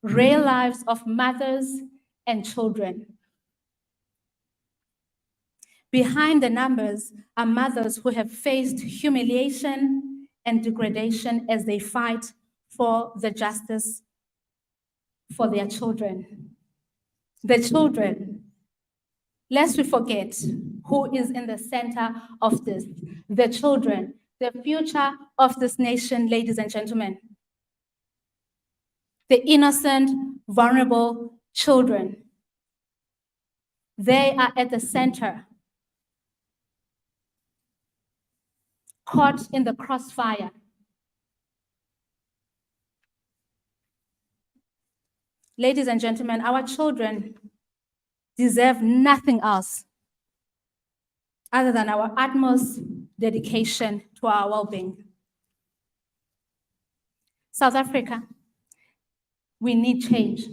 real lives of mothers and children. Behind the numbers are mothers who have faced humiliation and degradation as they fight for the justice for their children. The children, lest we forget who is in the center of this. The children, the future of this nation, ladies and gentlemen. The innocent, vulnerable children. They are at the center, caught in the crossfire. Ladies and gentlemen, our children deserve nothing else other than our utmost dedication to our well-being. South Africa, we need change.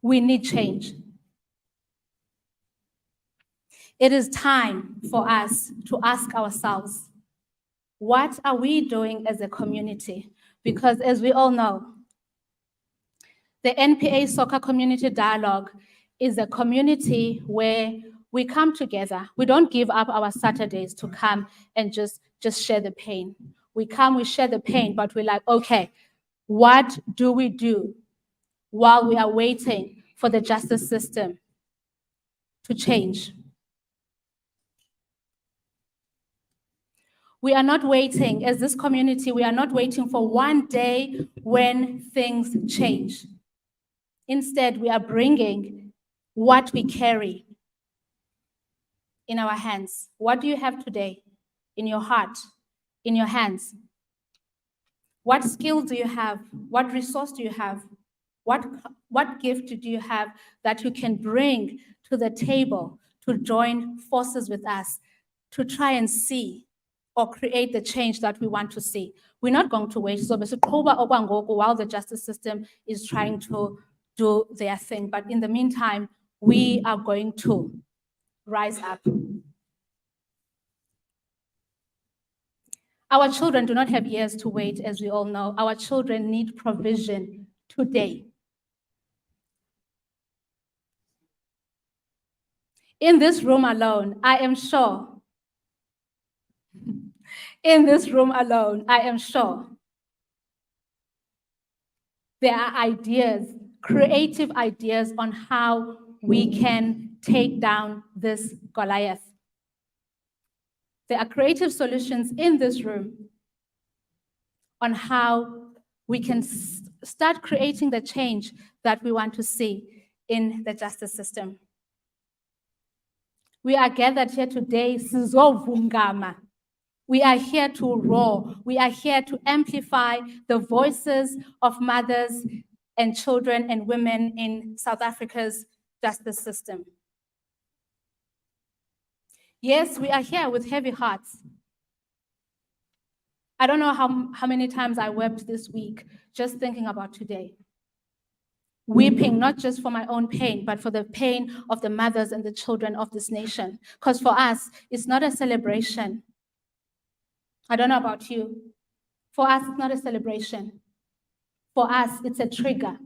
We need change. It is time for us to ask ourselves, what are we doing as a community? Because as we all know, the NPA SOCA Community Dialogue is a community where we come together. We don't give up our Saturdays to come and just share the pain. We come, we share the pain, but we're like, okay, what do we do while we are waiting for the justice system to change? We are not waiting, as this community, we are not waiting for one day when things change. Instead, we are bringing what we carry in our hands. What do you have today in your heart, in your hands? What skills do you have? What resource do you have? What gift do you have that you can bring to the table to join forces with us to try and see or create the change that we want to see? We're not going to wait. So while the justice system is trying to do their thing. But in the meantime, we are going to rise up. Our children do not have years to wait, as we all know. Our children need provision today. In this room alone, I am sure, there are ideas, creative ideas on how we can take down this Goliath. There are creative solutions in this room on how we can start creating the change that we want to see in the justice system. We are gathered here today, sizovungama. We are here to roar. We are here to amplify the voices of mothers and children and women in South Africa's justice system. Yes, we are here with heavy hearts. I don't know how many times I wept this week just thinking about today. Weeping not just for my own pain, but for the pain of the mothers and the children of this nation. Because for us, it's not a celebration. I don't know about you. For us, it's not a celebration. For us, it's a trigger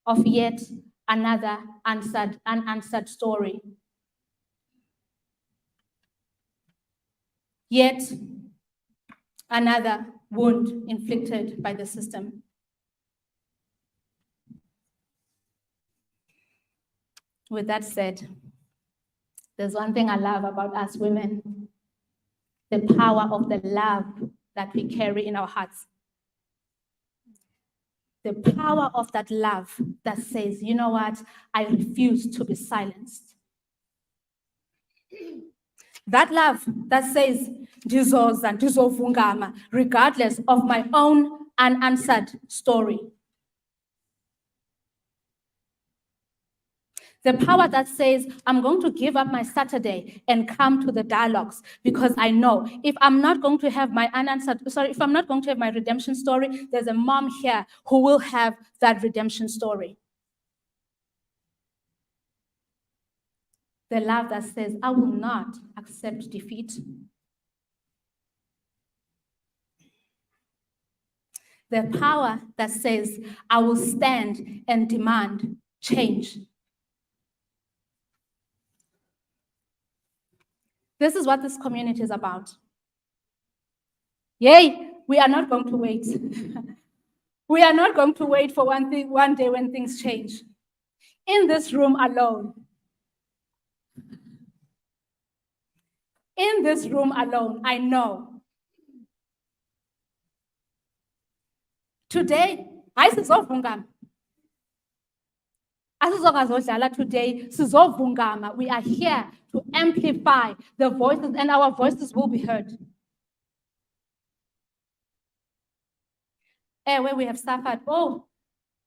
of yet another unanswered story. Yet another wound inflicted by the system. With that said, there's one thing I love about us women, the power of the love that we carry in our hearts. The power of that love that says, you know what, I refuse to be silenced. That love that says, ndizoza, ndizovungama, regardless of my own unanswered story. The power that says, I'm going to give up my Saturday and come to the dialogues because I know if I'm not going to have my if I'm not going to have my redemption story, there's a mom here who will have that redemption story. The love that says, I will not accept defeat. The power that says, I will stand and demand change. This is what this community is about. Yay, we are not going to wait. We are not going to wait for one day when things change. In this room alone, I know today, today, we are here to amplify the voices, and our voices will be heard. Where we have suffered, oh,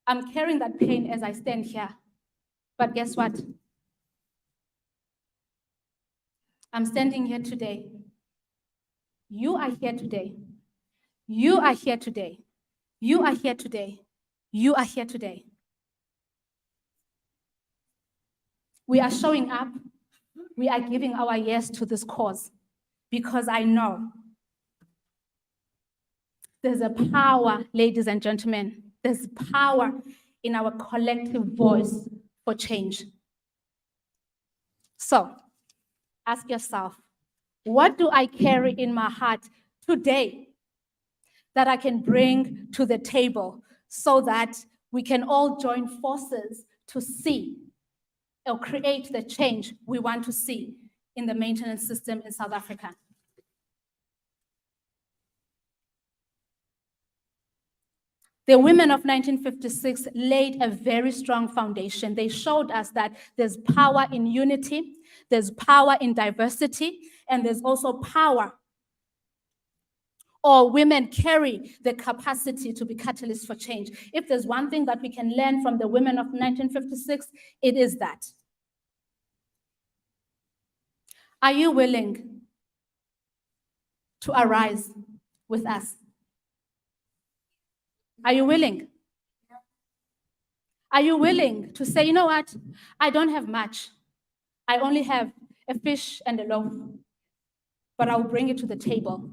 I'm carrying that pain as I stand here. But guess what? I'm standing here today. You are here today. You are here today. You are here today. You are here today. We are showing up. We are giving our yes to this cause because I know there's a power, ladies and gentlemen, there's power in our collective voice for change. So, ask yourself, what do I carry in my heart today that I can bring to the table so that we can all join forces to see or create the change we want to see in the maintenance system in South Africa? The women of 1956 laid a very strong foundation. They showed us that there's power in unity, there's power in diversity, and there's also power, or women carry the capacity to be catalysts for change. If there's one thing that we can learn from the women of 1956, it is that. Are you willing to arise with us? Are you willing? Are you willing to say, you know what? I don't have much. I only have a fish and a loaf, but I'll bring it to the table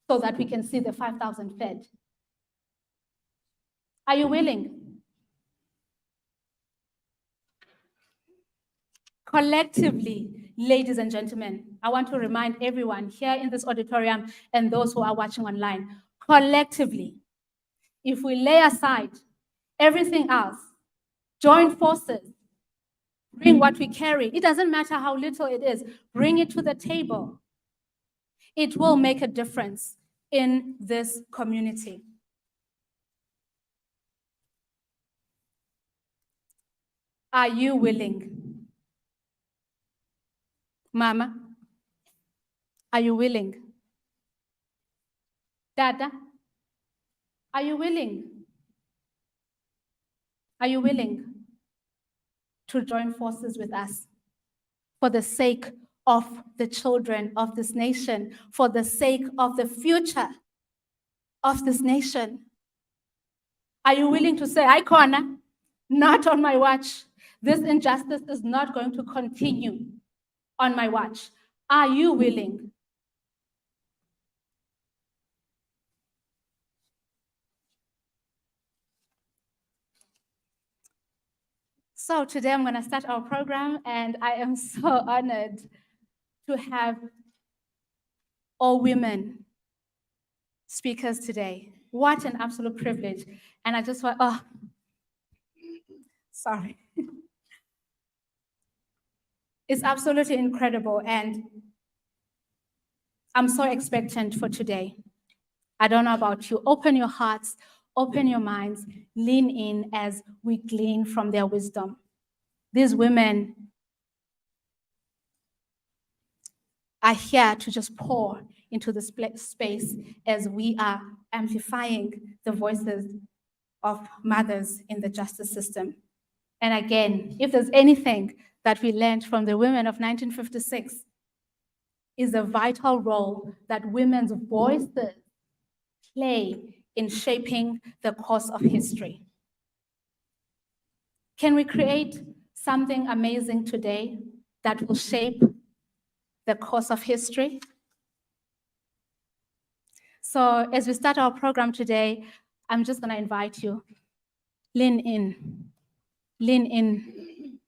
so that we can see the 5,000 fed. Are you willing? Collectively, ladies and gentlemen, I want to remind everyone here in this auditorium and those who are watching online, collectively, if we lay aside everything else, join forces, bring what we carry, it doesn't matter how little it is, bring it to the table. It will make a difference in this community. Are you willing? Mama, are you willing? Dada, are you willing? Are you willing to join forces with us for the sake of the children of this nation, for the sake of the future of this nation? Are you willing to say, Icona, not on my watch. This injustice is not going to continue on my watch. Are you willing? So today I'm going to start our program, and I am so honored to have all women speakers today. What an absolute privilege. And I just want, sorry. It's absolutely incredible, and I'm so expectant for today. I don't know about you. Open your hearts, open your minds, lean in as we glean from their wisdom. These women are here to just pour into this space as we are amplifying the voices of mothers in the justice system. And again, if there's anything that we learned from the women of 1956, is the vital role that women's voices play in shaping the course of history. Can we create something amazing today that will shape the course of history? So as we start our program today, I'm just going to invite you. Lean in. Lean in.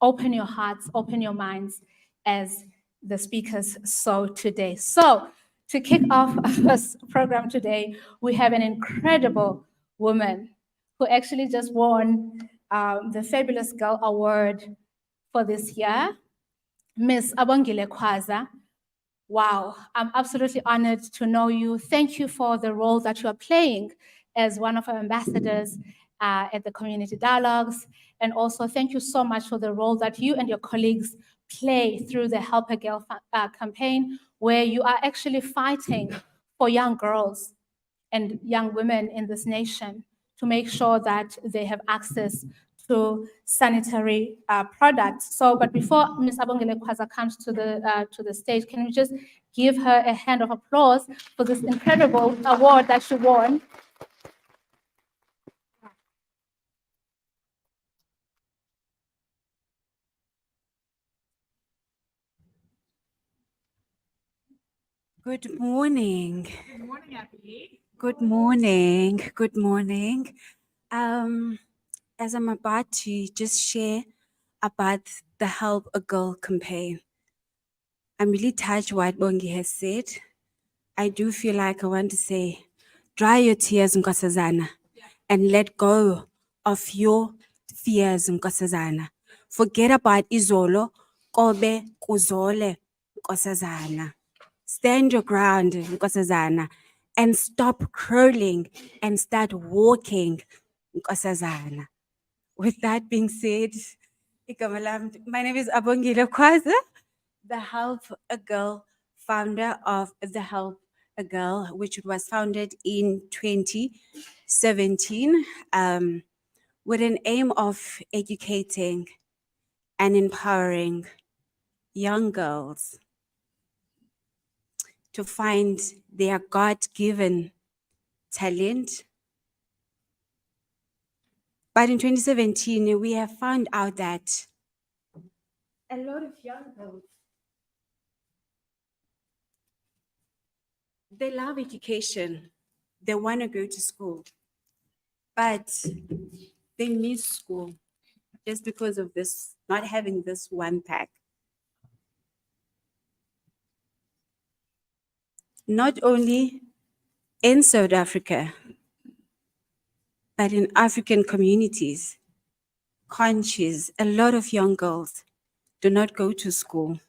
Open your hearts, open your minds as the speakers sow today. So, to kick off this program today, we have an incredible woman who actually just won the Fabulous Girl Award for this year, Miss Abongile Khwaza. Wow, I'm absolutely honored to know you. Thank you for the role that you are playing as one of our ambassadors at the community dialogues. And also, thank you so much for the role that you and your colleagues play through the Help a Girl campaign, where you are actually fighting for young girls and young women in this nation to make sure that they have access to sanitary products. So, but before Ms. Abongile Khwaza comes to the stage, can we just give her a hand of applause for this incredible award that she won? Good morning. Good morning, Abby. Good morning. Good morning. As I'm about to just share about the Help a Girl campaign, I'm really touched what Bongi has said. I do feel like I want to say, dry your tears, Nkosazana, and let go of your fears, Nkosazana. Forget about Izolo, Kobe, Kuzole, Nkosazana. Stand your ground, Nkosazana, and stop crawling and start walking, Nkosazana. With that being said, igama lami, my name is Abongile Khwaza, the Help a Girl, founder of the Help a Girl, which was founded in 2017 with an aim of educating and empowering young girls to find their God-given talent. But in 2017, we have found out that a lot of young girls, they love education. They want to go to school, but they miss school just because of this, not having this one pack. Not only in South Africa, but in African communities, countries, a lot of young girls do not go to school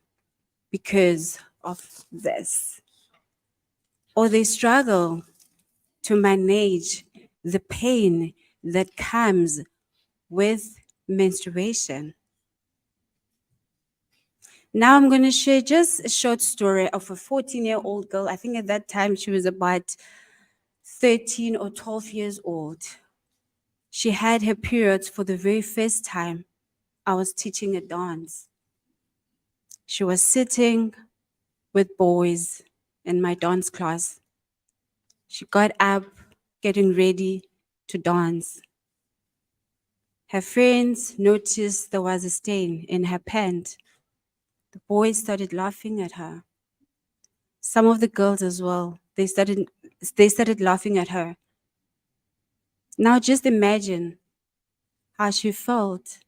because of this. Or they struggle to manage the pain that comes with menstruation. Now I'm going to share just a short story of a 14-year-old girl. I think at that time she was about 13 or 12 years old. She had her periods for the very first time. I was teaching a dance. She was sitting with boys in my dance class. She got up, getting ready to dance. Her friends noticed there was a stain in her pant. The boys started laughing at her. Some of the girls as well, they started laughing at her. Now just imagine how she felt.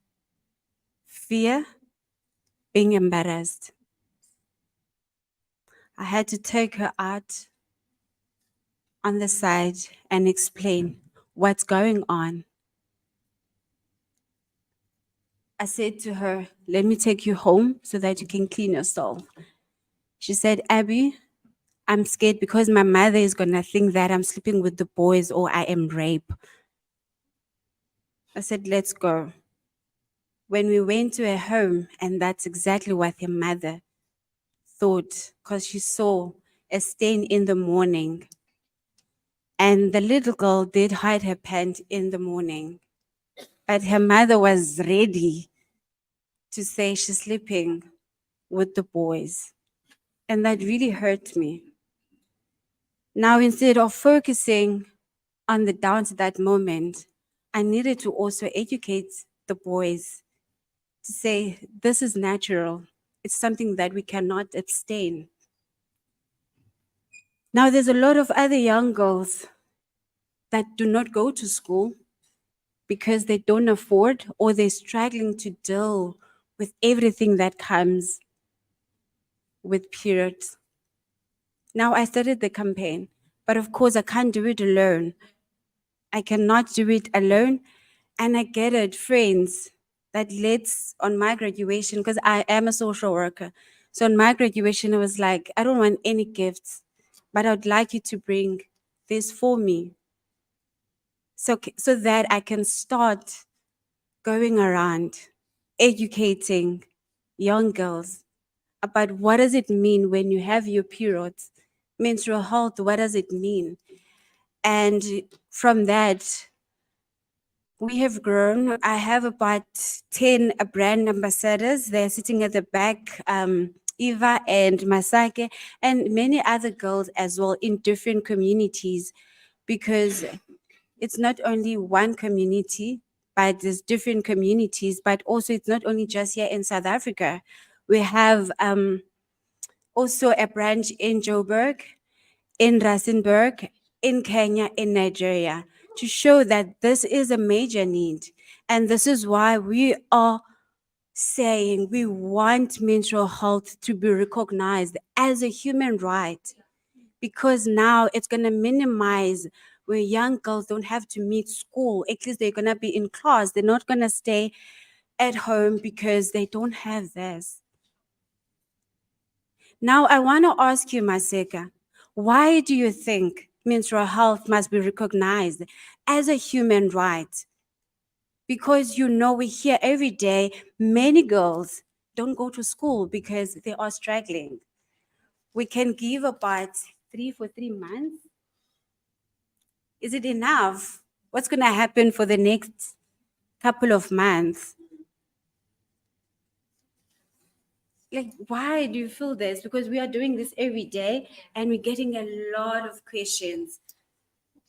Fear, being embarrassed. I had to take her out on the side and explain what's going on. I said to her, let me take you home so that you can clean yourself. She said, Abby, I'm scared because my mother is going to think that I'm sleeping with the boys or I am rape. I said, let's go. When we went to her home, and that's exactly what her mother thought, because she saw a stain in the morning. And the little girl did hide her pant in the morning. But her mother was ready to say she's sleeping with the boys. And that really hurt me. Now, instead of focusing on the dance at that moment, I needed to also educate the boys to say, this is natural. It's something that we cannot abstain. Now, there's a lot of other young girls that do not go to school because they don't afford or they're struggling to deal with everything that comes with periods. Now, I started the campaign, but of course, I can't do it alone. I cannot do it alone. And I get it, friends, that let's on my graduation, because I am a social worker. So on my graduation, I was like, I don't want any gifts, but I would like you to bring this for me. So that I can start going around educating young girls about what does it mean when you have your periods, menstrual health, what does it mean? And from that, we have grown. I have about 10 brand ambassadors. They're sitting at the back, Eva and Masake, and many other girls as well in different communities, because it's not only one community, but there's different communities, but also it's not only just here in South Africa. We have also a branch in Joburg, in Rustenburg, in Kenya, in Nigeria, to show that this is a major need. And this is why we are saying we want menstrual health to be recognized as a human right, because now it's going to minimize where young girls don't have to meet school. At least they're going to be in class. They're not going to stay at home because they don't have this. Now, I want to ask you, Maseka, why do you think menstrual health must be recognized as a human right? Because we hear every day many girls don't go to school because they are struggling. We can give about 3 months. Is it enough? What's going to happen for the next couple of months? Like, why do you feel this? Because we are doing this every day and we're getting a lot of questions.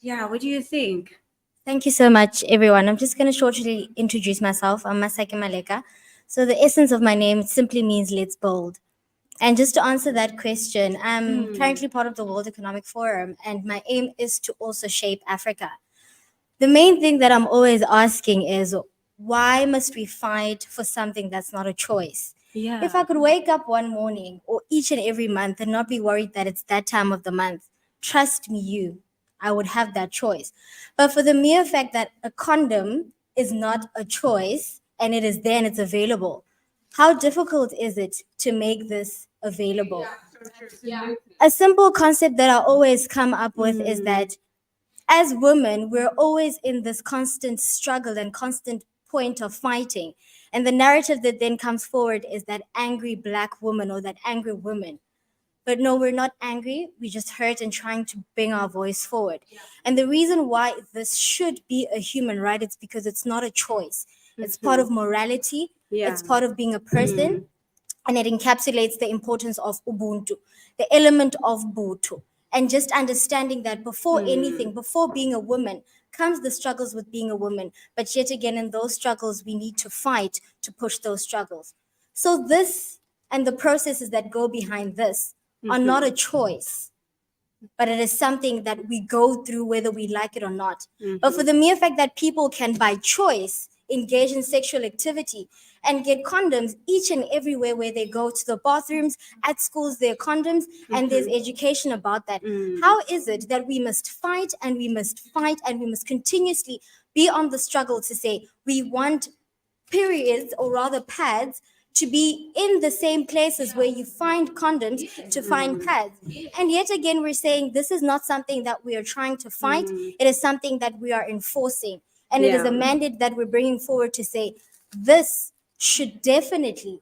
Yeah, what do you think? Thank you so much, everyone. I'm just going to shortly introduce myself. I'm Masake Maleka. So the essence of my name simply means let's build. And just to answer that question, I'm currently part of the World Economic Forum, and my aim is to also shape Africa. The main thing that I'm always asking is, why must we fight for something that's not a choice? Yeah. If I could wake up one morning or each and every month and not be worried that it's that time of the month, trust me, I would have that choice. But for the mere fact that a condom is not a choice and it is there and it's available, how difficult is it to make this available? A simple concept that I always come up with is that as women, we're always in this constant struggle and constant point of fighting. And the narrative that then comes forward is that angry Black woman or that angry woman. But no, we're not angry. We just hurt and trying to bring our voice forward. And the reason why this should be a human right, it's because it's not a choice. It's part of morality. Yeah. It's part of being a person. And it encapsulates the importance of Ubuntu, the element of Buthu. And just understanding that before anything, before being a woman, comes the struggles with being a woman. But yet again, in those struggles, we need to fight to push those struggles. So this and the processes that go behind this are not a choice, but it is something that we go through whether we like it or not. But for the mere fact that people can, by choice, engage in sexual activity and get condoms each and everywhere where they go to the bathrooms, at schools, there are condoms, and there's education about that. How is it that we must fight and we must fight and we must continuously be on the struggle to say we want periods or rather pads to be in the same places where you find condoms to find pads. And yet again, we're saying this is not something that we are trying to fight. It is something that we are enforcing. And it is a mandate that we're bringing forward to say this should definitely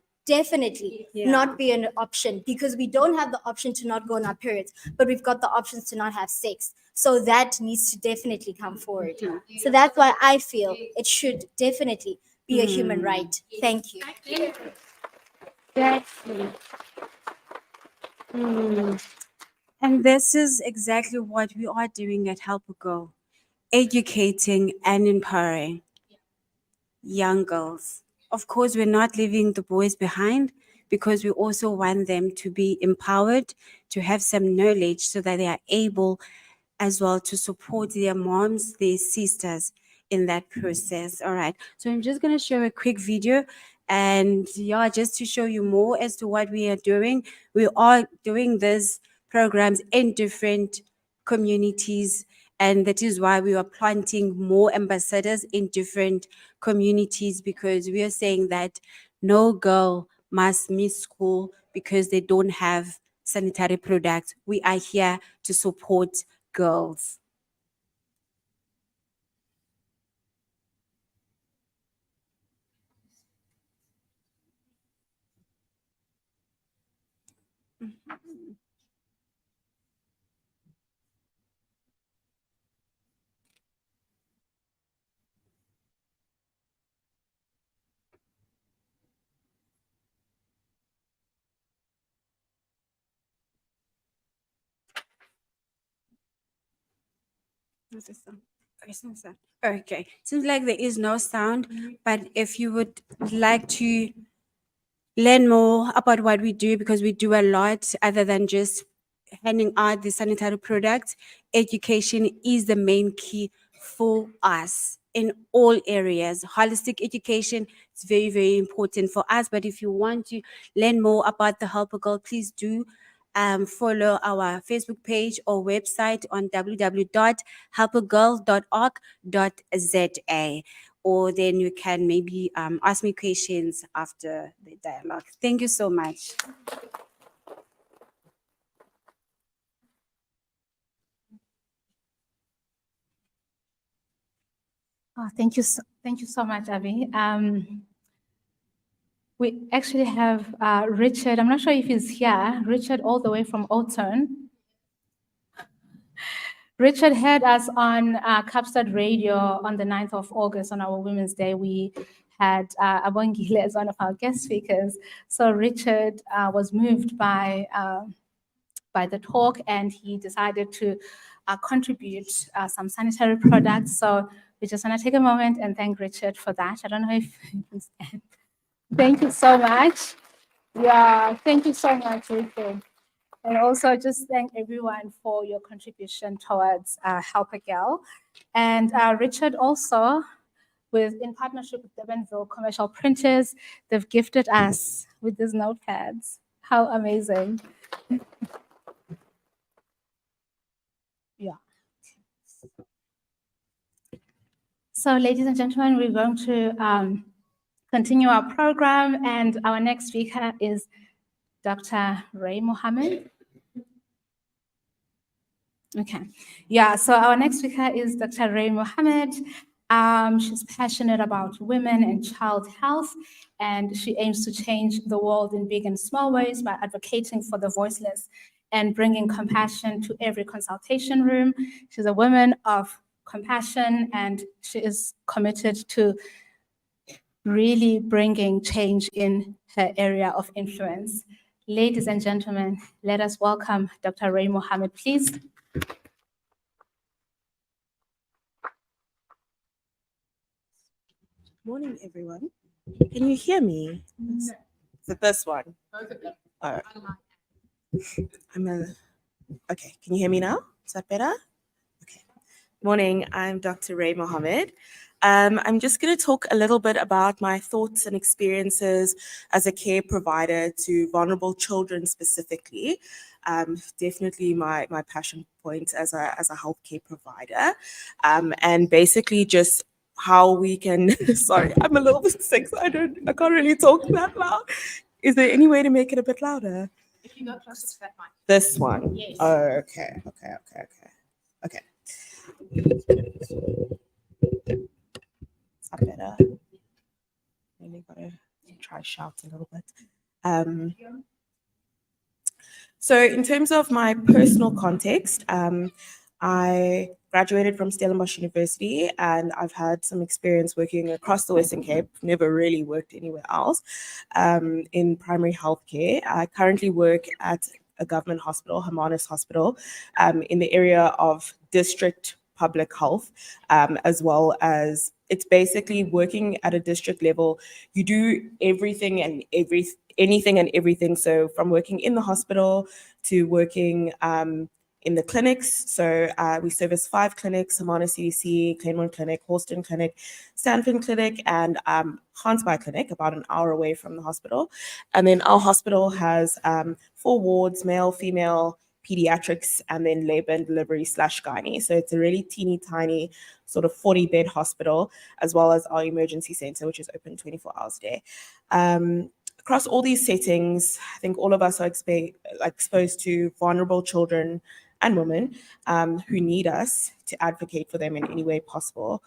not be an option, because we don't have the option to not go on our periods, but we've got the options to not have sex. So that needs to definitely come forward. So that's why I feel it should definitely be a human right. Thank you. Exactly. And this is exactly what we are doing at Help a Girl, educating and empowering young girls. Of course, we're not leaving the boys behind, because we also want them to be empowered, to have some knowledge so that they are able as well to support their moms, their sisters in that process. All right. So I'm just going to show a quick video, and yeah, just to show you more as to what we are doing. We are doing these programs in different communities, and that is why we are planting more ambassadors in different communities, because we are saying that no girl must miss school because they don't have sanitary products. We are here to support girls. What's this sound? There's no sound. Okay, seems like there is no sound, but if you would like to learn more about what we do, because we do a lot other than just handing out the sanitary products, education is the main key for us in all areas. Holistic education is very, very important for us. But if you want to learn more about the Helper Girl, please do follow our Facebook page or website on www.helpergirl.org.za, or then you can maybe ask me questions after the dialogue. Thank you so much. Oh, thank you so much, Abby. We actually have Richard. I'm not sure if he's here. Richard, all the way from Oton. Richard had us on Capstad Radio on the 9th of August on our Women's Day. We had Abongile as one of our guest speakers. So Richard was moved by the talk, and he decided to contribute some sanitary products. So we just want to take a moment and thank Richard for that. I don't know if you can stand. Thank you so much. Yeah, thank you so much, Richard. And also just thank everyone for your contribution towards Help a Girl. And Richard also, in partnership with Durbanville Commercial Printers, they've gifted us with these notepads. How amazing. Yeah. So ladies and gentlemen, we're going to continue our program, and our next speaker is Dr. Ray Mohammed. Okay, yeah, so our next speaker is Dr. Ray Mohammed. She's passionate about women and child health, and she aims to change the world in big and small ways by advocating for the voiceless and bringing compassion to every consultation room. She's a woman of compassion, and she is committed to really bringing change in her area of influence. Ladies and gentlemen, let us welcome Dr. Ray Mohammed, please. Morning, everyone. Can you hear me? Is it this one? Oh. Okay, can you hear me now? Is that better? Okay. Morning, I'm Dr. Ray Mohammed. I'm just going to talk a little bit about my thoughts and experiences as a care provider to vulnerable children specifically. Definitely my passion point as a healthcare provider. And basically just how we can, sorry, I'm a little bit sick, so I can't really talk that loud. Is there any way to make it a bit louder? If you go closer to that mic. This one? Yes. Oh, okay. Is that better? Really gotta try shout a little bit. So in terms of my personal context, I graduated from Stellenbosch University, and I've had some experience working across the Western Cape. Never really worked anywhere else in primary healthcare. I currently work at a government hospital, Hermanus Hospital, in the area of district public health, as well as it's basically working at a district level. You do everything and anything and everything. So from working in the hospital to working in the clinics. So we service 5 clinics: Hamana CDC, Claremont Clinic, Horston Clinic, Stanford Clinic, and Hansby Clinic, about an hour away from the hospital. And then our hospital has 4 wards: male, female, pediatrics, and then labor and delivery / gynae. So it's a really teeny tiny sort of 40-bed hospital, as well as our emergency center, which is open 24 hours a day. Across all these settings, I think all of us are exposed to vulnerable children and women who need us to advocate for them in any way possible.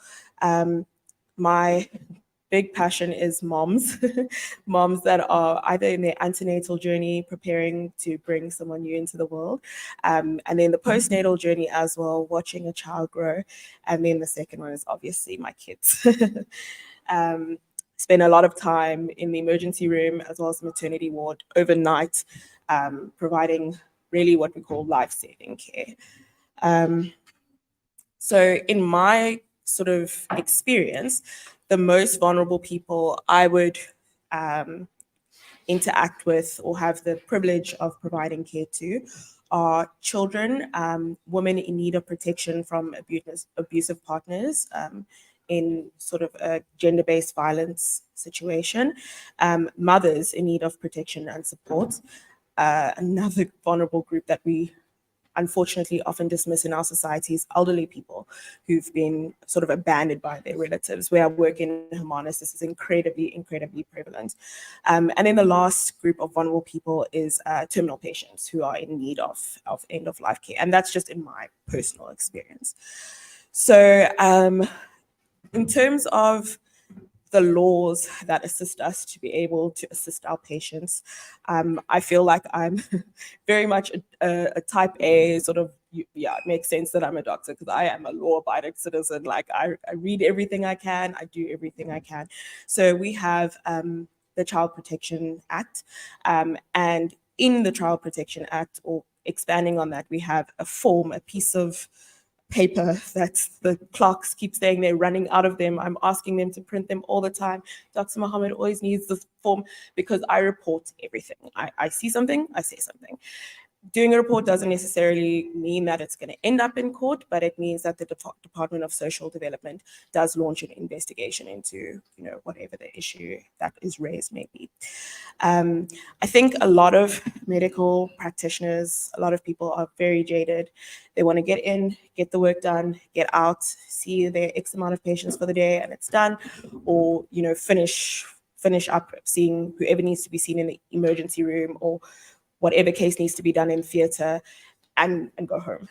My big passion is moms, moms that are either in their antenatal journey, preparing to bring someone new into the world, and then the postnatal journey as well, watching a child grow. And then the second one is obviously my kids. Spend a lot of time in the emergency room as well as maternity ward overnight, providing really what we call life-saving care. So in my sort of experience, the most vulnerable people I would interact with or have the privilege of providing care to are children, women in need of protection from abusive partners, in sort of a gender-based violence situation, mothers in need of protection and support. Another vulnerable group that we unfortunately often dismiss in our society is elderly people who've been sort of abandoned by their relatives. Where I work in Hermanus, this is incredibly prevalent. And then the last group of vulnerable people is terminal patients who are in need of end-of-life care. And that's just in my personal experience. So in terms of the laws that assist us to be able to assist our patients, I feel like I'm very much a type A sort of, yeah, it makes sense that I'm a doctor because I am a law-abiding citizen. Like I read everything I can, I do everything I can. So we have the Child Protection Act, and in the Child Protection Act, or expanding on that, we have a form, a piece of paper that the clerks keep saying they're running out of them. I'm asking them to print them all the time. Dr. Mohammed always needs this form because I report everything. I see something, I say something. Doing a report doesn't necessarily mean that it's going to end up in court, but it means that the Department of Social Development does launch an investigation into, whatever the issue that is raised may be. I think a lot of medical practitioners, a lot of people are very jaded. They want to get in, get the work done, get out, see their X amount of patients for the day, and it's done, or finish up seeing whoever needs to be seen in the emergency room or whatever case needs to be done in theatre, and go home.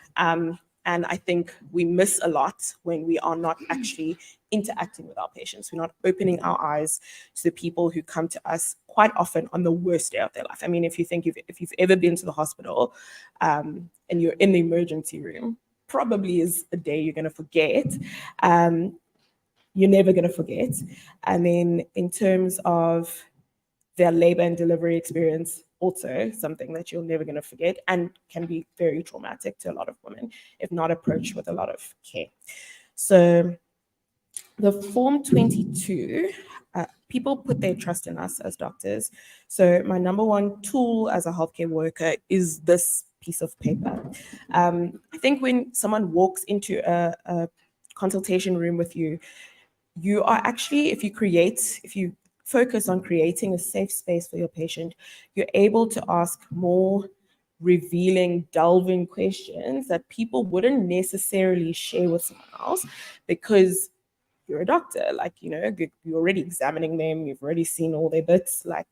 And I think we miss a lot when we are not actually interacting with our patients. We're not opening our eyes to the people who come to us quite often on the worst day of their life. I mean, if you've ever been to the hospital and you're in the emergency room, probably is a day you're going to forget. You're never going to forget. And then in terms of their labor and delivery experience, also something that you're never going to forget and can be very traumatic to a lot of women if not approached with a lot of care. So the Form 22, people put their trust in us as doctors. So my number one tool as a healthcare worker is this piece of paper. I think when someone walks into a consultation room with you, you are actually, if you focus on creating a safe space for your patient, you're able to ask more revealing, delving questions that people wouldn't necessarily share with someone else because you're a doctor. Like, you're already examining them, you've already seen all their bits, like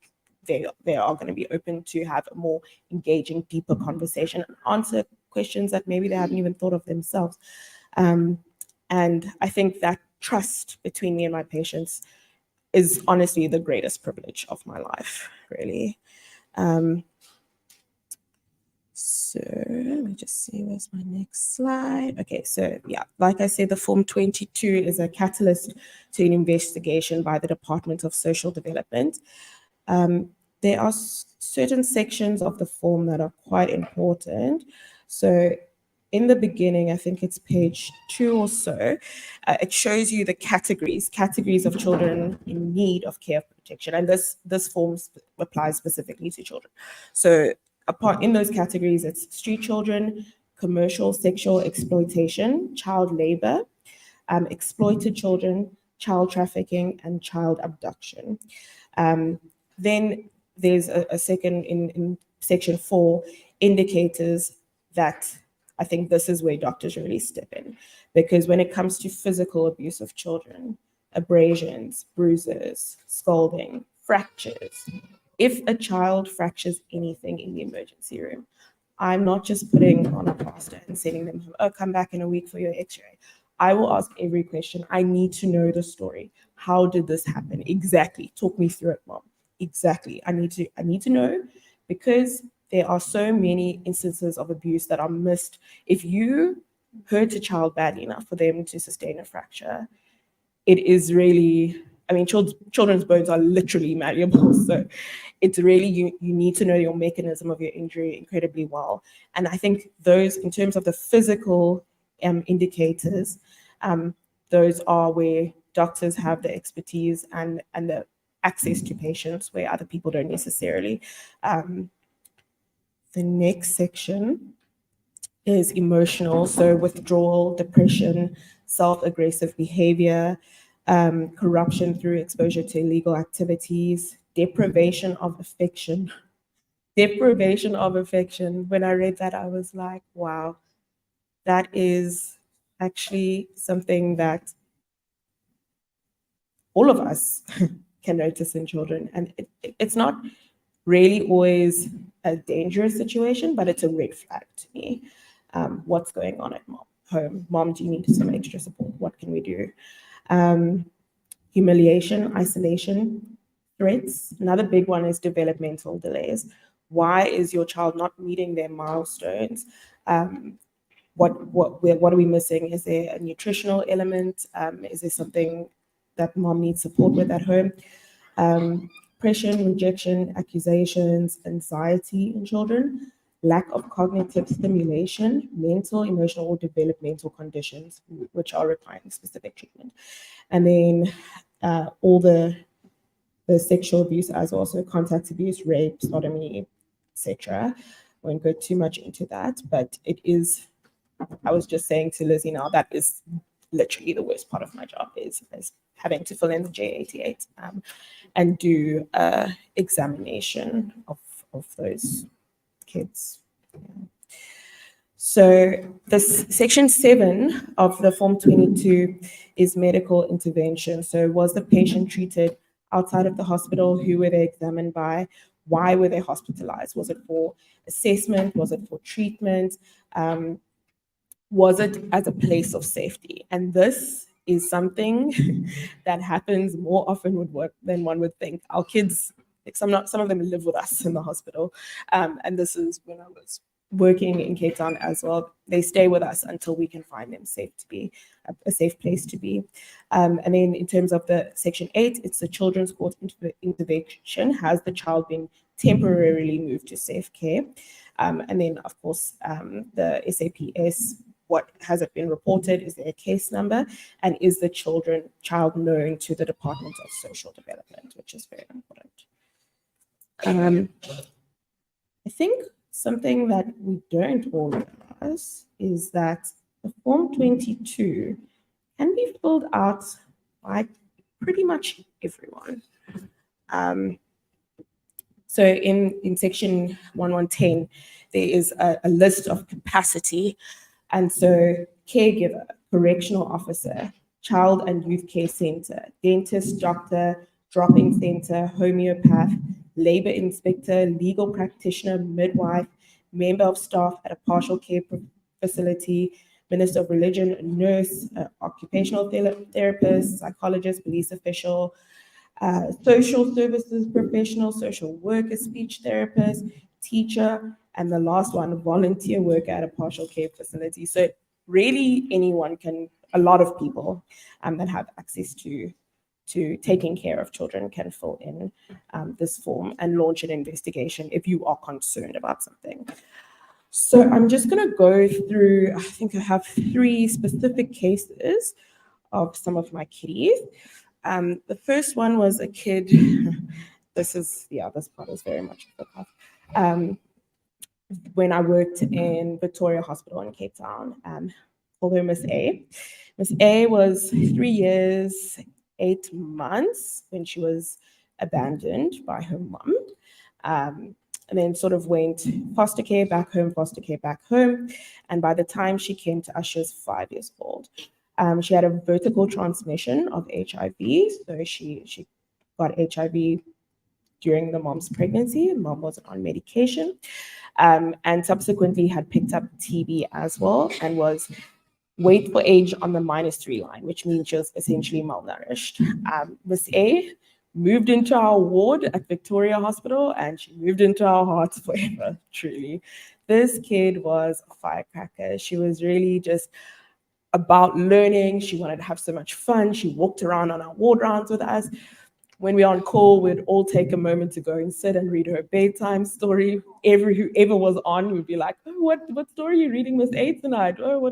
they are going to be open to have a more engaging, deeper conversation and answer questions that maybe they haven't even thought of themselves. And I think that trust between me and my patients is honestly the greatest privilege of my life, really. So let me just see, where's my next slide? Okay, so yeah, like I said, the Form 22 is a catalyst to an investigation by the Department of Social Development. There are certain sections of the form that are quite important. So in the beginning, I think it's page 2 or so, it shows you the categories of children in need of care protection, and this form applies specifically to children. So apart in those categories, it's street children, commercial sexual exploitation, child labor, exploited children, child trafficking, and child abduction. Then there's a second in section 4, indicators that I think this is where doctors really step in, because when it comes to physical abuse of children, abrasions, bruises, scalding, fractures, if a child fractures anything in the emergency room, I'm not just putting on a plaster and sending them home, oh, come back in a week for your x-ray. I will ask every question. I need to know the story. How did this happen? Exactly. Talk me through it, mom. Exactly. I need to know, because there are so many instances of abuse that are missed. If you hurt a child badly enough for them to sustain a fracture, it is really, I mean, children's bones are literally malleable. So it's really, you need to know your mechanism of your injury incredibly well. And I think those, in terms of the physical indicators, those are where doctors have the expertise and the access to patients where other people don't necessarily. The next section is emotional, so withdrawal, depression, self-aggressive behavior, corruption through exposure to illegal activities, deprivation of affection. Deprivation of affection. When I read that, I was like, wow, that is actually something that all of us can notice in children. And it's not really always a dangerous situation, but it's a red flag to me. What's going on at home? Mom, do you need some extra support? What can we do? Humiliation, isolation, threats. Another big one is developmental delays. Why is your child not meeting their milestones? What are we missing? Is there a nutritional element? Is there something that mom needs support with at home? Pressure, rejection, accusations, anxiety in children, lack of cognitive stimulation, mental, emotional, or developmental conditions which are requiring specific treatment. And then all the sexual abuse as well, so contact abuse, rape, sodomy, etc. Won't go too much into that, but it is, I was just saying to Lizzie now, that is literally the worst part of my job is having to fill in the J88 and do examination of those kids. So this section 7 of the form 22 is medical intervention. So was the patient treated outside of the hospital? Who were they examined by? Why were they hospitalized? Was it for assessment? Was it for treatment? Was it as a place of safety? And this is something that happens more often than one would think. Our kids, some of them live with us in the hospital. And this is when I was working in Cape Town as well. They stay with us until we can find them safe to be, a safe place to be. And then in terms of the section 8, it's the children's court intervention. Has the child been temporarily moved to safe care? And then of course, the SAPS, what has it been reported? Is there a case number? And is the child known to the Department of Social Development, which is very important. I think something that we don't all realize is that the Form 22 can be filled out by pretty much everyone. So in section 1110, there is a list of capacity. And so caregiver, correctional officer, child and youth care center, dentist, doctor, drop-in center, homeopath, labor inspector, legal practitioner, midwife, member of staff at a partial care facility, minister of religion, nurse, occupational therapist, psychologist, police official, social services professional, social worker, speech therapist, teacher, and the last one, volunteer worker at a partial care facility. So really anyone can, a lot of people that have access to taking care of children can fill in this form and launch an investigation if you are concerned about something. So I'm just going to go through, I think I have 3 specific cases of some of my kitties. The first one was a kid, this part is very much of the cuff. When I worked in Victoria Hospital in Cape Town, called her Miss A. Miss A was 3 years, 8 months when she was abandoned by her mum. And then sort of went foster care, back home, foster care, back home. And by the time she came to us, she was 5 years old. She had a vertical transmission of HIV. So she got HIV during the mom's pregnancy. Mom wasn't on medication. And subsequently had picked up TB as well and was weight for age on the -3 line, which means she was essentially malnourished. Miss A moved into our ward at Victoria Hospital and she moved into our hearts forever, truly. This kid was a firecracker. She was really just about learning. She wanted to have so much fun. She walked around on our ward rounds with us. When we were on call, we'd all take a moment to go and sit and read her bedtime story. Whoever was on would be like, oh, what story are you reading, Miss A tonight? Oh,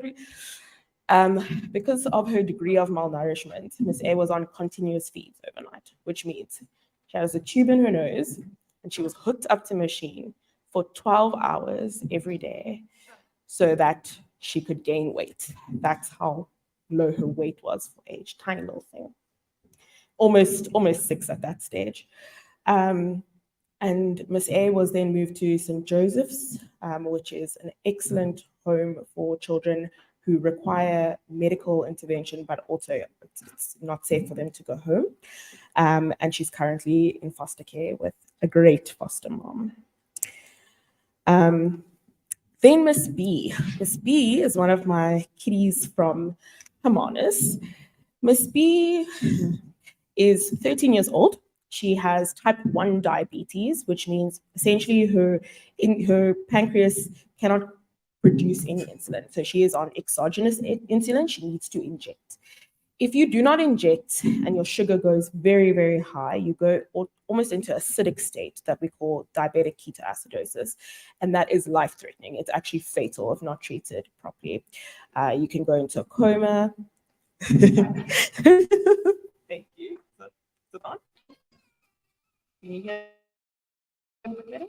because of her degree of malnourishment, Miss A was on continuous feeds overnight, which means she has a tube in her nose and she was hooked up to a machine for 12 hours every day so that she could gain weight. That's how low her weight was for age, tiny little thing. Almost 6 at that stage. And Miss A was then moved to St. Joseph's, which is an excellent home for children who require medical intervention, but also it's not safe for them to go home. And she's currently in foster care with a great foster mom. Then Miss B. Miss B is one of my kitties from Hermanus. Miss B is 13 years old. She has type 1 diabetes, which means essentially her pancreas cannot produce any insulin. So she is on exogenous insulin. She needs to inject. If you do not inject and your sugar goes very, very high, you go almost into acidic state that we call diabetic ketoacidosis. And that is life-threatening. It's actually fatal if not treated properly. You can go into a coma. Thank you. Is it on? Can you hear me better?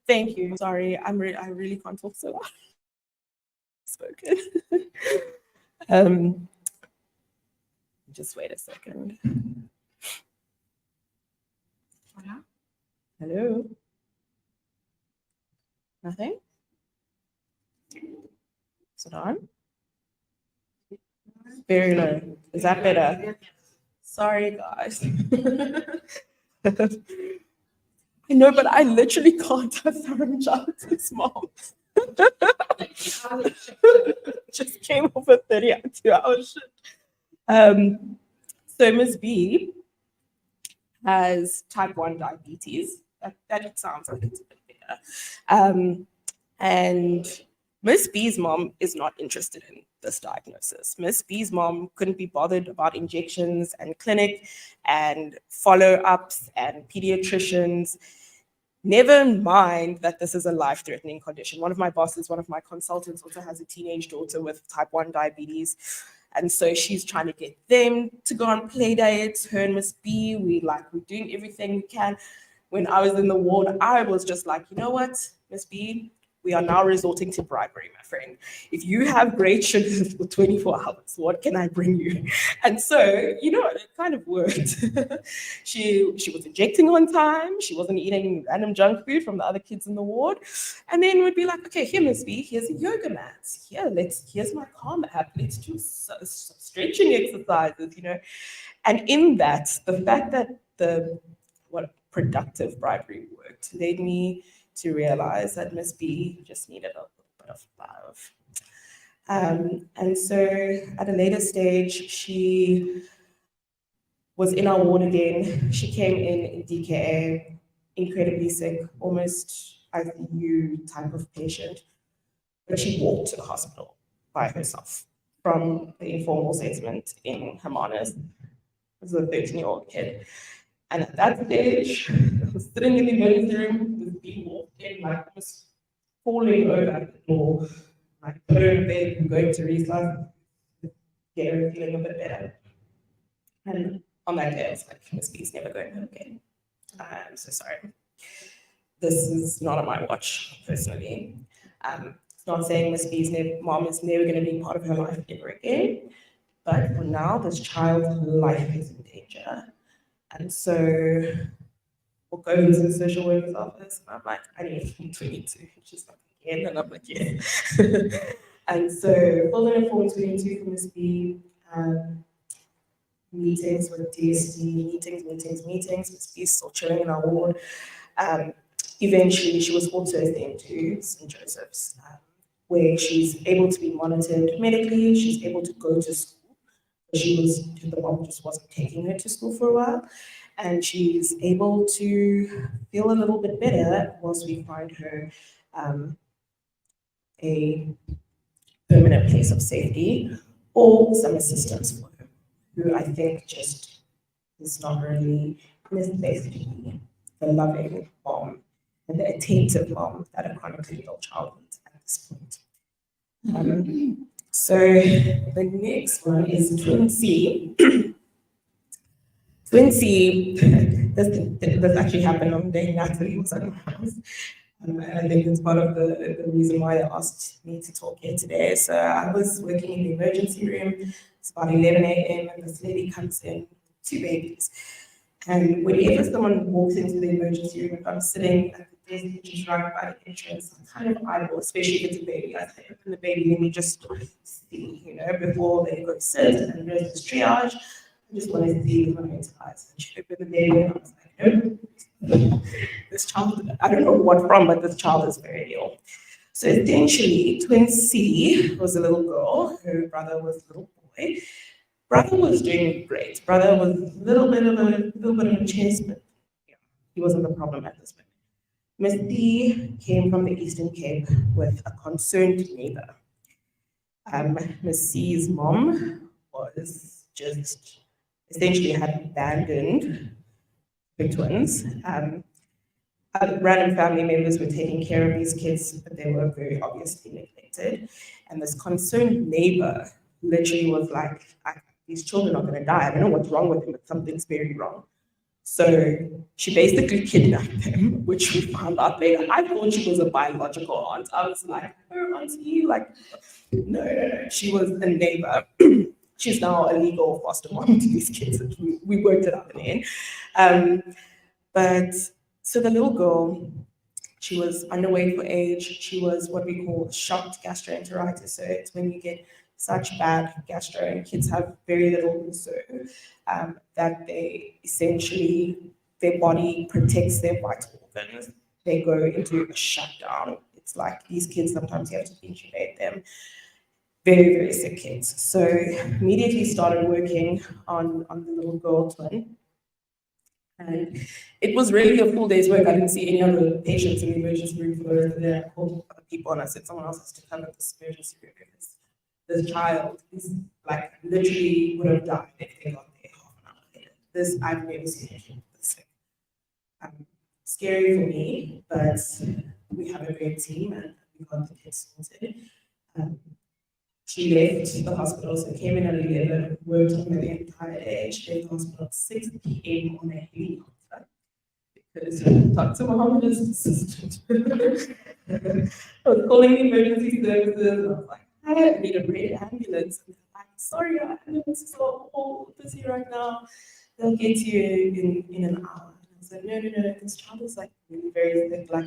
Thank you. Sorry, I really can't talk so loud. Spoken. Just wait a second. Hello? Nothing? Is it on? Very low. Is that better? Sorry, guys. I know, but I literally can't have Saram Jonathan's mom. Just came off a 32-hour shift. So Ms. B has type 1 diabetes. That sounds like it's a bit better. And Miss B's mom is not interested in this diagnosis. Miss B's mom couldn't be bothered about injections and clinic and follow-ups and pediatricians. Never mind that this is a life-threatening condition. One of my bosses, one of my consultants also has a teenage daughter with type 1 diabetes. And so she's trying to get them to go on play dates. Her and Miss B, we're doing everything we can. When I was in the ward, I was just like, you know what, Miss B, we are now resorting to bribery, my friend. If you have great sugars for 24 hours, what can I bring you? And so, it kind of worked. She was injecting on time. She wasn't eating random junk food from the other kids in the ward. And then we'd be like, okay, here, Miss B, here's a yoga mat. Here's my Calm app. Let's do stretching exercises, And in that, the fact that what productive bribery worked led me to realize that Miss B just needed a little bit of love. And so at a later stage, she was in our ward again. She came in DKA, incredibly sick, almost ICU type of patient. But she walked to the hospital by herself from the informal settlement in Hermanus. It was a 13-year-old kid. And at that stage, I was sitting in the emergency room, this bee walked in like this, falling over at the door, like put her in bed and going to recess, get her feeling a bit better. And on that day, I was like, Miss B's never going home again. I'm so sorry. This is not on my watch, personally. It's not saying Miss B's mom is never going to be part of her life ever again, but for now, this child's life is in danger. And so we'll go into the social worker's office, and I'm like, I need Form 22. And she's like, again, and I'm like, yeah. And so filled in a Form 22 for Miss B. Meetings with DSD, meetings. Miss B's still chilling in our ward. Eventually, she was also sent to St. Joseph's, where she's able to be monitored medically. She's able to go to school. The mom just wasn't taking her to school for a while. And she's able to feel a little bit better once we find her a permanent place of safety or some assistance for her, who I think just is not really misplaced to be the loving mom and the attentive mom that a chronically ill child needs at this point. So the next one is Twin C. Twin C, this actually happened on the day Natalie was at my house. And I think it's part of the reason why they asked me to talk here today. So I was working in the emergency room. It's about 11 a.m. and this lady comes in, 2 babies. And whenever someone walks into the emergency room, if I'm sitting at the desk, which is right by the entrance, I'm kind of idle, especially if it's a baby. I say, open the baby, let me just see, before they go sit and there's this triage. I just want to see with my mental eyes. And she opened the baby and I was like, no, this child, I don't know what from, but this child is very ill. So essentially, Twin C was a little girl, her brother was a little boy. Brother was doing great. Brother was a little bit of a chest, but yeah, he wasn't the problem at this point. Miss D came from the Eastern Cape with a concerned neighbor. Miss C's mom was just essentially had abandoned the twins. Other random family members were taking care of these kids, but they were very obviously neglected. And this concerned neighbor literally was like, these children are going to die. I don't know what's wrong with them, but something's very wrong. So she basically kidnapped them, which we found out later. I thought she was a biological aunt. I was like, oh, auntie, like, no. She was a neighbor. She's now a legal foster mom to these kids. We worked it out in the end. But so the little girl, she was underweight for age. She was what we call shocked gastroenteritis. So it's when you get such bad gastro and kids have very little concern that they essentially, their body protects their vital organs. They go into a shutdown. It's like these kids, sometimes you have to intubate them. Very, very sick kids. So immediately started working on the little girl twin. And it was really a full day's work. I didn't see any other patients in the emergency room for the rest of the day. I called other people and I said, someone else has to come at this emergency room because this child is like literally would have died if they got there half an hour later. This, I've never seen anything this sick. Scary for me, but we have a great team and we got the kids sorted. She left the hospital, so came in at 11, worked on her the entire day. She left the hospital at 6 p.m. on a helicopter because Dr. Mohammed is assistant. I was calling the emergency services. I was like, I need a red ambulance. And they're like, sorry, our ambulance is all busy right now. They'll get you in an hour. And I was like, no, this child is like really very sick. Like,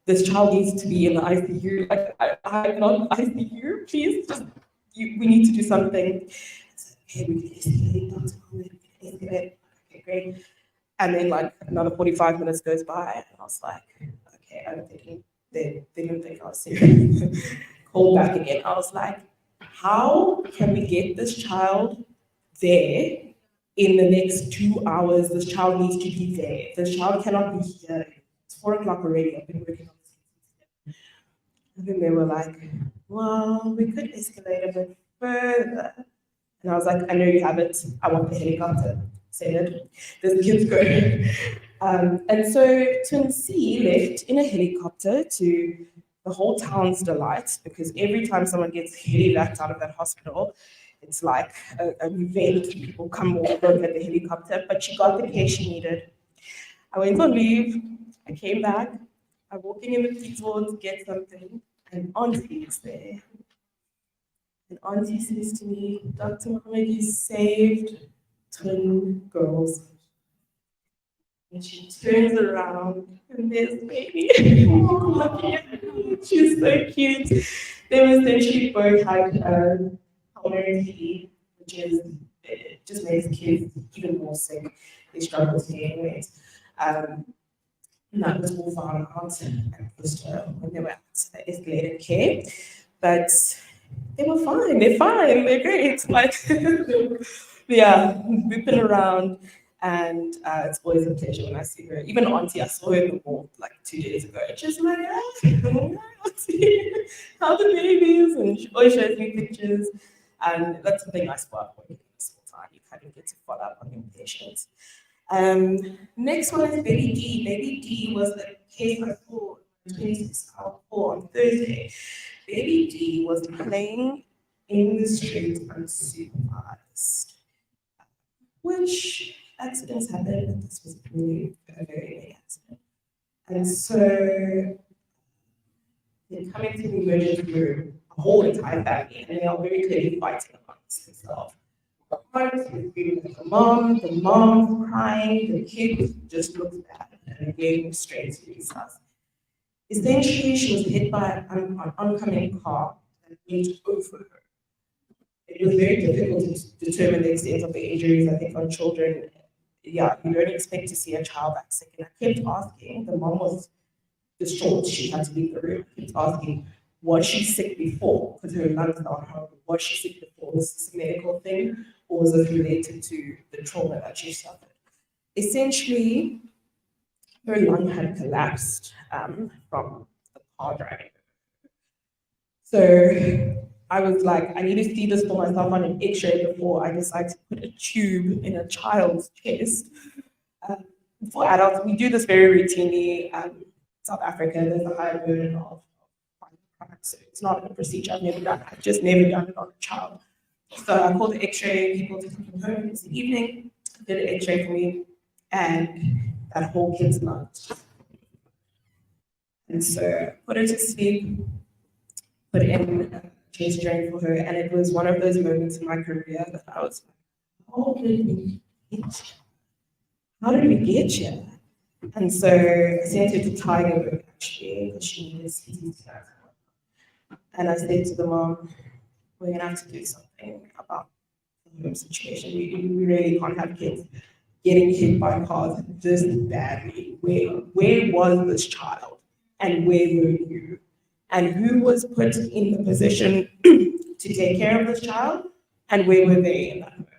this child needs to be in the ICU. Like, I'm not ICU, please. Just, we need to do something. I said, okay, we can escalate, Dr. Mohammed, we can escalate. Okay, great. And then like another 45 minutes goes by, and I was like, okay, I'm thinking they didn't think I was serious. Call back again. I was like, how can we get this child there in the next 2 hours? This child needs to be there. This child cannot be here. It's 4 o'clock already. I've been working on this. And then they were like, well, we could escalate a bit further. And I was like, I know you have it. I want the helicopter. Said it. This kid's going. And so Twin C left in a helicopter to the whole town's delight, because every time someone gets heli-vacked out of that hospital, it's like an event. People come all over at the helicopter, but she got the care she needed. I went on leave, I came back, I'm walking in the people to get something, and Auntie is there. And Auntie says to me, Dr. Mohammed, you saved twin girls. And she turns around and there's baby. Looking at her. She's so cute. They were essentially both had pulmonary TB, which is it just makes kids even more sick. They struggle to gain weight. And that was all found out when they were at escalated care. But they were fine. They're fine. They're great. Like, yeah, we've been around. And it's always a pleasure when I see her. Even Auntie, I saw her in the mall like 2 days ago. She's like, Auntie, how the babies? And she always shows me pictures. And that's something I spot when you get this full time. You kind of get to follow up on your patients. Next one is Baby D. Baby D was the case I saw 26 hour on Thursday. Baby D was playing in the street unsupervised, which accidents happen, but this was really a very big accident. And so they come into the emergency room, a whole entire family, and they are very clearly fighting amongst themselves. The mom's crying, the kid just looks bad and getting straight to resus. Essentially, she was hit by an oncoming car that went over her. It was very difficult to determine the extent of the injuries, I think, on children. Yeah, you don't expect to see a child that sick. And I kept asking, the mom was distraught, she had to leave the room. I kept asking, was she sick before? Because her lungs are not horrible. Was she sick before? Was this a medical thing? Or was it related to the trauma that she suffered? Essentially, her lung had collapsed from the car driving. So I was like, I need to see this for myself on an X-ray before I decide to put a tube in a child's chest. For adults, we do this very routinely. South Africa, there's a high burden of crime, so it's not a procedure I've never done. I've just never done it on a child. So I called the X-ray people to come home. It's the evening, did an X-ray for me, and that whole kid's lungs. And so put her to sleep, put in a chest drain for her, and it was one of those moments in my career that I was like, how did we get here? How did we get here? And so I sent her to Tiger actually, because she needed CT scans. And I said to the mom, we're gonna have to do something about the home situation. We really can't have kids getting hit by cars this badly. Where was this child? And where were you? And who was put in the position to take care of this child? And where were they in that moment?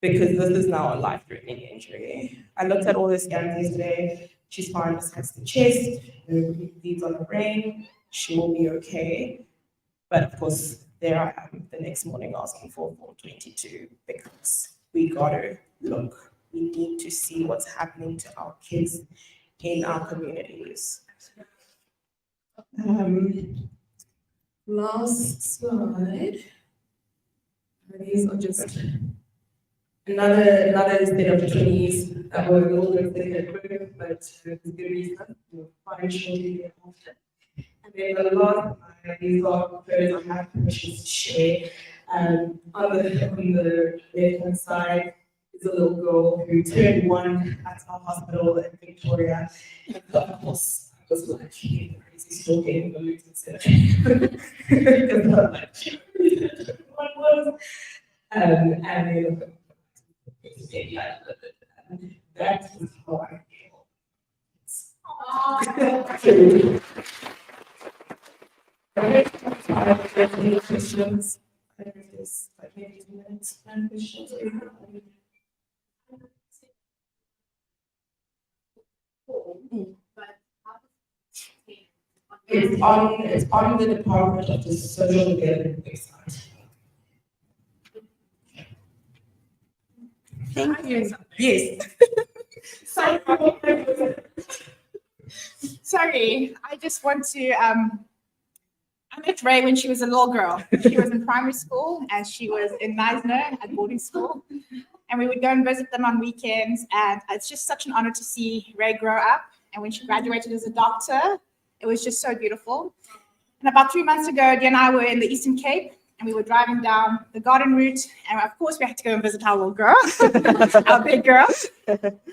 Because this is now a life-threatening injury. I looked at all the scans yesterday. She's fine besides the chest, no bleeds on the brain. She will be okay. But of course, there I am the next morning asking for Form 22 because we gotta look. We need to see what's happening to our kids in our communities. Last slide. These are just another set of twinnies that were a little bit sick at birth, but for good reason, fine children after. And then the last slide, these are photos I have permission to share. On the left-hand side is a little girl who turned 1 at our hospital in Victoria. And of course, I was like, crazy stalking the loot instead. Because I'm like, what was? And then that is how I feel. I have any questions? I don't know if there's like maybe 2 minutes and questions. It's on the Department of the Social Development website. Thank you. Yes. Sorry, I just want to. I met Ray when she was a little girl. She was in primary school and she was in Meisner at boarding school. And we would go and visit them on weekends. And it's just such an honor to see Ray grow up. And when she graduated as a doctor, it was just so beautiful. And about 3 months ago, Dia and I were in the Eastern Cape and we were driving down the garden route. And of course, we had to go and visit our little girl, our big girl.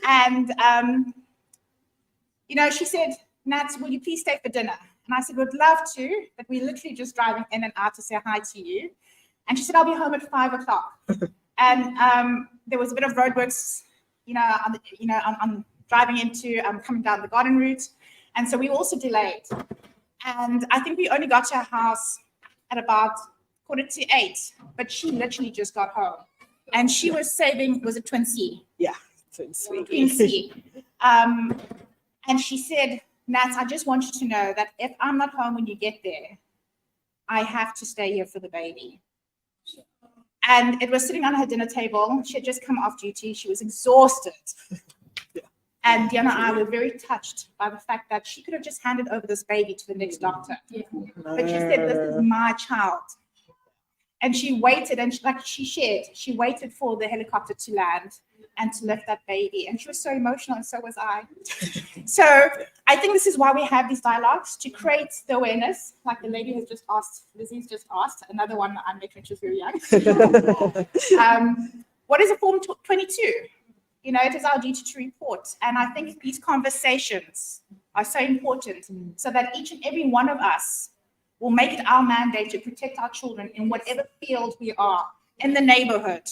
And, she said, Nats, will you please stay for dinner? And I said, we'd love to, but we're literally just driving in and out to say hi to you. And she said, I'll be home at 5 o'clock. And there was a bit of roadworks, on driving into coming down the garden route. And so we also delayed. And I think we only got to her house at about 7:45, but she literally just got home. And she was saving, was it Twin C? Yeah, Twin C. Twin C. And she said, Nats, I just want you to know that if I'm not home when you get there, I have to stay here for the baby. And it was sitting on her dinner table. She had just come off duty. She was exhausted. Yeah. And Diana and I were very touched by the fact that she could have just handed over this baby to the next doctor. Yeah. But she said, this is my child. And she waited, and she waited for the helicopter to land and to lift that baby. And she was so emotional, and so was I. So I think this is why we have these dialogues, to create the awareness, like the lady has just asked, Lizzie's just asked, another one I met when she was very young. What is a Form 22? It is our duty to report. And I think these conversations are so important so that each and every one of us will make it our mandate to protect our children in whatever field we are in the neighborhood.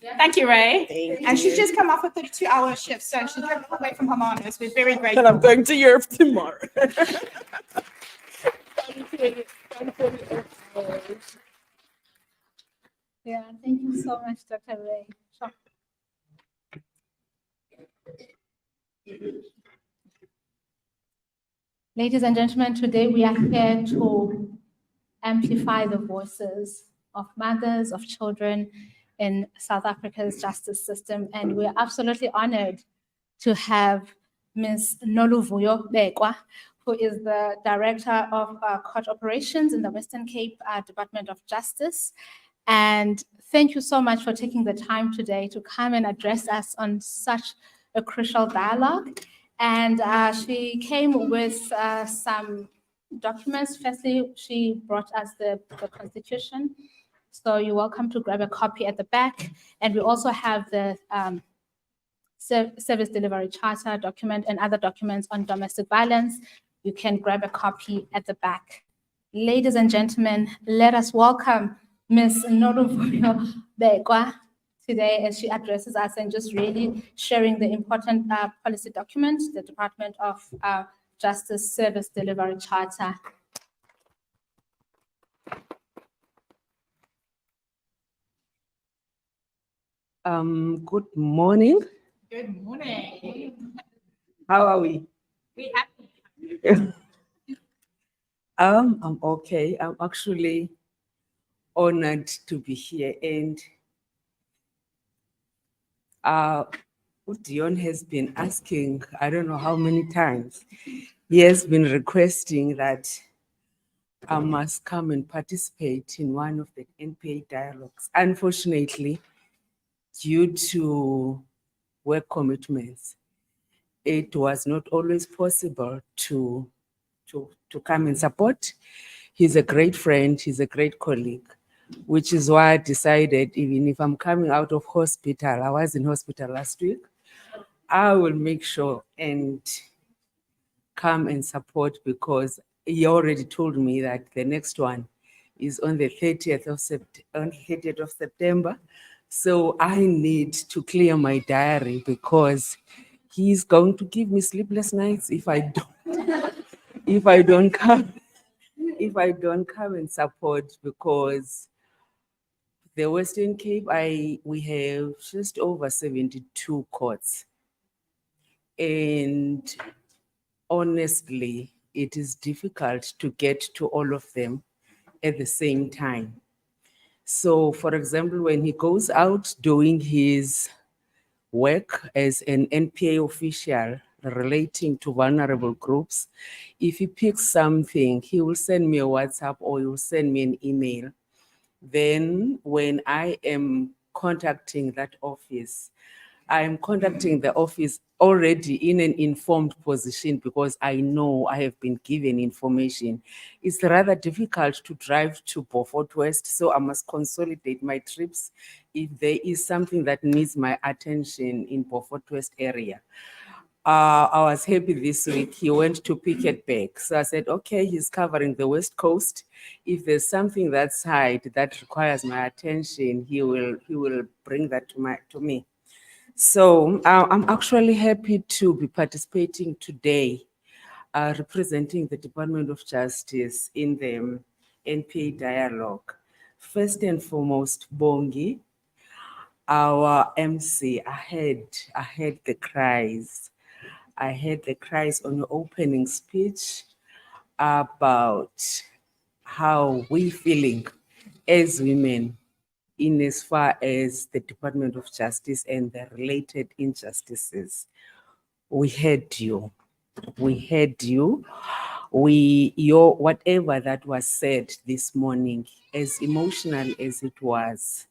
Yeah. Thank you, Ray. Thank and you. She's just come off a 32-hour shift, so she's driven away from her mom. We're very grateful. And I'm going to Europe tomorrow. Yeah, thank you so much, Dr. Ray. Sure. Ladies and gentlemen, today we are here to amplify the voices of mothers, of children in South Africa's justice system. And we're absolutely honored to have Ms. Noluvuyo Bekwa, who is the Director of Court Operations in the Western Cape Department of Justice. And thank you so much for taking the time today to come and address us on such a crucial dialogue. And she came with some documents. Firstly, she brought us the Constitution. So you're welcome to grab a copy at the back. And we also have the Service Delivery Charter document and other documents on domestic violence. You can grab a copy at the back. Ladies and gentlemen, let us welcome Ms. Noluvuyo Bekwa today as she addresses us and just really sharing the important policy document, the Department of Justice Service Delivery Charter. Good morning. Good morning. How are we? We have I'm okay. I'm actually honored to be here, and what Dion has been asking, I don't know how many times, he has been requesting that I must come and participate in one of the NPA dialogues. Unfortunately, due to work commitments, it was not always possible to come and support. He's a great friend, he's a great colleague, which is why I decided, even if I'm coming out of hospital, I was in hospital last week, I will make sure and come and support, because he already told me that the next one is on the 30th of September. So I need to clear my diary, because he's going to give me sleepless nights if I don't come and support, because the Western Cape, we have just over 72 courts. And honestly, it is difficult to get to all of them at the same time. So, for example, when he goes out doing his work as an NPA official, relating to vulnerable groups. If he picks something, he will send me a WhatsApp or he will send me an email. Then when I am contacting that office, I am contacting the office already in an informed position because I know I have been given information. It's rather difficult to drive to Beaufort West, so I must consolidate my trips if there is something that needs my attention in Beaufort West area. I was happy this week. He went to Picketback. So I said, okay, he's covering the West Coast. If there's something that's high that requires my attention, he will bring that to me. So I'm actually happy to be participating today, representing the Department of Justice in the NPA dialogue. First and foremost, Bongi, our MC, I heard the cries. I heard the cries on your opening speech about how we feeling as women in as far as the Department of Justice and the related injustices. We heard you. We heard you. Your whatever that was said this morning, as emotional as it was,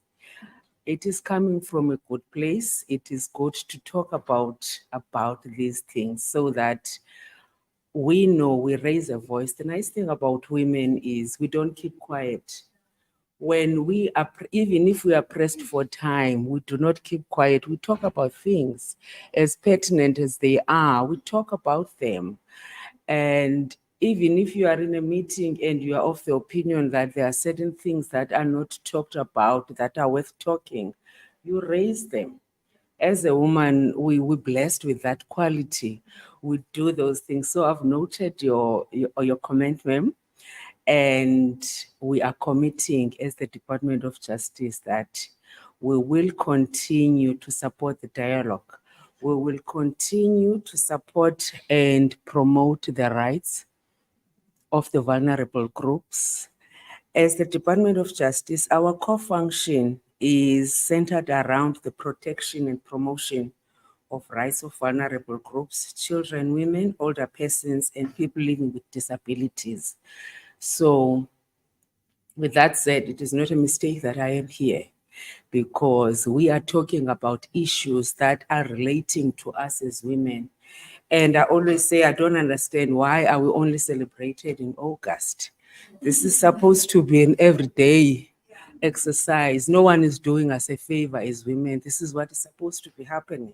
it is coming from a good place. It is good to talk about these things so that we know we raise a voice. The nice thing about women is we don't keep quiet. When we are, even if we are pressed for time, we do not keep quiet. We talk about things as pertinent as they are. We talk about them. And even if you are in a meeting and you are of the opinion that there are certain things that are not talked about that are worth talking, you raise them. As a woman, we're blessed with that quality. We do those things. So I've noted your comment, ma'am. And we are committing as the Department of Justice that we will continue to support the dialogue. We will continue to support and promote the rights of the vulnerable groups. As the Department of Justice, our core function is centered around the protection and promotion of rights of vulnerable groups, children, women, older persons, and people living with disabilities. So, with that said, it is not a mistake that I am here because we are talking about issues that are relating to us as women. And I always say, I don't understand why are we only celebrated in August? This is supposed to be an everyday exercise. No one is doing us a favor as women. This is what is supposed to be happening.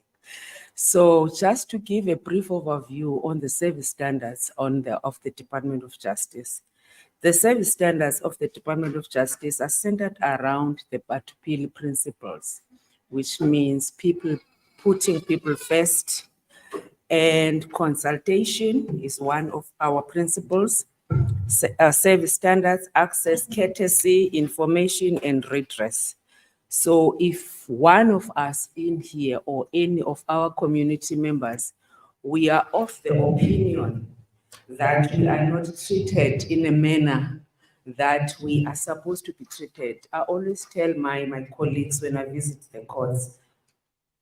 So just to give a brief overview on the service standards of the Department of Justice. The service standards of the Department of Justice are centered around the Batupili principles, which means putting people first, and consultation is one of our principles. Service standards, access, courtesy, information, and redress. So if one of us in here or any of our community members, we are of the opinion that we are not treated in a manner that we are supposed to be treated. I always tell my colleagues when I visit the courts,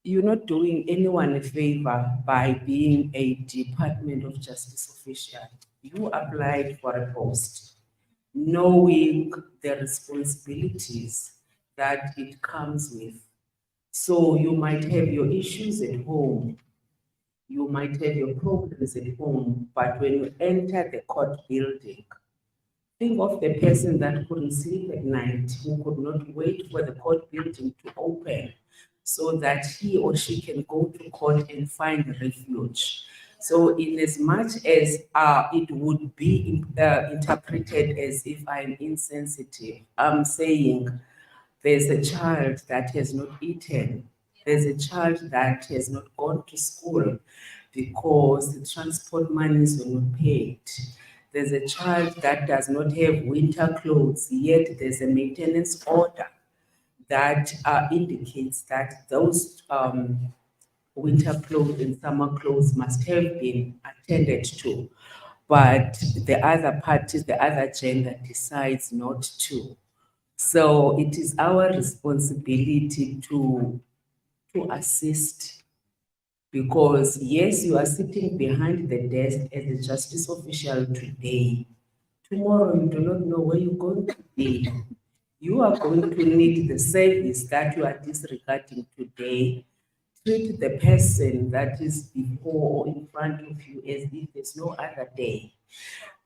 you're not doing anyone a favor by being a Department of Justice official. You applied for a post, knowing the responsibilities that it comes with. So you might have your issues at home, you might have your problems at home, but when you enter the court building, think of the person that couldn't sleep at night, who could not wait for the court building to open so that he or she can go to court and find refuge. So in as much as it would be interpreted as if I'm insensitive, I'm saying there's a child that has not eaten. There's a child that has not gone to school because the transport monies were not paid. There's a child that does not have winter clothes, yet there's a maintenance order that indicates that those winter clothes and summer clothes must have been attended to. But the other party, the other gender decides not to. So it is our responsibility to assist Because yes, you are sitting behind the desk as a justice official today. Tomorrow, you do not know where you're going to be. You are going to need the service that you are disregarding today. Treat the person that is before or in front of you as if there's no other day.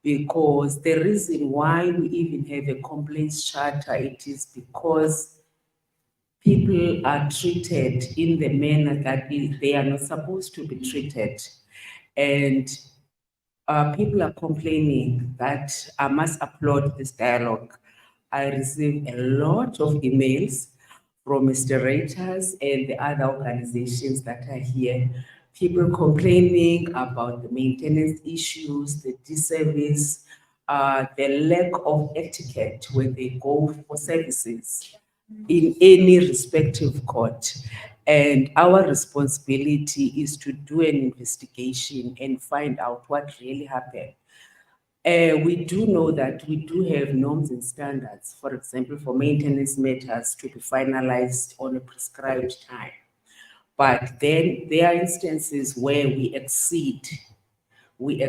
Because the reason why we even have a complaints charter, it is because people are treated in the manner that they are not supposed to be treated. And people are complaining that I must applaud this dialogue. I receive a lot of emails from restorators and the other organizations that are here. People complaining about the maintenance issues, the disservice, the lack of etiquette when they go for services in any respective court. And our responsibility is to do an investigation and find out what really happened. We do know that we do have norms and standards, for example, for maintenance matters to be finalized on a prescribed time. But then there are instances where we exceed those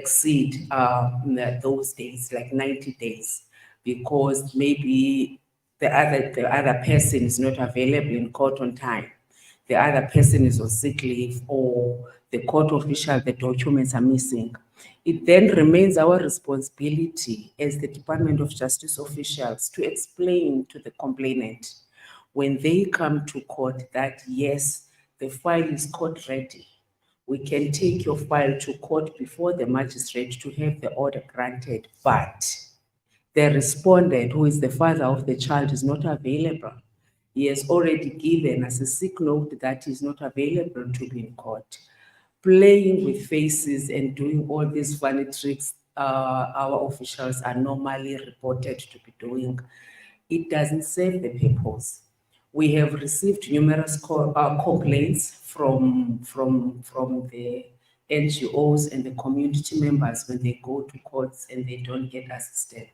days, like 90 days, because maybe the other person is not available in court on time. The other person is on sick leave, or the court official, the documents are missing. It then remains our responsibility as the Department of Justice officials to explain to the complainant when they come to court that yes, the file is court ready. We can take your file to court before the magistrate to have the order granted, but the respondent, who is the father of the child, is not available. He has already given us a sick note that he is not available to be in court. Playing with faces and doing all these funny tricks our officials are normally reported to be doing, it doesn't serve the purpose. We have received numerous complaints from the NGOs and the community members when they go to courts and they don't get assisted.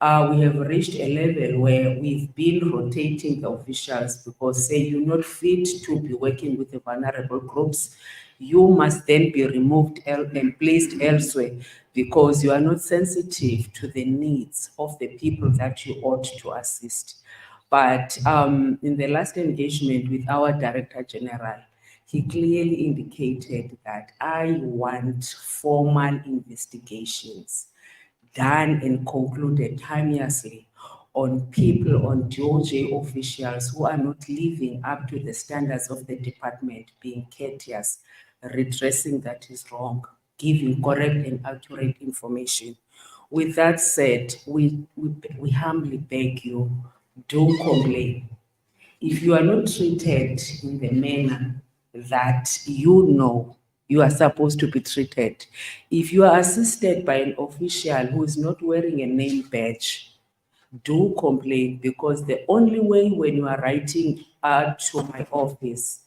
We have reached a level where we've been rotating the officials because say you're not fit to be working with the vulnerable groups, you must then be removed and placed elsewhere because you are not sensitive to the needs of the people that you ought to assist. But in the last engagement with our Director General, he clearly indicated that I want formal investigations done and concluded timeously on people, on DOJ officials who are not living up to the standards of the department, being courteous, redressing that is wrong, giving correct and accurate information. With that said, we humbly beg you, don't complain. If you are not treated in the manner that you know you are supposed to be treated, if you are assisted by an official who is not wearing a name badge, do complain, because the only way when you are writing to my office,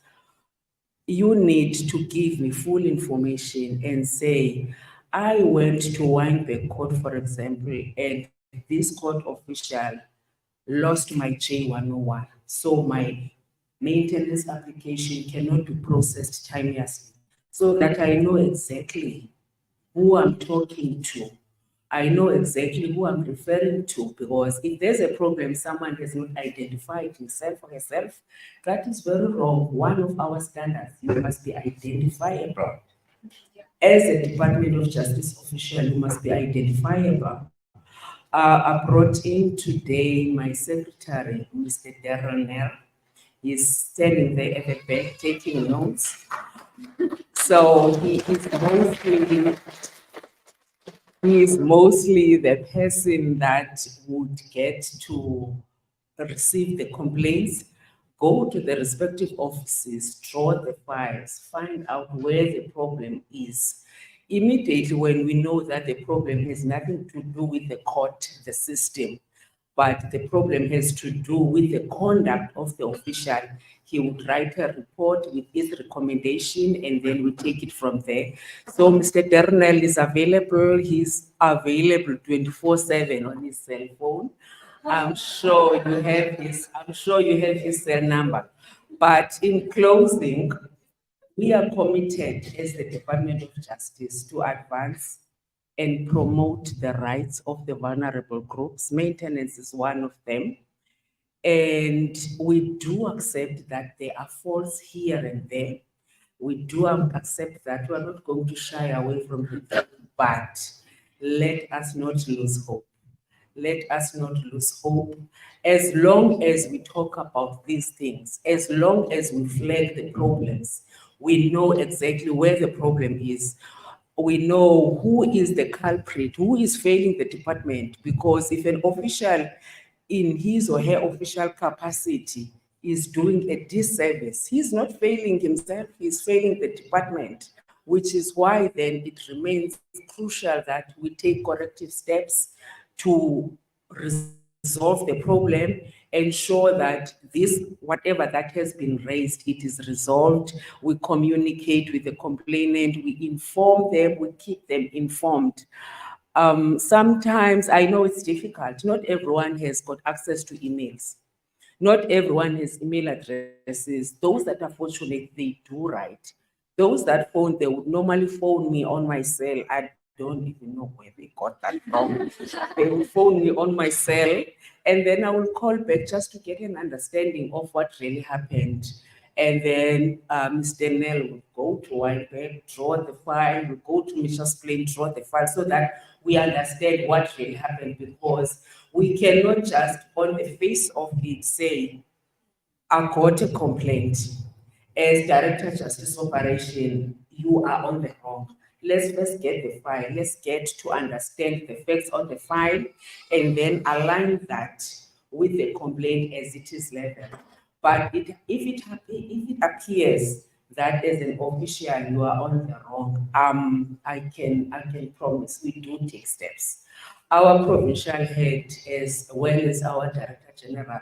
you need to give me full information and say, I went to Weinberg Court, for example, and this court official lost my J101. So my maintenance application cannot be processed timeously, so that I know exactly who I'm talking to. I know exactly who I'm referring to, because if there's a problem, someone has not identified himself or herself, that is very wrong. One of our standards, you must be identifiable. As a Department of Justice official, you must be identifiable. I brought in today my secretary, Mr. Darren Nell. He's standing there at the back taking notes. So he is mostly the person that would get to receive the complaints, go to the respective offices, draw the files, find out where the problem is. Immediately when we know that the problem has nothing to do with the court, the system, but the problem has to do with the conduct of the official, he would write a report with his recommendation, and then we take it from there. So Mr. Dernell is available. He's available 24/7 on his cell phone. I'm sure you have his cell number. But in closing, We are committed as the Department of Justice to advance and promote the rights of the vulnerable groups. Maintenance is one of them. And we do accept that there are faults here and there. We do accept that we are not going to shy away from it, but let us not lose hope. Let us not lose hope. As long as we talk about these things, as long as we flag the problems, we know exactly where the problem is. We know who is the culprit, who is failing the department, because if an official in his or her official capacity is doing a disservice, he's not failing himself, he's failing the department, which is why then it remains crucial that we take corrective steps to resolve the problem, ensure that this, whatever that has been raised, it is resolved. We communicate with the complainant, we inform them, we keep them informed. Sometimes I know it's difficult. Not everyone has got access to emails. Not everyone has email addresses. Those that are fortunate, they do write. Those that phone, they would normally phone me on my cell. I don't even know where they got that from. They will phone me on my cell, and then I will call back just to get an understanding of what really happened. And then Mr. Nell will go to Weinberg, draw the file, will go to Mr. Plain, draw the file, so that we understand what really happened, because we cannot just on the face of it say, I got a complaint. As Director of Justice Operation, you are on the wrong. Let's first get the file. Let's get to understand the facts on the file and then align that with the complaint as it is leveled. But if it appears that as an official you are on the wrong, I can promise we do take steps. Our provincial head, as well as our Director General,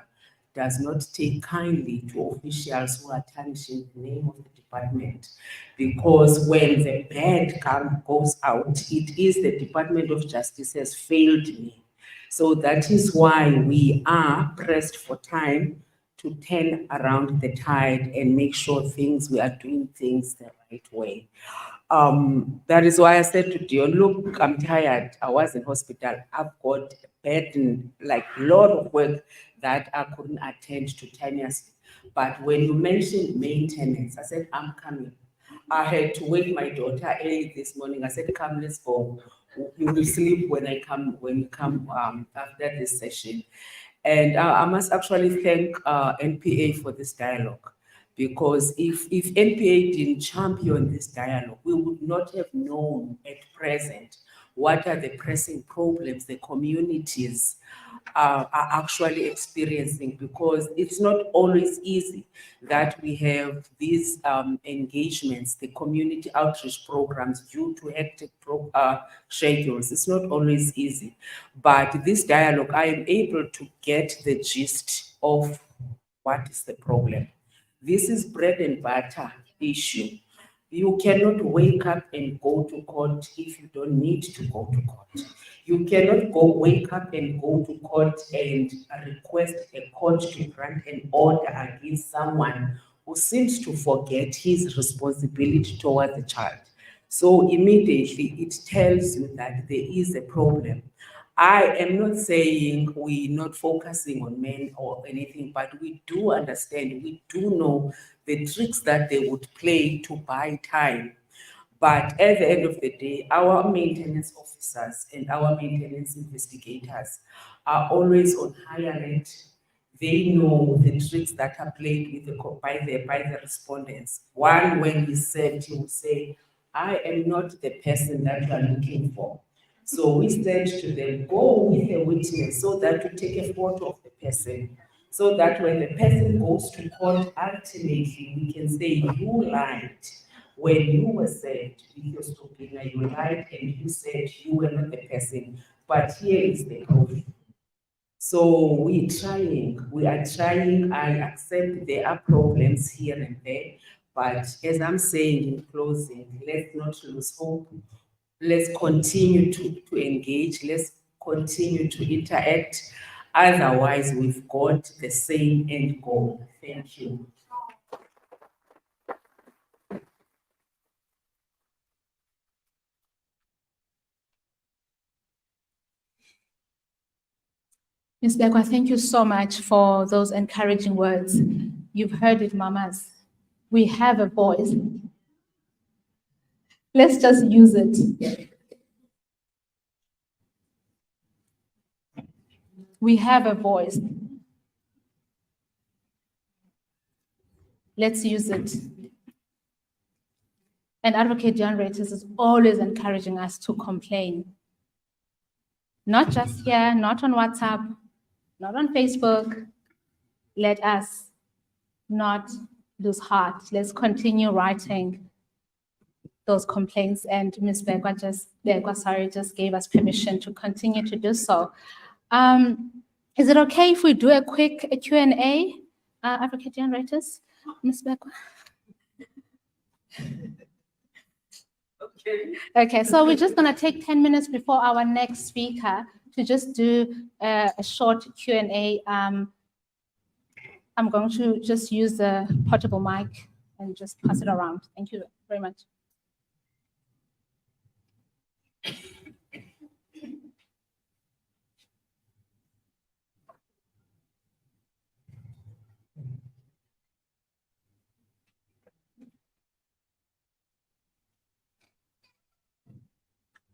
does not take kindly to officials who are tarnishing the name of the department, because when the bad goes out, it is the Department of Justice has failed me. So that is why we are pressed for time to turn around the tide and make sure we are doing things the right way. That is why I said to Dion, look, I'm tired. I was in hospital. I've got a burden, like a lot of work that I couldn't attend to tenuously. But when you mentioned maintenance, I said, I'm coming. I had to wake my daughter early this morning. I said, come, let's go. You will sleep when you come after this session. And I must actually thank NPA for this dialogue, because if NPA didn't champion this dialogue, we would not have known at present what are the pressing problems the communities are actually experiencing, because it's not always easy that we have these engagements, the community outreach programs, due to hectic schedules. It's not always easy. But this dialogue, I am able to get the gist of what is the problem. This is bread and butter issue. You cannot wake up and go to court if you don't need to go to court. You cannot wake up and go to court and request a court to grant an order against someone who seems to forget his responsibility toward the child. So immediately it tells you that there is a problem. I am not saying we're not focusing on men or anything, but we do understand, we do know the tricks that they would play to buy time. But at the end of the day, our maintenance officers and our maintenance investigators are always on higher alert. They know the tricks that are played with by the respondents. One, when he said, he would say, I am not the person that you are looking for. So we said to them, go with a witness so that you take a photo of the person, so that when the person goes to court, ultimately we can say you lied. When you were said with your subpoena, you lied and you said you were not the person, but here is the proof. So we are trying. I accept there are problems here and there, but as I'm saying in closing, let's not lose hope. Let's continue to engage. Let's continue to interact. Otherwise, we've got the same end goal. Thank you. Ms. Bekwa, thank you so much for those encouraging words. You've heard it, mamas. We have a voice. Let's just use it. We have a voice. Let's use it. And Advocate John Reuters is always encouraging us to complain. Not just here, not on WhatsApp, not on Facebook. Let us not lose heart. Let's continue writing those complaints. And Ms. Bekwa just gave us permission to continue to do so. Is it okay if we do a quick Q&A, Advocate John Reuters? Ms. Bekwa? Okay, so we're just gonna take 10 minutes before our next speaker to just do a short Q&A. I'm going to just use the portable mic and just pass it around. Thank you very much.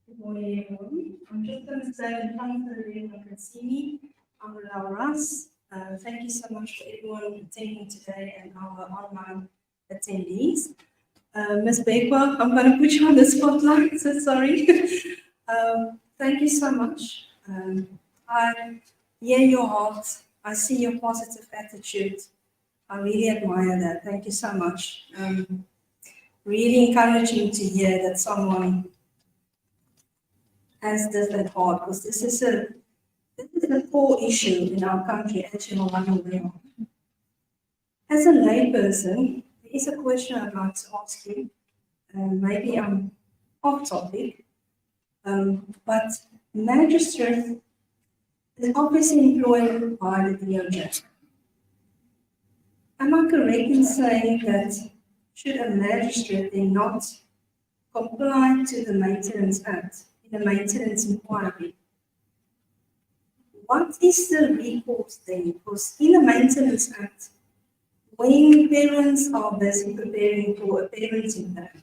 Good morning, everyone. I'm just going to say in front of everyone who can see me, I'm Laura. Thank you so much for everyone attending today and our online attendees. Ms. Bekwa, I'm going to put you on the spotlight, so sorry. Thank you so much. I hear your heart. I see your positive attitude. I really admire that. Thank you so much. Really encouraging to hear that someone has this at heart, because this is a core issue in our country, as you know, I'm aware of. As a layperson, there is a question I'd like to ask you. Maybe I'm off topic, but magistrate is obviously employed by the DOJ. Am I correct in saying that should a magistrate then not comply to the Maintenance Act in a maintenance inquiry, what is the recourse then? Because in the Maintenance Act, when parents are busy preparing for a parenting plan,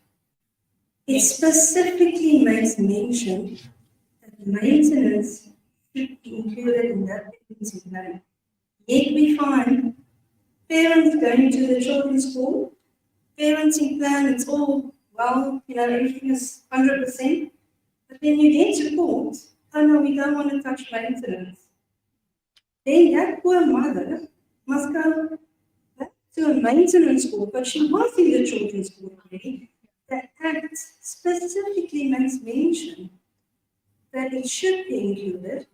it specifically makes mention that maintenance should be included in that parenting plan. Yet we find parents going to the children's school, parenting plan, it's all, well, everything is 100%. But then you get to court, oh no, we don't want to touch maintenance. Then that poor mother must go back to a maintenance school, but she was in the children's school already. The Act specifically makes mention that it should be included.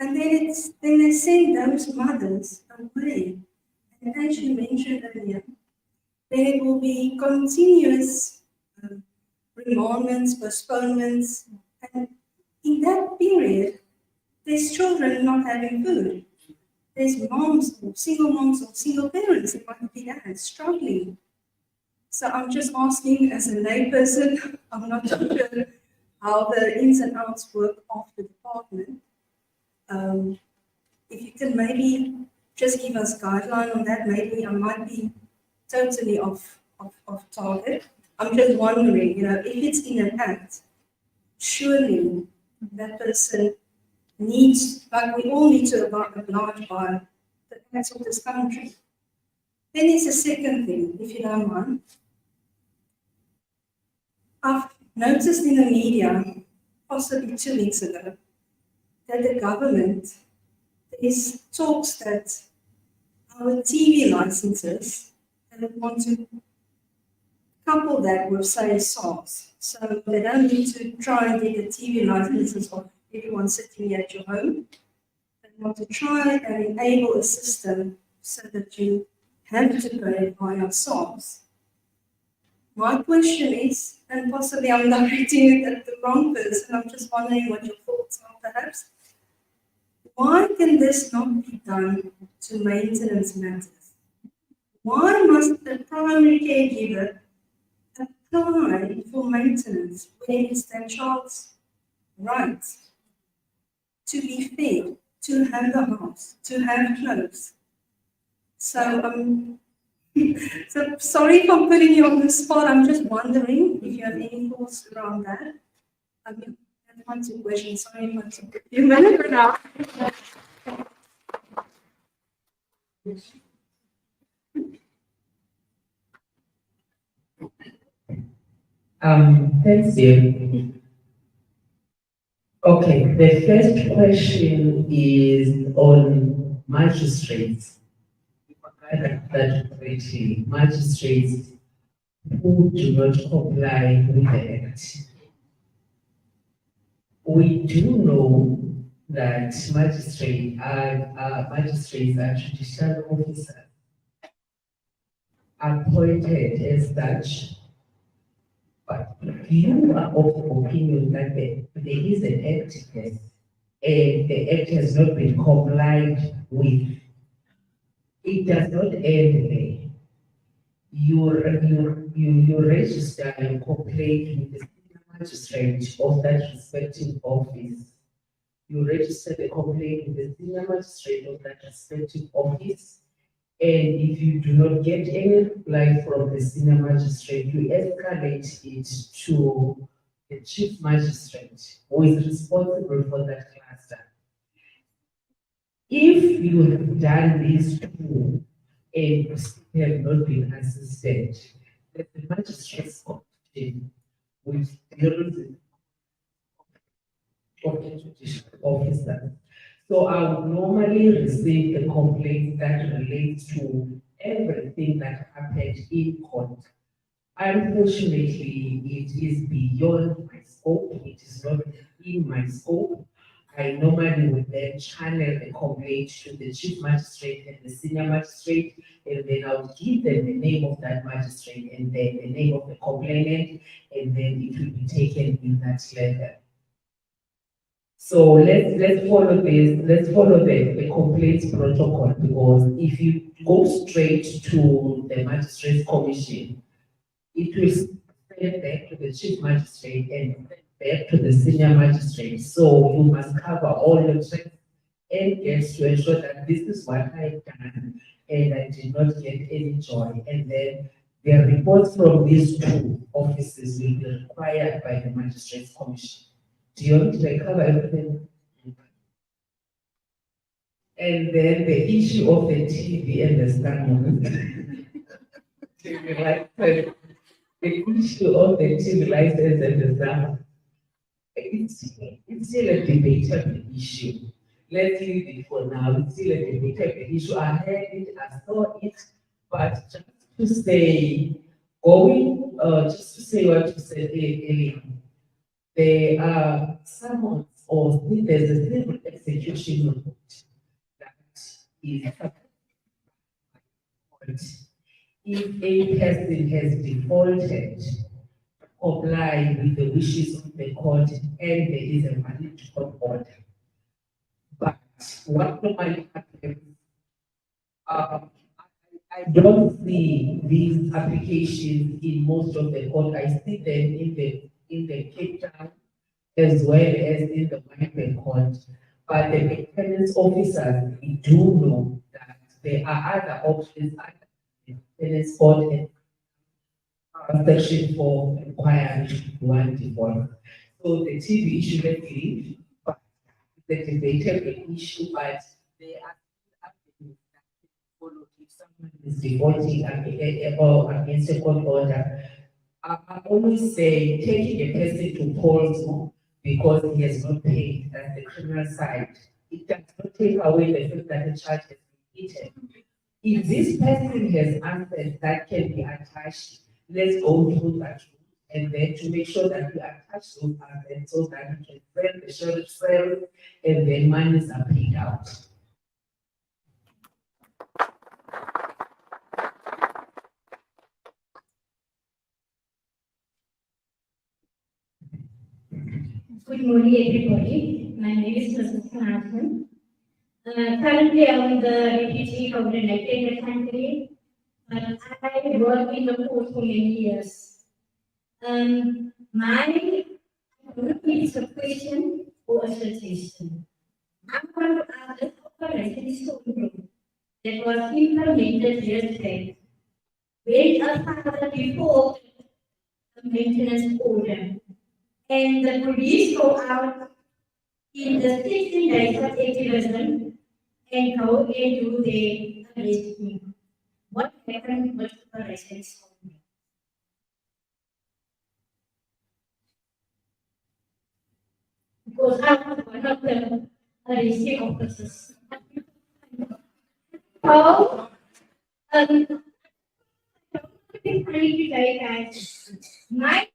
And then they send those mothers away. And as you mentioned earlier, there will be continuous remandments, postponements, and in that period, there's children not having food. There's moms or single parents, it might be that, struggling. So I'm just asking as a layperson, I'm not sure how the ins and outs work of the department. If you can maybe just give us guideline on that, maybe I might be totally off target. I'm just wondering, if it's in an act, surely that person needs, like we all need to oblige by the acts of this country. Then there's a second thing, if you don't mind. I've noticed in the media, possibly 2 weeks ago, that the government, there's talks that our TV licenses, and they want to couple that with, say, SARS. So they don't need to try and get the TV licenses of everyone sitting here at your home. They want to try and enable a system so that you have to pay via SARS. My question is, and possibly I'm directing it at the wrong person, I'm just wondering what your thoughts are perhaps. Why can this not be done to maintenance matters? Why must the primary caregiver apply for maintenance when it's their child's right to be fed, to have a house, to have clothes. So, so sorry for putting you on the spot. I'm just wondering if you have any thoughts around that. I mean, that's one, two questions. Sorry if I took a few minutes for now. Thanks, dear. Okay, the first question is on magistrates. That really magistrates who do not comply with the act. We do know that magistrates are judicial officers appointed as such. But if you are of the opinion that there is an act case and the act has not been complied with, it does not end there. You register your complaint with the senior magistrate of that respective office. You register the complaint with the senior magistrate of that respective office. And if you do not get any reply from the senior magistrate, you escalate it to the chief magistrate who is responsible for that cluster. If you have done these two and have not been assisted, then the magistrate's commission, which deals with judicial officers. So I would normally receive the complaints that relate to everything that happened in court. Unfortunately, it is beyond my scope. It is not in my scope. I normally would then channel the complaint to the chief magistrate and the senior magistrate, and then I would give them the name of that magistrate and then the name of the complainant, and then it will be taken in that level. So let's follow this. Let's follow the complaints protocol, because if you go straight to the magistrate's commission, it will send back to the chief magistrate and back to the senior magistrate. So you must cover all your checks and gets to ensure that this is what I've done and I did not get any joy. And then the reports from these two offices will be required by the magistrate's commission. Do you want to cover everything? And then the issue of the TV and the stand the issue of the TV license and the stand, it's still a debatable issue. Let's leave it for now. It's still a debatable issue. I heard it, I saw it, but just to say, just to say what you said earlier, there are summons or there's a civil execution report that is if a person has defaulted to comply with the wishes of the court and there is a valid court order. But what normally happens, I don't see these applications in most of the court. I see them in the Cape Town as well as in the Wynberg court. But the maintenance officers, we do know that there are other options under the maintenance court and section 4 requiring one default. So the TV issue, let's leave, but the debatable issue, but there are avenues that can be followed if someone is defaulting or against a court order. I always say taking a person to court because he has not paid, that's the criminal side. It does not take away the fact that the charge has been eaten. If this person has answered that can be attached, let's go through that route. And then to make sure that we attach those assets so that we can sell the sheriff sale and then monies are paid out. Good morning, everybody. My name is Mrs. Hansen. Currently, I'm the deputy coordinator country, but I worked in the court for many years. My, I don't know if it's a question or a suggestion. I want to ask the corporation that was implemented yesterday. When a father defaulted the maintenance order and the police go out in the 16 days of activism and go and do their arresting. What happened with the residents? Because I was one of the arresting officers. So, today, guys, my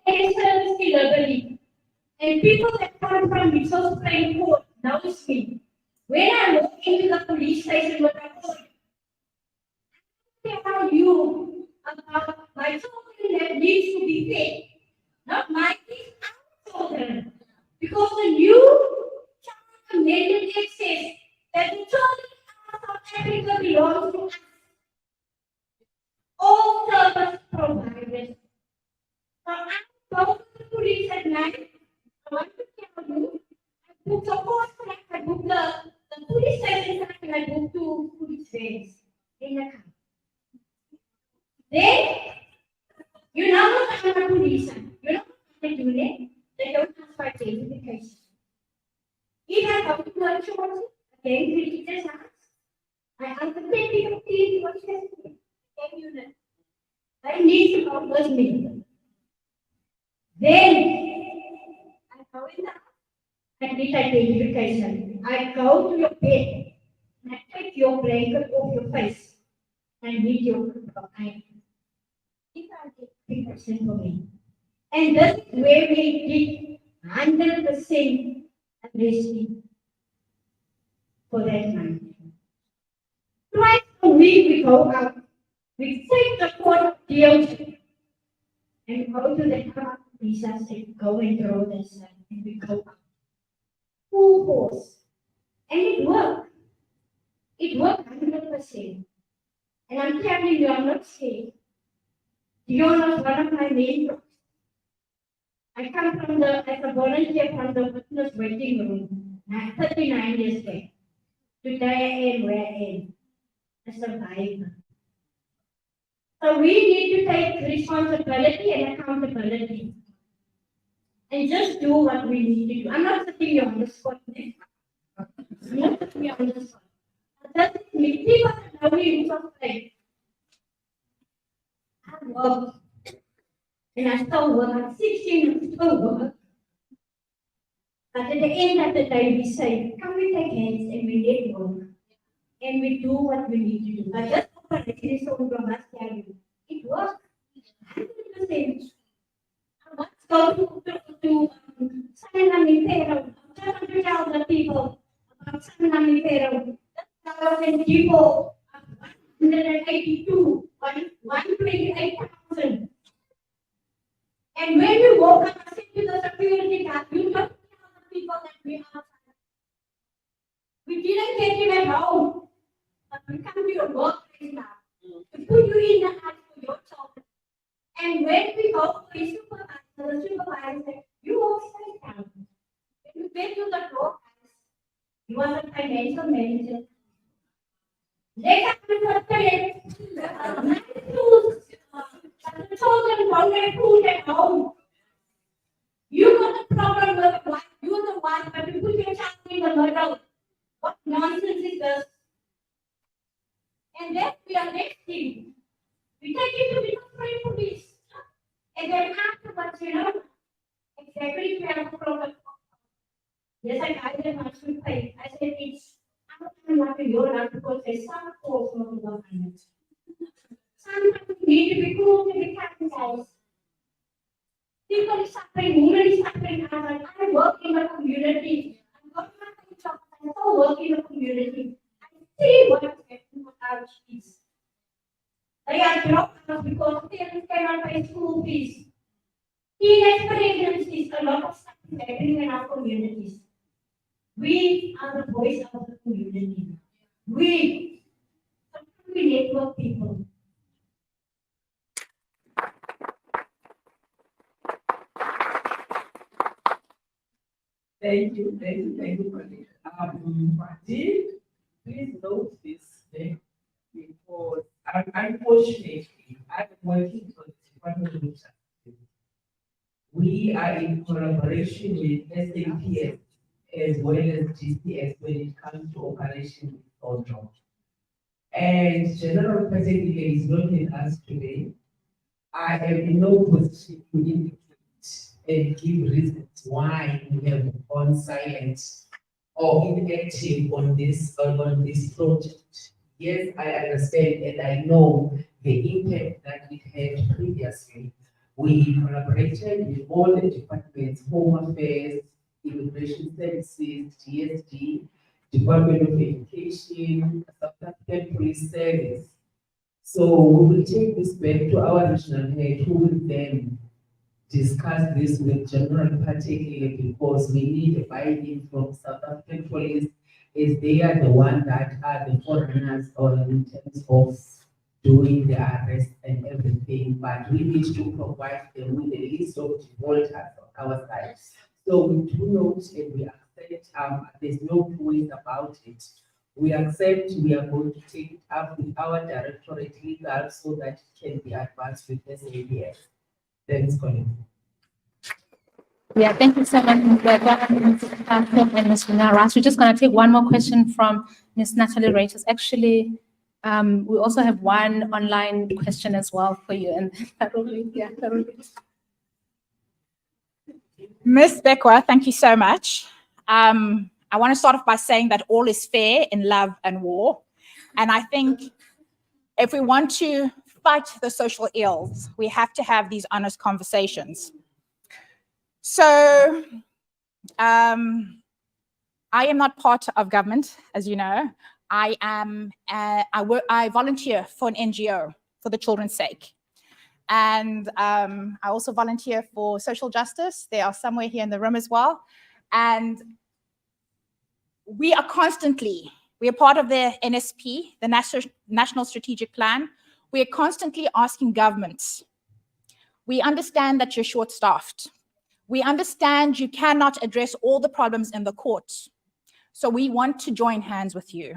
service delivery and people that come from Resource Plain Court knows me. When I walk into the police station with a phone, I tell you about my children that needs to be fed. Not my kids, our children. Because the new child amendment act says that the children of South Africa belong to us. All service providers. So I go to the police at night. I want to tell you, I book the court track, I book the police station track, and I book 2 police vans in the car. Then, you know what I'm a police. You know what they do there? They don't ask for identification. If I go to a church, again, we just ask. I ask the 50 what says me. Can you know? I need to know what's me. Then, I go in the house. I need identification. I go to your bed. And I take your blanket off your face. I need your ID. If I get 50% for me. And this is where we did 100% arresting for that money. Twice a week we go out, we take the court deals and go to the car, police and go and throw this and we go out. Full force. And it worked. It worked 100%. And I'm telling you, I'm not scared. Dion was one of my main jobs. I come from as a volunteer from the witness waiting room, 39 years back. Today I am where I am, a survivor. So we need to take responsibility and accountability. And just do what we need to do. I'm not sitting here on the spot. I'm not sitting here on the spot. That is me. People that know me in some way. I work. And I still work. I'm 16 and still work. But at the end of the day, we say, come we take hands and we get work. And we do what we need to do. But just for the case of it works. 100%. I want to go to San Pero. I want to tell the people about San Pero. 1,000 people, 182, 128,000. And when we walk up, I say to the security guard, you don't tell the people that we are. We didn't get him at home, but we come to your workplace now to put you in the house for your children. And when we go for a supervisor, the supervisor says, you all stay down. When you get to the door, you are the financial manager. They have to prepare the children don't get food at home. You got a problem with the wife, you're the one, but you put your child in the middle. What nonsense is this? And then we are next thing. We take it to the free police. And then afterwards, you know, exactly we have a problem. Yes, I guided my to pay. I said it's I'm not in your life because there's some force of the government. Sometimes we need to be cool to be capitalized. People are suffering, women are suffering. I work in a community. I'm going to job. I still work in a community. I see what is happening with our kids. They are dropped out because parents cannot pay school fees. Teenage pregnancies, a lot of stuff is happening in our communities. We are the voice of the community. We network people. Thank you for this. Please note this because unfortunately, I'm working for the Department of Justice. We are in collaboration with SAPS as well as GCS when it comes to Operation SOCA. And General President is not with us today. I am in no position to indicate and give reasons why we have gone silent or inactive on this project. Yes, I understand and I know the impact that it had previously. We collaborated with all the departments, Home Affairs, Immigration Services, GSD, Department of Education, South African Police Service. So we will take this back to our national head, who will then discuss this with General particularly because we need a buy-in from South African Police, as they are the one that are the forerunners in terms of doing the arrest and everything. But we need to provide them with a list of defaulters on our side. So we do note and we accept. There's no point about it. We accept. We are going to take it up with our Directorate Legal so that it can be advanced with SAPS. Thanks, Colin. Yeah, thank you so much, Ms. Begwa and Ms. Rina Ras. We're just going to take one more question from Ms. Natalie Reiters. Actually, we also have one online question as well for you. And Ms. Begwa, thank you so much. I want to start off by saying that all is fair in love and war. And I think if we want to fight the social ills, we have to have these honest conversations. So I am not part of government, as you know. I volunteer for an NGO for the children's sake. And I also volunteer for social justice. They are somewhere here in the room as well. And we are part of the NSP, the National Strategic Plan. We are constantly asking governments. We understand that you're short-staffed. We understand you cannot address all the problems in the courts. So we want to join hands with you.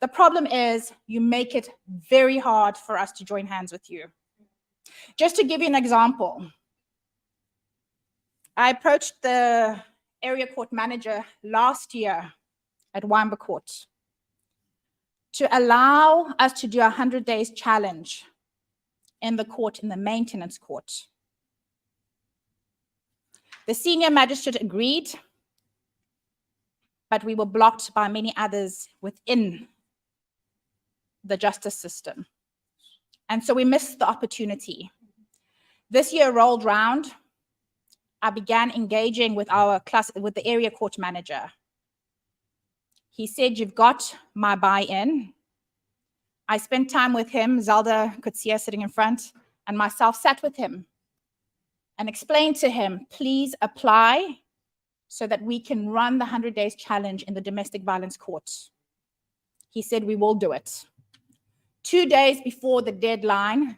The problem is you make it very hard for us to join hands with you. Just to give you an example, I approached the area court manager last year at Wamba Court to allow us to do a 100 days challenge in the court, in the maintenance court. The senior magistrate agreed, but we were blocked by many others within the justice system. And so we missed the opportunity. This year rolled round, I began engaging with with the area court manager. He said, "You've got my buy-in." I spent time with him, Zelda Kutsia sitting in front, and myself sat with him and explained to him, please apply so that we can run the 100 days challenge in the domestic violence court. He said, we will do it. 2 days before the deadline,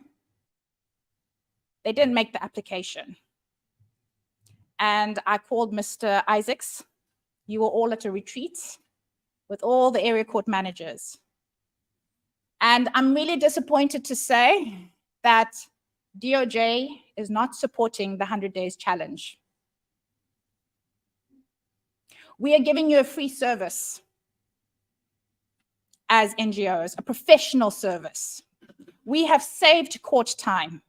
they didn't make the application. And I called Mr. Isaacs. You were all at a retreat with all the area court managers. And I'm really disappointed to say that DOJ is not supporting the 100 days challenge. We are giving you a free service as NGOs, a professional service. We have saved court time.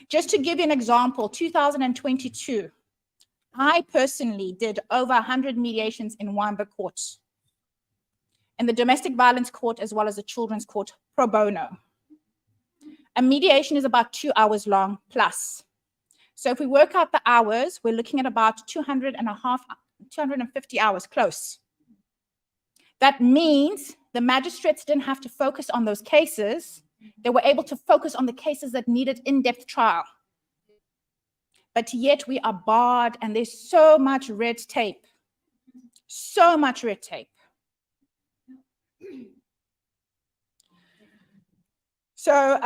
Just to give you an example, 2022, I personally did over 100 mediations in Wamba Court, in the domestic violence court as well as the children's court pro bono. A mediation is about 2 hours long plus. So if we work out the hours, we're looking at about 250 hours close. That means the magistrates didn't have to focus on those cases. They were able to focus on the cases that needed in-depth trial. But yet we are barred and there's so much red tape. So much red tape. So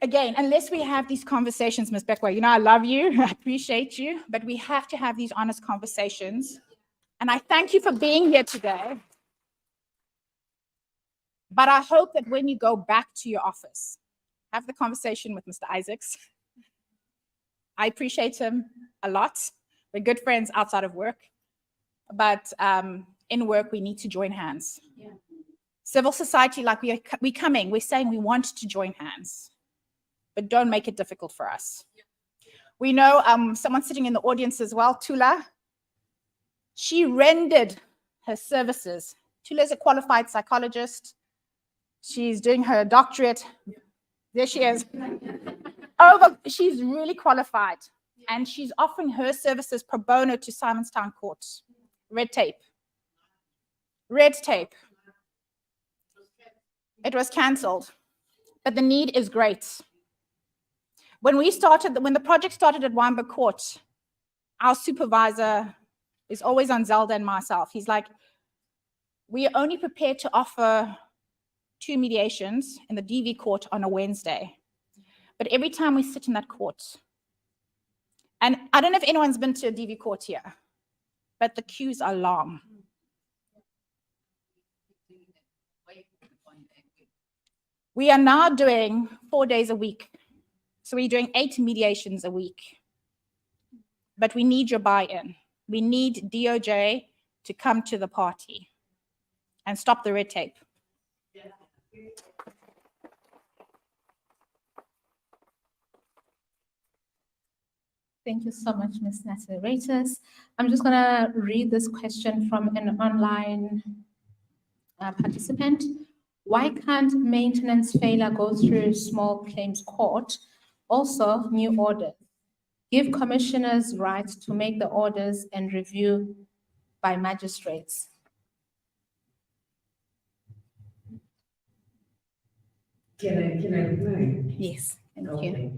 again, unless we have these conversations, Ms. Begwa, you know I love you, I appreciate you, but we have to have these honest conversations And I thank you for being here today. But I hope that when you go back to your office, have the conversation with Mr. Isaacs. I appreciate him a lot. We're good friends outside of work. But in work, we need to join hands. Yeah. Civil society, like we're saying we want to join hands, but don't make it difficult for us. Yeah. We know someone sitting in the audience as well, Tula. She rendered her services. Tula is a qualified psychologist. She's doing her doctorate. There she is. She's really qualified, and she's offering her services pro bono to Simonstown Court. Red tape. Red tape. It was cancelled, but the need is great. When the project started at Wamba Court, our supervisor is always on Zelda and myself. He's like, we are only prepared to offer 2 mediations in the DV court on a Wednesday. But every time we sit in that court, and I don't know if anyone's been to a DV court here, but the queues are long. We are now doing 4 days a week. So we're doing 8 mediations a week. But we need your buy-in. We need DOJ to come to the party and stop the red tape. Thank you so much, Ms. Nasser-Ratus. I'm just going to read this question from an online participant. Why can't maintenance failure go through small claims court? Also, new orders. Give commissioners rights to make the orders and review by magistrates. Can I reply? Yes, thank you. Okay.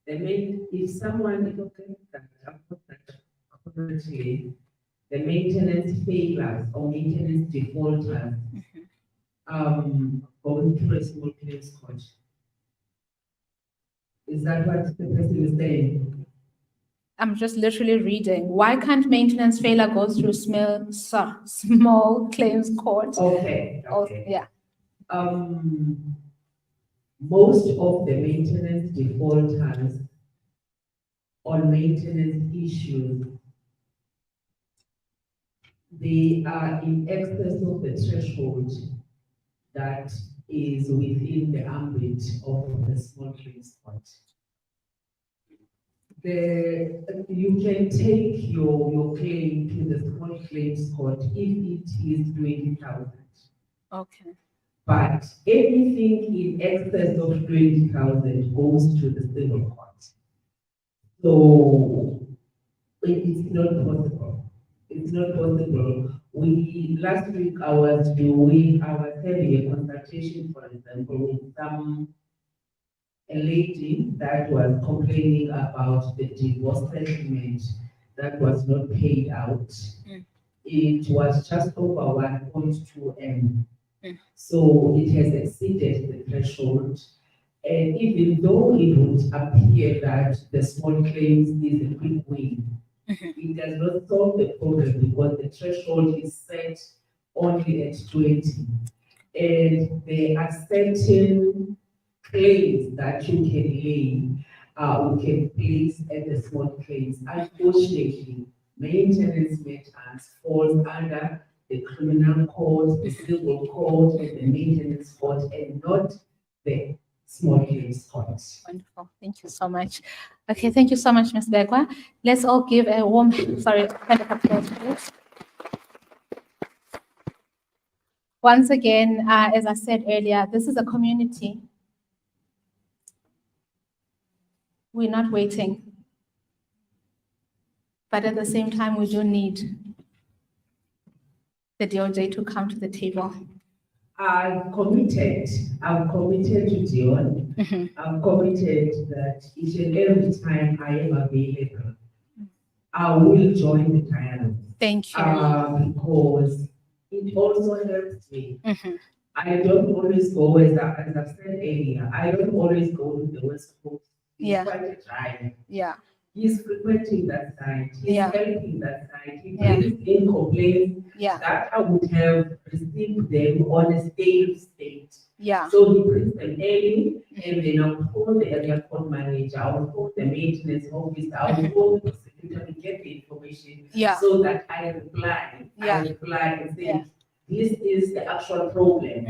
If someone looks at that currently, the maintenance failures or maintenance defaulters, going through a small claims court. Is that what the person is saying? I'm just literally reading. Why can't maintenance failure go through small claims court? Okay. Yeah. Most of the maintenance defaulters on maintenance issues, they are in excess of the threshold that is within the ambit of the small claims court. You can take your claim to the small claims court if it is 20,000. Okay. But anything in excess of 20,000 goes to the civil court. So it's not possible. It's not possible. Last week I was having a consultation, for example, with a lady that was complaining about the divorce settlement that was not paid out. It was just over 1.2 M. So it has exceeded the threshold. And even though it would appear that the small claims is a quick win, it does not solve the problem because the threshold is set only at 20. And there are certain claims that you can lay, we can place at the small claims. Unfortunately, maintenance matters falls under the criminal court, the civil court, and the maintenance court, and not the small claims court. Wonderful. Thank you so much. Okay, thank you so much, Ms. Begwa. Let's all give a warm, round of applause, please. Once again, as I said earlier, this is a community. We're not waiting. But at the same time, we do need the DOJ to come to the table. I'm committed to Dion. I'm committed that each and every time I am available, I will join the dialogue. Thank you. Because it also helps me. I don't always go, as I've said earlier, I don't always go to the West Coast. It's quite a drive. Yeah. He's frequenting that site, he's Yeah. helping that site, he Yeah. brings in complaints Yeah. that I would have received them on a stale state. Yeah. So he brings them early, and then I'll call the area code manager, I'll call the maintenance officer, I'll call the prosecutor to get the information. Yeah. So that I reply and say, Yeah. this is the actual problem.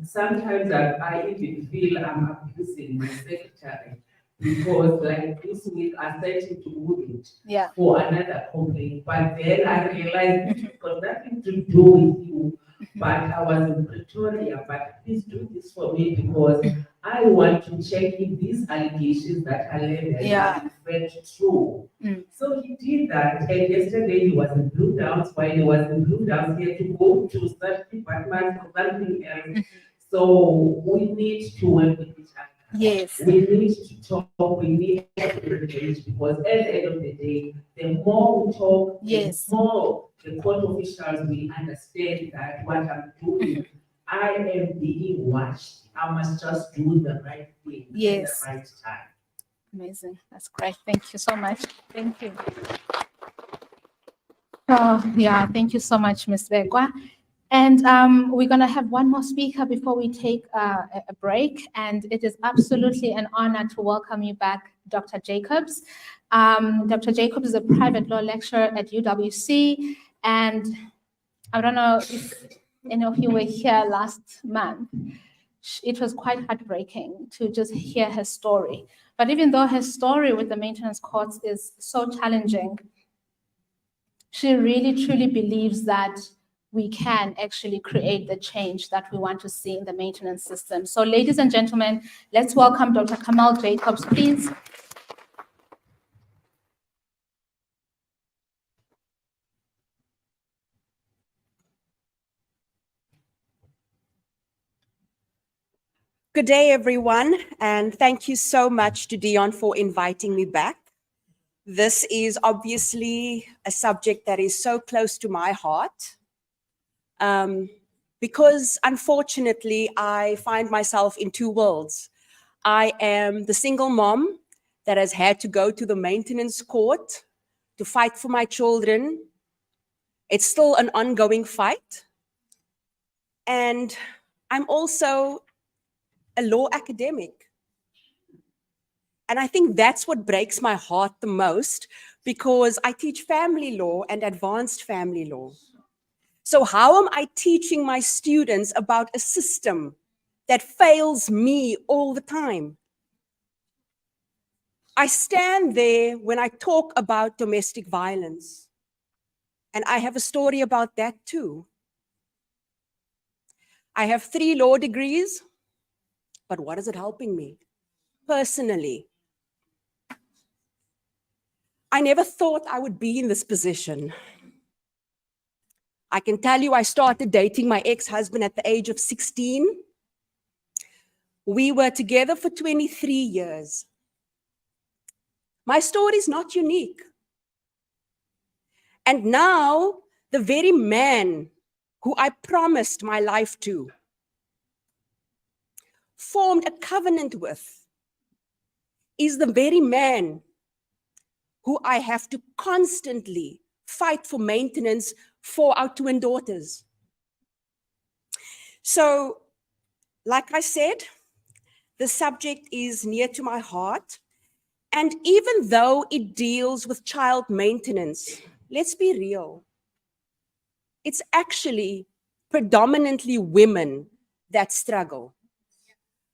Sometimes I even feel I'm abusing my secretary because like this week I sent him to Wooded Yeah. for another complaint, but then I realized this has got nothing to do with you, but I was in Pretoria, but please do this for me because I want to check if these allegations that are leveled Yeah. are in fact true. Mm. So he did that, and yesterday he was in Blue Downs. While he was in Blue Downs, he had to go to such department or something else. So we need to work with each other. Yes. We need to talk, we need to engage because at the end of the day, the more we talk, Yes. the more the court officials will understand that what I'm doing, I am being watched. I must just do the right thing Yes. at the right time. Amazing. That's great. Thank you so much. Thank you. Oh, yeah, thank you so much, Ms. Begwa. And we're going to have one more speaker before we take a break. And it is absolutely an honor to welcome you back, Dr. Jacobs. Dr. Jacobs is a private law lecturer at UWC. And I don't know if any of you were here last month. It was quite heartbreaking to just hear her story. But even though her story with the maintenance courts is so challenging, she really truly believes that we can actually create the change that we want to see in the maintenance system. So ladies and gentlemen, let's welcome Dr. Kamal Jacobs, please. Good day, everyone, and thank you so much to Dion for inviting me back. This is obviously a subject that is so close to my heart because unfortunately, I find myself in two worlds. I am the single mom that has had to go to the maintenance court to fight for my children. It's still an ongoing fight. And I'm also a law academic. And I think that's what breaks my heart the most because I teach family law and advanced family law. So how am I teaching my students about a system that fails me all the time? I stand there when I talk about domestic violence. And I have a story about that too. I have 3 law degrees, but what is it helping me personally? I never thought I would be in this position. I can tell you I started dating my ex-husband at the age of 16. We were together for 23 years. My story is not unique. And now, the very man who I promised my life to, formed a covenant with, is the very man who I have to constantly fight for maintenance for our twin daughters. So, like I said, the subject is near to my heart. And even though it deals with child maintenance, let's be real. It's actually predominantly women that struggle.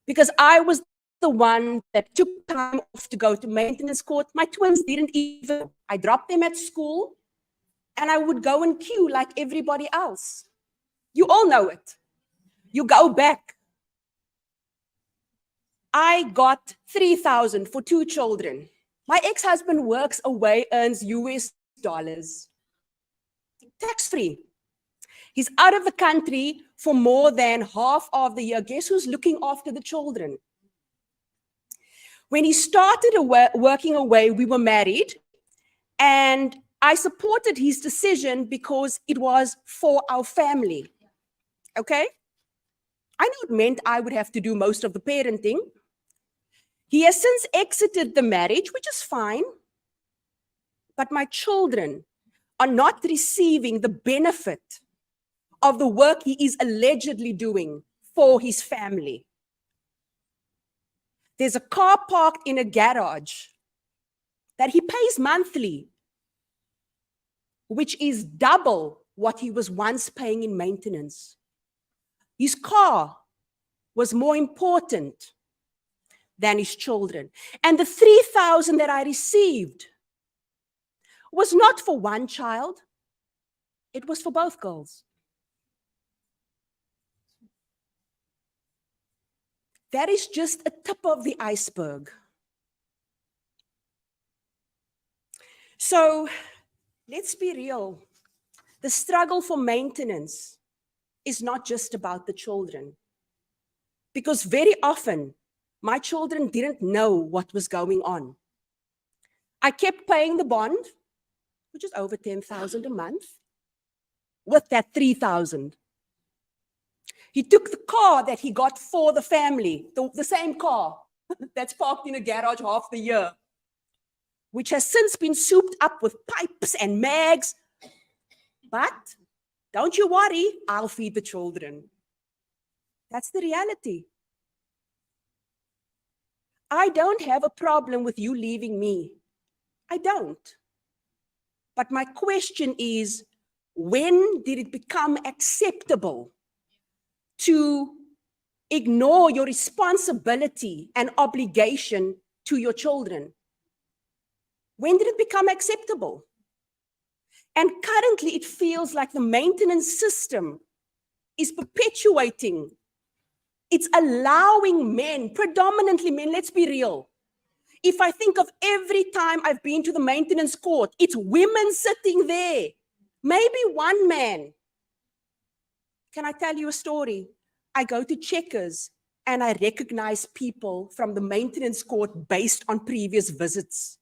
Because I was the one that took time off to go to maintenance court. My twins didn't even. I dropped them at school and I would go and queue like everybody else. You all know it. You go back. I got $3,000 for 2 children. My ex-husband works away, earns US dollars. Tax-free. He's out of the country for more than half of the year. Guess who's looking after the children? When he started working away, we were married, and I supported his decision because it was for our family. Okay? I knew it meant I would have to do most of the parenting. He has since exited the marriage, which is fine. But my children are not receiving the benefit of the work he is allegedly doing for his family. There's a car parked in a garage that he pays monthly, which is double what he was once paying in maintenance. His car was more important than his children. And the 3,000 that I received was not for one child, it was for both girls. That is just a tip of the iceberg. So let's be real. The struggle for maintenance is not just about the children. Because very often, my children didn't know what was going on. I kept paying the bond, which is over 10,000 a month, with that 3,000. He took the car that he got for the family, the same car that's parked in a garage half the year, which has since been souped up with pipes and mags. But don't you worry, I'll feed the children. That's the reality. I don't have a problem with you leaving me. I don't. But my question is, when did it become acceptable to ignore your responsibility and obligation to your children? When did it become acceptable? And currently it feels like the maintenance system is perpetuating. It's allowing men, predominantly men, let's be real. If I think of every time I've been to the maintenance court, it's women sitting there, maybe one man. Can I tell you a story? I go to Checkers and I recognize people from the maintenance court based on previous visits.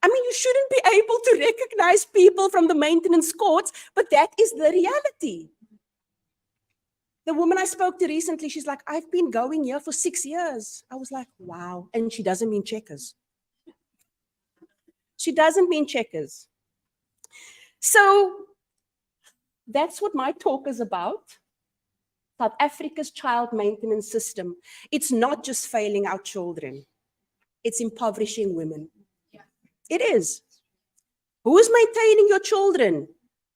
I mean, you shouldn't be able to recognize people from the maintenance courts, but that is the reality. The woman I spoke to recently, she's like, I've been going here for 6 years. I was like, wow. And she doesn't mean Checkers. She doesn't mean Checkers. So that's what my talk is about. South Africa's child maintenance system. It's not just failing our children. It's impoverishing women. It is. Who's maintaining your children?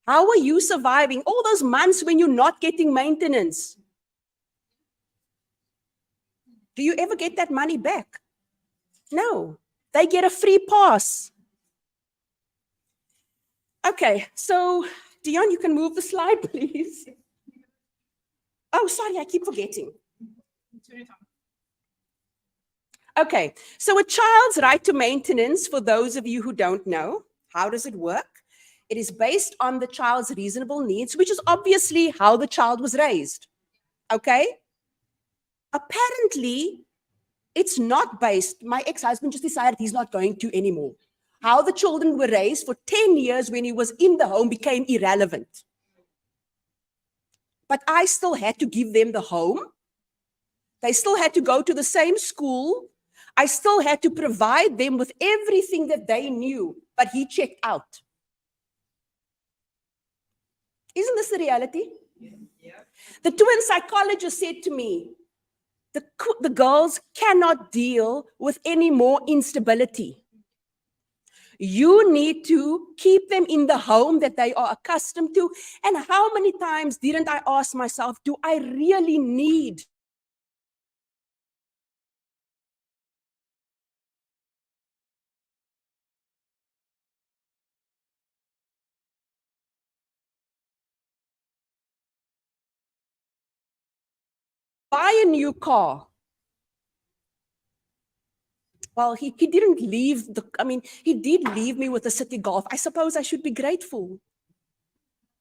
How are you surviving all those months when you're not getting maintenance? Do you ever get that money back? No. They get a free pass. Okay, so Dion, you can move the slide, please. Oh, sorry, I keep forgetting. Okay, so a child's right to maintenance, for those of you who don't know, how does it work? It is based on the child's reasonable needs, which is obviously how the child was raised. Okay? Apparently, it's not based, my ex-husband just decided he's not going to anymore. How the children were raised for 10 years when he was in the home became irrelevant. But I still had to give them the home. They still had to go to the same school. I still had to provide them with everything that they knew, but he checked out. Isn't this the reality? Yeah. The twin psychologist said to me, the girls cannot deal with any more instability. You need to keep them in the home that they are accustomed to. And how many times didn't I ask myself, do I really need buy a new car? Well, he didn't leave he did leave me with a City Golf. I suppose I should be grateful.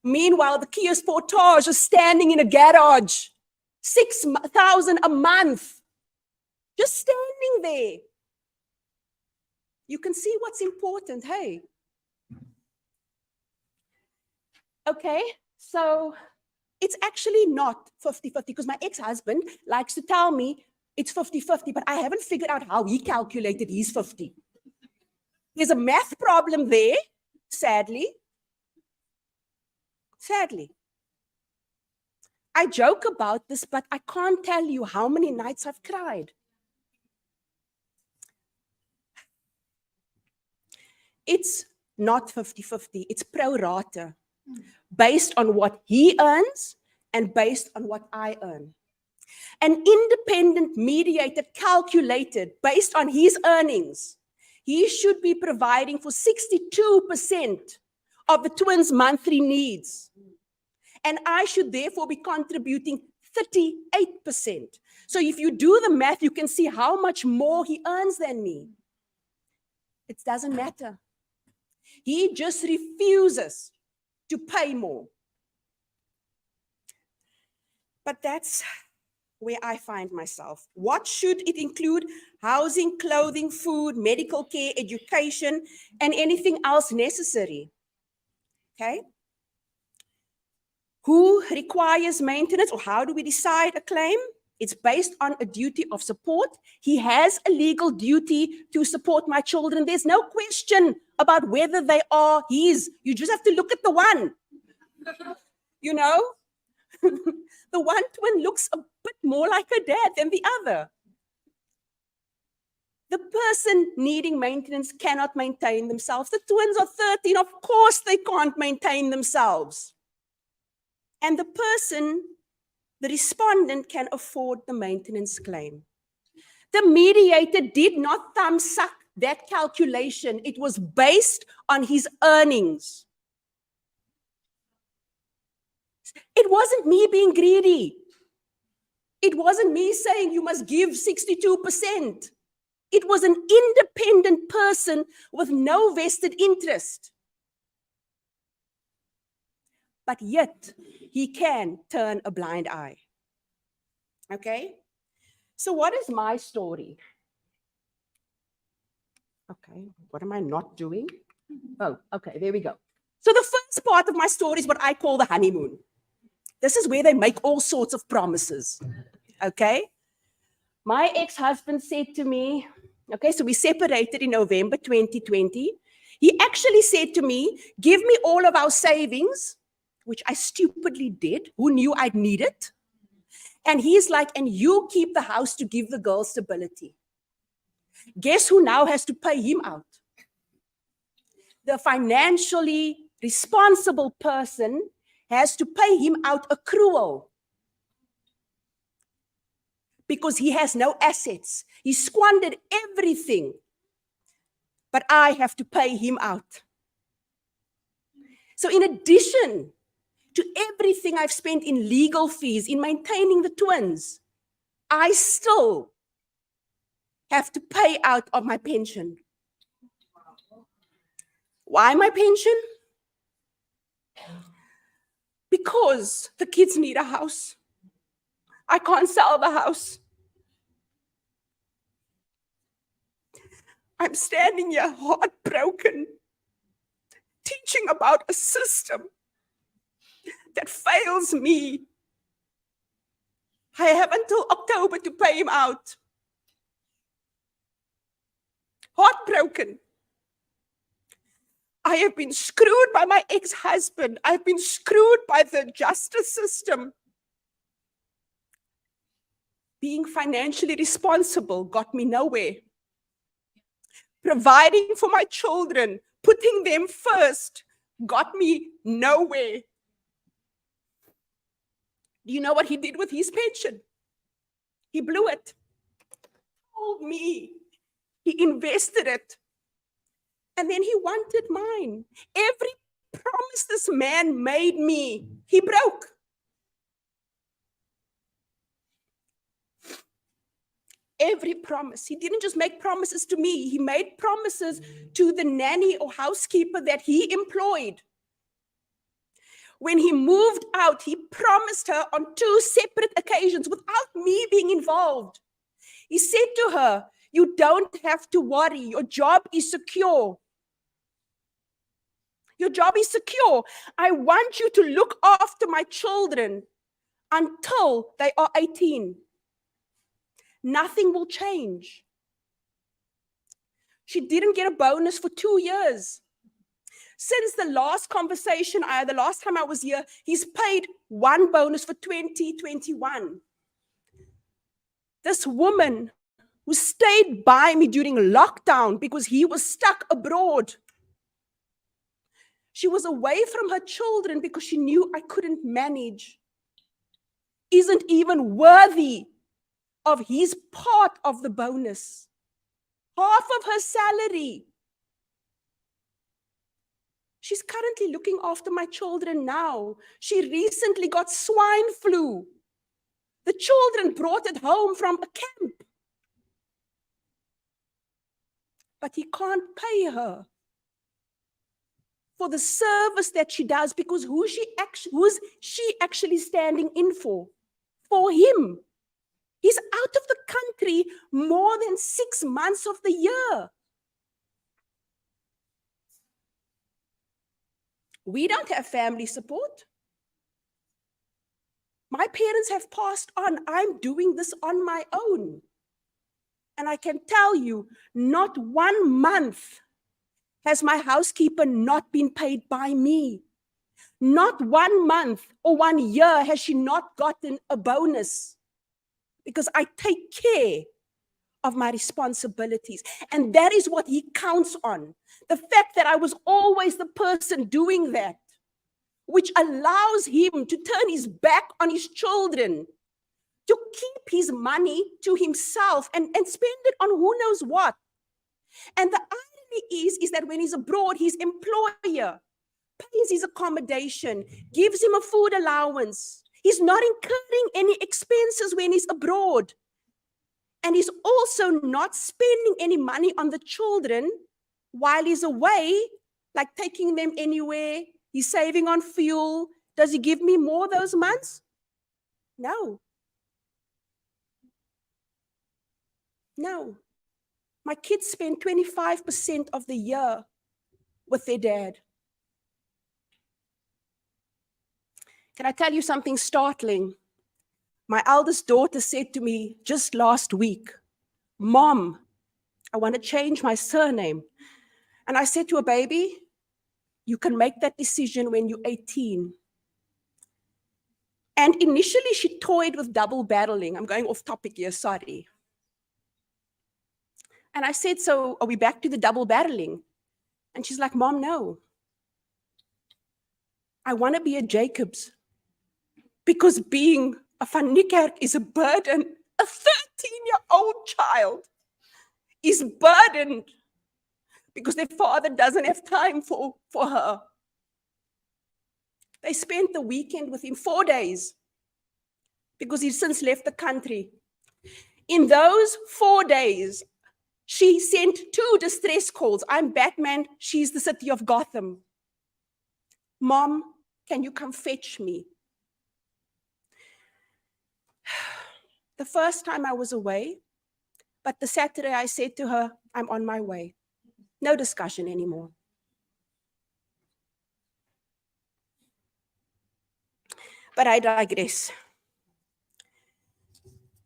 Meanwhile, the Kia Sportage is standing in a garage, 6,000 a month, just standing there. You can see what's important, hey? Okay, so it's actually not 50-50 because my ex-husband likes to tell me, it's 50-50, but I haven't figured out how he calculated his 50. There's a math problem there, sadly. Sadly. I joke about this, but I can't tell you how many nights I've cried. It's not 50-50, it's pro rata, based on what he earns and based on what I earn. An independent mediator calculated based on his earnings, he should be providing for 62% of the twins' monthly needs. And I should therefore be contributing 38%. So if you do the math, you can see how much more he earns than me. It doesn't matter. He just refuses to pay more. But that's where I find myself. What should it include? Housing, clothing, food, medical care, education, and anything else necessary. Okay? Who requires maintenance, or how do we decide a claim? It's based on a duty of support. He has a legal duty to support my children. There's no question about whether they are his. You just have to look at the one. You know? The one twin looks a bit more like her dad than the other. The person needing maintenance cannot maintain themselves. The twins are 13. Of course they can't maintain themselves. And the person, the respondent, can afford the maintenance claim. The mediator did not thumbsuck that calculation. It was based on his earnings. It wasn't me being greedy. It wasn't me saying you must give 62%. It was an independent person with no vested interest. But yet, he can turn a blind eye. Okay? So what is my story? Okay, what am I not doing? Oh, okay, there we go. So the first part of my story is what I call the honeymoon. This is where they make all sorts of promises. Okay? My ex-husband said to me, okay, so we separated in November 2020. He actually said to me, give me all of our savings, which I stupidly did. Who knew I'd need it? And he's like, and you keep the house to give the girl stability. Guess who now has to pay him out? The financially responsible person has to pay him out accrual because he has no assets. He squandered everything, but I have to pay him out. So in addition to everything I've spent in legal fees, in maintaining the twins, I still have to pay out of my pension. Why my pension? Because the kids need a house. I can't sell the house. I'm standing here heartbroken, teaching about a system that fails me. I have until October to pay him out. Heartbroken. I have been screwed by my ex-husband. I've been screwed by the justice system. Being financially responsible got me nowhere. Providing for my children, putting them first, got me nowhere. Do you know what he did with his pension? He blew it. Told me. He invested it. And then he wanted mine. Every promise this man made me, he broke. Every promise. He didn't just make promises to me. He made promises to the nanny or housekeeper that he employed. When he moved out, he promised her on 2 separate occasions without me being involved. He said to her, you don't have to worry. Your job is secure. Your job is secure. I want you to look after my children until they are 18. nothing will change. She didn't get a bonus for 2 years. Since the last conversation, the last time I was here, he's paid one bonus for 2021. This woman who stayed by me during lockdown because he was stuck abroad. She was away from her children because she knew I couldn't manage. Isn't even worthy of his part of the bonus. Half of her salary. She's currently looking after my children now. She recently got swine flu. The children brought it home from a camp. But he can't pay her for the service that she does, because who's she actually standing in for? For him. He's out of the country more than 6 months of the year. We don't have family support. My parents have passed on. I'm doing this on my own. And I can tell you, not 1 month has my housekeeper not been paid by me. Not 1 month or 1 year has she not gotten a bonus, because I take care of my responsibilities. And that is what he counts on. The fact that I was always the person doing that, which allows him to turn his back on his children, to keep his money to himself and spend it on who knows what. And the irony is that when he's abroad, his employer pays his accommodation, gives him a food allowance. He's not incurring any expenses when he's abroad. And he's also not spending any money on the children while he's away, like taking them anywhere. He's saving on fuel. Does he give me more those months? No. No. My kids spend 25% of the year with their dad. Can I tell you something startling? My eldest daughter said to me just last week, "Mom, I want to change my surname." And I said to her, "Baby, you can make that decision when you're 18. And initially she toyed with double barreling. I'm going off topic here, sorry. And I said, "So are we back to the double barreling?" And she's like, "Mom, no. I want to be a Jacobs, because being a Van Niekerk is a burden. A 13-year-old child is burdened because their father doesn't have time for her." They spent the weekend with him 4 days because he's since left the country. In those 4 days, she sent 2 distress calls. I'm Batman, she's the city of Gotham. "Mom, can you come fetch me?" The first time I was away, but the Saturday I said to her, "I'm on my way." No discussion anymore. But I digress.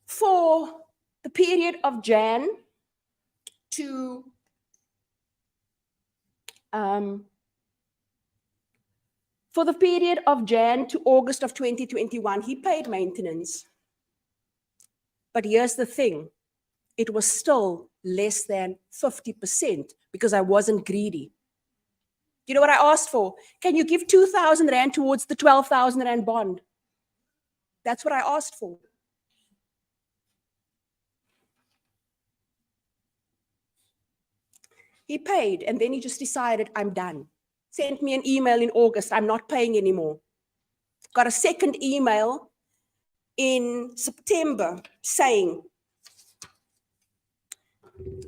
For the period of Jan to August of 2021, he paid maintenance. But here's the thing, it was still less than 50% because I wasn't greedy. You know what I asked for? Can you give 2,000 Rand towards the 12,000 Rand bond? That's what I asked for. He paid, and then he just decided, "I'm done." Sent me an email in August, "I'm not paying anymore." Got a second email in September saying,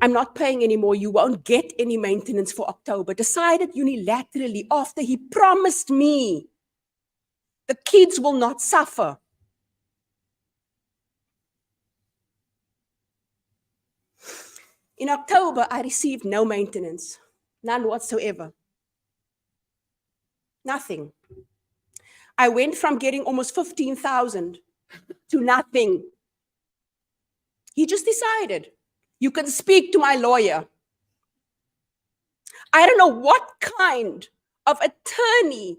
"I'm not paying anymore. You won't get any maintenance for October." Decided unilaterally after he promised me the kids will not suffer. In October, I received no maintenance, none whatsoever. Nothing. I went from getting almost 15,000 to nothing. He just decided, you can speak to my lawyer. I don't know what kind of attorney.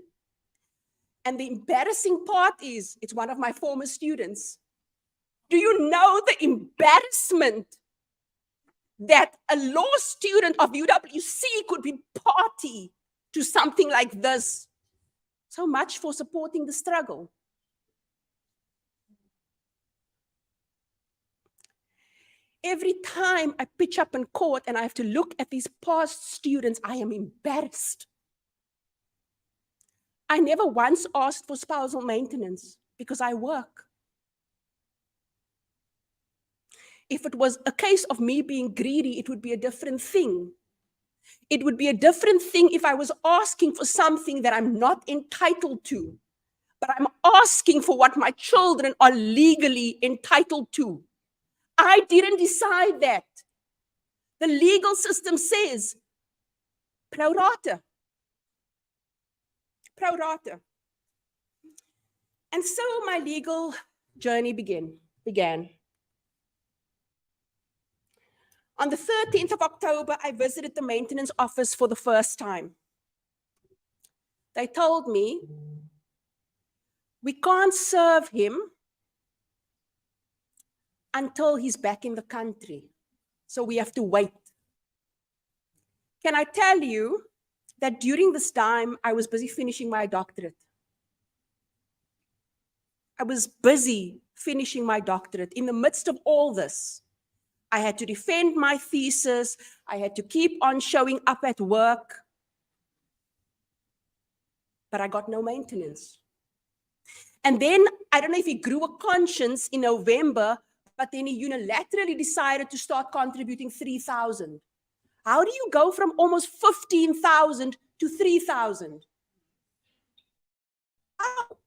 And the embarrassing part is, it's one of my former students. Do you know the embarrassment that a law student of UWC could be party to something like this? So much for supporting the struggle. Every time I pitch up in court and I have to look at these past students, I am embarrassed. I never once asked for spousal maintenance because I work. If it was a case of me being greedy, it would be a different thing. It would be a different thing if I was asking for something that I'm not entitled to, but I'm asking for what my children are legally entitled to. I didn't decide that. The legal system says pro rata. Pro rata. And so my legal journey began. On the 13th of October, I visited the maintenance office for the first time. They told me, we can't serve him until he's back in the country. So we have to wait. Can I tell you that during this time, I was busy finishing my doctorate. I was busy finishing my doctorate. In the midst of all this, I had to defend my thesis. I had to keep on showing up at work. But I got no maintenance. And then, I don't know if he grew a conscience in November, but then he unilaterally decided to start contributing 3,000. How do you go from almost 15,000 to 3,000? How?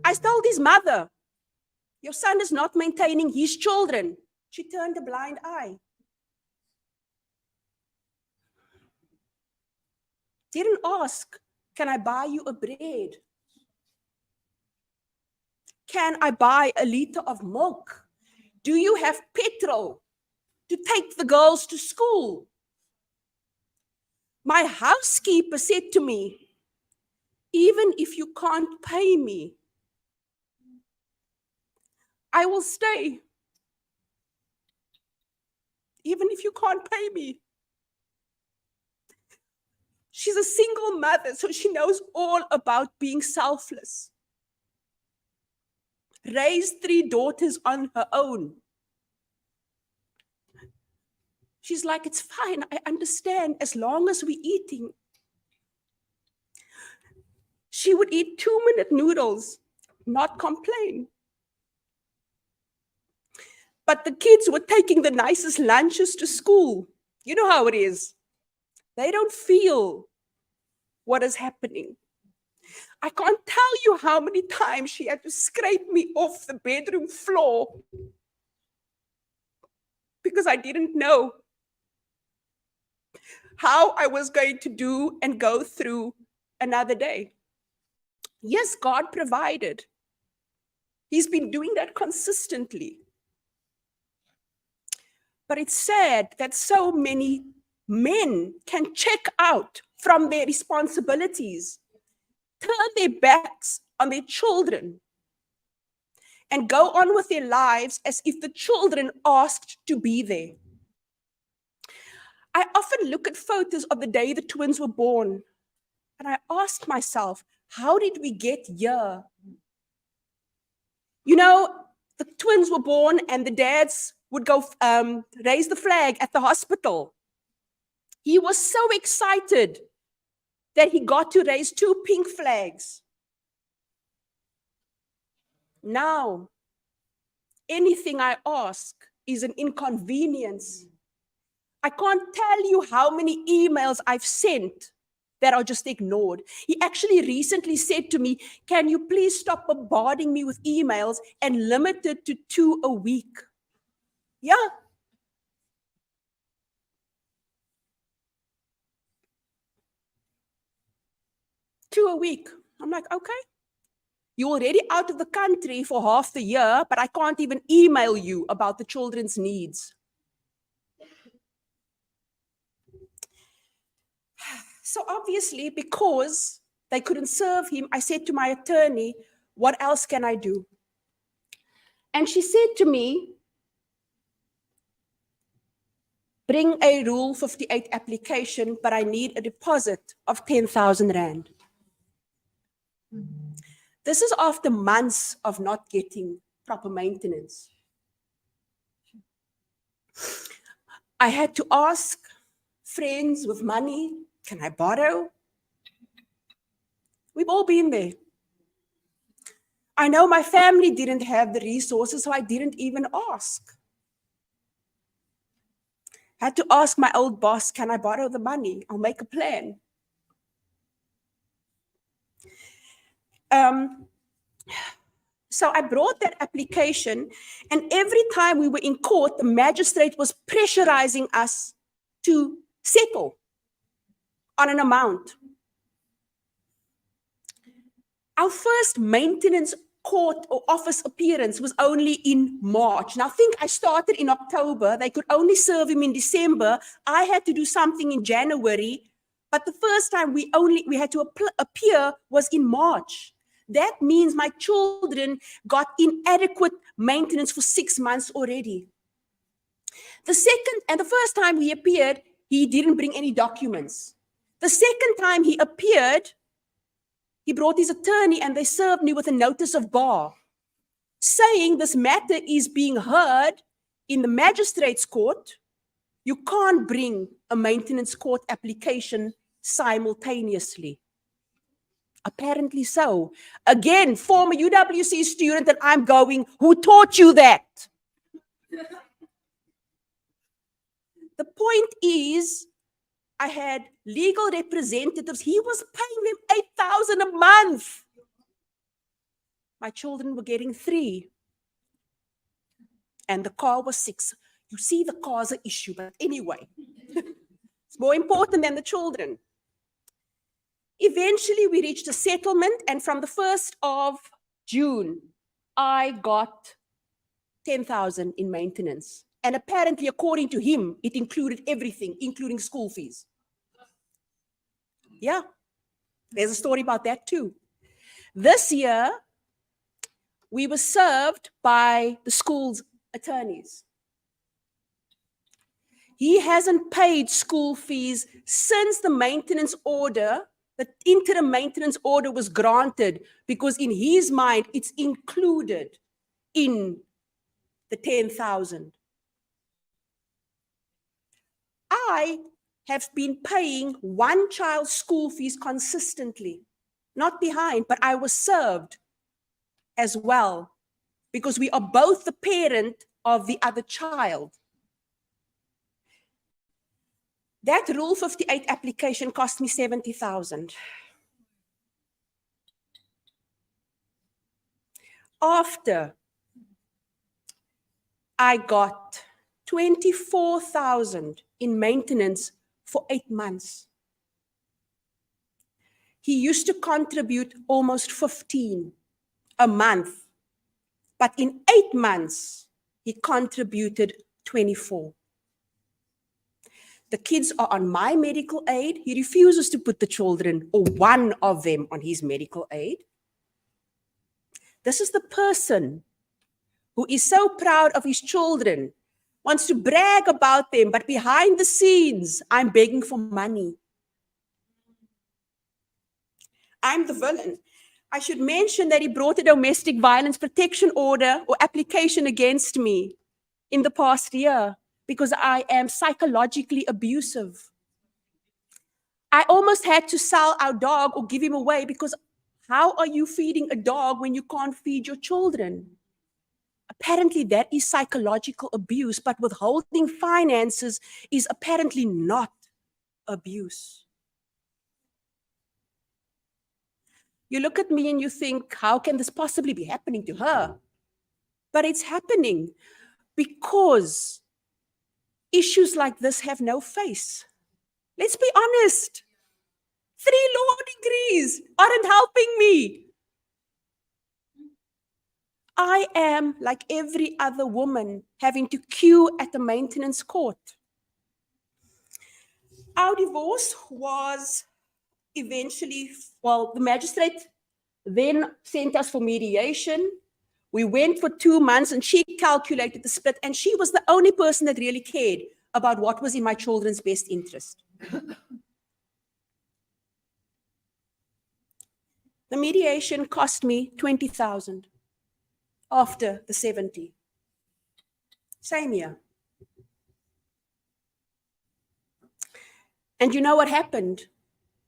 I told his mother, your son is not maintaining his children. She turned a blind eye. Didn't ask, can I buy you a bread? Can I buy a liter of milk? Do you have petrol to take the girls to school? My housekeeper said to me, even if you can't pay me, I will stay. Even if you can't pay me. She's a single mother, so she knows all about being selfless. Raised 3 daughters on her own. She's like, it's fine, I understand, as long as we're eating. She would eat 2-minute noodles, not complain. But the kids were taking the nicest lunches to school. You know how it is. They don't feel what is happening. I can't tell you how many times she had to scrape me off the bedroom floor because I didn't know how I was going to do and go through another day. Yes, God provided. He's been doing that consistently. But it's sad that so many men can check out from their responsibilities, turn their backs on their children, and go on with their lives as if the children asked to be there. I often look at photos of the day the twins were born, and I ask myself, how did we get here? You know, the twins were born and the dads would go raise the flag at the hospital. He was so excited that he got to raise 2 pink flags. Now, anything I ask is an inconvenience. I can't tell you how many emails I've sent that are just ignored. He actually recently said to me, can you please stop bombarding me with emails and limit it to 2 a week? Yeah. Two a week. I'm like, okay. You're already out of the country for half the year, but I can't even email you about the children's needs. So obviously, because they couldn't serve him, I said to my attorney, what else can I do? And she said to me, bring a Rule 58 application, but I need a deposit of 10,000 Rand. This is after months of not getting proper maintenance. I had to ask friends with money, can I borrow? We've all been there. I know my family didn't have the resources, so I didn't even ask. Had to ask my old boss, can I borrow the money? I'll make a plan. So I brought that application, and every time we were in court, the magistrate was pressurizing us to settle on an amount. Our first maintenance court or office appearance was only in March. Now, I think I started in October. They could only serve him in December. I had to do something in January, but the first time we had to appear was in March. That means my children got inadequate maintenance for 6 months already. The first time he appeared, he didn't bring any documents. The second time he appeared, he brought his attorney and they served me with a notice of bar, saying this matter is being heard in the magistrate's court. You can't bring a maintenance court application simultaneously. Apparently so. Again, former UWC student that I'm going, who taught you that? The point is, I had legal representatives. He was paying them 8,000 a month. My children were getting 3. And the car was 6. You see, the car's an issue, but anyway, it's more important than the children. Eventually, we reached a settlement, and from the 1st of June, I got 10,000 in maintenance. And apparently, according to him, it included everything, including school fees. Yeah, there's a story about that too. This year, we were served by the school's attorneys. He hasn't paid school fees since the maintenance order, the interim maintenance order was granted, because in his mind, it's included in the 10,000. I have been paying one child's school fees consistently, not behind, but I was served as well, because we are both the parent of the other child. That Rule 58 application cost me 70,000. After I got 24,000 in maintenance for 8 months. He used to contribute almost 15 a month, but in 8 months, he contributed 24. The kids are on my medical aid. He refuses to put the children, or one of them, on his medical aid. This is the person who is so proud of his children, wants to brag about them, but behind the scenes, I'm begging for money. I'm the villain. I should mention that he brought a domestic violence protection order or application against me in the past year because I am psychologically abusive. I almost had to sell our dog or give him away, because how are you feeding a dog when you can't feed your children? Apparently that is psychological abuse, but withholding finances is apparently not abuse. You look at me and you think, how can this possibly be happening to her? But it's happening because issues like this have no face. Let's be honest. 3 law degrees aren't helping me. I am, like every other woman, having to queue at the maintenance court. Our divorce was eventually, well, the magistrate then sent us for mediation. We went for 2 months and she calculated the split, and she was the only person that really cared about what was in my children's best interest. The mediation cost me 20,000 after the 70. Same year. And you know what happened?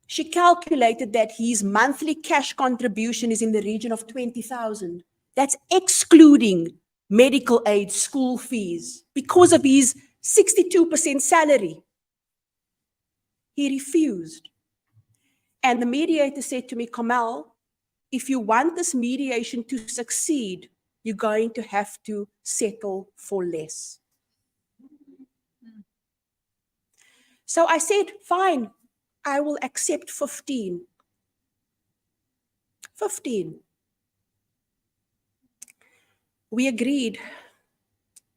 She calculated that his monthly cash contribution is in the region of 20,000. That's excluding medical aid, school fees, because of his 62% salary. He refused. And the mediator said to me, Kamal, if you want this mediation to succeed, you're going to have to settle for less. So I said, fine, I will accept 15. 15. We agreed.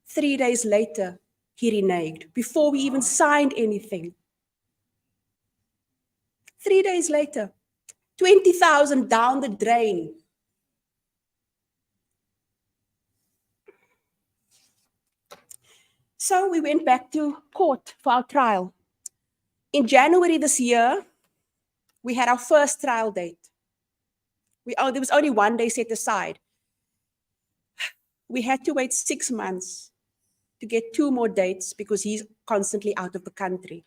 3 days later, he reneged before we even signed anything. 3 days later, 20,000 down the drain. So we went back to court for our trial. In January this year, we had our first trial date. There was only 1 day set aside. We had to wait 6 months to get 2 more dates because he's constantly out of the country.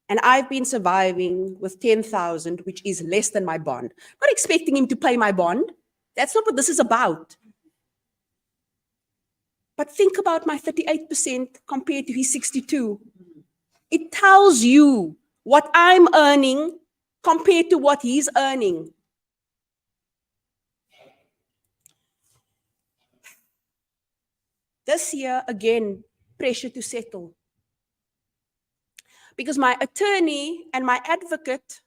And I've been surviving with 10,000, which is less than my bond. Not expecting him to pay my bond. That's not what this is about. But think about my 38% compared to his 62. It tells you what I'm earning compared to what he's earning. This year, again, pressure to settle. Because my attorney and my advocate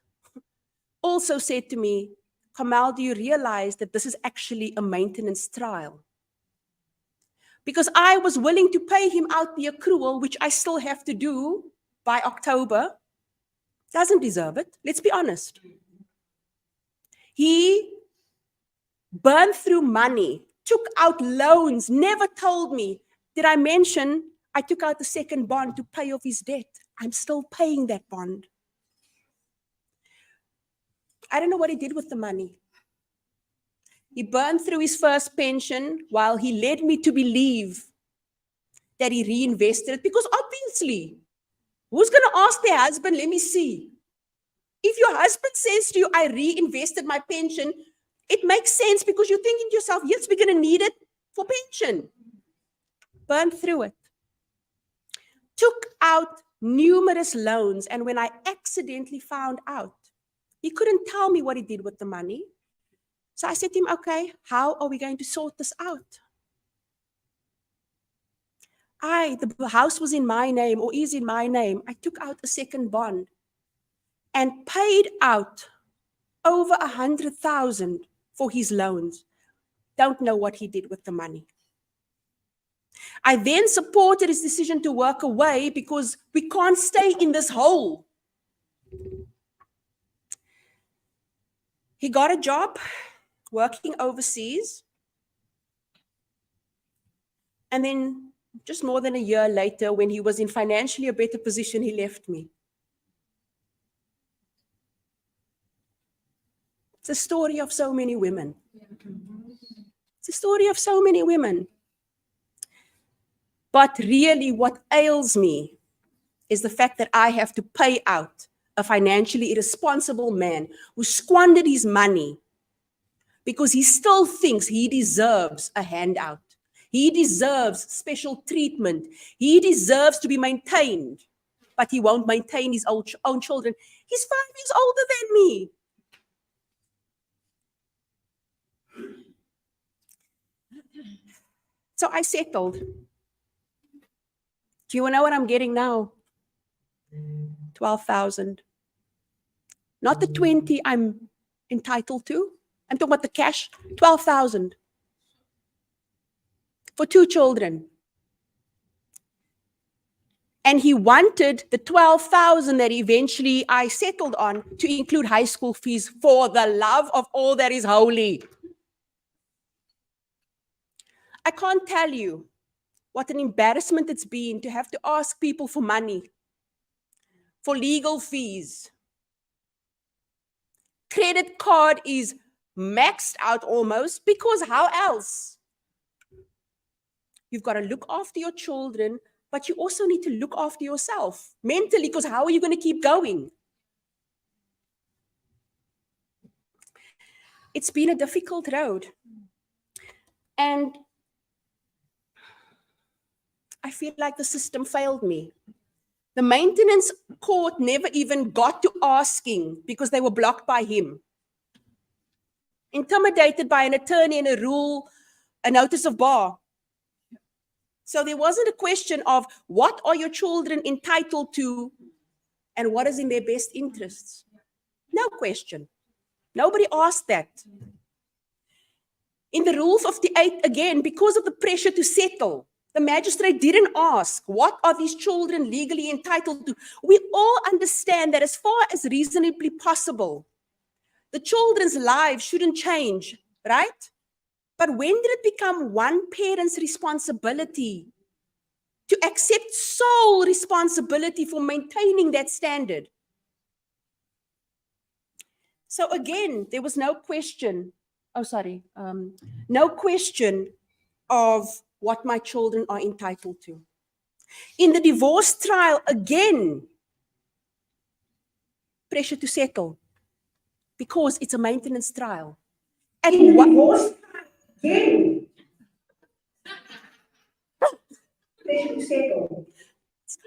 also said to me, Kamal, do you realize that this is actually a maintenance trial? Because I was willing to pay him out the accrual, which I still have to do by October. Doesn't deserve it. Let's be honest. He burned through money, took out loans, never told me. Did I mention I took out the second bond to pay off his debt? I'm still paying that bond. I don't know what he did with the money. He burned through his first pension while he led me to believe that he reinvested it. Because obviously, who's going to ask their husband, let me see? If your husband says to you, I reinvested my pension, it makes sense because you're thinking to yourself, yes, we're going to need it for pension. Burned through it. Took out numerous loans. And when I accidentally found out, he couldn't tell me what he did with the money. So I said to him, okay, how are we going to sort this out? The house was in my name or is in my name. I took out a second bond and paid out over 100,000 for his loans. Don't know what he did with the money. I then supported his decision to work away because we can't stay in this hole. He got a job working overseas. And then just more than a year later, when he was in financially a better position, he left me. It's a story of so many women. It's a story of so many women. But really what ails me is the fact that I have to pay out a financially irresponsible man who squandered his money because he still thinks he deserves a handout. He deserves special treatment. He deserves to be maintained, but he won't maintain his own children. He's 5 years older than me. So I settled. Do you know what I'm getting now? 12,000. Not the 20 I'm entitled to, I'm talking about the cash, 12,000 for 2 children. And he wanted the 12,000 that eventually I settled on to include high school fees for the love of all that is holy. I can't tell you what an embarrassment it's been to have to ask people for money, for legal fees. Credit card is maxed out almost, because how else? You've got to look after your children, but you also need to look after yourself mentally, because how are you going to keep going? It's been a difficult road. And I feel like the system failed me. The maintenance court never even got to asking because they were blocked by him. Intimidated by an attorney and a notice of bar. So there wasn't a question of what are your children entitled to and what is in their best interests. No question. Nobody asked that. In the Rule 58, again, because of the pressure to settle, the magistrate didn't ask, what are these children legally entitled to? We all understand that as far as reasonably possible, the children's lives shouldn't change, right? But when did it become one parent's responsibility to accept sole responsibility for maintaining that standard? So again, there was no question, no question of what my children are entitled to. In the divorce trial, again, pressure to settle because it's a maintenance trial. And in the divorce trial, again, pressure to settle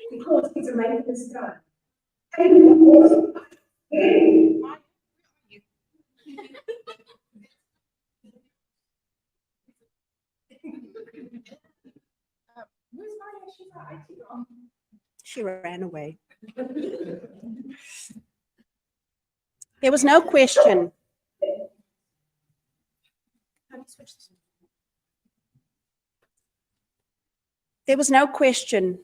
because it's a maintenance trial. And in the divorce trial, again, she ran away. There was no question. There was no question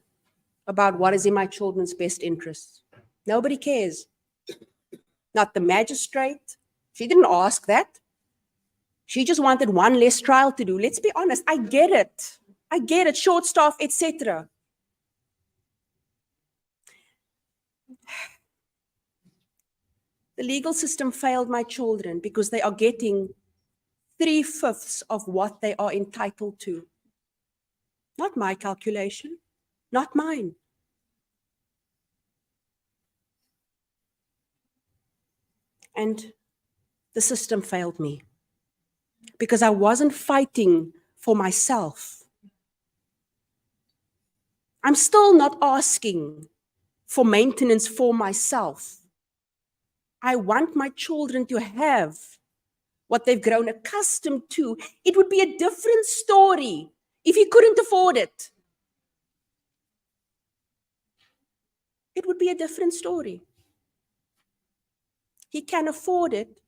about what is in my children's best interests. Nobody cares. Not the magistrate. She didn't ask that. She just wanted one less trial to do. Let's be honest. I get it. I get it. Short staff, etc. The legal system failed my children because they are getting 3/5 of what they are entitled to. Not my calculation, not mine. And the system failed me because I wasn't fighting for myself. I'm still not asking for maintenance for myself. I want my children to have what they've grown accustomed to. It would be a different story if he couldn't afford it. It would be a different story. He can afford it,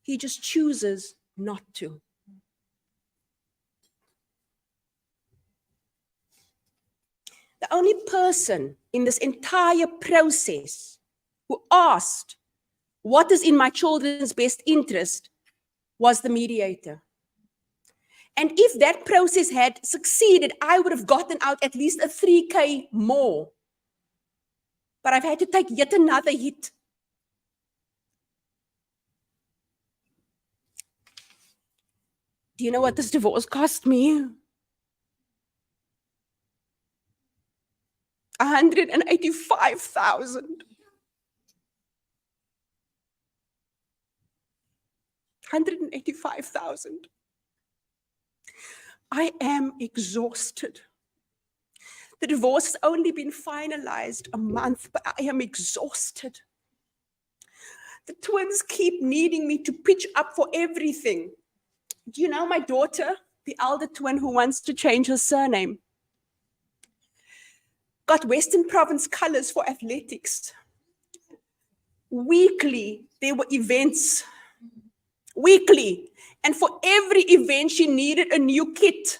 he just chooses not to. The only person in this entire process who asked, what is in my children's best interest, was the mediator. And if that process had succeeded, I would have gotten out at least a 3K more. But I've had to take yet another hit. Do you know what this divorce cost me? 185,000. 185,000. I am exhausted. The divorce has only been finalized a month, but I am exhausted. The twins keep needing me to pitch up for everything. Do you know my daughter, the elder twin who wants to change her surname, got Western Province colors for athletics. Weekly, there were events weekly. And for every event, she needed a new kit.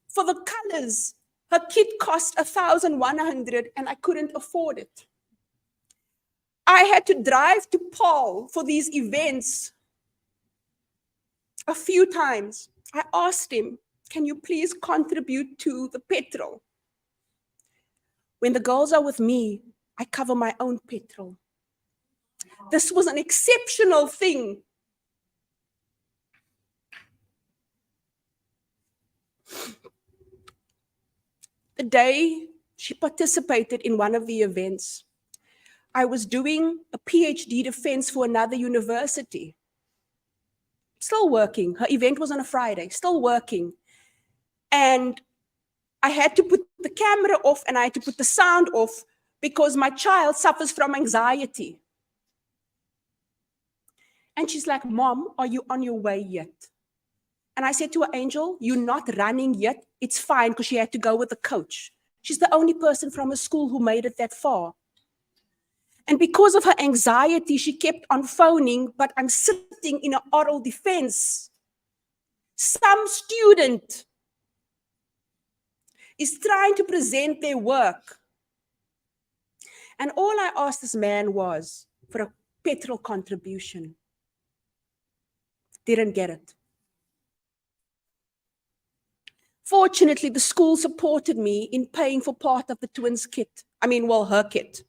For the colors, her kit cost 1,100 and I couldn't afford it. I had to drive to Paul for these events a few times. I asked him, can you please contribute to the petrol? When the girls are with me, I cover my own petrol. This was an exceptional thing. The day she participated in one of the events, I was doing a PhD defense for another university. Still working. Her event was on a Friday, still working. And I had to put the camera off and I had to put the sound off because my child suffers from anxiety. And she's like, Mom, are you on your way yet? And I said to her, Angel, you're not running yet. It's fine because she had to go with the coach. She's the only person from her school who made it that far. And because of her anxiety, she kept on phoning, but I'm sitting in an oral defense. Some student is trying to present their work. And all I asked this man was for a petrol contribution. Didn't get it. Fortunately, the school supported me in paying for part of the twins' kit. Her kit.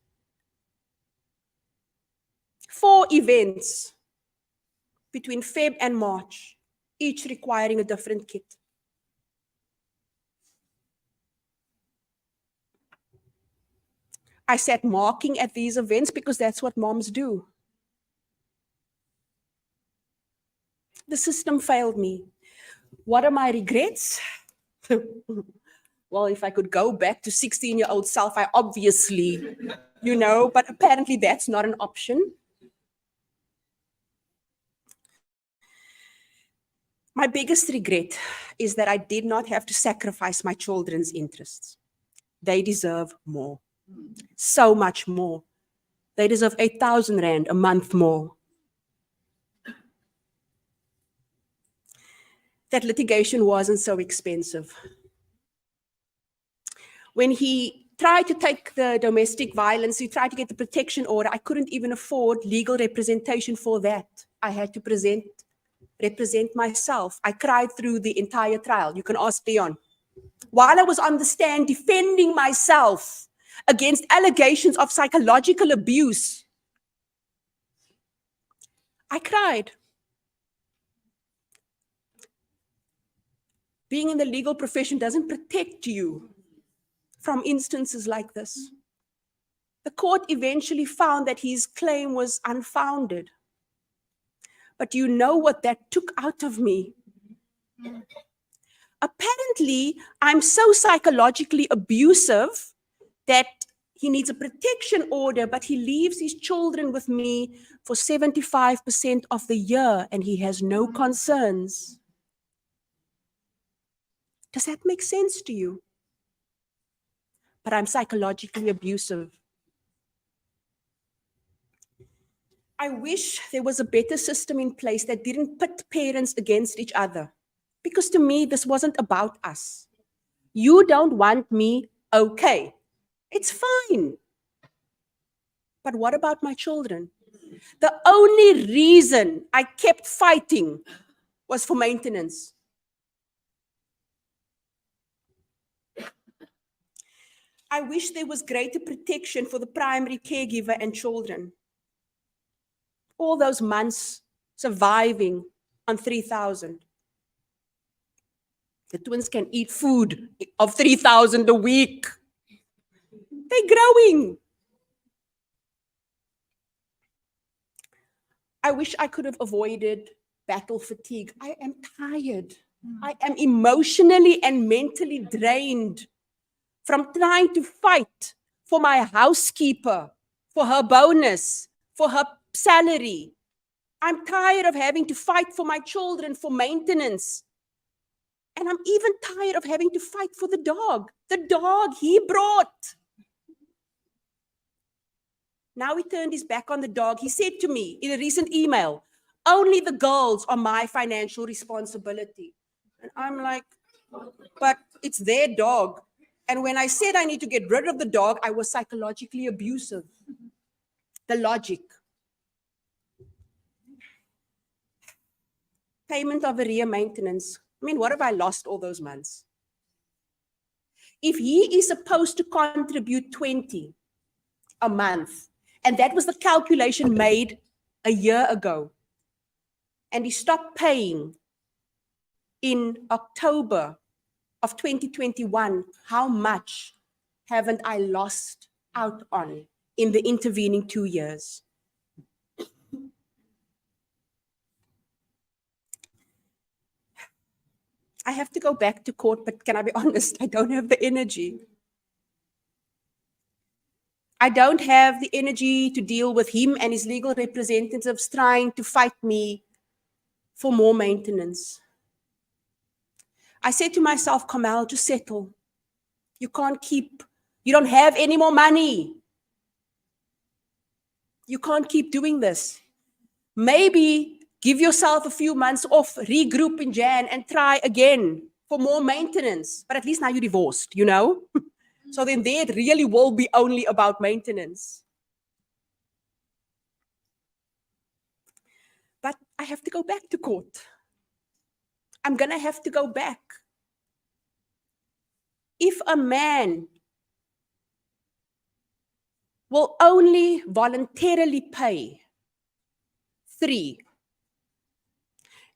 4 events between Feb and March, each requiring a different kit. I sat marking at these events because that's what moms do. The system failed me. What are my regrets? Well, if I could go back to 16-year-old self, I obviously, but apparently that's not an option. My biggest regret is that I did not have to sacrifice my children's interests. They deserve more, so much more. They deserve 8,000 Rand a month more. That litigation wasn't so expensive. When he tried to take the domestic violence, he tried to get the protection order, I couldn't even afford legal representation for that. I had to represent myself. I cried through the entire trial. You can ask Leon. While I was on the stand defending myself against allegations of psychological abuse, I cried. Being in the legal profession doesn't protect you from instances like this. The court eventually found that his claim was unfounded. But you know what that took out of me? Apparently, I'm so psychologically abusive that he needs a protection order, but he leaves his children with me for 75% of the year and he has no concerns. Does that make sense to you? But I'm psychologically abusive. I wish there was a better system in place that didn't pit parents against each other. Because to me, this wasn't about us. You don't want me, okay. It's fine. But what about my children? The only reason I kept fighting was for maintenance. I wish there was greater protection for the primary caregiver and children. All those months surviving on 3,000. The twins can eat food of 3,000 a week. They're growing. I wish I could have avoided battle fatigue. I am tired. I am emotionally and mentally drained from trying to fight for my housekeeper, for her bonus, for her salary. I'm tired of having to fight for my children, for maintenance. And I'm even tired of having to fight for the dog he brought. Now he turned his back on the dog. He said to me in a recent email, only the girls are my financial responsibility. And I'm like, but it's their dog. And when I said I need to get rid of the dog, I was psychologically abusive. The logic. Payment of arrear maintenance. I mean, what have I lost all those months? If he is supposed to contribute 20 a month, and that was the calculation made a year ago, and he stopped paying in October of 2021, how much haven't I lost out on in the intervening 2 years? I have to go back to court, but can I be honest? I don't have the energy. I don't have the energy to deal with him and his legal representatives trying to fight me for more maintenance. I said to myself, Kamal, just settle. You don't have any more money. You can't keep doing this. Maybe give yourself a few months off, regroup in Jan and try again for more maintenance. But at least now you're divorced, you know? So then there it really will be only about maintenance. But I have to go back to court. I'm going to have to go back. If a man will only voluntarily pay 3,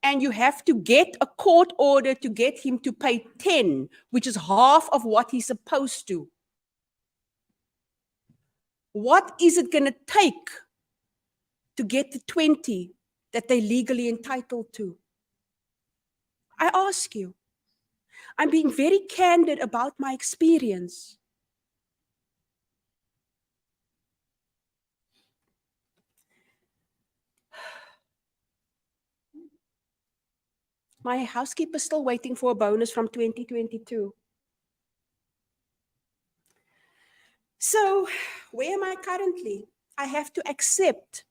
and you have to get a court order to get him to pay 10, which is half of what he's supposed to, what is it going to take to get the 20 that they're legally entitled to? I ask you. I'm being very candid about my experience. My housekeeper's still waiting for a bonus from 2022. So, where am I currently? I have to accept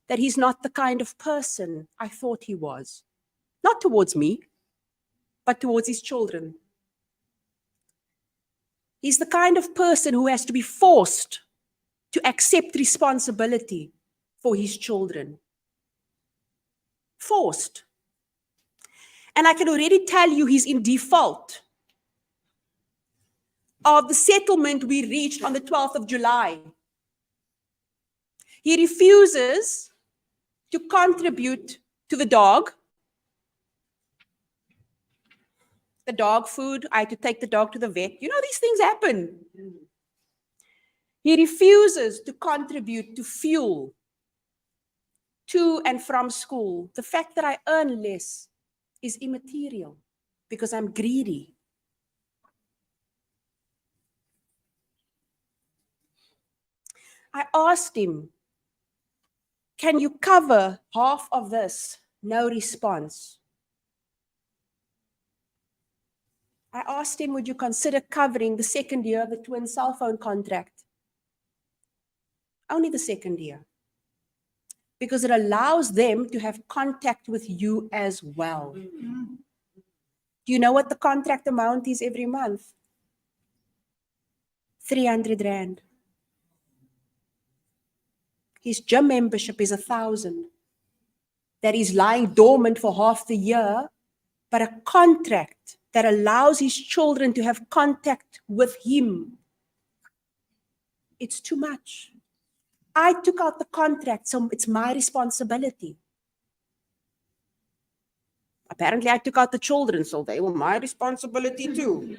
that he's not the kind of person I thought he was. Not towards me, but towards his children. He's the kind of person who has to be forced to accept responsibility for his children. Forced. And I can already tell you he's in default of the settlement we reached on the 12th of July. He refuses to contribute to the dog food. I had to take the dog to the vet. You know, these things happen. He refuses to contribute to fuel to and from school. The fact that I earn less is immaterial because I'm greedy. I asked him, can you cover half of this? No response. I asked him, would you consider covering the second year of the twin cell phone contract? Only the second year. Because it allows them to have contact with you as well. Do you know what the contract amount is every month? 300 Rand. His gym membership is 1,000. That is lying dormant for half the year, but a contract that allows his children to have contact with him. It's too much. I took out the contract, so it's my responsibility. Apparently, I took out the children, so they were my responsibility too.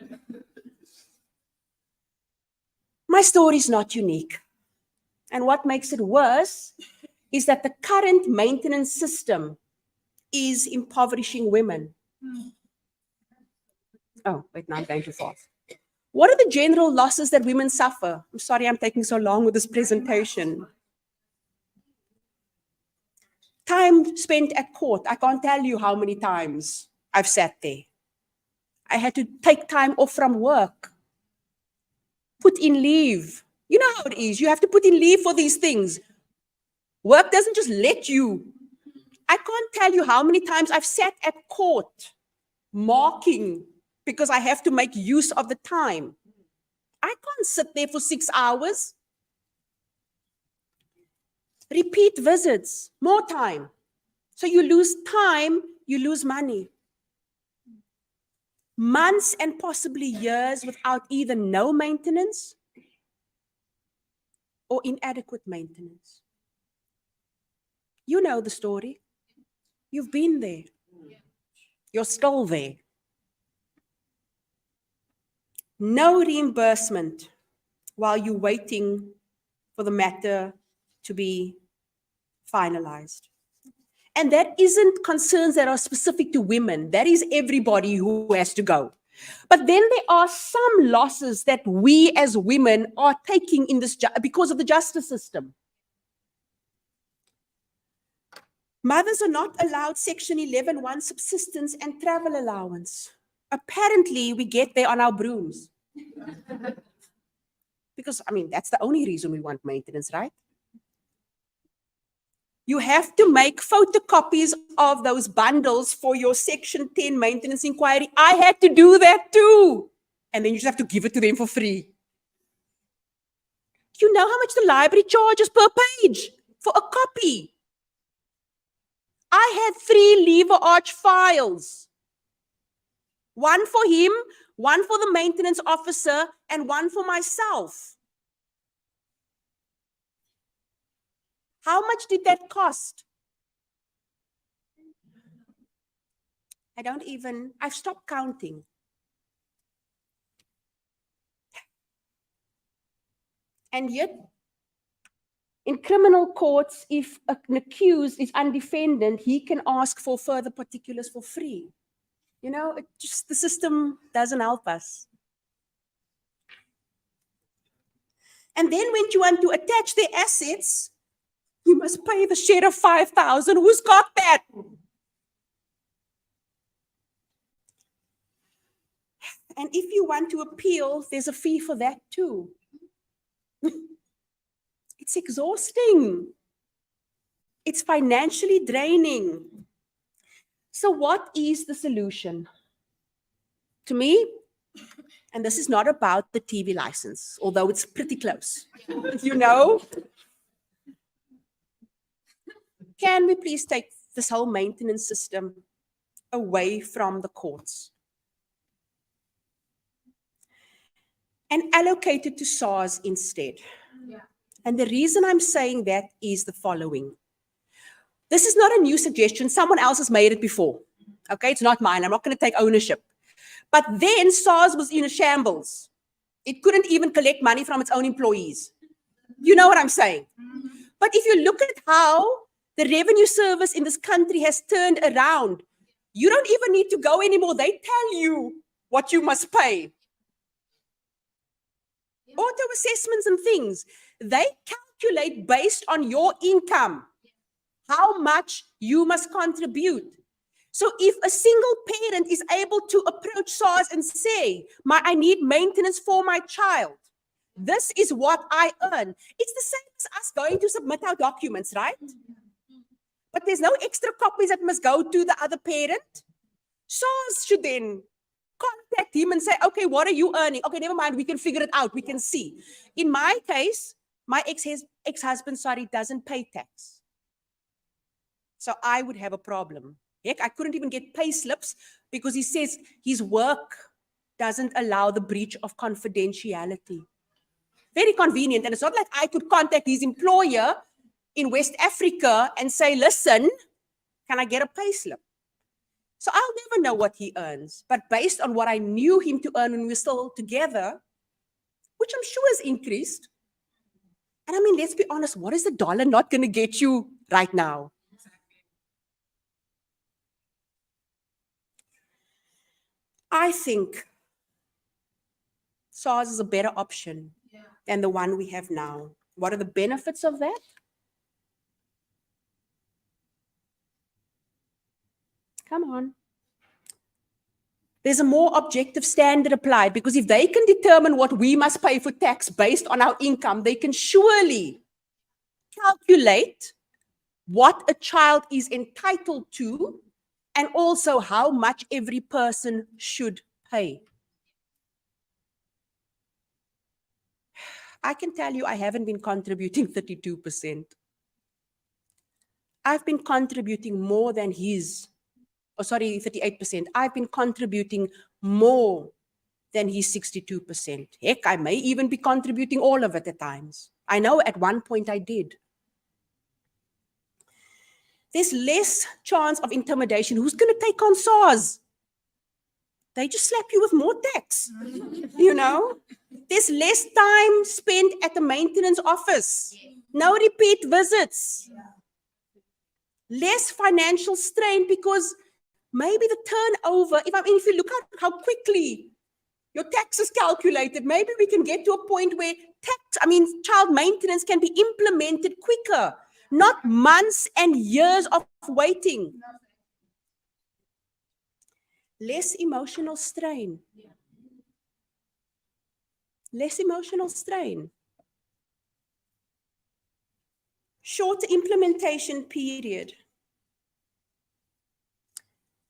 My story is not unique. And what makes it worse is that the current maintenance system is impoverishing women. Oh, wait, now I'm going too fast. What are the general losses that women suffer? I'm sorry I'm taking so long with this presentation. Time spent at court. I can't tell you how many times I've sat there. I had to take time off from work, put in leave You know how it is. You have to put in leave for these things. Work doesn't just let you. I can't tell you how many times I've sat at court marking because I have to make use of the time. I can't sit there for 6 hours. Repeat visits, more time. So you lose time, you lose money. Months and possibly years without either no maintenance or inadequate maintenance. You know the story. You've been there. You're still there. No reimbursement while you're waiting for the matter to be finalized. And that isn't concerns that are specific to women. That is everybody who has to go. But then there are some losses that we as women are taking in this because of the justice system. Mothers are not allowed Section 11(1) subsistence and travel allowance. Apparently, we get there on our brooms. Because, I mean, that's the only reason we want maintenance, right? You have to make photocopies of those bundles for your Section 10 maintenance inquiry. I had to do that too. And then you just have to give it to them for free. You know how much the library charges per page for a copy? I had 3 lever arch files. One for him, one for the maintenance officer, and one for myself. How much did that cost? I've stopped counting. And yet, in criminal courts, if an accused is undefended, he can ask for further particulars for free. You know, the system doesn't help us. And then when you want to attach their assets, you must pay the share of 5,000. Who's got that? And if you want to appeal, there's a fee for that too. It's exhausting. It's financially draining. So what is the solution? To me, and this is not about the TV license, although it's pretty close, you know? Can we please take this whole maintenance system away from the courts and allocate it to SARS instead? Yeah. And the reason I'm saying that is the following. This is not a new suggestion. Someone else has made it before. Okay, it's not mine. I'm not going to take ownership. But then SARS was in a shambles. It couldn't even collect money from its own employees. You know what I'm saying? But if you look at how the revenue service in this country has turned around, you don't even need to go anymore. They tell you what you must pay. Auto assessments and things, they calculate based on your income how much you must contribute. So if a single parent is able to approach SARS and say, I need maintenance for my child, this is what I earn. It's the same as us going to submit our documents, right? But there's no extra copies that must go to the other parent. SARS should then contact him and say, okay, what are you earning? Okay, never mind, we can figure it out, we can see. In my case, my ex-husband, doesn't pay tax. So I would have a problem. Heck, I couldn't even get pay slips because he says his work doesn't allow the breach of confidentiality. Very convenient. And it's not like I could contact his employer in West Africa and say, listen, can I get a pay slip? So I'll never know what he earns. But based on what I knew him to earn when we were still together, which I'm sure has increased. And I mean, let's be honest, what is the dollar not going to get you right now? I think SARS is a better option than the one we have now. What are the benefits of that? Come on. There's a more objective standard applied, because if they can determine what we must pay for tax based on our income, they can surely calculate what a child is entitled to and also how much every person should pay. I can tell you I haven't been contributing 32%. I've been contributing more than 38%. I've been contributing more than his 62%. Heck, I may even be contributing all of it at times. I know at one point I did. There's less chance of intimidation. Who's going to take on SARS? They just slap you with more tax, you know? There's less time spent at the maintenance office. No repeat visits. Less financial strain, because maybe the turnover, if you look at how quickly your tax is calculated, maybe we can get to a point where child maintenance can be implemented quicker, not months and years of waiting. Less emotional strain. Less emotional strain. Shorter implementation period.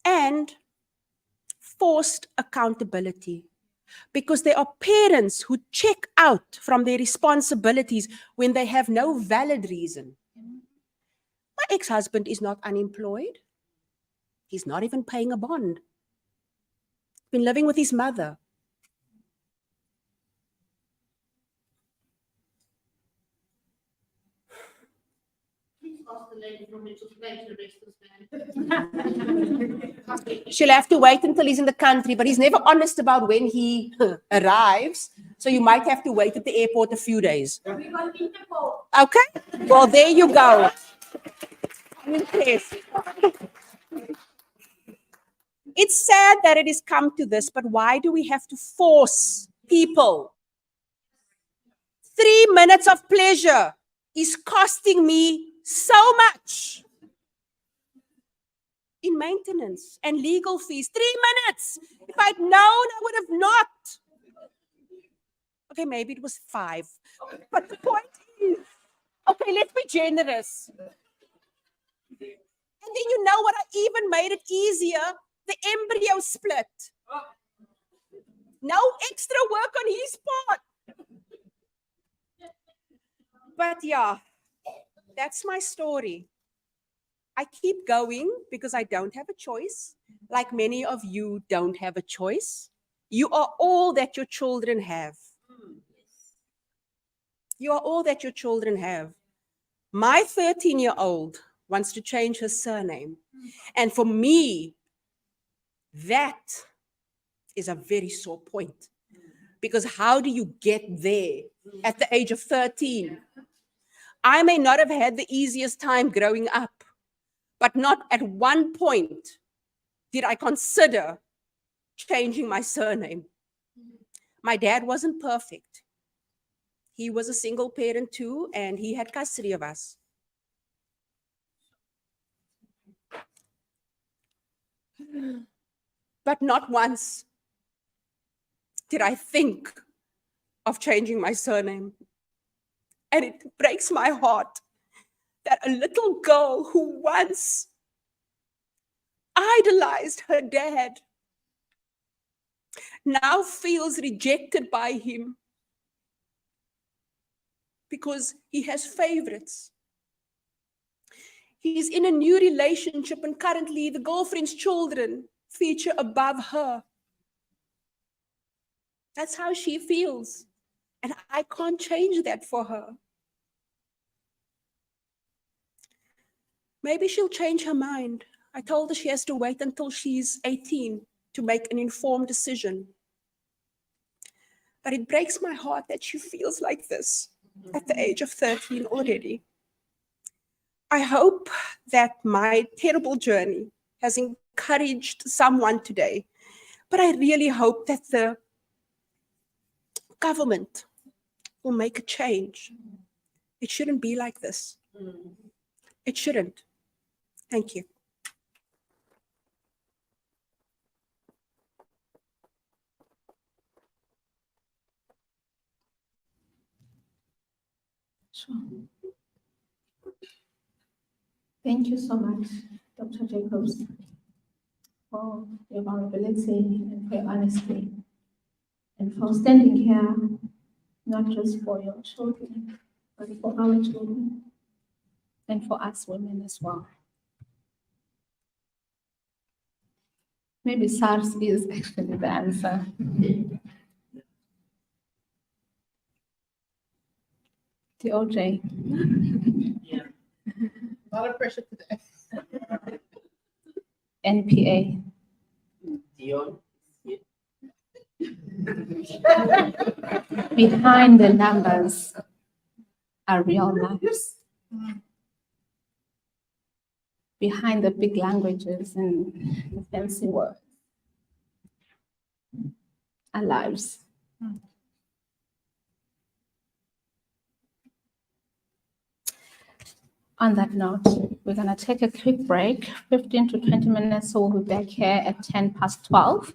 And forced accountability. Because there are parents who check out from their responsibilities when they have no valid reason. My ex-husband is not unemployed. He's not even paying a bond. Been living with his mother. She'll have to wait until he's in the country, but he's never honest about when he arrives. So you might have to wait at the airport a few days. Okay? Well, there you go. I'm impressed. It's sad that it has come to this, but why do we have to force people? 3 minutes of pleasure is costing me so much in maintenance and legal fees. 3 minutes. If I'd known, I would have not. Okay, maybe it was 5. But the point is, okay, let's be generous. And then you know what? I even made it easier. The embryo split. No extra work on his part. But yeah, that's my story. I keep going because I don't have a choice. Like many of you don't have a choice. You are all that your children have. You are all that your children have. My 13-year-old wants to change her surname. And for me, that is a very sore point. Because how do you get there at the age of 13? I may not have had the easiest time growing up, but not at one point did I consider changing my surname. My dad wasn't perfect. He was a single parent too, and he had custody of us. But not once did I think of changing my surname. And it breaks my heart that a little girl who once idolized her dad now feels rejected by him because he has favorites. He's in a new relationship and currently the girlfriend's children feature above her. That's how she feels. And I can't change that for her. Maybe she'll change her mind. I told her she has to wait until she's 18 to make an informed decision. But it breaks my heart that she feels like this at the age of 13 already. I hope that my terrible journey has encouraged someone today, but I really hope that the government will make a change. It shouldn't be like this. It shouldn't. Thank you. Sure. Thank you so much, Dr. Jacobs, for your vulnerability and for your honesty, and for standing here, not just for your children, but for our children and for us women as well. Maybe SARS is actually the answer. The OJ. A lot of pressure today. NPA. Dion. Behind the numbers are real lives. Behind the big languages and the fancy words are lives. On that note, we're going to take a quick break, 15 to 20 minutes, so we'll be back here at 12:10.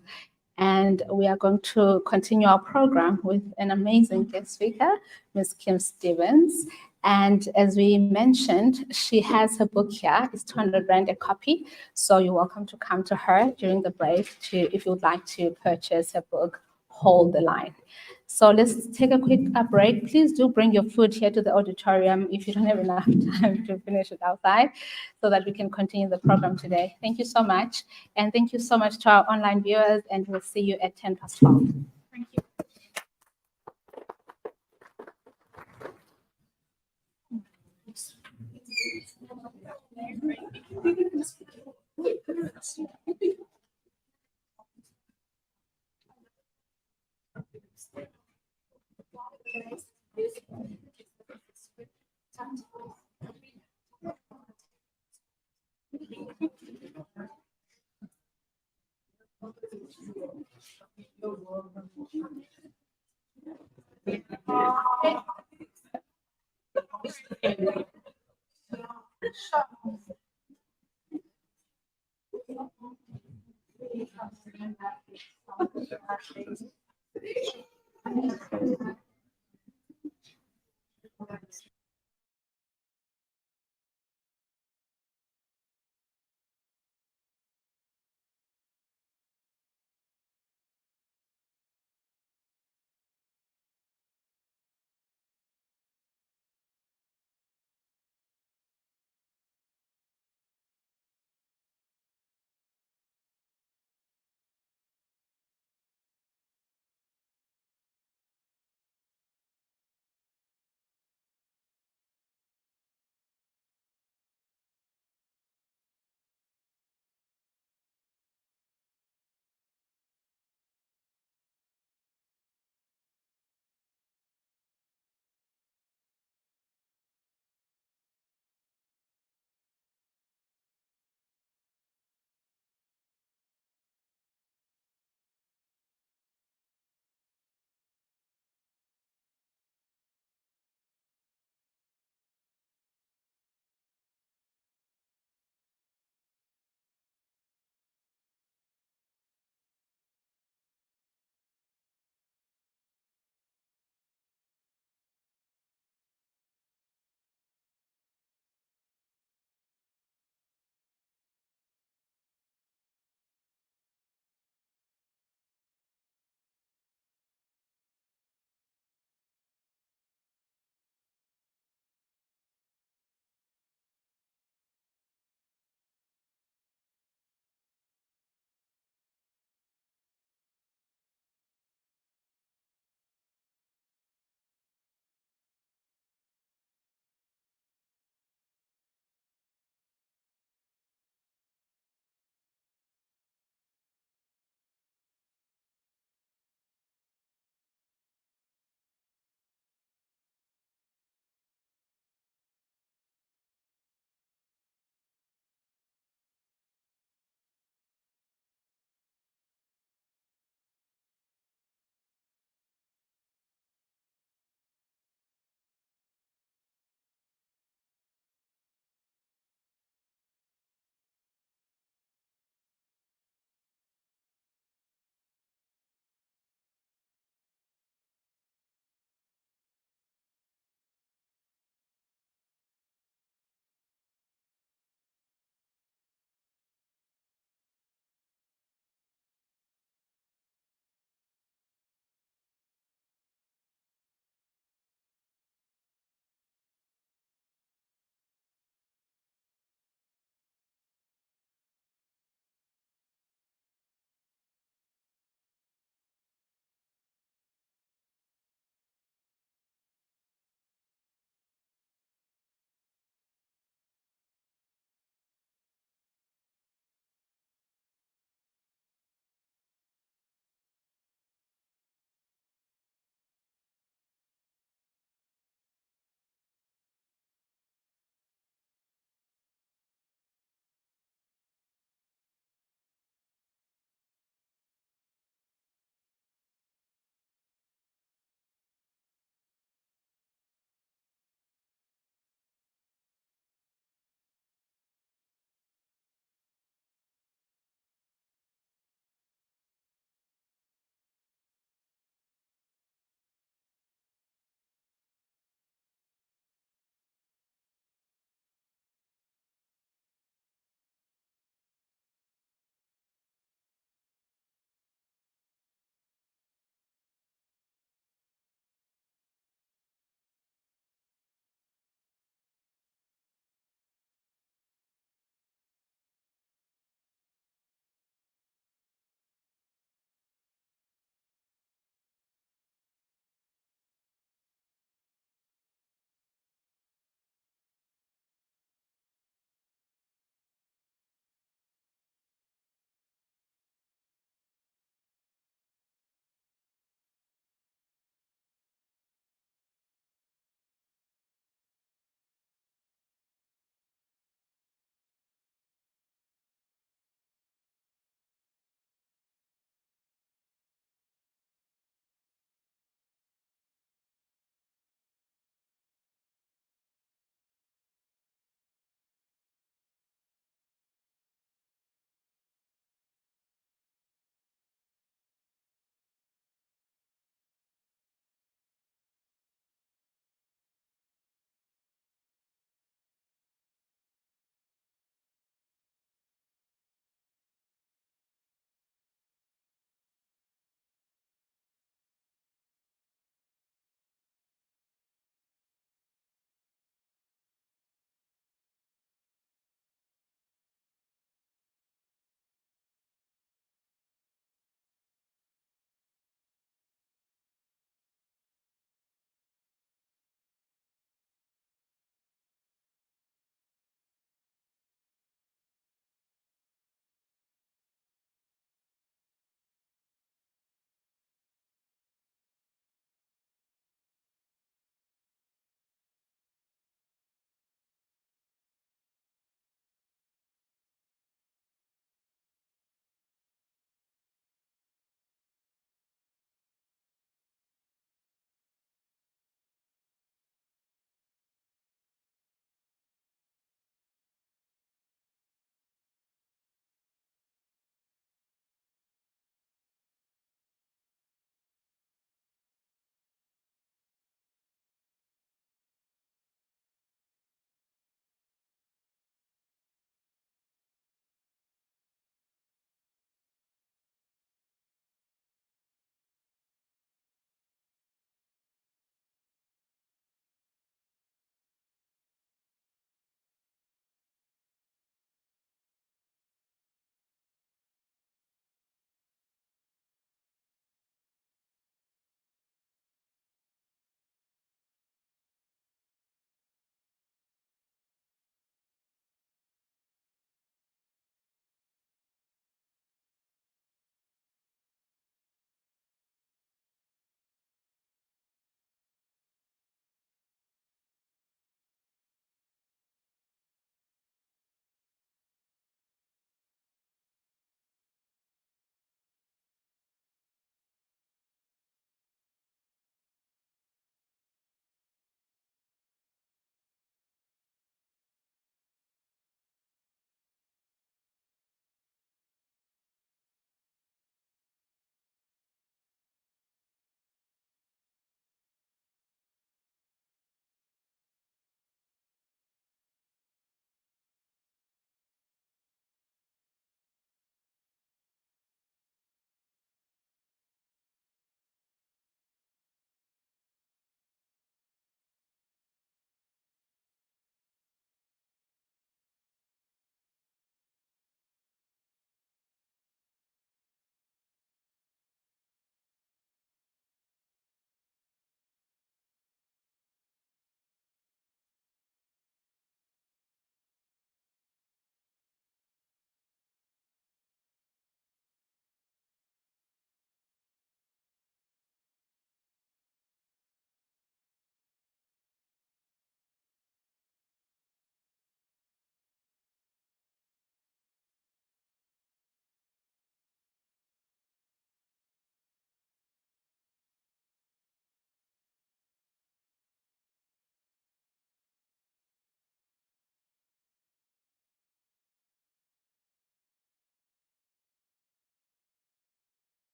And we are going to continue our program with an amazing guest speaker, Ms. Kim Stevens. And as we mentioned, she has her book here. It's 200 Rand a copy. So you're welcome to come to her during the break if you would like to purchase her book, Hold the Line. So let's take a quick break. Please do bring your food here to the auditorium if you don't have enough time to finish it outside, so that we can continue the program today. Thank you so much. And thank you so much to our online viewers, and we'll see you at 12:10. Thank you.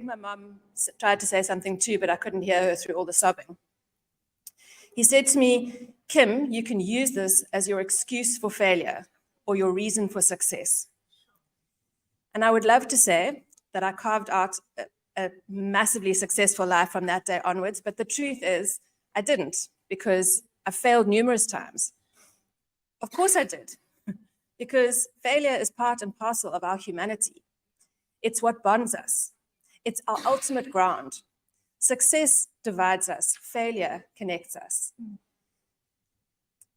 My mum tried to say something too, but I couldn't hear her through all the sobbing. He said to me, Kim, you can use this as your excuse for failure or your reason for success. And I would love to say that I carved out a massively successful life from that day onwards, but the truth is I didn't, because I failed numerous times. Of course I did, because failure is part and parcel of our humanity. It's what bonds us. It's our ultimate ground. Success divides us. Failure connects us.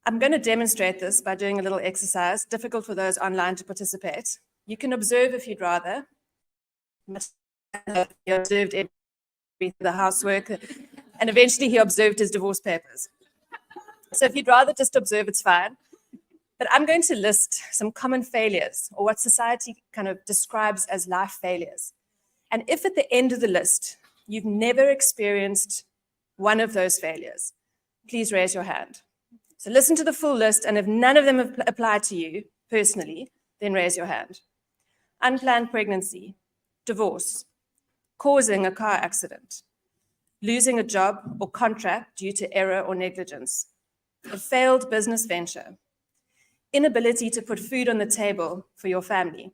I'm going to demonstrate this by doing a little exercise, difficult for those online to participate. You can observe if you'd rather. He observed the housework, and eventually he observed his divorce papers. So if you'd rather just observe, it's fine. But I'm going to list some common failures, or what society kind of describes as life failures. And if at the end of the list, you've never experienced one of those failures, please raise your hand. So listen to the full list, and if none of them apply to you personally, then raise your hand. Unplanned pregnancy, divorce, causing a car accident, losing a job or contract due to error or negligence, a failed business venture, inability to put food on the table for your family,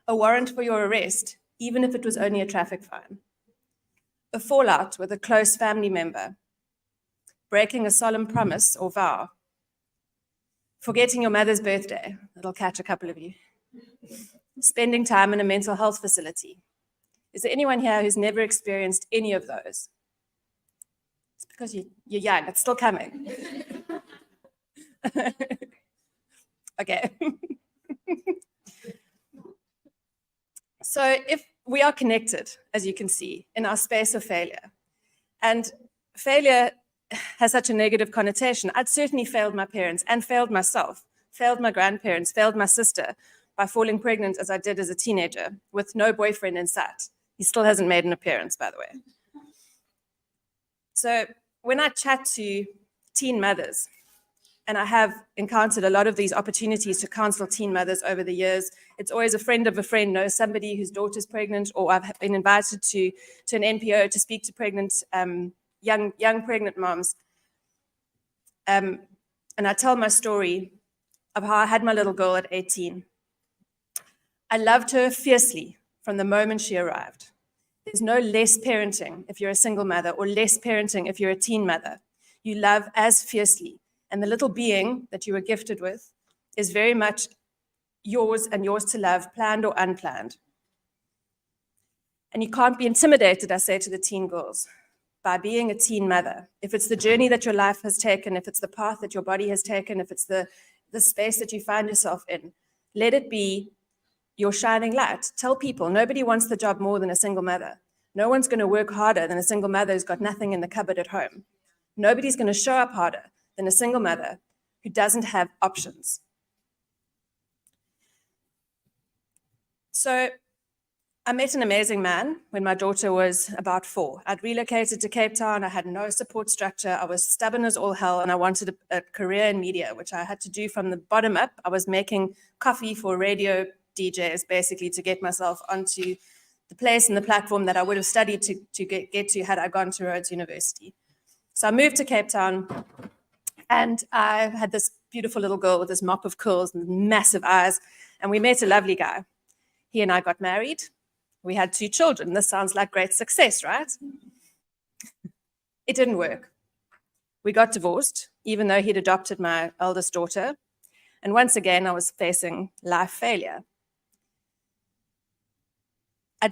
a warrant for your arrest, even if it was only a traffic fine, a fallout with a close family member, breaking a solemn promise or vow, forgetting your mother's birthday, that'll catch a couple of you, spending time in a mental health facility. Is there anyone here who's never experienced any of those? It's because you're young, it's still coming. Okay. So if we are connected, as you can see, in our space of failure, and failure has such a negative connotation, I'd certainly failed my parents and failed myself, failed my grandparents, failed my sister by falling pregnant as I did as a teenager with no boyfriend in sight. He still hasn't made an appearance, by the way. So when I chat to teen mothers, and I have encountered a lot of these opportunities to counsel teen mothers over the years, it's always a friend of a friend knows somebody whose daughter's pregnant, or I've been invited to an NPO to speak to pregnant, young pregnant moms. And I tell my story of how I had my little girl at 18. I loved her fiercely from the moment she arrived. There's no less parenting if you're a single mother, or less parenting if you're a teen mother. You love as fiercely. And the little being that you were gifted with is very much yours and yours to love, planned or unplanned. And you can't be intimidated, I say to the teen girls, by being a teen mother. If it's the journey that your life has taken, if it's the path that your body has taken, if it's the space that you find yourself in, let it be your shining light. Tell people, nobody wants the job more than a single mother. No one's going to work harder than a single mother who's got nothing in the cupboard at home. Nobody's going to show up harder than a single mother who doesn't have options. So I met an amazing man when my daughter was about 4. I'd relocated to Cape Town. I had no support structure. I was stubborn as all hell, and I wanted a career in media, which I had to do from the bottom up. I was making coffee for radio DJs, basically, to get myself onto the place and the platform that I would have studied to get to had I gone to Rhodes University. So I moved to Cape Town, and I had this beautiful little girl with this mop of curls and massive eyes, and we met a lovely guy. He and I got married. We had 2 children. This sounds like great success, right? It didn't work. We got divorced, even though he'd adopted my eldest daughter. And once again, I was facing life failure. I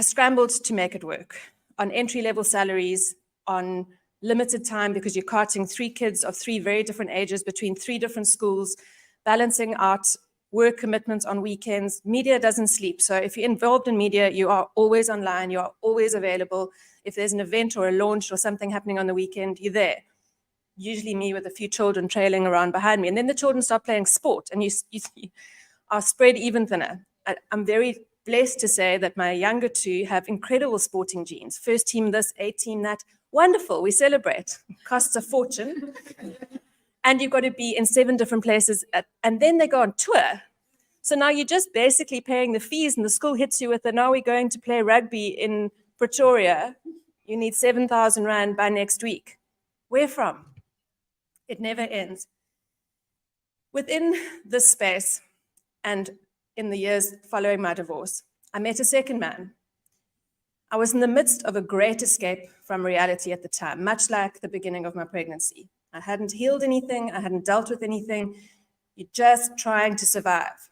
scrambled to make it work on entry-level salaries, on limited time, because you're carting 3 kids of 3 very different ages between 3 different schools, balancing out work commitments on weekends. Media doesn't sleep. So if you're involved in media, you are always online, you are always available. If there's an event or a launch or something happening on the weekend, you're there. Usually me with a few children trailing around behind me. And then the children start playing sport, and you are spread even thinner. I'm very blessed to say that my younger 2 have incredible sporting genes. First team this, 8 team that. Wonderful, we celebrate. Costs a fortune. And you've got to be in 7 different places, and then they go on tour. So now you're just basically paying the fees and the school hits you with the, now we're going to play rugby in Pretoria. You need 7,000 Rand by next week. Where from? It never ends. Within this space and in the years following my divorce, I met a second man. I was in the midst of a great escape from reality at the time, much like the beginning of my pregnancy. I hadn't healed anything, I hadn't dealt with anything. You're just trying to survive.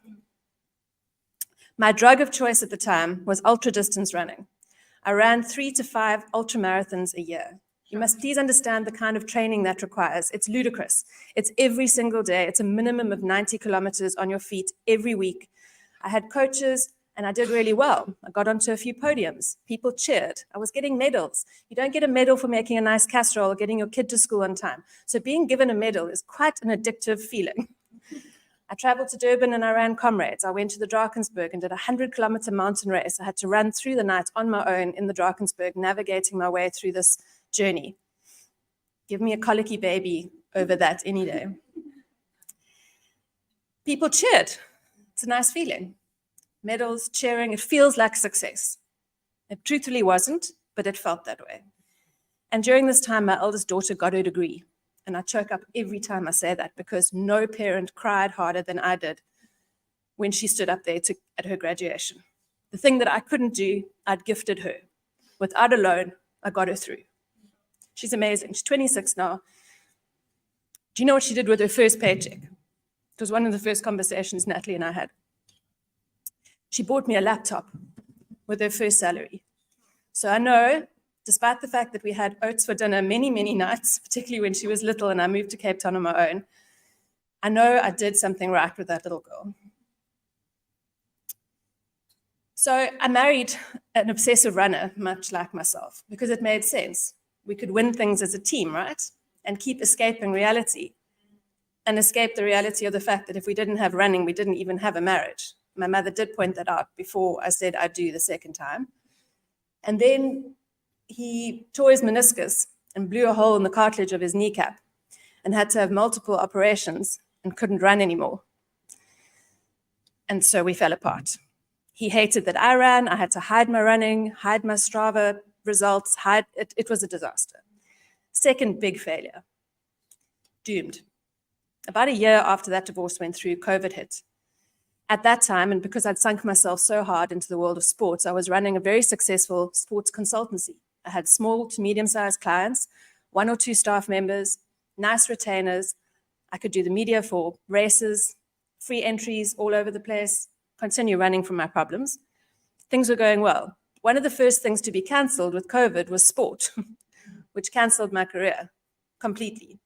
My drug of choice at the time was ultra distance running. I ran 3 to 5 ultra marathons a year. You must please understand the kind of training that requires. It's ludicrous. It's every single day. It's a minimum of 90 kilometers on your feet every week. I had coaches and I did really well. I got onto a few podiums. People cheered. I was getting medals. You don't get a medal for making a nice casserole or getting your kid to school on time. So being given a medal is quite an addictive feeling. I traveled to Durban and I ran comrades. I went to the Drakensberg and did a 100-kilometer mountain race. I had to run through the night on my own in the Drakensberg, navigating my way through this journey. Give me a colicky baby over that any day. People cheered. It's a nice feeling. Medals, cheering, it feels like success. It truthfully wasn't, but it felt that way. And during this time, my eldest daughter got her degree. And I choke up every time I say that because no parent cried harder than I did when she stood up there at her graduation. The thing that I couldn't do, I'd gifted her. Without a loan, I got her through. She's amazing. She's 26 now. Do you know what she did with her first paycheck? It was one of the first conversations Natalie and I had. She bought me a laptop with her first salary. So I know, despite the fact that we had oats for dinner many, many nights, particularly when she was little and I moved to Cape Town on my own, I know I did something right with that little girl. So I married an obsessive runner, much like myself, because it made sense. We could win things as a team, right? And keep escaping reality and escape the reality of the fact that if we didn't have running, we didn't even have a marriage. My mother did point that out before I said I do the second time. And then he tore his meniscus and blew a hole in the cartilage of his kneecap and had to have multiple operations and couldn't run anymore. And so we fell apart. He hated that I ran. I had to hide my running, hide my Strava results, hide it. It was a disaster. Second big failure. Doomed. About a year after that divorce went through, COVID hit. At that time, and because I'd sunk myself so hard into the world of sports, I was running a very successful sports consultancy. I had small to medium-sized clients, 1 or 2 staff members, nice retainers. I could do the media for races, free entries all over the place, continue running from my problems. Things were going well. One of the first things to be cancelled with COVID was sport, which cancelled my career completely.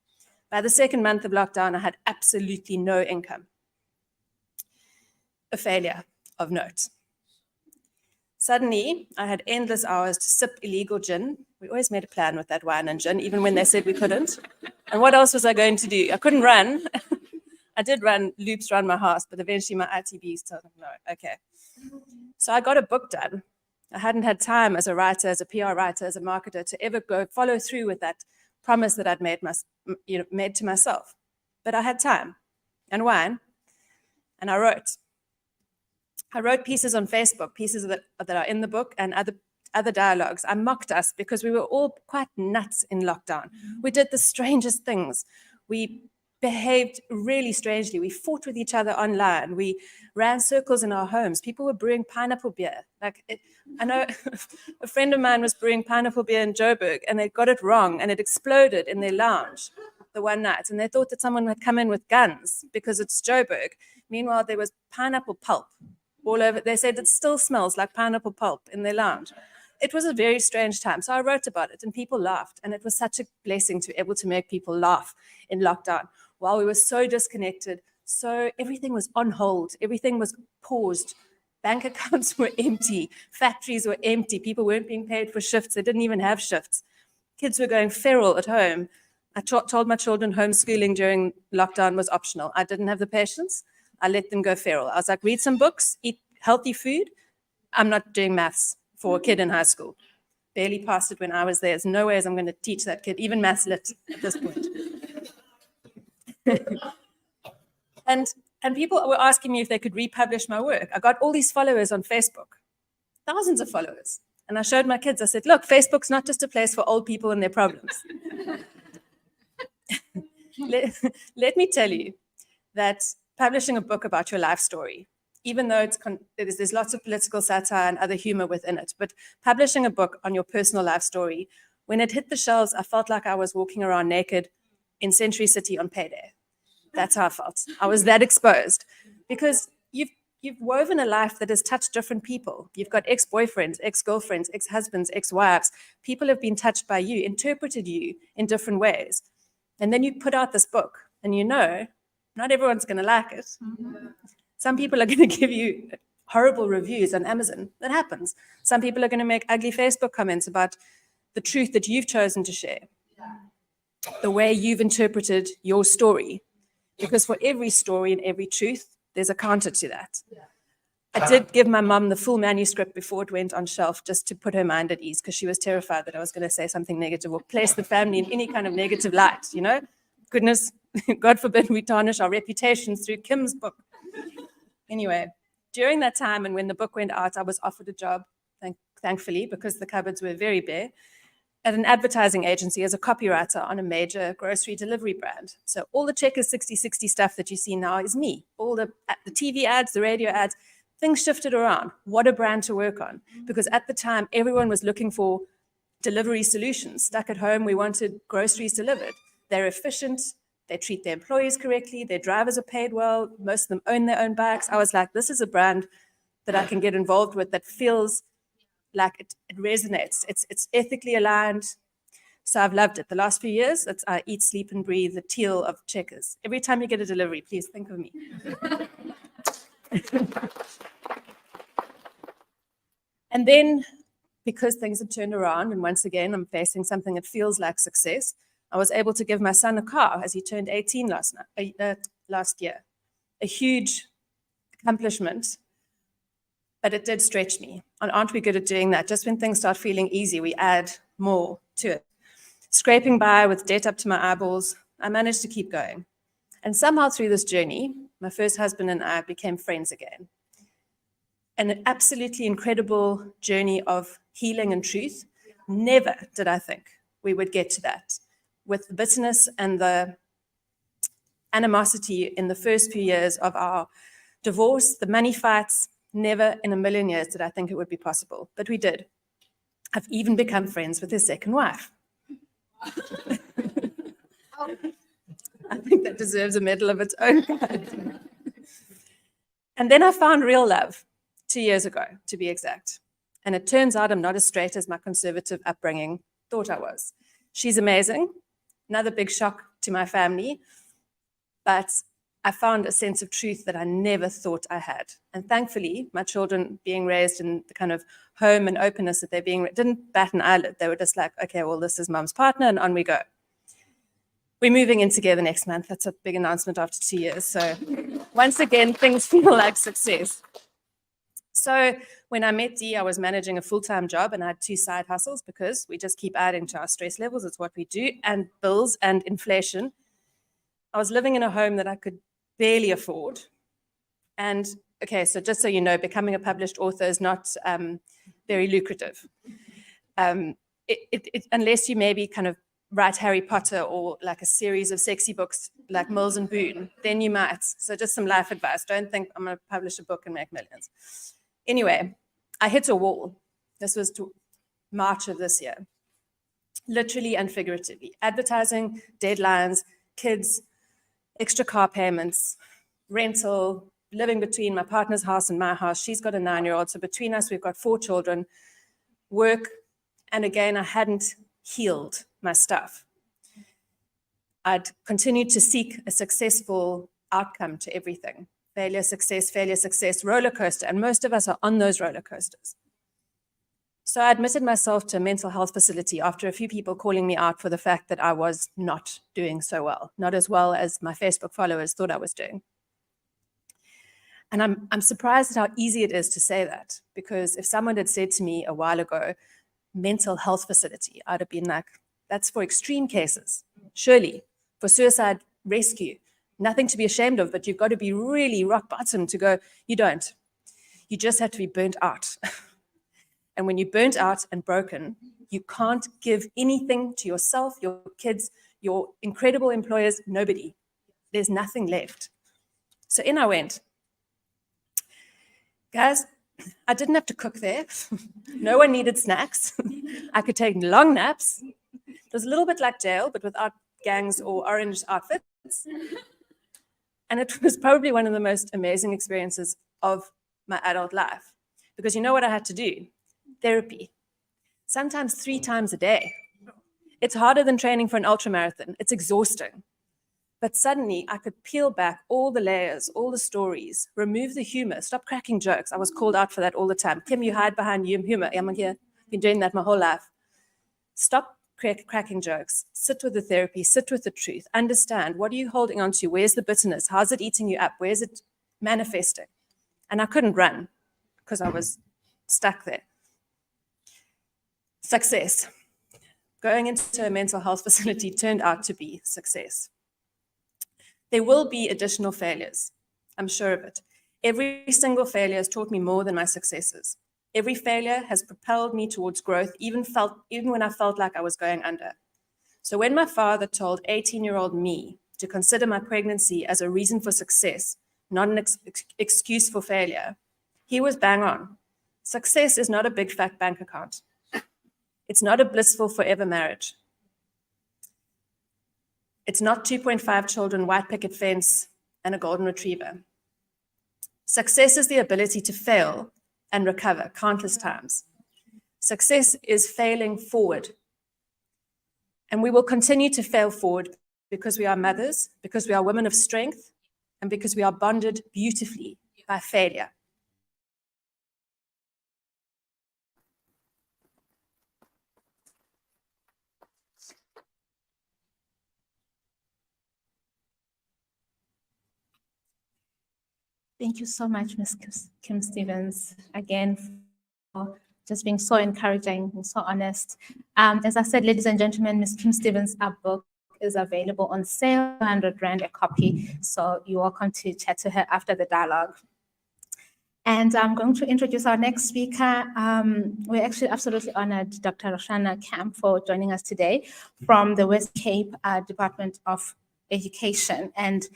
By the second month of lockdown, I had absolutely no income. A failure of note. Suddenly, I had endless hours to sip illegal gin. We always made a plan with that wine and gin, even when they said we couldn't. And what else was I going to do? I couldn't run. I did run loops around my house, but eventually my ITBs told me, no, okay. So I got a book done. I hadn't had time as a writer, as a PR writer, as a marketer to ever go follow through with that promise that I'd made to myself. But I had time and wine, and I wrote. I wrote pieces on Facebook, pieces that are in the book and other dialogues. I mocked us because we were all quite nuts in lockdown. We did the strangest things. We behaved really strangely. We fought with each other online. We ran circles in our homes. People were brewing pineapple beer. I know a friend of mine was brewing pineapple beer in Joburg and they got it wrong and it exploded in their lounge the one night. And they thought that someone had come in with guns because it's Joburg. Meanwhile, there was pineapple pulp all over. They said it still smells like pineapple pulp in their lounge. It was a very strange time. So I wrote about it and people laughed. And it was such a blessing to be able to make people laugh in lockdown while we were so disconnected. So everything was on hold. Everything was paused. Bank accounts were empty. Factories were empty. People weren't being paid for shifts. They didn't even have shifts. Kids were going feral at home. I told my children homeschooling during lockdown was optional. I didn't have the patience. I let them go feral. I was like, read some books, eat healthy food. I'm not doing maths for a kid in high school. Barely passed it when I was there. There's no ways I'm going to teach that kid, even maths lit at this point. And And people were asking me if they could republish my work. I got all these followers on Facebook, thousands of followers. And I showed my kids, I said, look, Facebook's not just a place for old people and their problems. Let me tell you that publishing a book about your life story, even though there's lots of political satire and other humor within it, but publishing a book on your personal life story, when it hit the shelves, I felt like I was walking around naked in Century City on payday. That's how I felt. I was that exposed because you've woven a life that has touched different people. You've got ex-boyfriends, ex-girlfriends, ex-husbands, ex-wives. People have been touched by you, interpreted you in different ways. And then you put out this book and you know, not everyone's going to like it. Some people are going to give you horrible reviews on Amazon. That happens. Some people are going to make ugly Facebook comments about the truth that you've chosen to share, the way you've interpreted your story. Because for every story and every truth, there's a counter to that. I did give my mum the full manuscript before it went on shelf just to put her mind at ease because she was terrified that I was going to say something negative or place the family in any kind of negative light, you know? Goodness, God forbid we tarnish our reputations through Kim's book. Anyway, during that time and when the book went out, I was offered a job, thankfully, because the cupboards were very bare, at an advertising agency as a copywriter on a major grocery delivery brand. So all the Checkers 60/60 stuff that you see now is me. All the TV ads, the radio ads, things shifted around. What a brand to work on. Because at the time, everyone was looking for delivery solutions. Stuck at home, we wanted groceries delivered. They're efficient. They treat their employees correctly. Their drivers are paid well. Most of them own their own bikes. I was like, this is a brand that I can get involved with that feels like it resonates. It's ethically aligned. So I've loved it. The last few years, I eat, sleep, and breathe the teal of Checkers. Every time you get a delivery, please think of me. And then, because things have turned around, and once again, I'm facing something that feels like success, I was able to give my son a car as he turned 18 last year. A huge accomplishment, but it did stretch me. And aren't we good at doing that? Just when things start feeling easy, we add more to it. Scraping by with debt up to my eyeballs, I managed to keep going. And somehow through this journey, my first husband and I became friends again. An absolutely incredible journey of healing and truth. Never did I think we would get to that. With the bitterness and the animosity in the first few years of our divorce, the money fights, never in a million years did I think it would be possible, but we did. I've even become friends with his second wife. I think that deserves a medal of its own. And then I found real love 2 years ago, to be exact. And it turns out I'm not as straight as my conservative upbringing thought I was. She's amazing. Another big shock to my family. But I found a sense of truth that I never thought I had. And thankfully, my children being raised in the kind of home and openness that they're being, didn't bat an eyelid. They were just like, okay, well, this is mom's partner and on we go. We're moving in together next month. That's a big announcement after 2 years. So once again, things feel like success. So when I met Dee, I was managing a full-time job and I had 2 side hustles because we just keep adding to our stress levels. It's what we do, and bills and inflation. I was living in a home that I could barely afford. And okay, so just so you know, becoming a published author is not very lucrative. Unless you maybe kind of write Harry Potter or like a series of sexy books like Mills and Boon, then you might. So just some life advice. Don't think I'm going to publish a book and make millions. Anyway, I hit a wall. This was March of this year. Literally and figuratively. Advertising, deadlines, kids, extra car payments, rental, living between my partner's house and my house. She's got a 9-year-old. So between us, we've got 4 children, work. And again, I hadn't healed my stuff. I'd continued to seek a successful outcome to everything. Failure, success, roller coaster. And most of us are on those roller coasters. So I admitted myself to a mental health facility after a few people calling me out for the fact that I was not doing so well, not as well as my Facebook followers thought I was doing. And I'm surprised at how easy it is to say that, because if someone had said to me a while ago, mental health facility, I'd have been like, that's for extreme cases. Surely, for suicide rescue, nothing to be ashamed of, but you've got to be really rock bottom to go, you don't. You just have to be burnt out. And when you're burnt out and broken, you can't give anything to yourself, your kids, your incredible employers, nobody. There's nothing left. So in I went. Guys, I didn't have to cook there. No one needed snacks. I could take long naps. It was a little bit like jail, but without gangs or orange outfits. And it was probably one of the most amazing experiences of my adult life. Because you know what I had to do? Therapy. Sometimes 3 times a day. It's harder than training for an ultramarathon. It's exhausting. But suddenly I could peel back all the layers, all the stories, remove the humor, stop cracking jokes. I was called out for that all the time. Kim, you hide behind humor. I'm here. Been doing that my whole life. Stop cracking jokes. Sit with the therapy. Sit with the truth. Understand, what are you holding on to? Where's the bitterness? How's it eating you up? Where's it manifesting? And I couldn't run because I was stuck there. Success. Going into a mental health facility turned out to be success. There will be additional failures. I'm sure of it. Every single failure has taught me more than my successes. Every failure has propelled me towards growth, even when I felt like I was going under. So when my father told 18-year-old me to consider my pregnancy as a reason for success, not an excuse for failure, he was bang on. Success is not a big fat bank account. It's not a blissful forever marriage. It's not 2.5 children, white picket fence, and a golden retriever. Success is the ability to fail and recover countless times. Success is failing forward. And we will continue to fail forward because we are mothers, because we are women of strength, and because we are bonded beautifully by failure. Thank you so much, Ms. Kim Stevens, again, for just being so encouraging and so honest. As I said, ladies and gentlemen, Ms. Kim Stevens' book is available on sale, 100 Rand a copy. So you're welcome to chat to her after the dialogue. And I'm going to introduce our next speaker. We're actually absolutely honored, Dr. Roshana Camp, for joining us today from the West Cape Department of Education. And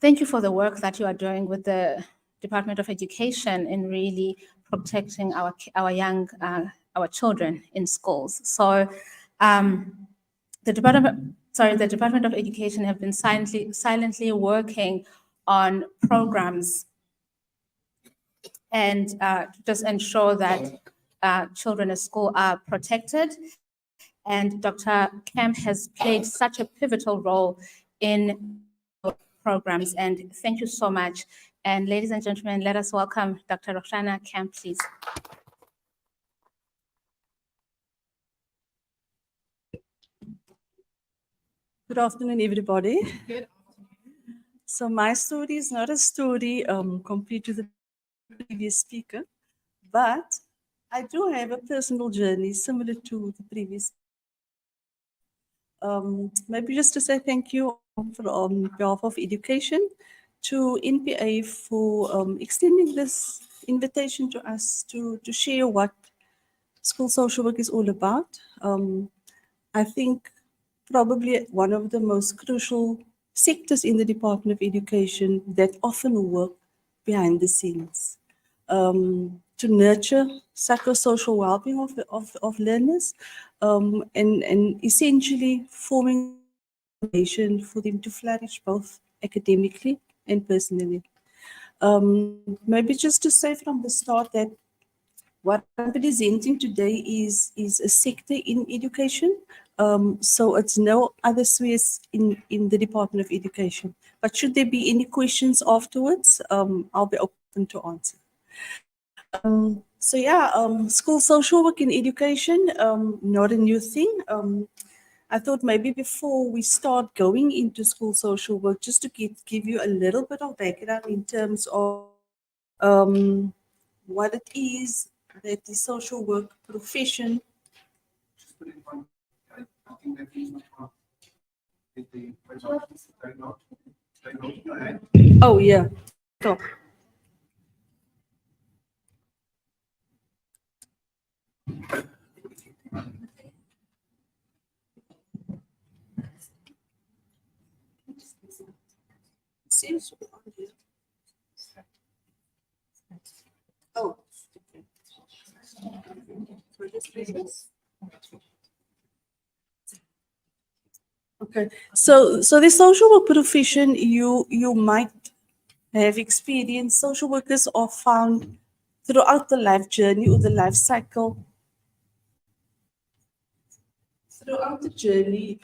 thank you for the work that you are doing with the Department of Education in really protecting our children in schools. So the Department of Education have been silently working on programs and to just ensure that children at school are protected. And Dr. Kemp has played such a pivotal role in programs. And thank you so much. And ladies and gentlemen, let us welcome Dr. Roshana Kemp, please. Good afternoon, everybody. Good. So my story is not a story compared to the previous speaker, but I do have a personal journey similar to the previous. Maybe just to say thank you on behalf of education to NPA for extending this invitation to us to share what school social work is all about. I think probably one of the most crucial sectors in the Department of Education that often work behind the scenes to nurture psychosocial well-being of learners and essentially forming a foundation for them to flourish both academically and personally. Maybe just to say from the start that what I'm presenting today is a sector in education. So it's no other spheres in the Department of Education. But should there be any questions afterwards, I'll be open to answer. School social work in education, not a new thing. I thought maybe before we start going into school social work, just to give you a little bit of background in terms of what it is that the social work profession Oh, yeah. Stop. Seems to be on here. Oh. Okay, so the social work profession, you might have experienced. Social workers are found throughout the life journey or the life cycle. Throughout the journey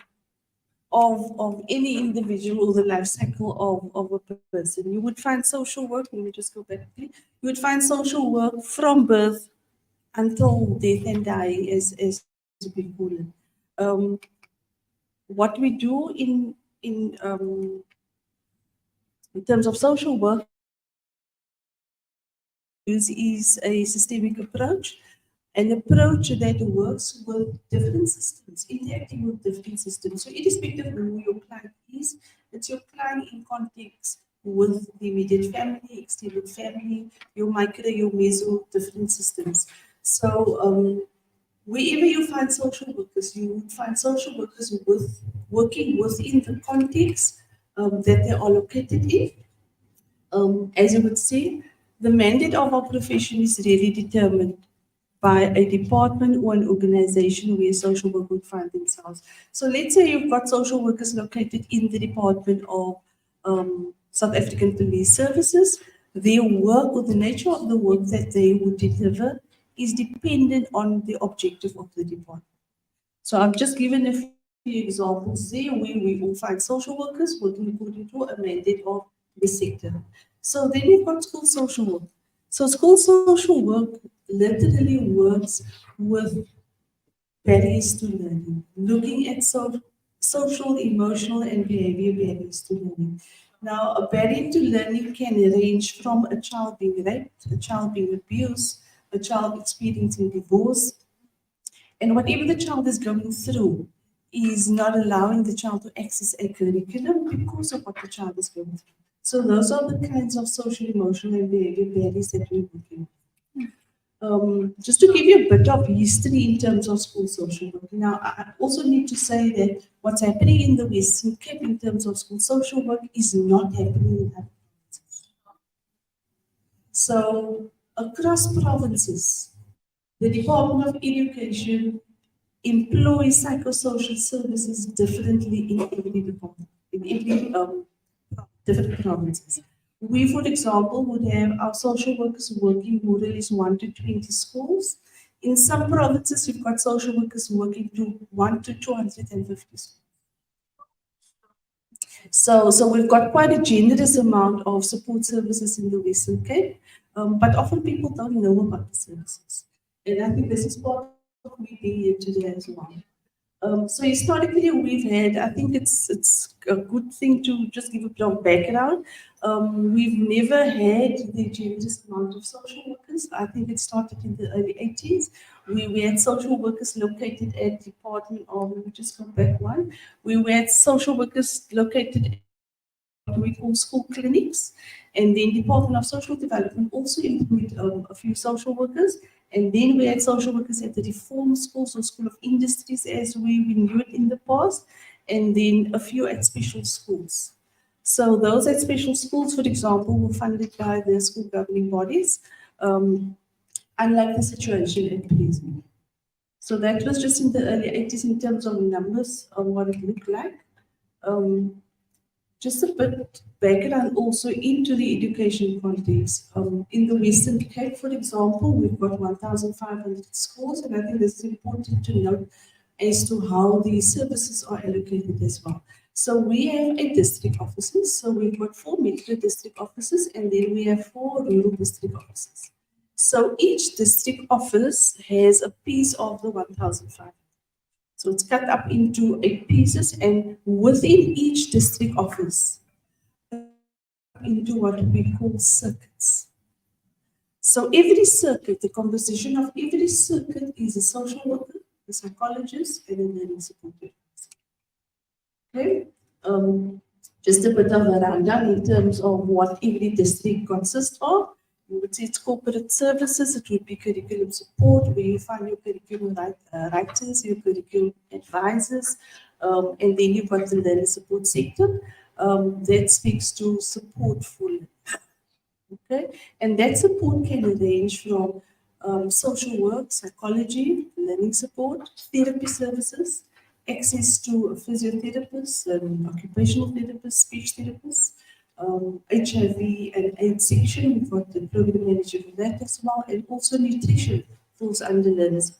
of any individual or the life cycle of a person. You would find social work, let me just go back. You would find social work from birth until death and dying, as we call it. What we do in terms of social work is a systemic approach, an approach that works with different systems, interacting with different systems. So irrespective of who your client is, it's your client in context with the immediate family, extended family, your micro, your meso, different systems. So wherever you find social workers, you would find social workers working within the context that they are located in. As you would see, the mandate of our profession is really determined by a department or an organization where social work would find themselves. So let's say you've got social workers located in the Department of South African Police Services. Their work or the nature of the work that they would deliver is dependent on the objective of the department. So I've just given a few examples there where we will find social workers working according to a mandate of the sector. So then we've got school social work. So school social work literally works with barriers to learning, looking at social, emotional, and behavior barriers to learning. Now, a barrier to learning can range from a child being raped, a child being abused, a child experiencing divorce, and whatever the child is going through is not allowing the child to access a curriculum because of what the child is going through. So those are the kinds of social, emotional, and behavior barriers that we're working with. Just to give you a bit of history in terms of school social work. Now, I also need to say that what's happening in the Western Cape in terms of school social work is not happening in other provinces. So, across provinces, the Department of Education employs psychosocial services differently in every department, in every different provinces. We, for example, would have our social workers working more or less 1 to 20 schools. In some provinces, you've got social workers working to 1 to 250 schools. So we've got quite a generous amount of support services in the Western Cape, but often people don't know about the services. And I think this is part of me being here today as well. So historically, we've had, I think it's a good thing to just give a bit of background. We've never had the generous amount of social workers. I think it started in the early 80s. We had social workers located at Department of, let me just go back one. We had social workers located at what we call school clinics. And then Department of Social Development also included a few social workers. And then we had social workers at the reform schools or School of Industries as we knew it in the past, and then a few at special schools. So those at special schools, for example, were funded by the school governing bodies, unlike the situation at present. So that was just in the early 80s in terms of numbers of what it looked like. Just a bit background also into the education context. In the Western Cape, for example, we've got 1,500 schools, and I think this is important to note as to how the services are allocated as well. So we have 8 district offices. So we've got 4 metro district offices, and then we have 4 rural district offices. So each district office has a piece of the 1,500. So it's cut up into 8 pieces, and within each district office, into what we call circuits. So every circuit, the composition of every circuit is a social worker, a psychologist, and a learning support advisor. Okay? Just a bit of a rundown in terms of what every district consists of. You would say it's corporate services, it would be curriculum support, where you find your curriculum writers, your curriculum advisors, and then you've got the learner support sector. That speaks to support for learners. Okay, and that support can range from social work, psychology, learning support, therapy services, access to physiotherapists, occupational therapists, speech therapists, HIV and AIDS section. We've got the program manager for that as well, and also nutrition falls under learners.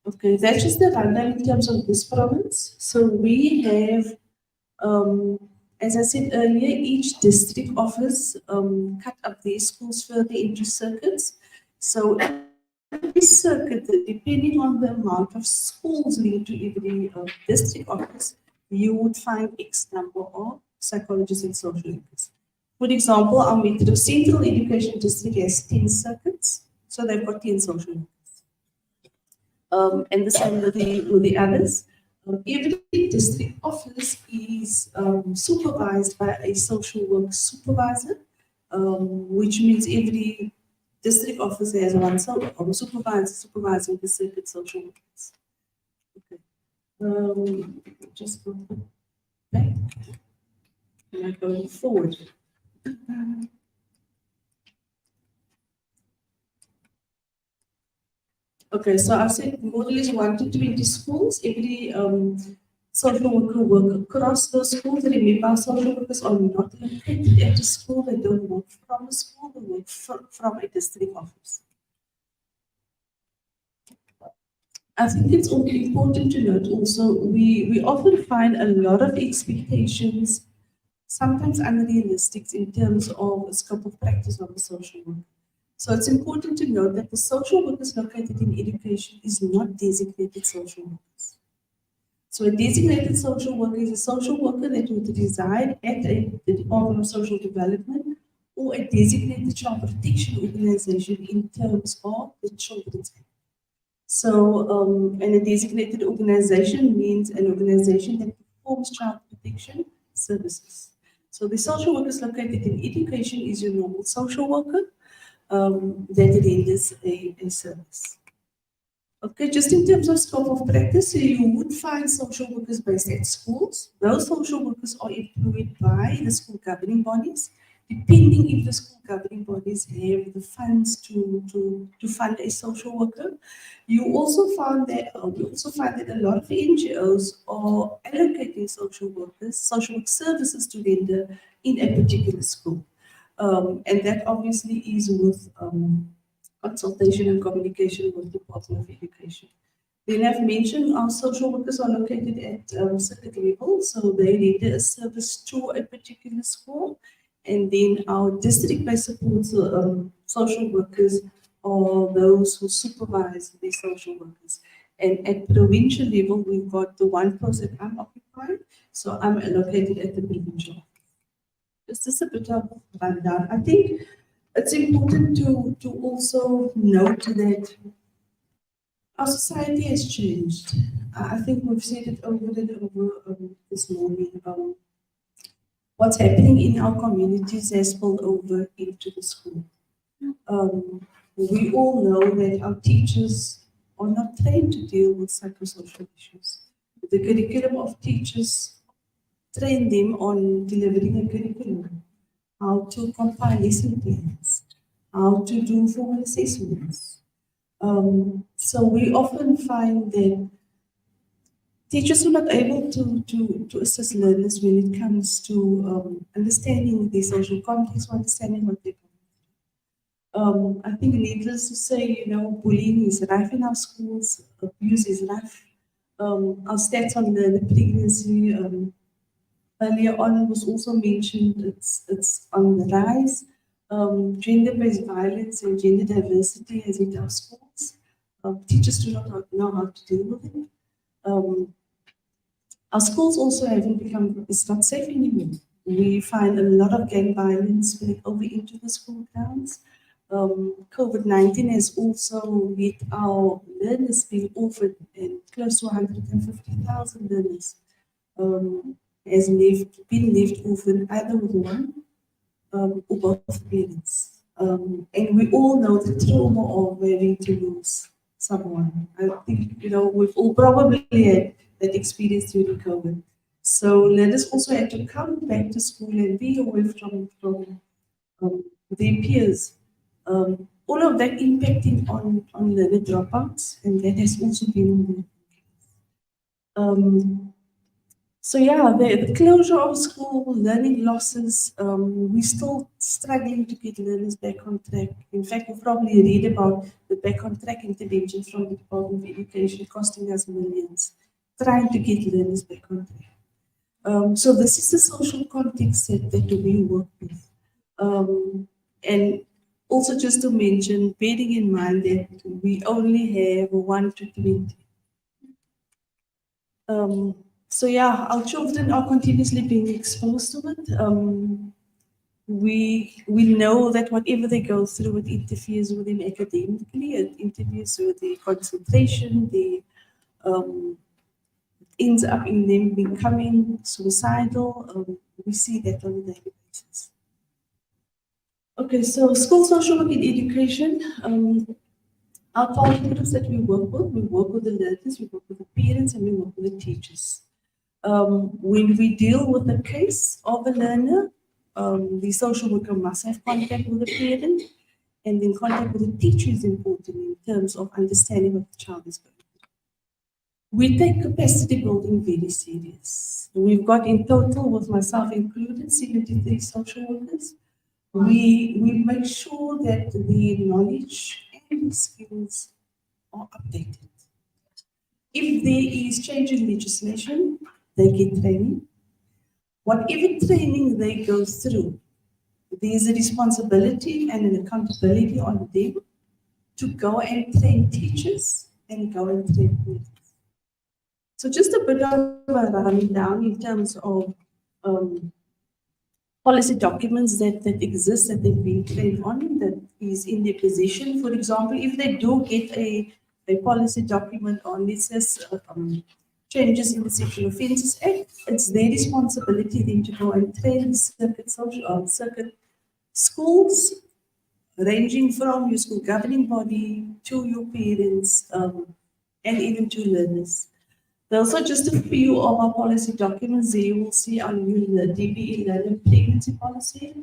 Okay, that's just the rundown in terms of this province. So we have, as I said earlier, each district office cut up their schools further into circuits. So every circuit, depending on the amount of schools linked to every district office, you would find X number of psychologists and social workers. For example, our Metro Central Education District has 10 circuits, so they've got 10 social workers. And the same with the others. Every district office is supervised by a social work supervisor, which means every district office has one supervisor supervising the circuit social workers. Okay. Just go back. Now going forward. Okay, so I've said more or less 1 to 20 schools. Every social worker work across those schools. Remember, our social workers are not located at a school. They don't work from a school. They work from a district office. I think it's also important to note also, we often find a lot of expectations, sometimes unrealistic in terms of the scope of practice of a social worker. So it's important to note that the social workers located in education is not designated social workers. So a designated social worker is a social worker that would reside at the Department of Social Development or a designated child protection organization in terms of the Children's Act. So, and a designated organization means an organization that performs child protection services. So the social workers located in education is your normal social worker that renders a service. Okay, just in terms of scope of practice, so you would find social workers based at schools. Those social workers are employed by the school governing bodies, depending if the school governing bodies have the funds to fund a social worker. You also find that a lot of NGOs are allocating social workers, social work services to render in a particular school. And that obviously is with consultation and communication with the Department of Education. Then I've mentioned our social workers are located at circuit level, so they render a service to a particular school. And then our district-based support social workers are those who supervise the social workers. And at provincial level, we've got the one post that I'm occupying, so I'm located at the provincial. This is a bit of rundown. I think it's important to also note that our society has changed. I think we've said it over and over this morning. What's happening in our communities has spilled over into the school. We all know that our teachers are not trained to deal with psychosocial issues. The curriculum of teachers train them on delivering a curriculum, how to compile lesson plans, how to do formal assessments. So we often find that teachers are not able to assist learners when it comes to understanding the social context or understanding what they're doing. I think needless to say, bullying is rife in our schools, abuse is rife. Our stats on the pregnancy earlier on was also mentioned, it's on the rise. Gender-based violence and gender diversity has hit our schools. Teachers do not know how to deal with it. Our schools also it's not safe anymore. We find a lot of gang violence spilling over into the school grounds. COVID-19 has also hit our learners being orphaned, and close to 150,000 learners has been left orphan either with one or both parents. And we all know the trauma of having to lose someone. I think, we've all probably had that experience during COVID. So learners also had to come back to school and be away from their peers. All of that impacting on learner dropouts, and that has also been so yeah, the closure of school, learning losses, we're still struggling to get learners back on track. In fact, you've probably read about the back on track interventions from the Department of Education costing us millions, trying to get learners back on track. So this is the social context that we work with. And also just to mention, bearing in mind that we only have 1 to 20. So yeah, our children are continuously being exposed to it. We know that whatever they go through, it interferes with them academically, it interferes with their concentration, ends up in them becoming suicidal. We see that on a daily basis. Okay, so school social work in education. Our target groups that we work with the learners, we work with the parents, and we work with the teachers. When we deal with a case of a learner, the social worker must have contact with the parent, and then contact with the teacher is important in terms of understanding what the child is going through. We take capacity building very serious. We've got in total, with myself included, 73 social workers. We make sure that the knowledge and the skills are updated. If there is change in legislation, they get training. Whatever training they go through, there is a responsibility and an accountability on them to go and train teachers and go and train parents. So just a bit of a rundown in terms of policy documents that exist that they've been trained on, that is in their position. For example, if they do get a policy document on, it says changes in the Sexual Offences Act, it's their responsibility then to go and train circuit schools, ranging from your school governing body to your parents, and even to learners. Those are just a few of our policy documents. There you will see our new DBE learner pregnancy policy.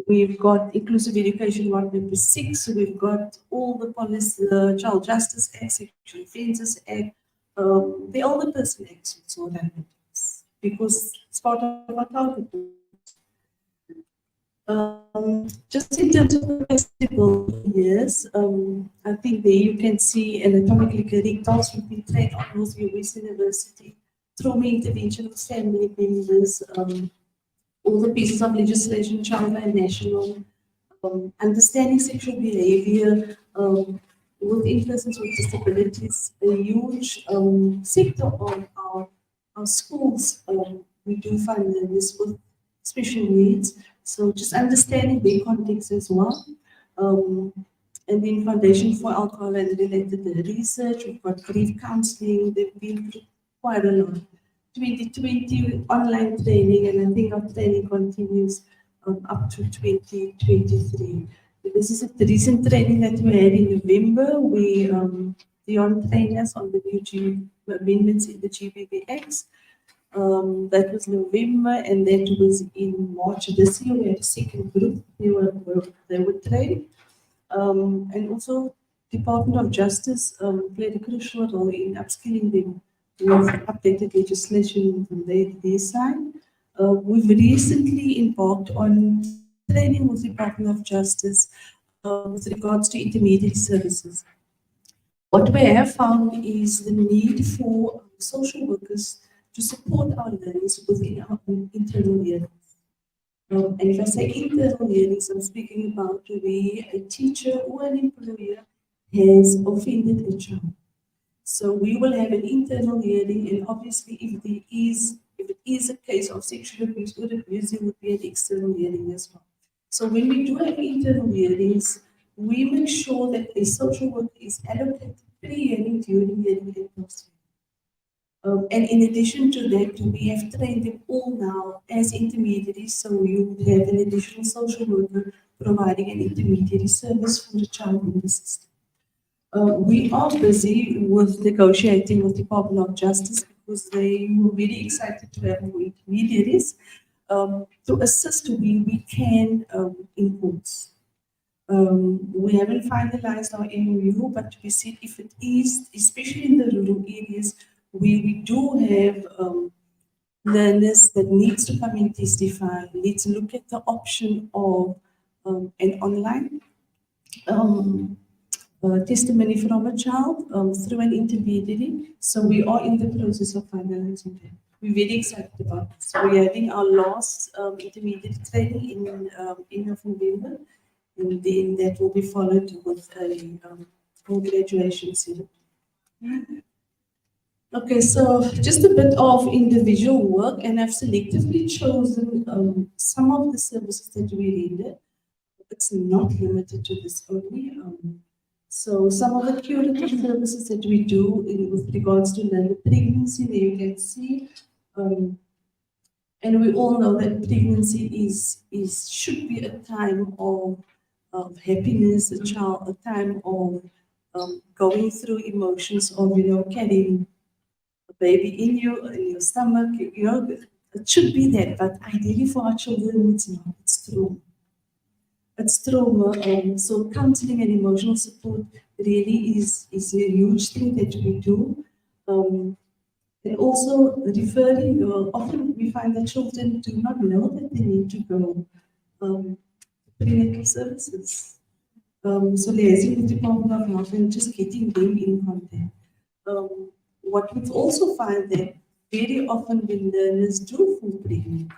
We've got inclusive education one number 6. We've got all the policy, the Child Justice Act, Sexual Offences Act, the Older Person Act, so that because it's part of our target. Just in terms of the festival years, I think there you can see anatomically correct tasks we've been trained on Northview West University, trauma intervention of family members, all the pieces of legislation, child and national, understanding sexual behavior within persons with disabilities, a huge sector of our schools. We do find this with special needs. So just understanding their context as well. And then Foundation for Alcohol and Related Research, we've got grief counseling, they've been through quite a lot. 2020 online training, and I think our training continues up to 2023. This is the recent training that we had in November. We Dion trained us on the new amendments in the GBVX. That was November, and that was in March this year. We had a second group. They were trained, and also Department of Justice played a crucial role in upskilling them with updated legislation on their side. We've recently embarked on training with the Department of Justice with regards to intermediary services. What we have found is the need for social workers to support our learners within our own internal learnings. And if I say internal learnings, I'm speaking about where a teacher or an employer has offended a child. So we will have an internal hearing, and obviously if it is a case of sexual abuse or abuse, there would be an external hearing as well. So when we do have internal hearings, we make sure that a social worker is allocated pre-hearing, during hearing, and post-hearing. And in addition to that, we have trained them all now as intermediaries, so you would have an additional social worker providing an intermediary service for the child in the system. We are busy with negotiating with the Department of Justice because they were very excited to have more intermediaries to assist where we can in courts. We haven't finalized our MOU, but we see if it is, especially in the rural areas, we do have learners that needs to come and testify, let's look at the option of an online testimony from a child through an intermediary. So we are in the process of finalizing that. We're very excited about this. So we're having our last intermediary training in end of November, and then that will be followed with a full graduation ceremony. Okay, so just a bit of individual work, and I've selectively chosen some of the services that we render. It's not limited to this only. So some of the curative services that we do with regards to learner pregnancy, there you can see, and we all know that pregnancy should be a time of happiness, a time of going through emotions of carrying a baby in your stomach, it should be that, but ideally for our children, it's not, it's trauma. It's trauma, so counseling and emotional support really is a huge thing that we do. And also referring, often we find that children do not know that they need to go to prenatal services. So liaising with the Department of Health and just getting them in contact. What we also find that very often when learners do fall pregnant,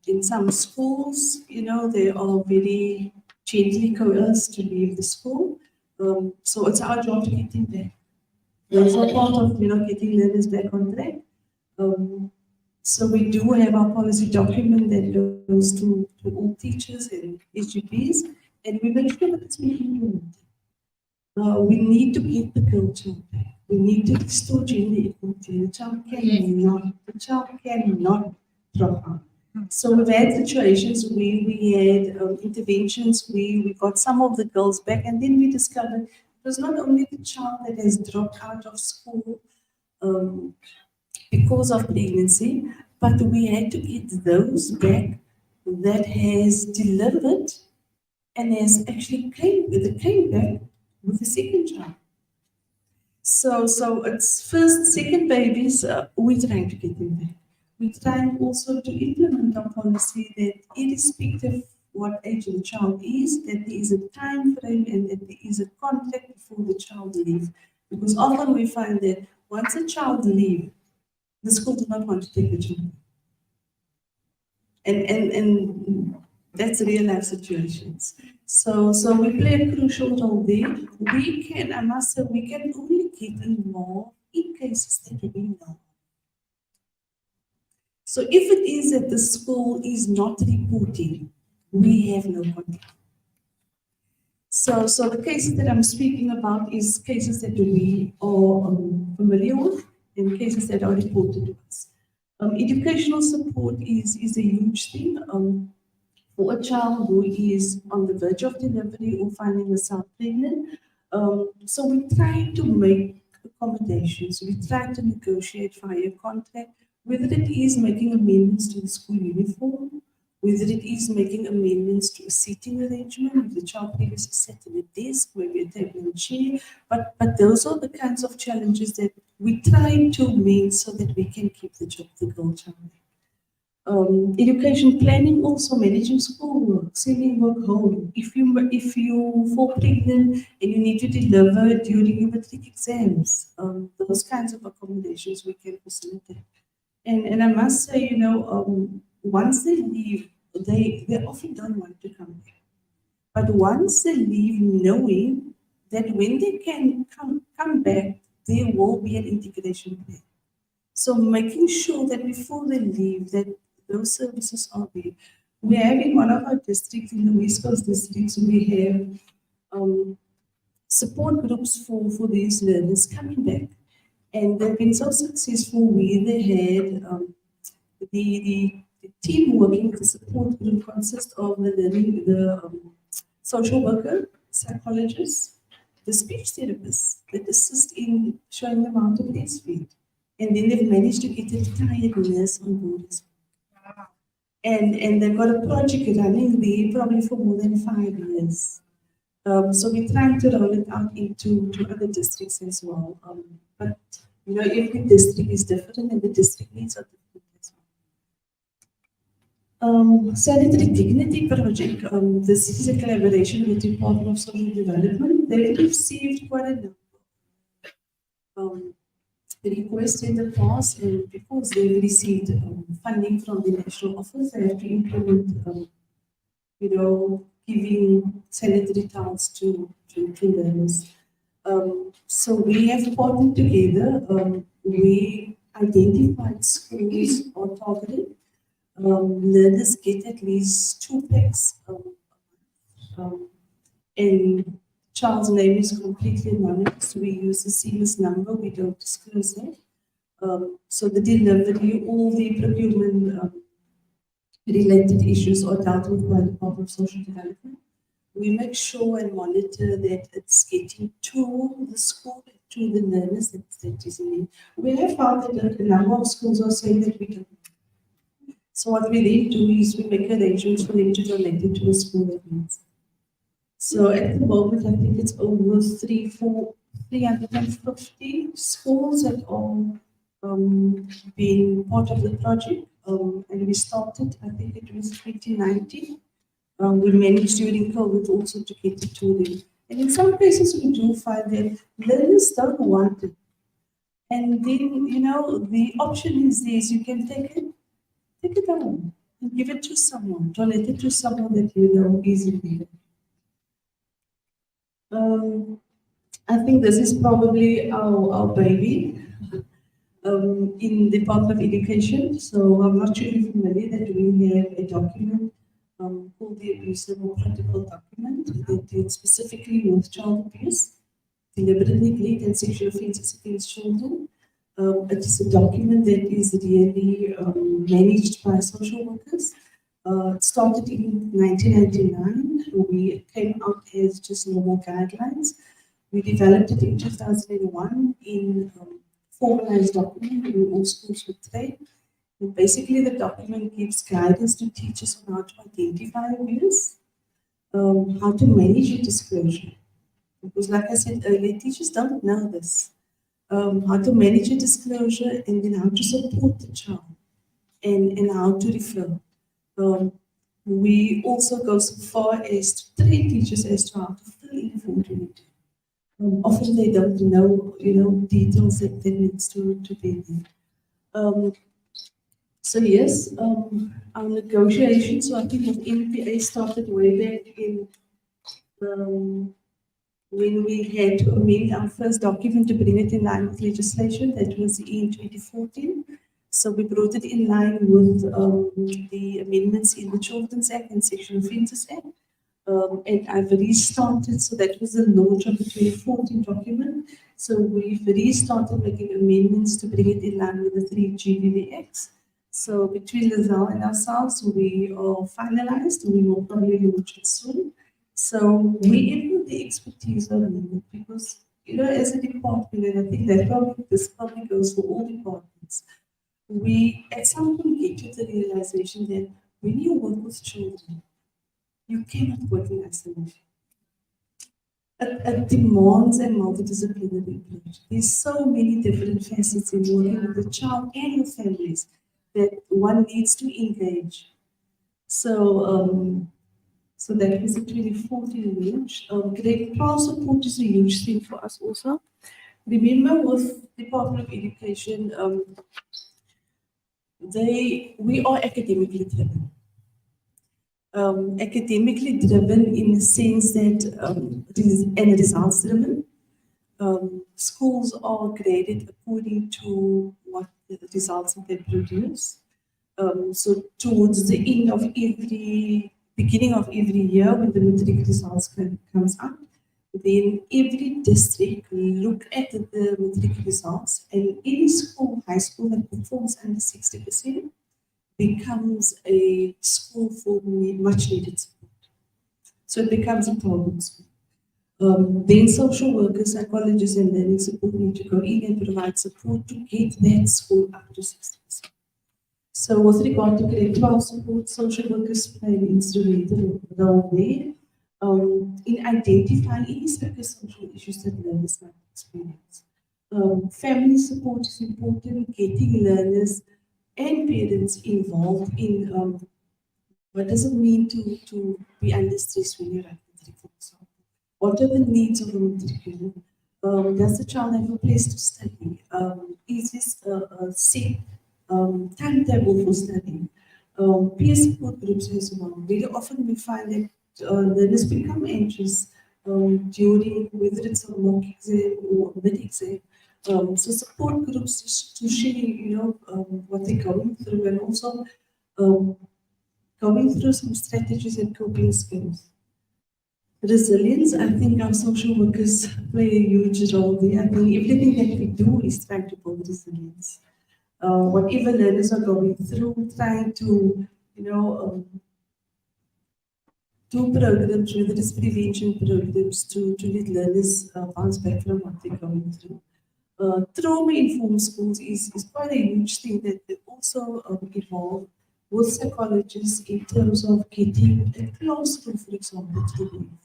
in some schools, they are very gently coerced to leave the school. So it's our job to get them back. That's a part of, getting learners back on track. So we do have our policy document that goes to all teachers and SGPs, and we make sure that it's being implemented. We need to get the culture back. We need to restore gender equality. The child cannot drop out. So we've had situations where we had interventions where we got some of the girls back, and then we discovered it was not only the child that has dropped out of school because of pregnancy, but we had to get those back that has delivered and has actually came back with a second child. So it's first, second babies, we're trying to get them back. We're trying also to implement a policy that irrespective what age the child is, that there is a time frame and that there is a contract before the child leaves. Because often we find that once a child leaves, the school does not want to take the child. And that's real life situations. So we play a crucial role there. I must say, we can only get involved in cases that we know. So if it is that the school is not reporting, we have no contact. So the cases that I'm speaking about is cases that we are familiar with and cases that are reported to us. Educational support is a huge thing for a child who is on the verge of delivery or finding herself pregnant. So we try to make accommodations. We try to negotiate via contract, whether it is making amendments to the school uniform, whether it is making amendments to a seating arrangement, if the child previously sat in a desk, maybe a table and chair, but those are the kinds of challenges that we try to meet so that we can keep the girl child. Education planning, also managing schoolwork, sending work home. If you fall pregnant and you need to deliver during your matric exams, those kinds of accommodations we can facilitate. And I must say, once they leave, they often don't want to come back. But once they leave, knowing that when they can come back, there will be an integration plan. So making sure that before they leave, that those services are there. We have in one of our districts, in the West Coast districts, we have support groups for these learners coming back. And they've been so successful where they had the team working with the support group consists of the social worker, psychologist, the speech therapist that assist in showing them how to breastfeed. And then they've managed to get a retired nurse on board as well. And they've got a project running there probably for more than 5 years. So we're trying to roll it out into to other districts as well. But you know, every district is different and the district needs are different as well. Sanitary Dignity Project, this is a collaboration with the Department of Social Development. They've received quite a number of requests in the past, and because they've received funding from the National Office, they have to implement, you know, giving sanitary towels to learners. So we have partnered together. We identified schools or targeted. Learners get at least 2 packs. And child's name is completely anonymous. We use a seamless number. We don't disclose that. So the delivery, all the procurement related issues are dealt with by the Department of Social Development. We make sure and monitor that it's getting to the school, to the learners that is in need. We have found that a number of schools are saying that we don't. So what we then do is we make arrangements for them to donate it to a school that needs. So at the moment, I think it's over 350 schools that are being part of the project. And we started, I think it was 2019. We managed during COVID also to get it to them. And in some cases, we do find that learners don't want it. And then, you know, the option is this, you can take it home and give it to someone, donate it to someone that you know is in need. I think this is probably our baby in the Department of Education. So I'm not sure if you're familiar that we have a document called the Abuse-Able Protocol document that deals specifically with child abuse, deliberate neglect, and sexual offences against children. It is a document that is really managed by social workers. It started in 1999. We came out as just normal guidelines. We developed it in 2001 in formalized document where all schools were trained. And basically, the document gives guidance to teachers on how to identify abuse, how to manage your disclosure. Because, like I said earlier, teachers don't know this. How to manage your disclosure, and then how to support the child, and how to refer. We also go so far as to train teachers as to how to fill in Form 22. Often they don't know, you know, details that needs to be there. So yes, our negotiations, so I think with NPA started way back in when we had to amend our first document to bring it in line with legislation. That was in 2014. So we brought it in line with the amendments in the Children's Act and Sexual Offences Act. And I've restarted, so that was the launch of the 2014 document. So we've restarted making amendments to bring it in line with the 3 GBV Acts. So between Lazelle and ourselves, we are finalized. We will probably launch it soon. So we input the expertise of needed because, you know, as a department, and I think that this probably goes for all departments, we at some point get to the realization that when you work with children, you cannot work in isolation. It demands a multidisciplinary approach. There's so many different facets in working with the child and the families that one needs to engage. So, so that was a 2014 launch. Great trial support is a huge thing for us also. Remember, with Department of Education, we are academically driven. Academically driven in the sense that and results driven. Schools are graded according to what the results that they produce. So towards the end of beginning of every year, when the matric results comes up, then every district look at the matric results, and any school, high school that performs under 60% becomes a school for much needed support. So it becomes a target school. Then social workers, psychologists, and learning support need to go in and provide support to get that school up to 60%. So with regard to grade 12 support, social workers play an instrumental role there in identifying any psychosocial issues that learners might experience. Family support is important, getting learners and parents involved in what does it mean to be under stress when you're at matric, for example. What are the needs of a matriculant? Does the child have a place to study? Is this a set timetable for studying? Peer support groups as well. Very often we find that learners become anxious during whether it's a mock exam or mid-exam. So support groups just to share, what they're going through, and also going through some strategies and coping skills. Resilience, I think our social workers play a huge role there. I think everything that we do is trying to build resilience. Whatever learners are going through, trying to, do programs, whether it's prevention programs, to let learners bounce back from what they're going through. Trauma-informed schools is quite a huge thing that they also evolve with psychologists in terms of getting a classroom, for example, trauma-informed.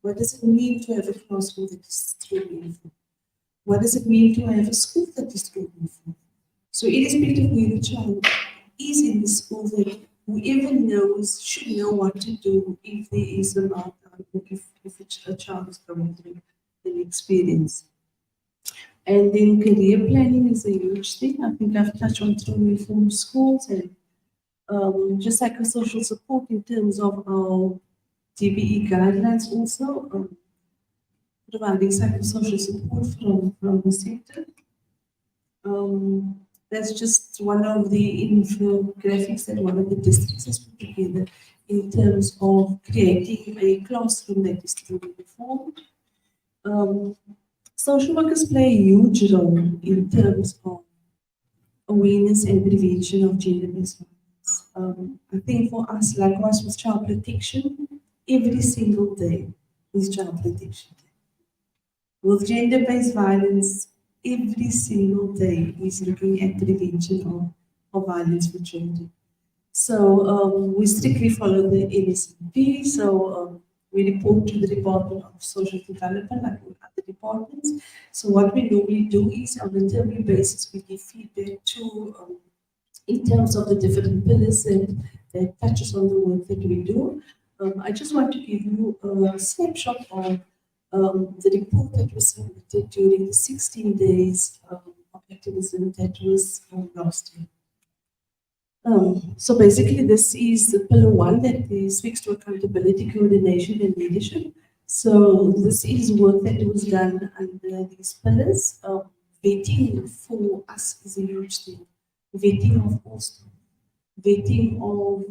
What does it mean to have a classroom that is trauma-informed? What does it mean to have a school that is trauma-informed? So irrespective of where the child is in the school, that whoever knows should know what to do if there is a meltdown, or if a child is going through an experience. And then career planning is a huge thing. I think I've touched on trauma-informed schools and just psychosocial support in terms of our DBE guidelines also, providing psychosocial support from the sector. That's just one of the infographics that one of the districts has put together in terms of creating a classroom that is truly informed. Social workers play a huge role in terms of awareness and prevention of gender-based violence. I think for us, likewise with child protection, every single day is child protection day. With gender-based violence, every single day is looking at prevention of violence for children. So we strictly follow the NSNP. So we report to the Department of Social Development like all other departments. So what we normally do is on a termly basis, we give feedback to in terms of the different pillars that touches on the work that we do. I just want to give you a snapshot of the report that was submitted during the 16 days of activism that was last year. So basically, this is the pillar one that speaks to accountability, coordination, and leadership. So this is work that was done under these pillars. Vetting for us is a huge thing. Vetting of all staff, vetting of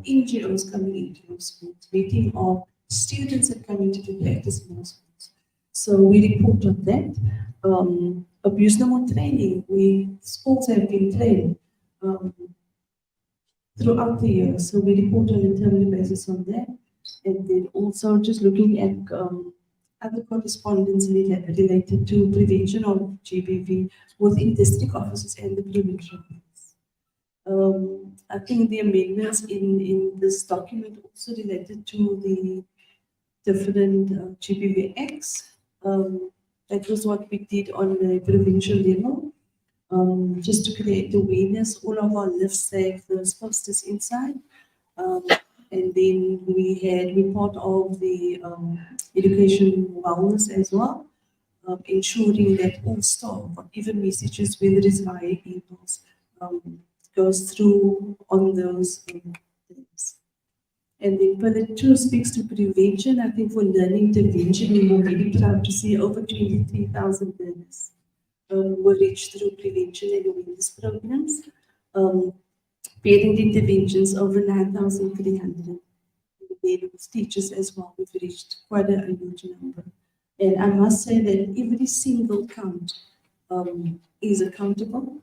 NGOs coming into your schools, vetting of students that come into the practice in our schools. So we report on that. Abuse no more training. Schools have been trained throughout the year. So we report on a terminal basis on that. And then also just looking at other correspondence related to prevention of GBV within district offices and the prevention office. I think the amendments in this document also related to the different GBV acts. That was what we did on the prevention level. Just to create awareness, all of our live safe, those posters inside. And then we're part of the education wellness as well, ensuring that all staff, whatever messages, whether it's via emails, goes through on those things. And then pillar 2 speaks to prevention. I think for learning intervention, we were really proud to see over 23,000 learners were reached through prevention and awareness programs. Parent interventions over 9,300. Then with teachers as well, we've reached quite a huge number. And I must say that every single count is accountable.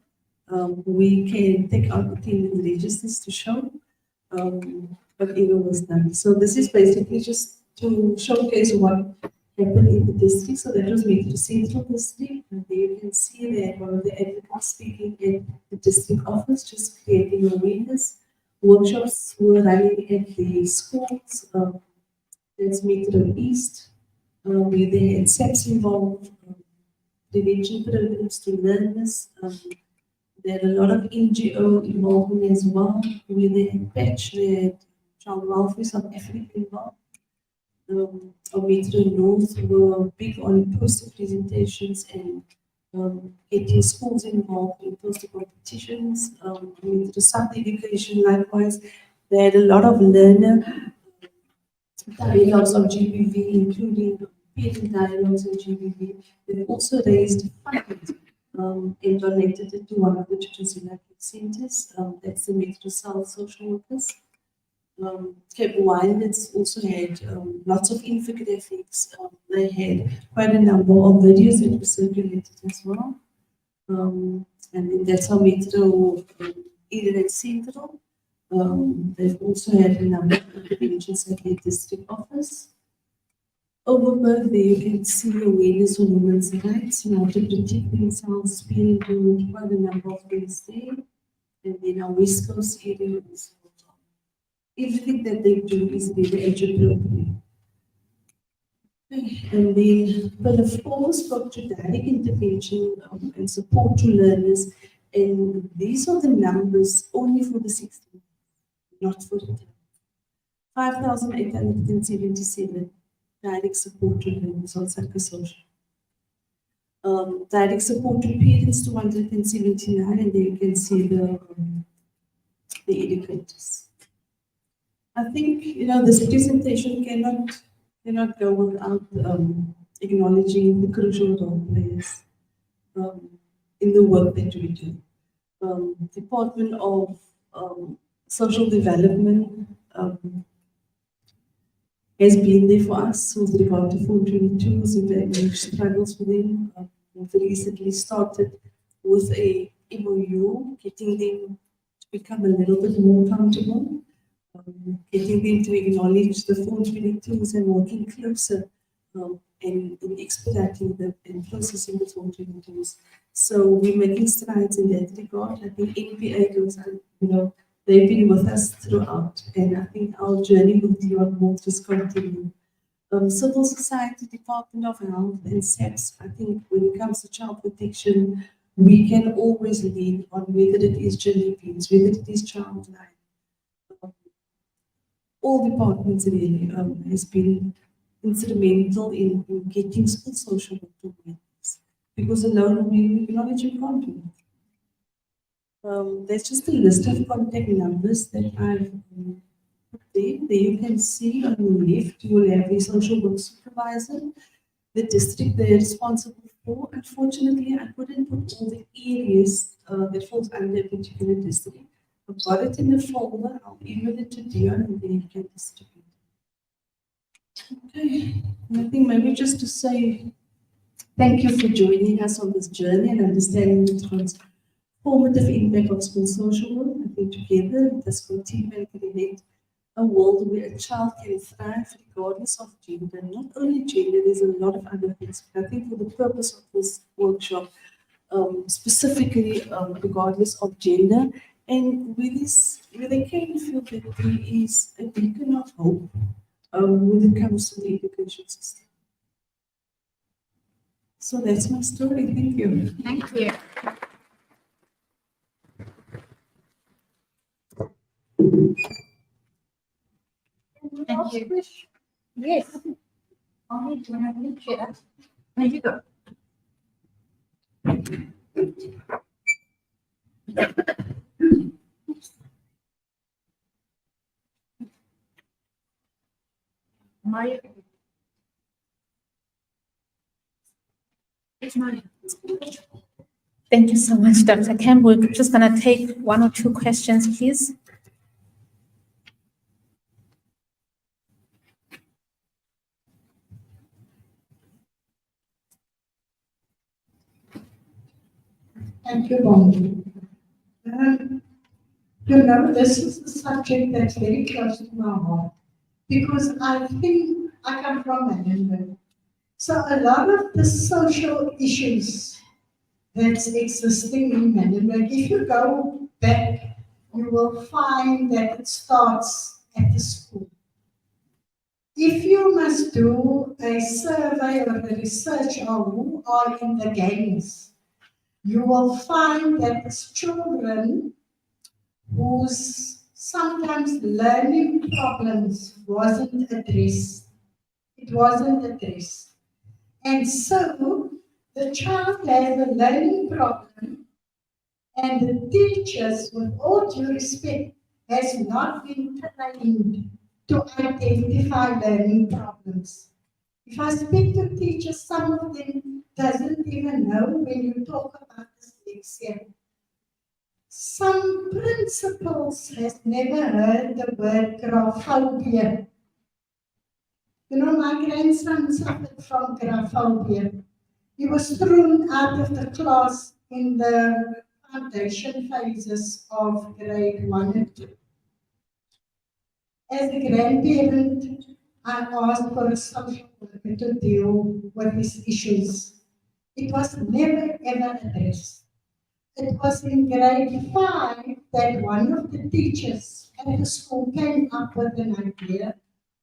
We can take out attendance registers to show whatever was done. So this is basically just to showcase what happened in the district. So that was made to Central District, and there you can see that one of the advocates speaking at the district office, just creating awareness. Workshops were running at the schools. That's Metro East, where they had SAPs involved, prevention programs to learners. There are a lot of NGO involvement as well, where they had patch, they had Child Welfare South Africa involved. Our Metro North were big on poster presentations and getting schools involved in poster competitions. Metro South Education, likewise, they had a lot of learner dialogues on GBV, including parent dialogues on GBV. They also raised funds and donated it to one of the children's United Centers. That's the Metro South Social Workers. Cape Wilderness also had lots of infographics. They had quite a number of videos that were circulated as well. And then that's how Metro, either at Central, they've also had a number of interventions at their district office. Overburg, there you can see awareness on women's rights and how to protect themselves, being doing quite a number of things there. And then our West Coast area is everything that they do is really age appropriate. And then, but of course, spoke to direct intervention and support to learners. And these are the numbers only for the 16, not for the 5,877 direct support to learners on psychosocial. Direct support to parents, 279, and there you can see the educators. I think, this presentation cannot go without acknowledging the crucial role players in the work that we do. Department of Social Development has been there for us with regard to 422s and the struggles for them. We've recently started with a MOU, getting them to become a little bit more accountable. Getting them to acknowledge the 422s and working closer and expediting them and processing the 422s. So we're making strides in that regard. I think NPA goes, they've been with us throughout, and I think our journey with Dion will just continue. Civil society, Department of Health, and SAPS, I think when it comes to child protection, we can always lean on whether it is gender abuse, whether it is child life. All departments really has been instrumental in getting school social work to awareness, because alone we acknowledge we can't do it. There's just a list of contact numbers that I've put there. There you can see on the left, you will have the social work supervisor, the district they're responsible for. Unfortunately, I couldn't put all the areas that falls under a particular district. I've got it in the folder, I'll email it to Dion and then you can distribute it. Okay, and I think maybe just to say thank you for joining us on this journey and understanding the transformative impact of school social work. I think together, let us continue and create a world where a child can thrive regardless of gender. Not only gender, there's a lot of other things, but I think for the purpose of this workshop, specifically regardless of gender, and with this, with the can feel that there is a beacon of hope when it comes to the education system. So that's my story. Thank you. Thank you. Thank you. Yes. I'll need to have a chair. There you go. My. Thank you so much, Dr. Kemp. We're just going to take one or two questions, please. Thank you, Bonnie. You know, this is a subject that's very close to my heart because I think I come from Manenberg. So a lot of the social issues that's existing in Manenberg, if you go back, you will find that it starts at the school. If you must do a survey or a research on who are in the gangs, you will find that it's children whose sometimes learning problems wasn't addressed. It wasn't addressed. And so the child has a learning problem and the teachers, with all due respect, has not been trained to identify learning problems. If I speak to teachers, some of them doesn't even know when you talk about dyslexia. Some principals has never heard the word graphobia. You know, my grandson suffered from graphobia. He was thrown out of the class in the foundation phases of grade 1 and 2. As a grandparent, I asked for a social worker to deal with these issues. It was never ever addressed. It was in grade 5 that one of the teachers at the school came up with an idea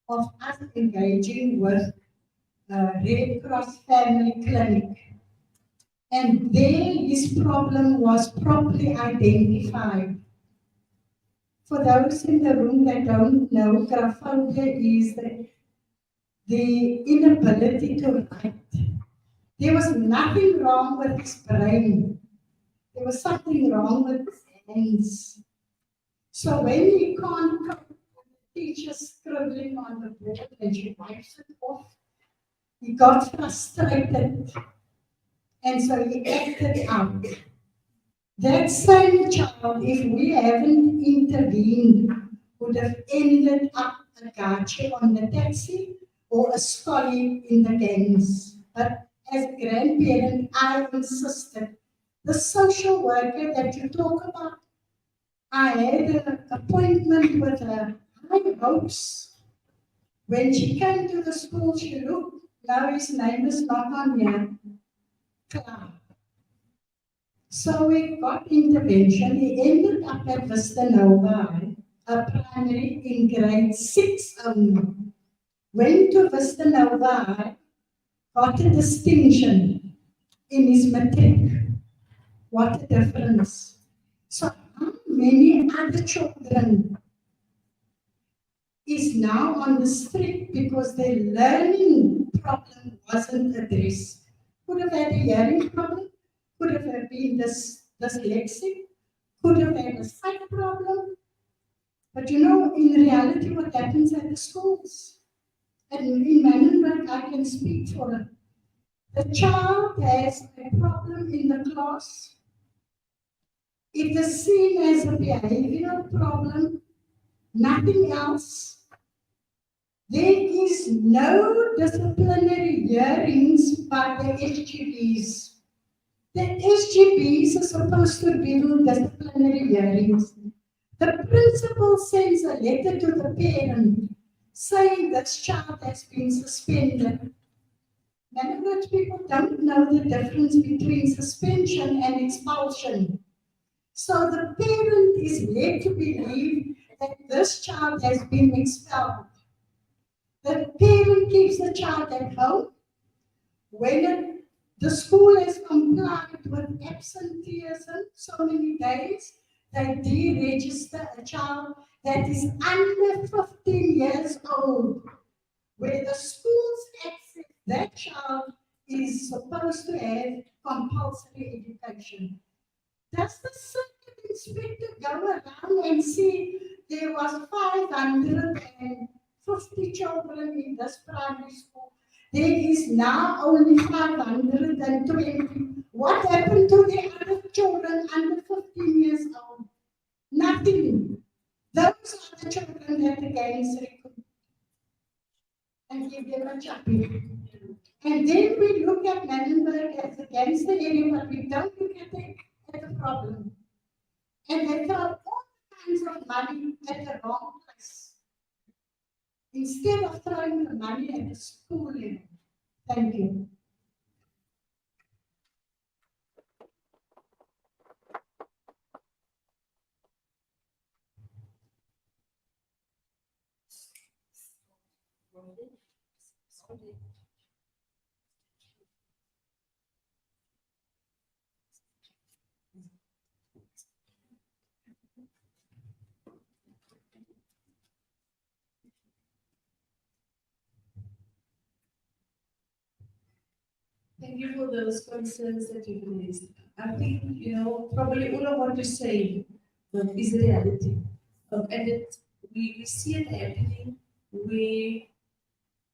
of us engaging with Red Cross Family Clinic. And there his problem was properly identified. For those in the room that don't know, graphobia is the inability to write. There was nothing wrong with his brain. There was something wrong with his hands. So when he can't cope with the teacher scribbling on the board and she wipes it off, he got frustrated. And so he acted out. That same child, if we haven't intervened, would have ended up a gachi on the taxi or a scully in the gangs. But as a grandparent, I insisted. The social worker that you talk about, I had an appointment with her, high hopes. When she came to the school, she looked, now his name is not on here, Clark. So we got intervention. He ended up at Vista Nova, a primary in grade 6 only. Went to Vista Nova, got a distinction in his matric. What a difference. So how many other children is now on the street because their learning problem wasn't addressed? Could have had a hearing problem, could have been dyslexic, could have had a sight problem. But you know, in reality, what happens at the schools? And in Manenberg, I can speak for it. The child has a problem in the class. It is seen as a behavioral problem, nothing else. There is no disciplinary hearings by the SGBs. The SGBs are supposed to do disciplinary hearings. The principal sends a letter to the parent saying this child has been suspended. Many of those people don't know the difference between suspension and expulsion. So the parent is led to believe that this child has been expelled. The parent keeps the child at home. When the school has complied with absenteeism so many days, they deregister a child that is under 15 years old, where the schools accept that child is supposed to have compulsory education. Does the circuit inspector go around and see there was 550 children in this primary school? There is now only 520. What happened to the other children under 15 years old? Nothing. Those are the children that the gangs recruit and give them a chappy. And then we look at Manenberg as a gangster area, but we don't look at the problem. And they throw all kinds of money at the wrong place. Instead of throwing the money at the school level. Thank you. Thank you for those concerns that you've raised. I think, probably all I want to say is reality. And we see it happening where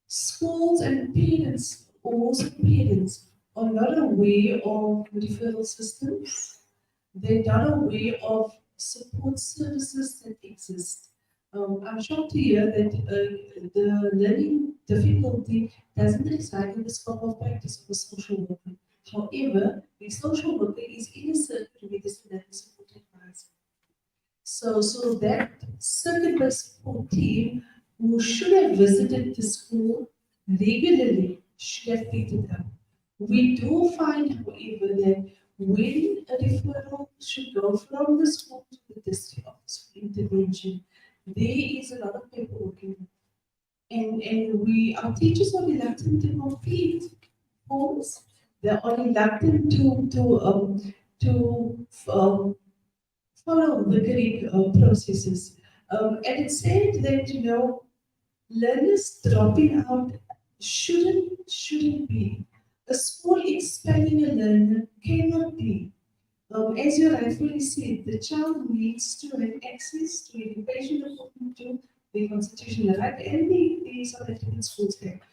schools and parents, or most parents, are not aware of referral systems. They're not aware of support services that exist. I'm shocked to hear that the learning difficulty doesn't reside in the scope of practice of a social worker. However, the social worker is in a circuit with this learning support advisor. So that circuit-based support team who should have visited the school regularly should have picked it up. We do find, however, that when a referral should go from the school to the district office for intervention, there is a lot of paperwork involved. And our teachers are reluctant to complete forms. They are reluctant to follow the correct processes. And it's said that, learners dropping out shouldn't be. A school expelling a learner cannot be. As you rightfully said, the child needs to have access to education according to the constitutional right and the South African Schools Act.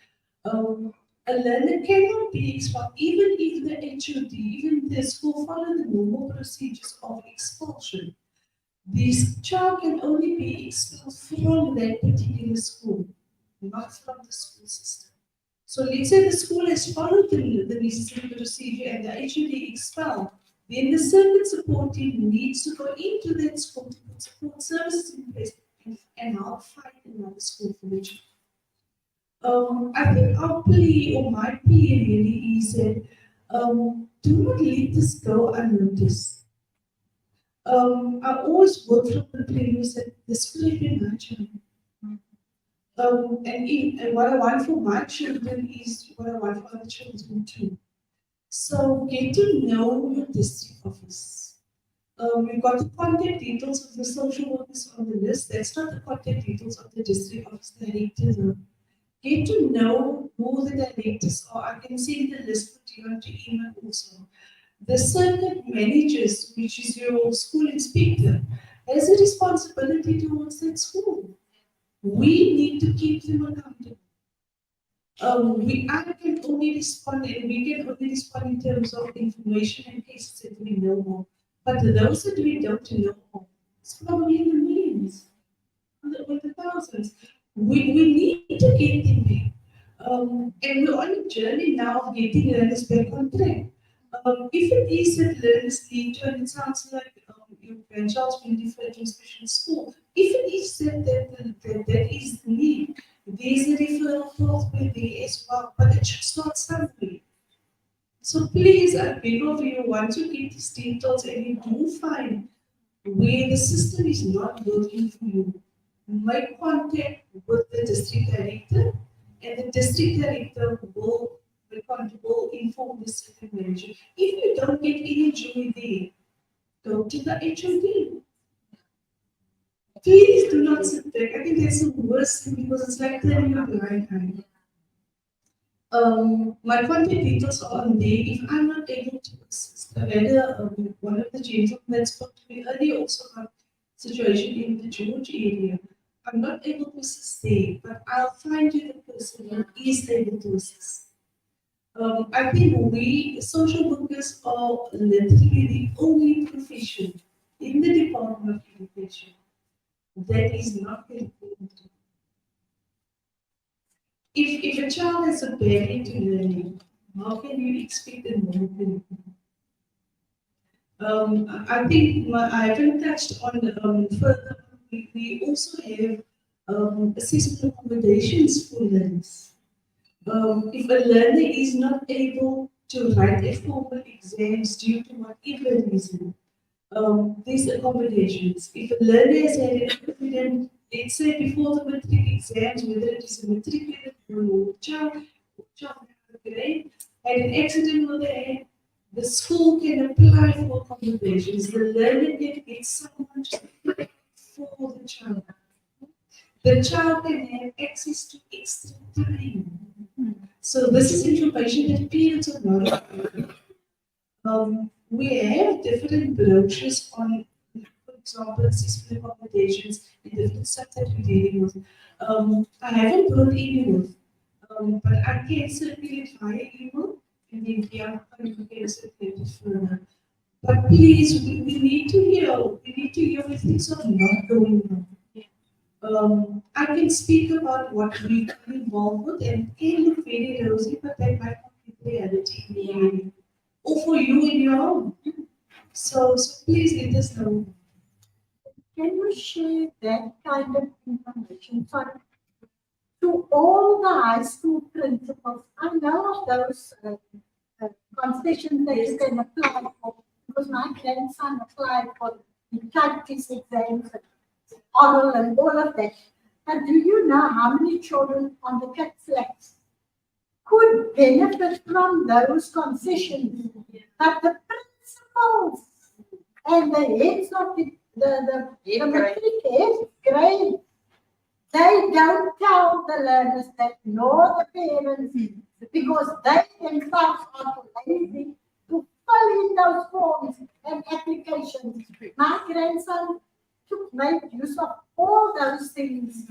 A learner cannot be expelled, even if the HOD, even the school follow the normal procedures of expulsion. This child can only be expelled from that particular school, not from the school system. So let's say the school has followed the necessary procedure and the HOD expelled, then the circuit support team needs to go into that school to put support services in place and help find another school for the child. I think our plea or my plea really is that do not let this go unnoticed. I always work from the premise that the school has been my child. And what I want for my children is what I want for other children too. So get to know your district office. We've got the contact details of the social workers on the list. That's not the contact details of the district office director. Get to know who the directors are. I can send the list for you onto email also. The circuit managers, which is your school inspector, has a responsibility towards that school. We need to keep them accountable. I can only respond, and we can only respond in terms of information and cases that we know of. But those that we don't know of, it's probably in the millions, with the thousands. We need to get them there. And we're on a journey now of getting learners back on track. If it is that learners need to, and it sounds like your grandchild's been referred to a special school, if it is that is the need, there's a referral pathway there as well, but it should start somewhere. So please, I beg of you, once you get these details and you do find where the system is not working for you, make contact with the district director, and the district director will inform the circuit manager. If you don't get any joy there, go to the HOD. Please do not sit back. I think that's the worst thing because it's like turning a blind eye. My contact details are on there. If I'm not able to assist, I had one of the gentlemen that spoke to me earlier also about situation in the George area. I'm not able to assist there, but I'll find you the person who is able to assist. I think we social workers are literally the only profession in the Department of Education that is not very important. If a child has a barrier to learning, how can you expect them to learn? I think I haven't touched on further. We also have assessment accommodations for learners. If a learner is not able to write a formal exams due to whatever reason, these accommodations, if a learner has had an accident, let's say before the matric exams, whether it is a matriculate or child grade, had an accident with the head, the school can apply for accommodations. The learner can get someone to apply for the child. The child can have access to extra time. So this is information that parents are not aware of. We have different brochures on, for example, assessment accommodations in different stuff that we're dealing with. I haven't brought any with, but I can circulate via email and then we can circulate it further. But please, we need to hear, if things are not going on. I can speak about what we've been involved with and can look very rosy, but that might not be the reality in the area. Or for you in your home. So please let us know. Can you share that kind of information to all the high school principals? I know of those concessions that you can apply for, because my grandson applied for the practice exams, oral and all of that. And do you know how many children on the cat flats could benefit from those concessions? But the principals and the heads of the matric heads, grade, they don't tell the learners that, nor the parents, because they themselves are too lazy to fill in those forms and applications. My grandson made use of all those things,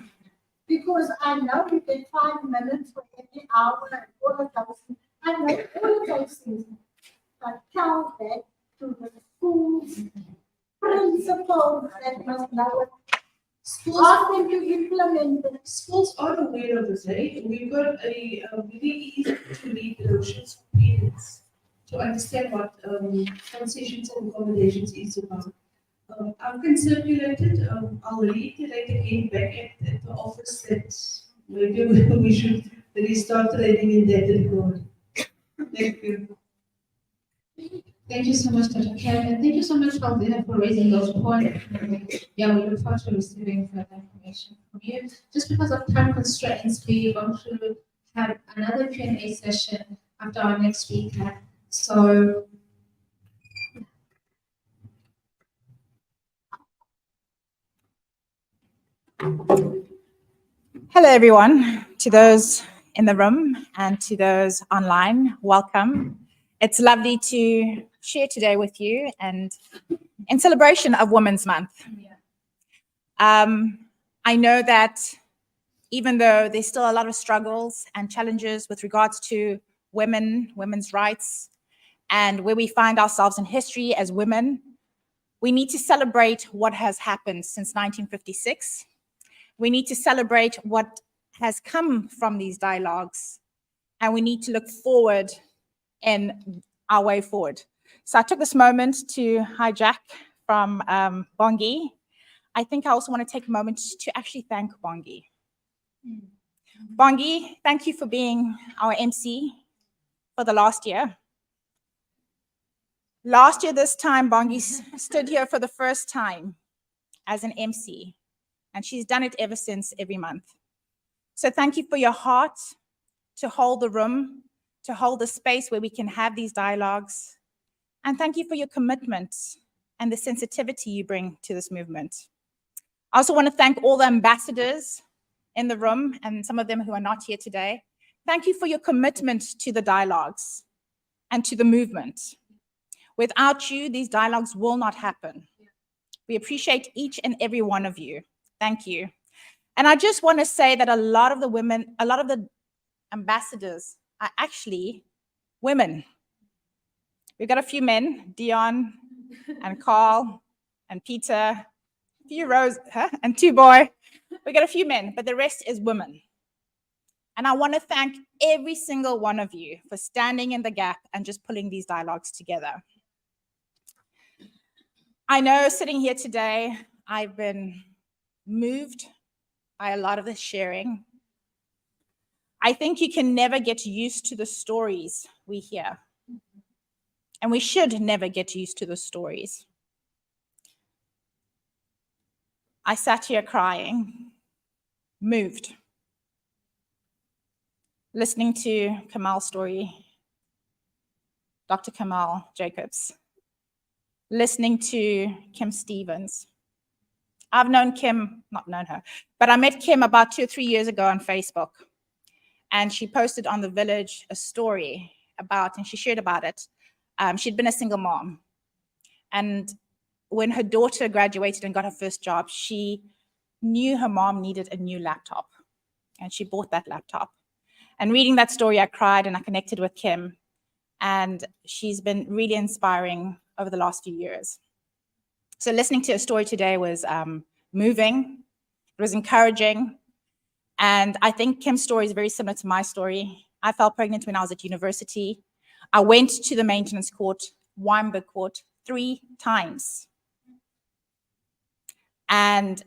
because I know you get 5 minutes for every hour and all of those things. I know all of those things. But tell that to the schools, principals that must know it. Ask them to implement it. Schools are aware of this, right? We've got a really easy to read brochures for parents to understand what concessions and accommodations is about. I can circulate it. I'll reiterate again back at the office that maybe we should restart training in that regard. Thank you. Thank you so much, Dr. Karen, and thank you so much, Valdina, for raising those points. Yeah, we look forward to receiving further information from you. Just because of time constraints, we want to have another Q&A session after our next speaker. So, hello, everyone. To those in the room and to those online, welcome. It's lovely to share today with you and in celebration of Women's Month. I know that even though there's still a lot of struggles and challenges with regards to women's rights, and where we find ourselves in history as women, we need to celebrate what has happened since 1956. We need to celebrate what has come from these dialogues, and we need to look forward in our way forward. So I took this moment to hijack from Bongi. I think I also want to take a moment to actually thank Bongi. Bongi, thank you for being our MC for the last year. Last year, this time, Bongi stood here for the first time as an MC, and she's done it ever since, every month. So thank you for your heart to hold the room, to hold the space where we can have these dialogues. And thank you for your commitment and the sensitivity you bring to this movement. I also want to thank all the ambassadors in the room and some of them who are not here today. Thank you for your commitment to the dialogues and to the movement. Without you, these dialogues will not happen. We appreciate each and every one of you. Thank you. And I just want to say that a lot of the ambassadors are actually women. We've got a few men, Dion and Carl and Peter, a few Rose, and two boy. We got a few men, but the rest is women. And I want to thank every single one of you for standing in the gap and just pulling these dialogues together. I know sitting here today, I've been moved by a lot of the sharing. I think you can never get used to the stories we hear. And we should never get used to the stories. I sat here crying, moved, listening to Kamal's story, Dr. Kamal Jacobs, listening to Kim Stevens. I've known Kim, not known her, but I met Kim about 2 or 3 years ago on Facebook. And she posted on The Village a story about, and she shared about it. She'd been a single mom. And when her daughter graduated and got her first job, she knew her mom needed a new laptop. And she bought that laptop. And reading that story, I cried and I connected with Kim. And she's been really inspiring over the last few years. So listening to her story today was moving. It was encouraging. And I think Kim's story is very similar to my story. I fell pregnant when I was at university. I went to the maintenance court, Weinberg Court, 3 times. And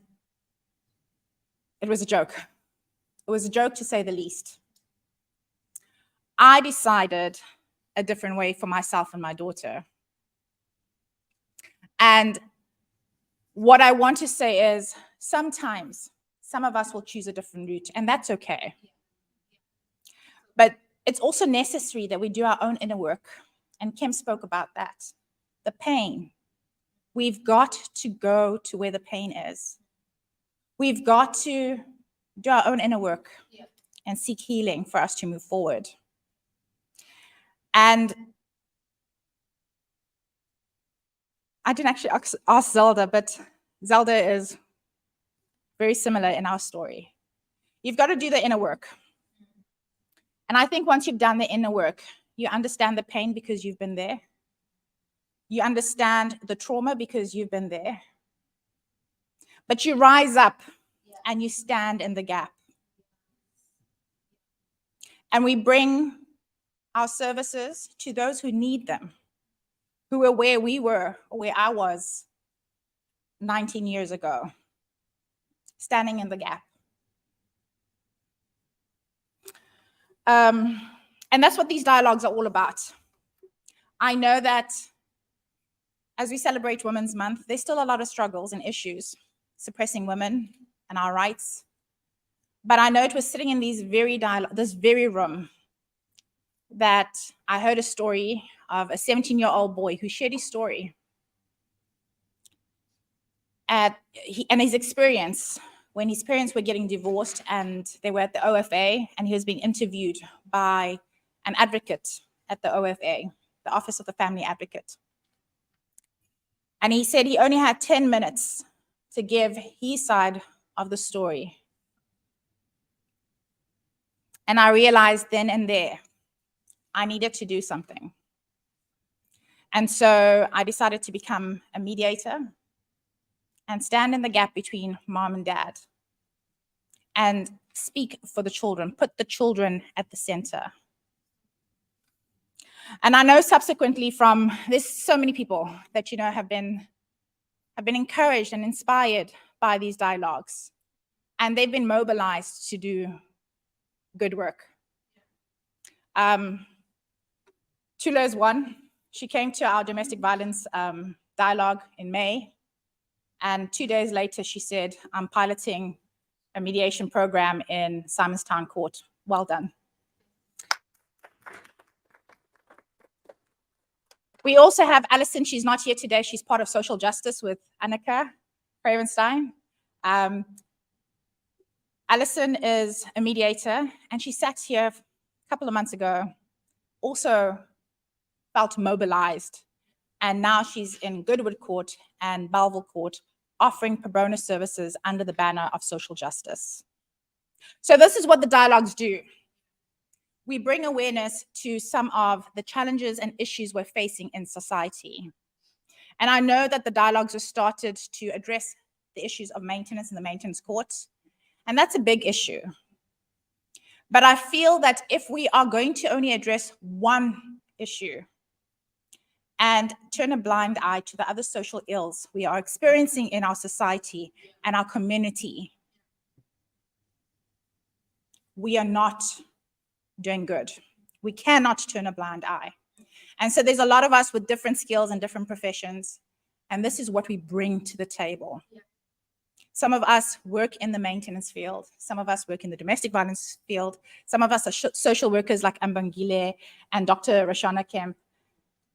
it was a joke. It was a joke, to say the least. I decided a different way for myself and my daughter. And what I want to say is, sometimes some of us will choose a different route, and that's okay. But it's also necessary that we do our own inner work. And Kim spoke about that. The pain. We've got to go to where the pain is. We've got to do our own inner work and seek healing for us to move forward. And I didn't actually ask Zelda, but Zelda is very similar in our story. You've got to do the inner work. And I think once you've done the inner work, you understand the pain because you've been there. You understand the trauma because you've been there. But you rise up and you stand in the gap. And we bring our services to those who need them, who are where we were, or where I was 19 years ago, standing in the gap. And that's what these dialogues are all about. I know that as we celebrate Women's Month, there's still a lot of struggles and issues suppressing women and our rights. But I know it was sitting in this very room that I heard a story of a 17-year-old boy who shared his story and his experience when his parents were getting divorced and they were at the OFA, and he was being interviewed by an advocate at the OFA, the Office of the Family Advocate. And he said he only had 10 minutes to give his side of the story. And I realized then and there, I needed to do something. And so I decided to become a mediator and stand in the gap between mom and dad and speak for the children, put the children at the center. And I know subsequently there's so many people that, have been encouraged and inspired by these dialogues. And they've been mobilized to do good work. Tula is one. She came to our domestic violence dialogue in May. And 2 days later, she said, I'm piloting a mediation program in Simonstown Court. Well done. We also have Alison. She's not here today. She's part of social justice with Annika Cravenstein. Alison is a mediator, and she sat here a couple of months ago, also felt mobilized. And now she's in Goodwood Court and Belleville Court, offering pro bono services under the banner of social justice. So this is what the dialogues do. We bring awareness to some of the challenges and issues we're facing in society. And I know that the dialogues have started to address the issues of maintenance in the maintenance court, and that's a big issue. But I feel that if we are going to only address one issue and turn a blind eye to the other social ills we are experiencing in our society and our community, we are not doing good. We cannot turn a blind eye. And so there's a lot of us with different skills and different professions, and this is what we bring to the table. Some of us work in the maintenance field. Some of us work in the domestic violence field. Some of us are social workers like Ambangile and Dr. Rashana Kemp.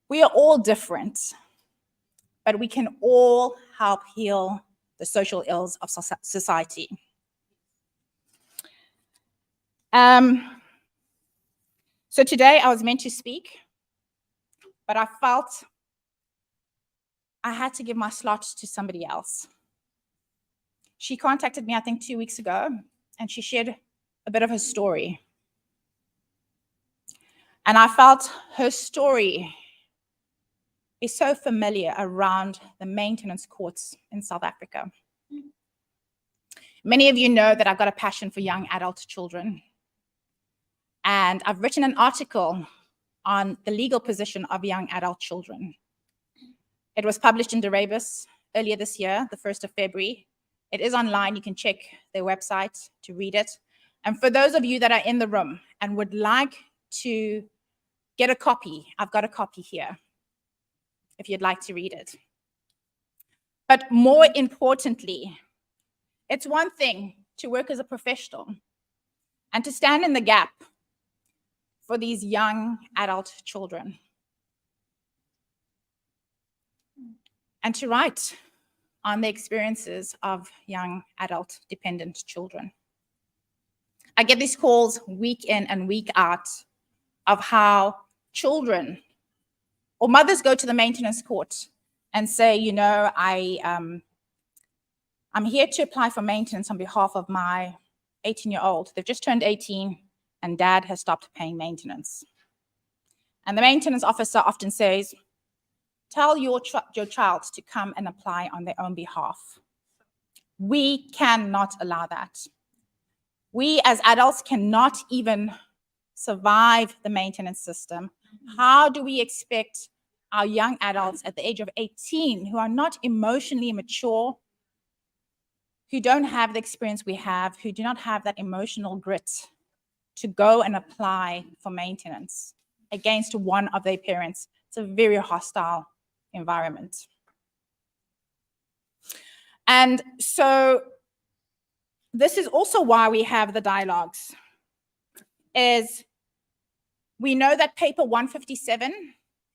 We are all different, but we can all help heal the social ills of society. So today I was meant to speak, but I felt I had to give my slot to somebody else. She contacted me, I think 2 weeks ago, and she shared a bit of her story. And I felt her story is so familiar around the maintenance courts in South Africa. Many of you know that I've got a passion for young adult children. And I've written an article on the legal position of young adult children. It was published in Durabus earlier this year, the 1st of February. It is online. You can check their website to read it. And for those of you that are in the room and would like to get a copy, I've got a copy here if you'd like to read it. But more importantly, it's one thing to work as a professional and to stand in the gap for these young adult children and to write on the experiences of young adult dependent children. I get these calls week in and week out of how children or mothers go to the maintenance court and say, you know, I'm here to apply for maintenance on behalf of my 18-year-old. They've just turned 18 and dad has stopped paying maintenance. And the maintenance officer often says, tell your child to come and apply on their own behalf. We cannot allow that. We as adults cannot even survive the maintenance system. How do we expect our young adults at the age of 18 who are not emotionally mature, who don't have the experience we have, who do not have that emotional grit to go and apply for maintenance against one of their parents? It's a very hostile environment. And so this is also why we have the dialogues, is we know that paper 157,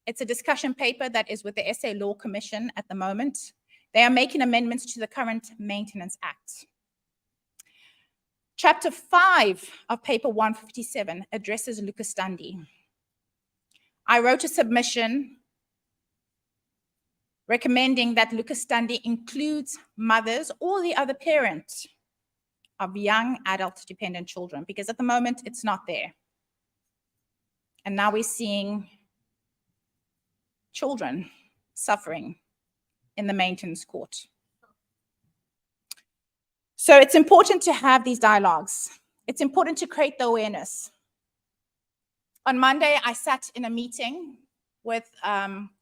it's a discussion paper that is with the SA Law Commission at the moment. They are making amendments to the current Maintenance Act. Chapter 5 of paper 157 addresses Lucas Dundee. I wrote a submission recommending that Lucas Dundee includes mothers or the other parent of young adult dependent children, because at the moment it's not there. And now we're seeing children suffering in the maintenance court. So it's important to have these dialogues. It's important to create the awareness. On Monday, I sat in a meeting with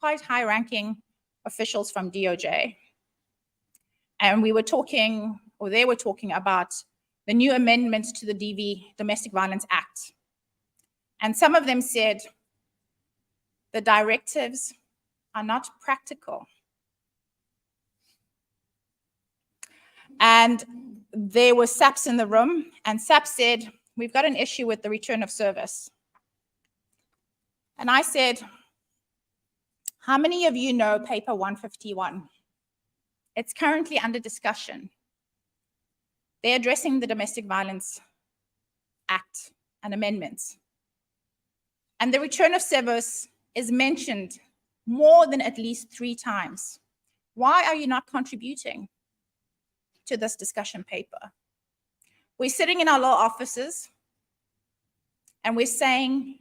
quite high-ranking officials from DOJ. And we were talking, or they were talking about the new amendments to the Domestic Violence Act. And some of them said the directives are not practical. And there were SAPs in the room, and SAP said, we've got an issue with the return of service. And I said, how many of you know paper 151? It's currently under discussion. They're addressing the Domestic Violence Act and amendments. And the return of service is mentioned more than at least 3 times. Why are you not contributing to this discussion paper? We're sitting in our law offices and we're saying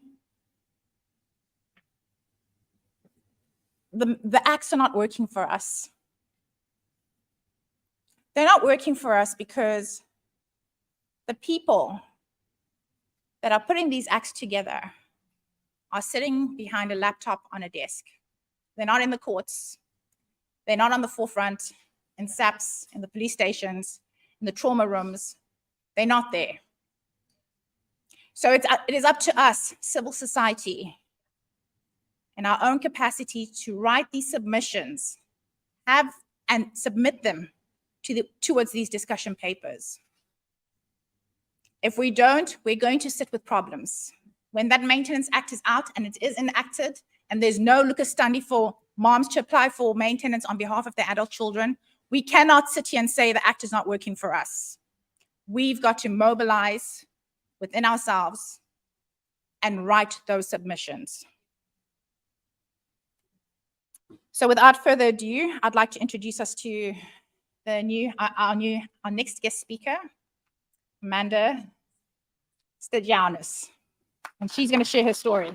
the acts are not working for us. They're not working for us because the people that are putting these acts together are sitting behind a laptop on a desk They're not in the courts. They're not on the forefront, in SAPs, in the police stations, in the trauma rooms. They're not there. So it is up to us, civil society, in our own capacity to write these submissions, and submit them towards these discussion papers. If we don't, we're going to sit with problems. When that Maintenance Act is out and it is enacted, and there's no lucas standi for moms to apply for maintenance on behalf of their adult children, we cannot sit here and say the act is not working for us. We've got to mobilize within ourselves and write those submissions. So without further ado, I'd like to introduce us to our next guest speaker, Amanda Stadianis, and she's going to share her story.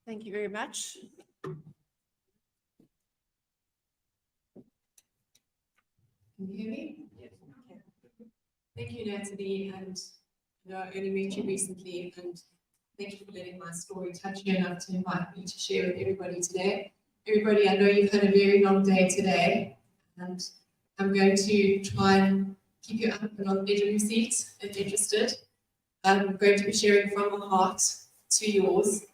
Thank you very much. Can you hear me? Yes. Okay. Thank you, Natalie, and I only met you recently, and thank you for letting my story touch you enough to invite me to share with everybody today. Everybody, I know you've had a very long day today, and I'm going to try and keep you up and on the edge of your seat if interested. I'm going to be sharing from my heart to yours.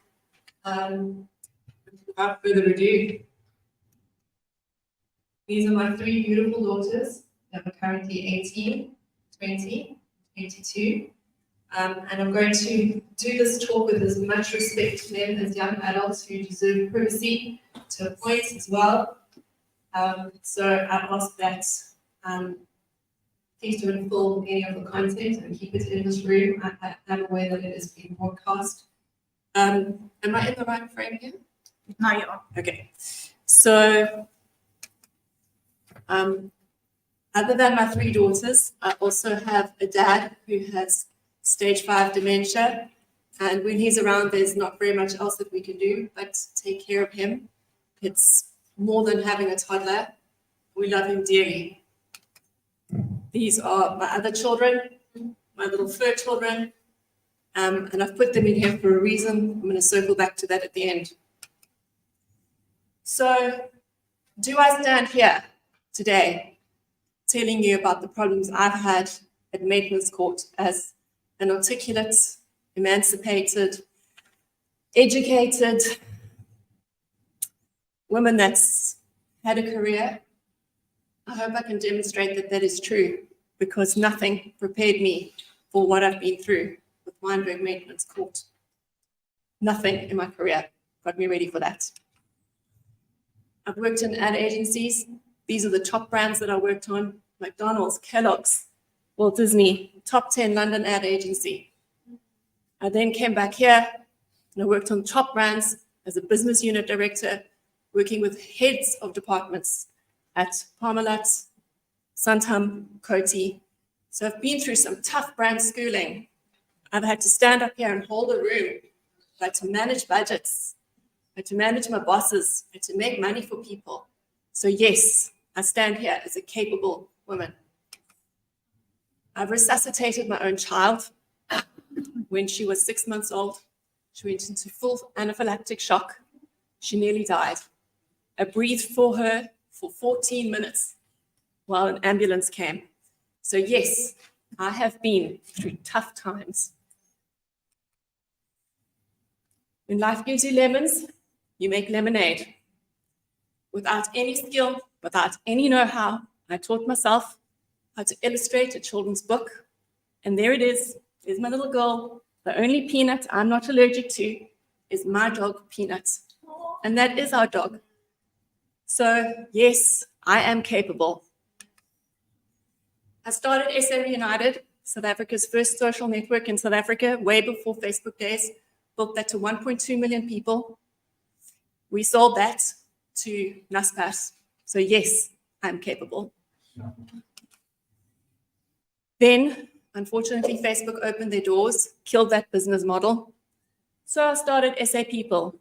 Without further ado, these are my three beautiful daughters that are currently 18, 20, 22. And I'm going to do this talk with as much respect to them as young adults who deserve privacy to a point as well. So I ask that please don't film any of the content and keep it in this room. I'm aware that it is being broadcast. Am I in the right frame here? No, you are. Okay. So, other than my three daughters, I also have a dad who has stage 5 dementia. And when he's around, there's not very much else that we can do but take care of him. It's more than having a toddler. We love him dearly. These are my other children, my little fur children. And I've put them in here for a reason. I'm going to circle back to that at the end. So, do I stand here today telling you about the problems I've had at maintenance court as an articulate, emancipated, educated woman that's had a career? I hope I can demonstrate that that is true, because nothing prepared me for what I've been through with Weinberg Maintenance Court. Nothing in my career got me ready for that. I've worked in ad agencies. These are the top brands that I worked on: McDonald's, Kellogg's, Walt Disney, top 10 London ad agency. I then came back here and I worked on top brands as a business unit director, working with heads of departments at Parmalat, Santam, Coty. So I've been through some tough brand schooling. I've had to stand up here and hold a room. I've had to manage budgets. I had to manage my bosses. I had to make money for people. So yes, I stand here as a capable woman. I've resuscitated my own child. When she was 6 months old, she went into full anaphylactic shock. She nearly died. I breathed for her for 14 minutes while an ambulance came. So yes, I have been through tough times. When life gives you lemons, you make lemonade. Without any skill, without any know-how, I taught myself how to illustrate a children's book. And there it is. There's my little girl. The only peanut I'm not allergic to is my dog, Peanut. And that is our dog. So yes, I am capable. I started SA United, South Africa's first social network in South Africa, way before Facebook days. Built that to 1.2 million people. We sold that to Naspers. So yes, I'm capable. Then, unfortunately, Facebook opened their doors, killed that business model. So I started SA People.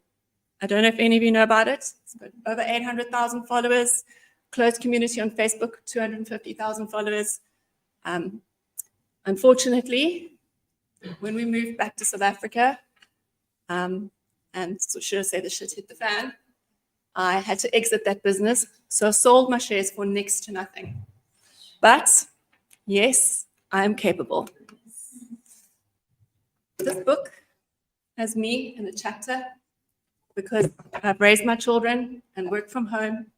I don't know if any of you know about it. It's got over 800,000 followers, closed community on Facebook, 250,000 followers. Unfortunately, when we moved back to South Africa, and so should I say the shit hit the fan, I had to exit that business. So I sold my shares for next to nothing. But yes, I am capable. This book has me in a chapter because I've raised my children and worked from home,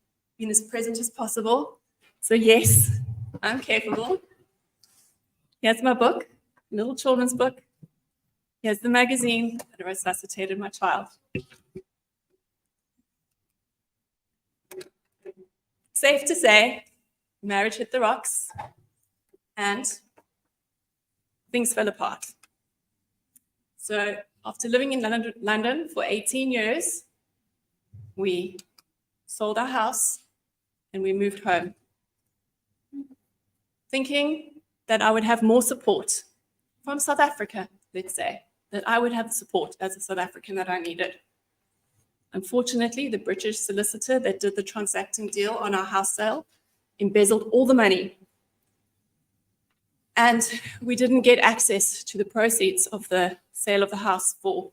been as present as possible. So yes, I'm capable. Here's my book, little children's book. Here's the magazine that resuscitated my child. Safe to say, marriage hit the rocks and things fell apart. So after living in London for 18 years, we sold our house and we moved home, thinking that I would have more support from South Africa, let's say, that I would have the support as a South African that I needed. Unfortunately, the British solicitor that did the transacting deal on our house sale embezzled all the money. And we didn't get access to the proceeds of the sale of the house for,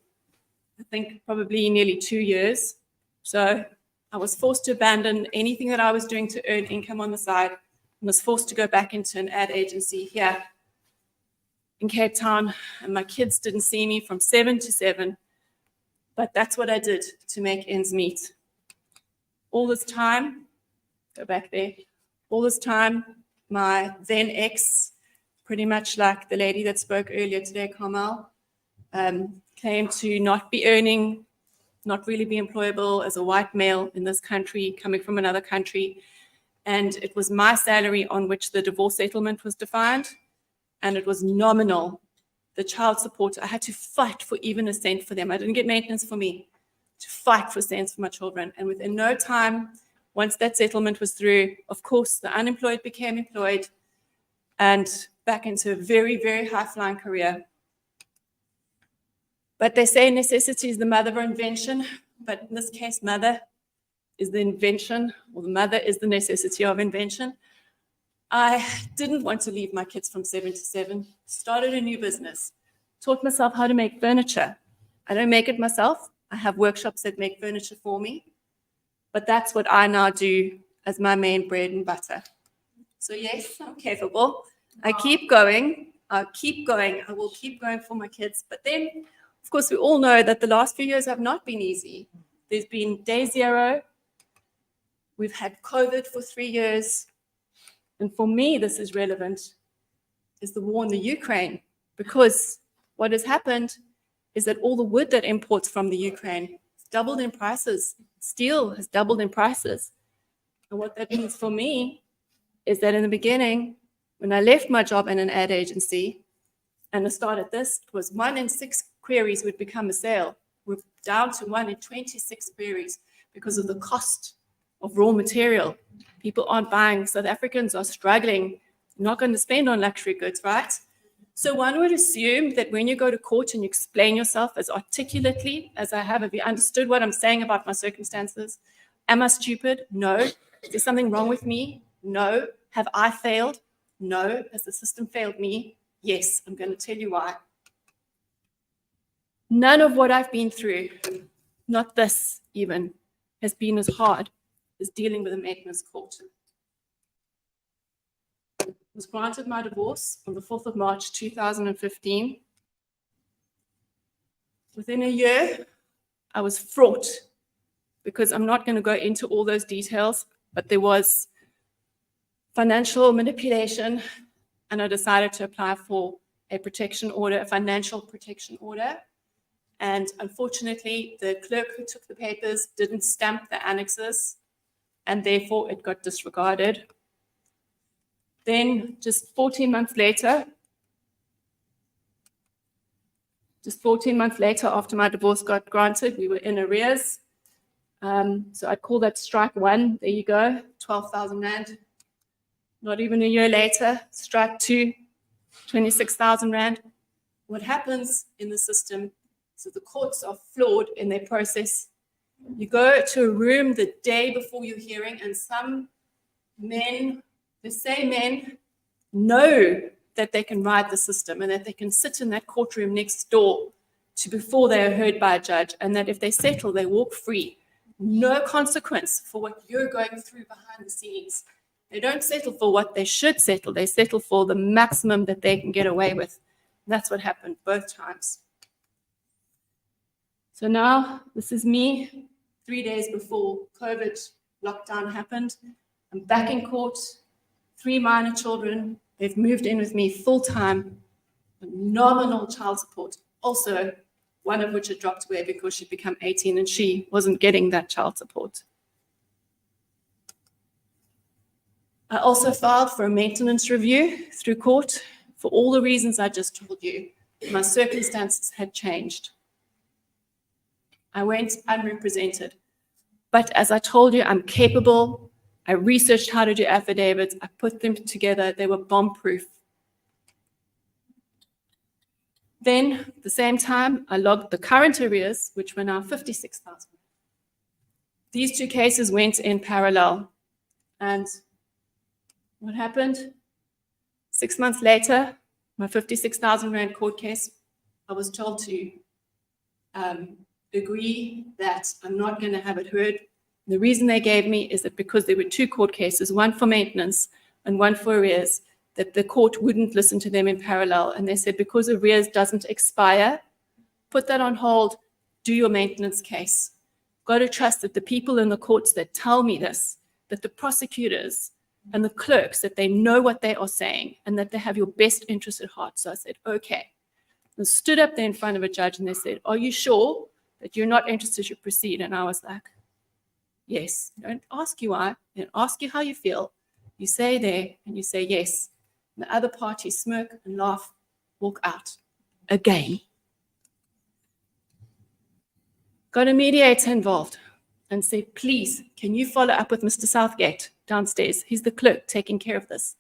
I think, probably nearly 2 years. So I was forced to abandon anything that I was doing to earn income on the side and was forced to go back into an ad agency here in Cape Town. And my kids didn't see me from 7 to 7. But that's what I did to make ends meet. All this time, go back there, all this time, my then ex, pretty much like the lady that spoke earlier today, Carmel, came to not be earning, not really be employable as a white male in this country, coming from another country. And it was my salary on which the divorce settlement was defined, and it was nominal. The child support, I had to fight for even a cent for them. I didn't get maintenance for me, to fight for cents for my children. And within no time, once that settlement was through, of course, the unemployed became employed and back into a very, very high-flying career. But they say necessity is the mother of invention, but in this case, mother is the invention, or the mother is the necessity of invention. I didn't want to leave my kids from 7 to 7, started a new business, taught myself how to make furniture. I don't make it myself. I have workshops that make furniture for me, but that's what I now do as my main bread and butter. So yes, I'm capable. I keep going. I will keep going for my kids. But then, of course, we all know that the last few years have not been easy. There's been day zero. We've had COVID for 3 years. And for me, this is relevant, is the war in the Ukraine, because what has happened is that all the wood that imports from the Ukraine has doubled in prices. Steel has doubled in prices. And what that means for me is that in the beginning, when I left my job in an ad agency and I started this, it was 1 in 6 queries would become a sale. We're down to 1 in 26 queries because of the cost of raw material. People aren't buying. South Africans are struggling, not going to spend on luxury goods, right? So one would assume that when you go to court and you explain yourself as articulately as I have you understood what I'm saying about my circumstances? Am I stupid? No. Is there something wrong with me? No. Have I failed? No. Has the system failed me? Yes. I'm going to tell you why. None of what I've been through, not this even, has been as hard as dealing with a maintenance court. I was granted my divorce on the 4th of March, 2015. Within a year, I was fraught, because I'm not going to go into all those details, but there was financial manipulation, and I decided to apply for a protection order, a financial protection order. And unfortunately, the clerk who took the papers didn't stamp the annexes, and therefore it got disregarded. Then just 14 months later after my divorce got granted, we were in arrears. So I'd call that strike 1. There you go, 12,000 Rand. Not even a year later, strike 2, 26,000 Rand. What happens in the system So the courts are flawed in their process. You go to a room the day before your hearing, and some men, the same men, know that they can ride the system and that they can sit in that courtroom next door to before they are heard by a judge, and that if they settle, they walk free. No consequence for what you're going through behind the scenes. They don't settle for what they should settle. They settle for the maximum that they can get away with. And that's what happened both times. So now this is me 3 days before COVID lockdown happened. I'm back in court, 3 minor children. They've moved in with me full time, nominal child support. Also, one of which had dropped away because she'd become 18 and she wasn't getting that child support. I also filed for a maintenance review through court for all the reasons I just told you. My circumstances had changed. I went unrepresented. But as I told you, I'm capable. I researched how to do affidavits. I put them together. They were bomb-proof. Then, at the same time, I logged the current arrears, which were now 56,000. These 2 cases went in parallel. And what happened? 6 months later, my 56,000 Rand court case, I was told to agree that I'm not going to have it heard. The reason they gave me is that because there were 2 court cases, one for maintenance and one for arrears, that the court wouldn't listen to them in parallel. And they said, because arrears doesn't expire, put that on hold, do your maintenance case. Got to trust that the people in the courts that tell me this, that the prosecutors and the clerks, that they know what they are saying and that they have your best interest at heart. So I said, okay. And stood up there in front of a judge and they said, are you sure that you're not interested to proceed? And I was like, yes. Don't ask you why. They don't ask you how you feel. You say there and you say yes. And the other party smirk and laugh, walk out again. Got a mediator involved and said, please, can you follow up with Mr. Southgate downstairs? He's the clerk taking care of this.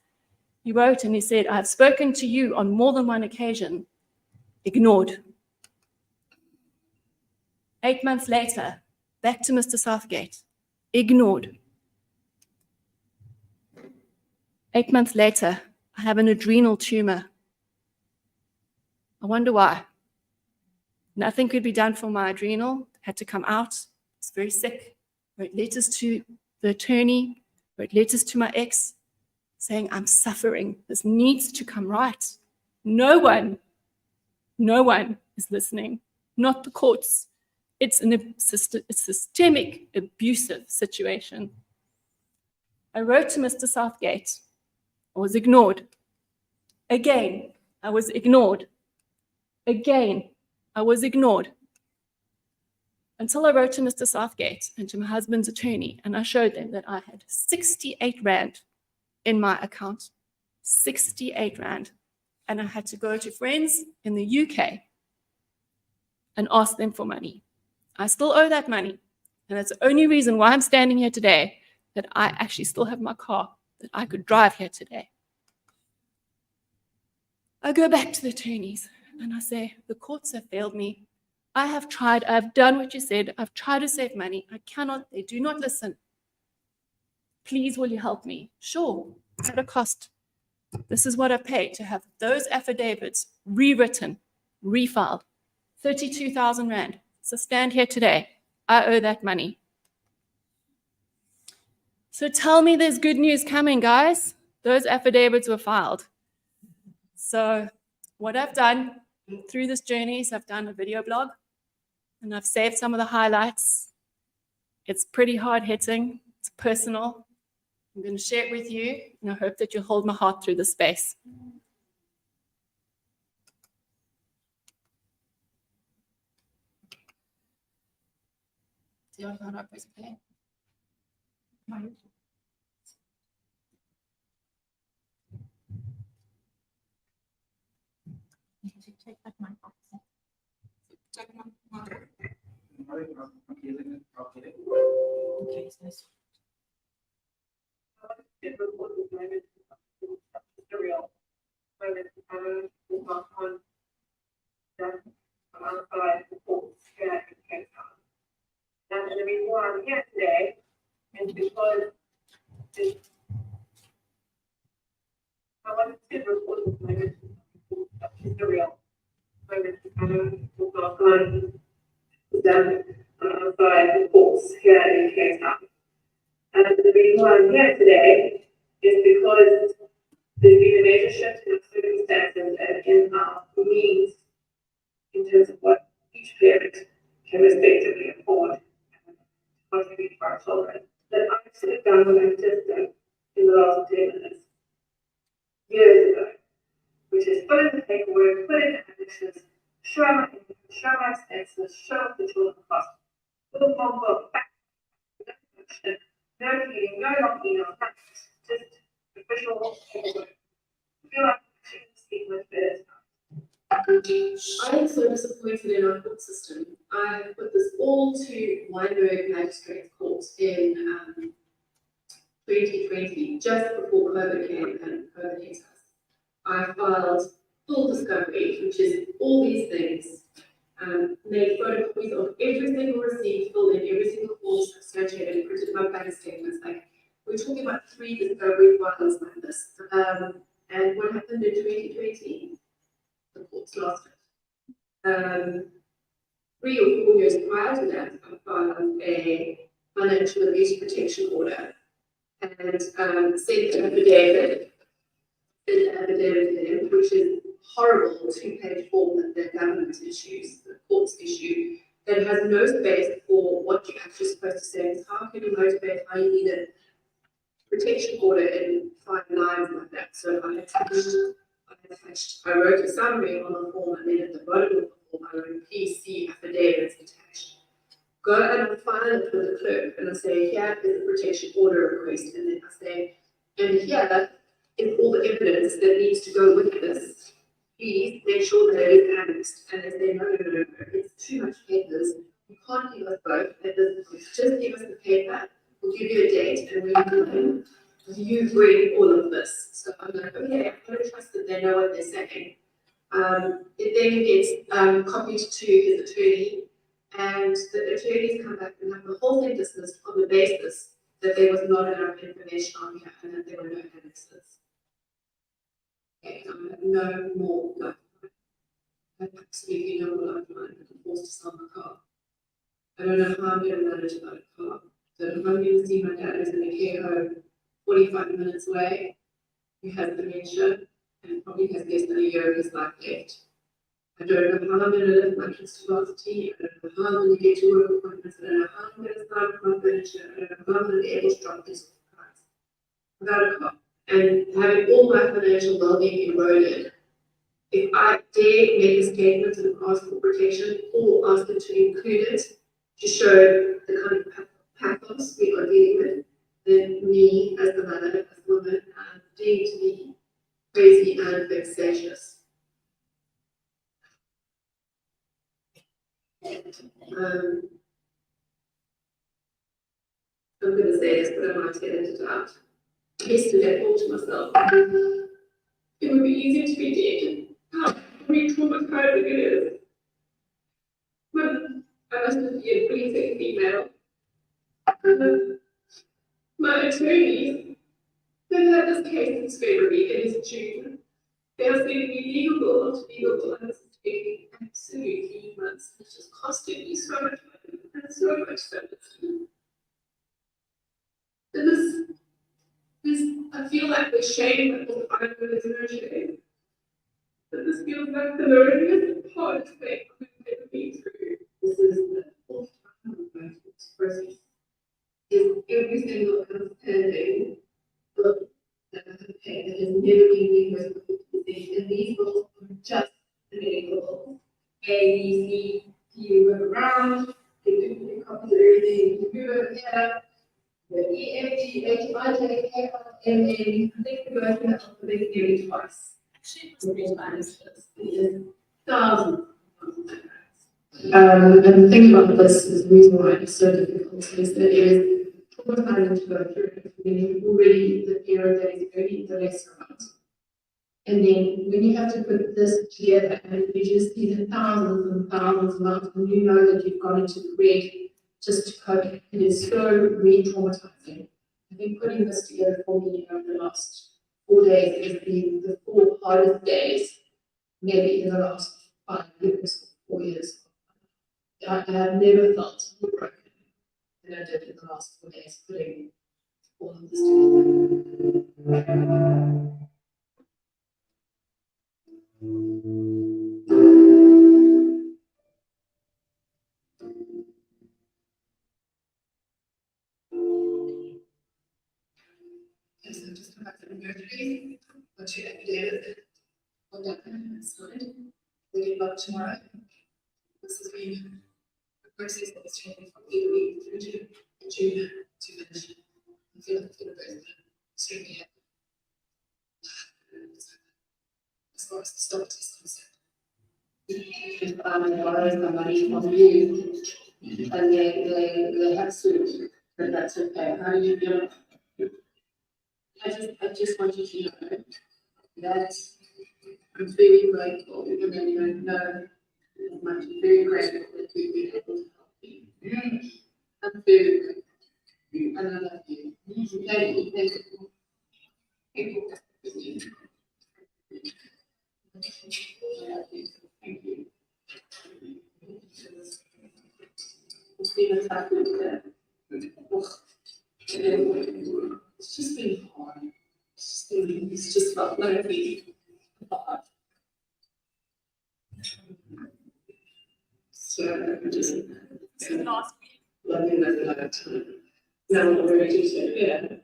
He wrote and he said, I have spoken to you on more than one occasion. Ignored. 8 months later, back to Mr. Southgate. Ignored. 8 months later, I have an adrenal tumor. I wonder why. Nothing could be done for my adrenal. Had to come out. It's very sick. Wrote letters to the attorney. Wrote letters to my ex saying, I'm suffering. This needs to come right. No one is listening. Not the courts. It's a systemic, abusive situation. I wrote to Mr. Southgate. I was ignored. Again, I was ignored. Again, I was ignored. Until I wrote to Mr. Southgate and to my husband's attorney, and I showed them that I had 68 Rand in my account. 68 Rand. And I had to go to friends in the UK and ask them for money. I still owe that money. And that's the only reason why I'm standing here today, that I actually still have my car, that I could drive here today. I go back to the attorneys and I say, the courts have failed me. I have tried, I've done what you said, I've tried to save money. I cannot, they do not listen. Please, will you help me? Sure, at a cost. This is what I paid to have those affidavits rewritten, refiled. 32,000 Rand. So stand here today. I owe that money. So tell me there's good news coming, guys. Those affidavits were filed. So what I've done through this journey is I've done a video blog and I've saved some of the highlights. It's pretty hard hitting. It's personal. I'm going to share it with you and I hope that you'll hold my heart through the space. Do you want to know press play? Take that mic off. Take my mic. Okay, so this. reason why I'm here today is because I wanted to report this moment of the real moment done by the courts here in Cape Town. And the reason why I'm here today is because there's been a major shift in circumstances and in our means in terms of what each parent can respectively afford and contribute for our children. That I should have done what I've just done in the last 10 minutes, years ago, which is put in the paperwork, put in the conditions, show my income, show my expenses, show the children cost. Boom, boom, boom, back. No feeding, no locking, no nothing. Just official paperwork. I feel like I should speak much better. I am so disappointed in our court system. I put this all to Weinberg Magistrates Court in 2020, just before COVID came and COVID hit us. I filed full discovery, which is all these things, made photocopies of every single receipt, filled in every single form substantiated, printed my bank statements. Like, we're talking about 3 discovery files like this. And what happened in 2020? The courts lost it. 3 or 4 years prior to that, I filed a financial abuse protection order and sent an affidavit, which is horrible 2-page form that the government issues, the courts issue, that has no space for what you're actually supposed to say. It's how can you motivate how you need a protection order in 5 lines like that. So I wrote a summary on the form, and then at the bottom of the form, I wrote PC affidavits attached. Go and I file it with the clerk, and I say, here is the protection order request, and then I say, and here is all the evidence that needs to go with this. Please make sure that it is annexed. And they say, no, it's too much papers. You can't give us both. Just give us the paper. We'll give you a date, and when you bring all of this. So I'm like, okay, I'm going to trust that they know what they're saying. It then gets copied to his attorney, and the attorneys come back and have the whole thing dismissed on the basis that there was not enough information on here and that there were no annexes. Okay, I have no more lifeline. I have absolutely no more lifeline. I'm forced to sell my car. I don't know how I'm going to manage about a car. So if I'm going to see my dad who's in a care home 45 minutes away, who has dementia and probably has less than a year of his life left. I don't know how I'm going to live my kids to last tea. I don't know how I'm going to get to work appointments. I don't know how I'm going to start my furniture. I don't know how I'm going to be able to drop this price without a car. And having all my financial well-being eroded, if I dare make a statement and ask for protection or ask them to include it to show the kind of pathos we are dealing with, then me as the mother, as a woman, I'm deemed to be crazy and vexatious. I'm going to say this, but I might get it out. Yesterday, I thought to myself, it would be easier to be dead. How re-traumatizing it is. When I must be a breathing female. My attorneys, they've had this case since February, it is June. They are sending me legal bill after legal bill, and this is taking absolutely months. It's just costing me so much money and so much service. And I feel like the shame that will find with this no shame. But this feels like the loneliest part of it I've ever been through. This is the 4th time I'm going through this process. Is every single outstanding bill that I have paid that has never been reimbursed for 50%. And these bills are just the medical bills. A, B, C, you move around, you do copies of everything, you move over here. The E, F, G, H, I, J, K, L, M, N, I think the version of the alphabet nearly twice. Actually, it was 3 times. Thousands. And the thing about this is the reason why it's so difficult is that it is traumatizing to go through it. Meaning already the era that is very the lesser amount. And then when you have to put this together and you just see the thousands and thousands of amounts, and you know that you've got into the red just to cope. It is so re-traumatizing. I think putting this together for me over the last 4 days has been the 4 hardest days, maybe in the last 5 years, 4 years. I have never felt more broken than I did in the last 4 days putting all of this together. Yes, I'm just come back from surgery. I'll check every day. I'll definitely slide. We get back tomorrow. This has been a process that has taken from 8 weeks through to June to finish. I feel like it's going to be extremely happy. As far as the start is concerned. Borrow some money from you, and they have sued, but that's okay. How do you feel? I just want you to know that I'm very grateful, even though you don't know I'm very grateful that we've been able to help you. I'm very grateful. And I love you. Thank you. Thank you. Thank you. I love you. Thank you. It's been a tough week there. It's just been hard. It's just felt like really hard. So just loving that time. Now what we're ready to share,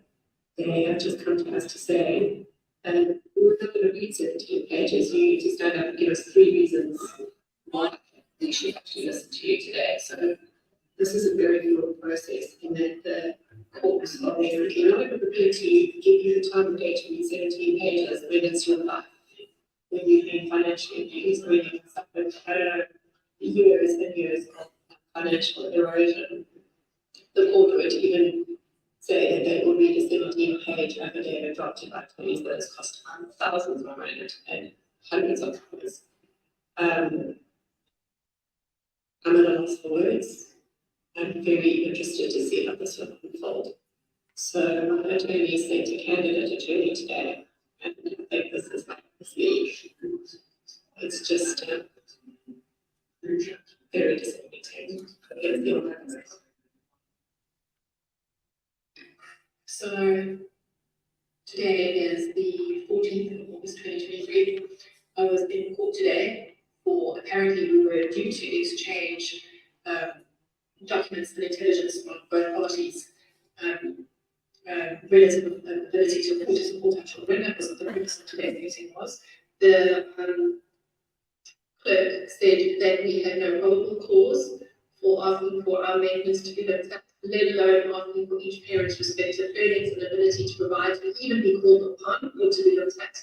they have just come to us to say, we're not going to read 17 pages. You need to stand up and give us 3 reasons why we should actually listen to you today. So this is a very long process in that the courts are basically not even prepared to give you the time of day to read 17 pages when it's your life. When you've been financially abused, when you've suffered, I don't know, years and years of financial erosion. The court would even say that they will read a 17-page affidavit drafted by attorneys that has cost thousands of money and hundreds of dollars. I'm at a loss for words. I'm very interested to see how this will unfold. So my attorney is sent a candidate attorney today, and I think this is like the sleeve. It's just very disappointing. So today is the 14th of August 2023. I was in court today for apparently we were due to exchange documents and intelligence on both parties relative ability to afford to support our children. That was what the purpose of today's meeting was. The clerk said that we had no probable cause for asking for our maintenance to be looked at, let alone asking for each parent's respective earnings and ability to provide to even be called upon or to be looked at.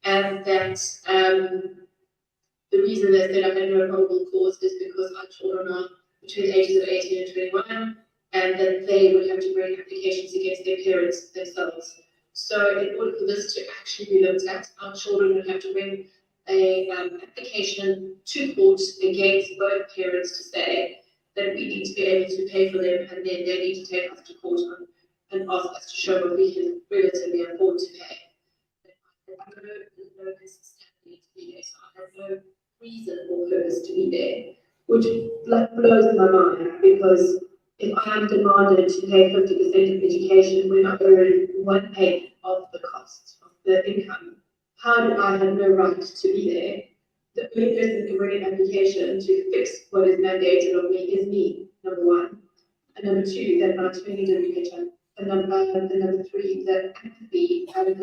And that the reason they said I had no probable cause is because our children are between the ages of 18 and 21, and that they would have to bring applications against their parents themselves. So in order for this to actually be looked at, our children would have to bring a application to court against both parents to say that we need to be able to pay for them, and then they need to take us to court and ask us to show what we can relatively afford to pay. I know there's no consistency to be there, so I have no reason or purpose to be there, which blows my mind, because if I am demanded to pay 50% of education when I earn 1/8 of the cost of the income, how do I have no right to be there? The only person who can bring an application to fix what is mandated of me is me, number one. And number two, that my attorney didn't catch up. And number three, that empathy and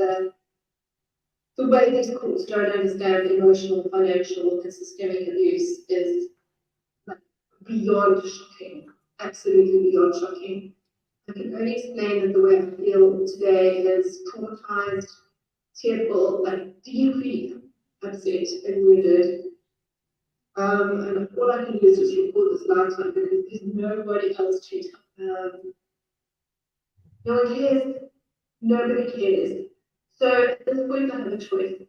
the way these courts don't understand emotional, financial, and systemic abuse is like beyond shocking, absolutely beyond shocking. I can only explain that the way I feel today is traumatized, tearful, like deeply upset and wounded. And all I can do is just record this lifetime because there's nobody else to tell. No one cares. Nobody cares. So at this point, I have a choice.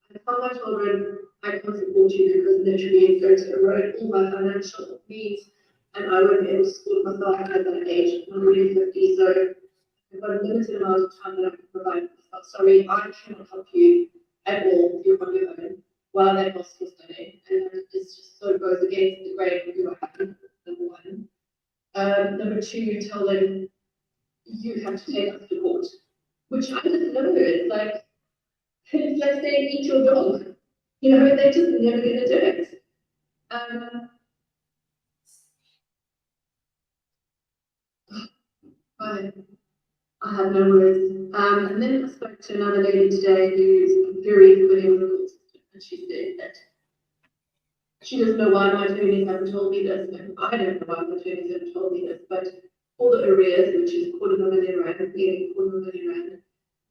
I tell my children I can't support you because literally it's going to erode all my financial needs and I won't be able to support myself at that age. I'm already 50, so I've got a limited amount of time that I can provide for myself. Sorry, I cannot help you at all if you're on your own while that was still studying. And it's just so goes against the grain of who I am, number one. Number two, tell them you have to take us to court, which I just know. It's like saying eat your dog. You know, they're just never going to do it. I have no words. And then I spoke to another lady today who's very familiar with the court system, and she said that she doesn't know why my attorneys haven't told me this, and I don't know why my attorneys haven't told me this, but all the arrears, which is R250,000, nearly R250,000,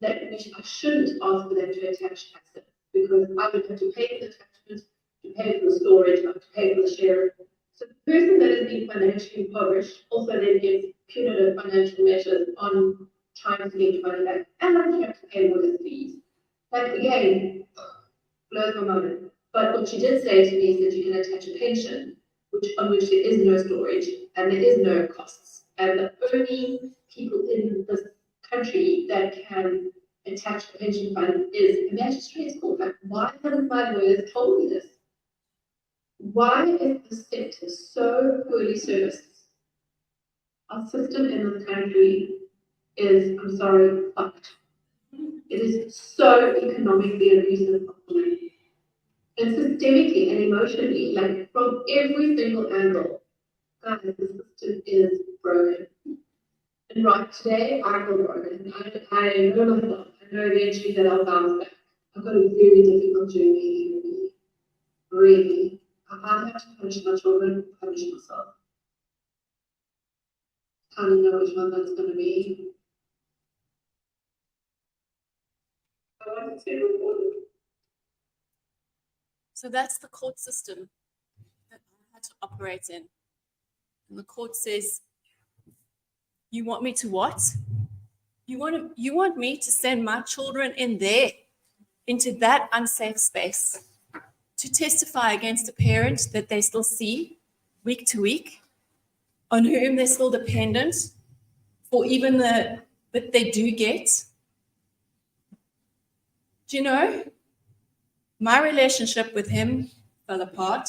that I shouldn't ask for them to attach assets, because I would have to pay for the attachment, to pay for the storage, I have to pay for the share. So the person that is being financially impoverished also then gets punitive financial measures on trying to get money back, and I have to pay more fees. Like, again, blows my mind. But what she did say to me is that you can attach a pension, on which there is no storage and there is no costs. And the only people in this country that can attach a pension fund is a magistrate's court. Like, why haven't my lawyers told me this? Why is the sector so poorly serviced? Our system in this country is, I'm sorry, fucked. It is so economically abusive of women. And systemically and emotionally, like from every single angle, guys, the system is broken. And right today, I feel broken. I know myself. I know eventually that I'll bounce back. I've got a very difficult journey, really. I have to punish my children, punish myself. I don't know which one that's going to be. I want to say recorded. So that's the court system that I had to operate in. And the court says, you want me to what? You want me to send my children in there, into that unsafe space, to testify against a parent that they still see week to week, on whom they're still dependent for even that they do get. Do you know? My relationship with him fell apart.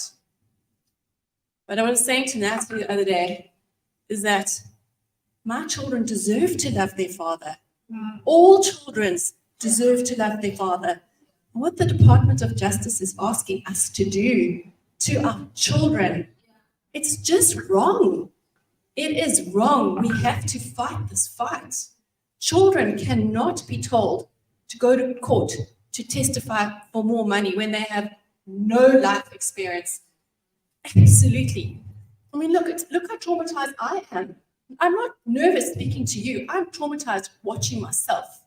But I was saying to Natalie the other day is that my children deserve to love their father. All children deserve to love their father. What the Department of Justice is asking us to do to our children, it's just wrong. It is wrong. We have to fight this fight. Children cannot be told to go to court to testify for more money when they have no life experience. Absolutely. I mean, look how traumatized I am. I'm not nervous speaking to you. I'm traumatized watching myself,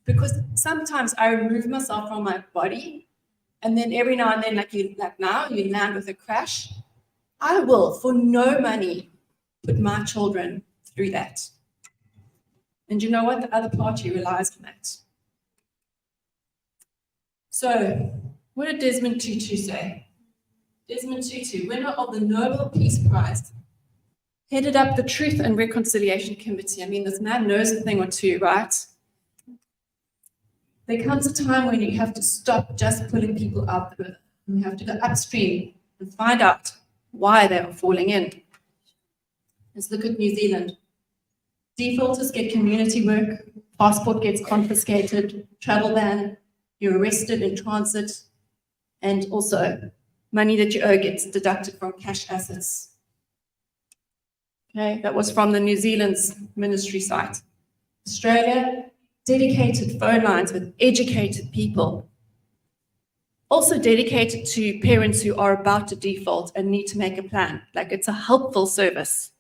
because sometimes I remove myself from my body, and then every now and then, like now, you land with a crash. I will, for no money, put my children through that. And you know what? The other party relies on that. So, what did Desmond Tutu say? Desmond Tutu, winner of the Nobel Peace Prize, headed up the Truth and Reconciliation Committee. I mean, this man knows a thing or two, right? There comes a time when you have to stop just pulling people out the river. You have to go upstream and find out why they are falling in. Let's look at New Zealand. Defaulters get community work, passport gets confiscated, travel ban, you're arrested in transit, and also money that you owe gets deducted from cash assets. Okay, that was from the New Zealand's ministry site. Australia, dedicated phone lines with educated people. Also dedicated to parents who are about to default and need to make a plan. Like, it's a helpful service.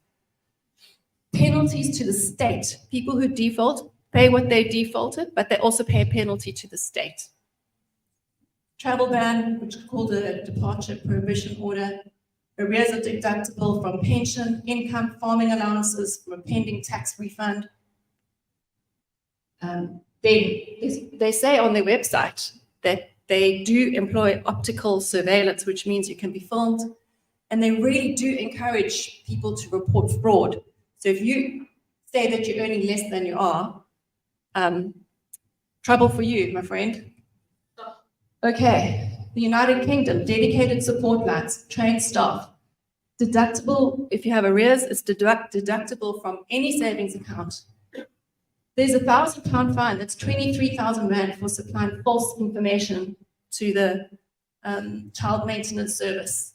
Penalties to the state. People who default pay what they defaulted, but they also pay a penalty to the state. Travel ban, which is called a departure prohibition order. Arrears are deductible from pension, income, farming allowances, from a pending tax refund. They say on their website that they do employ optical surveillance, which means you can be filmed. And they really do encourage people to report fraud. So if you say that you're earning less than you are, trouble for you, my friend. Okay, the United Kingdom, dedicated support lines, trained staff. Deductible, if you have arrears, it's deductible from any savings account. There's a £1,000 fine, that's 23,000 Rand for supplying false information to the child maintenance service.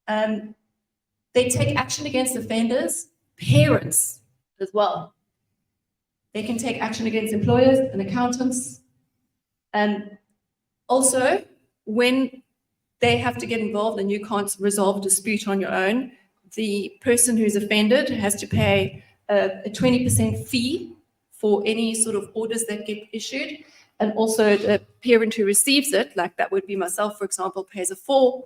They take action against offenders, parents as well. They can take action against employers and accountants. And also, when they have to get involved and you can't resolve dispute on your own, the person who's offended has to pay a 20% fee for any sort of orders that get issued. And also the parent who receives it, like that would be myself, for example, pays a 4%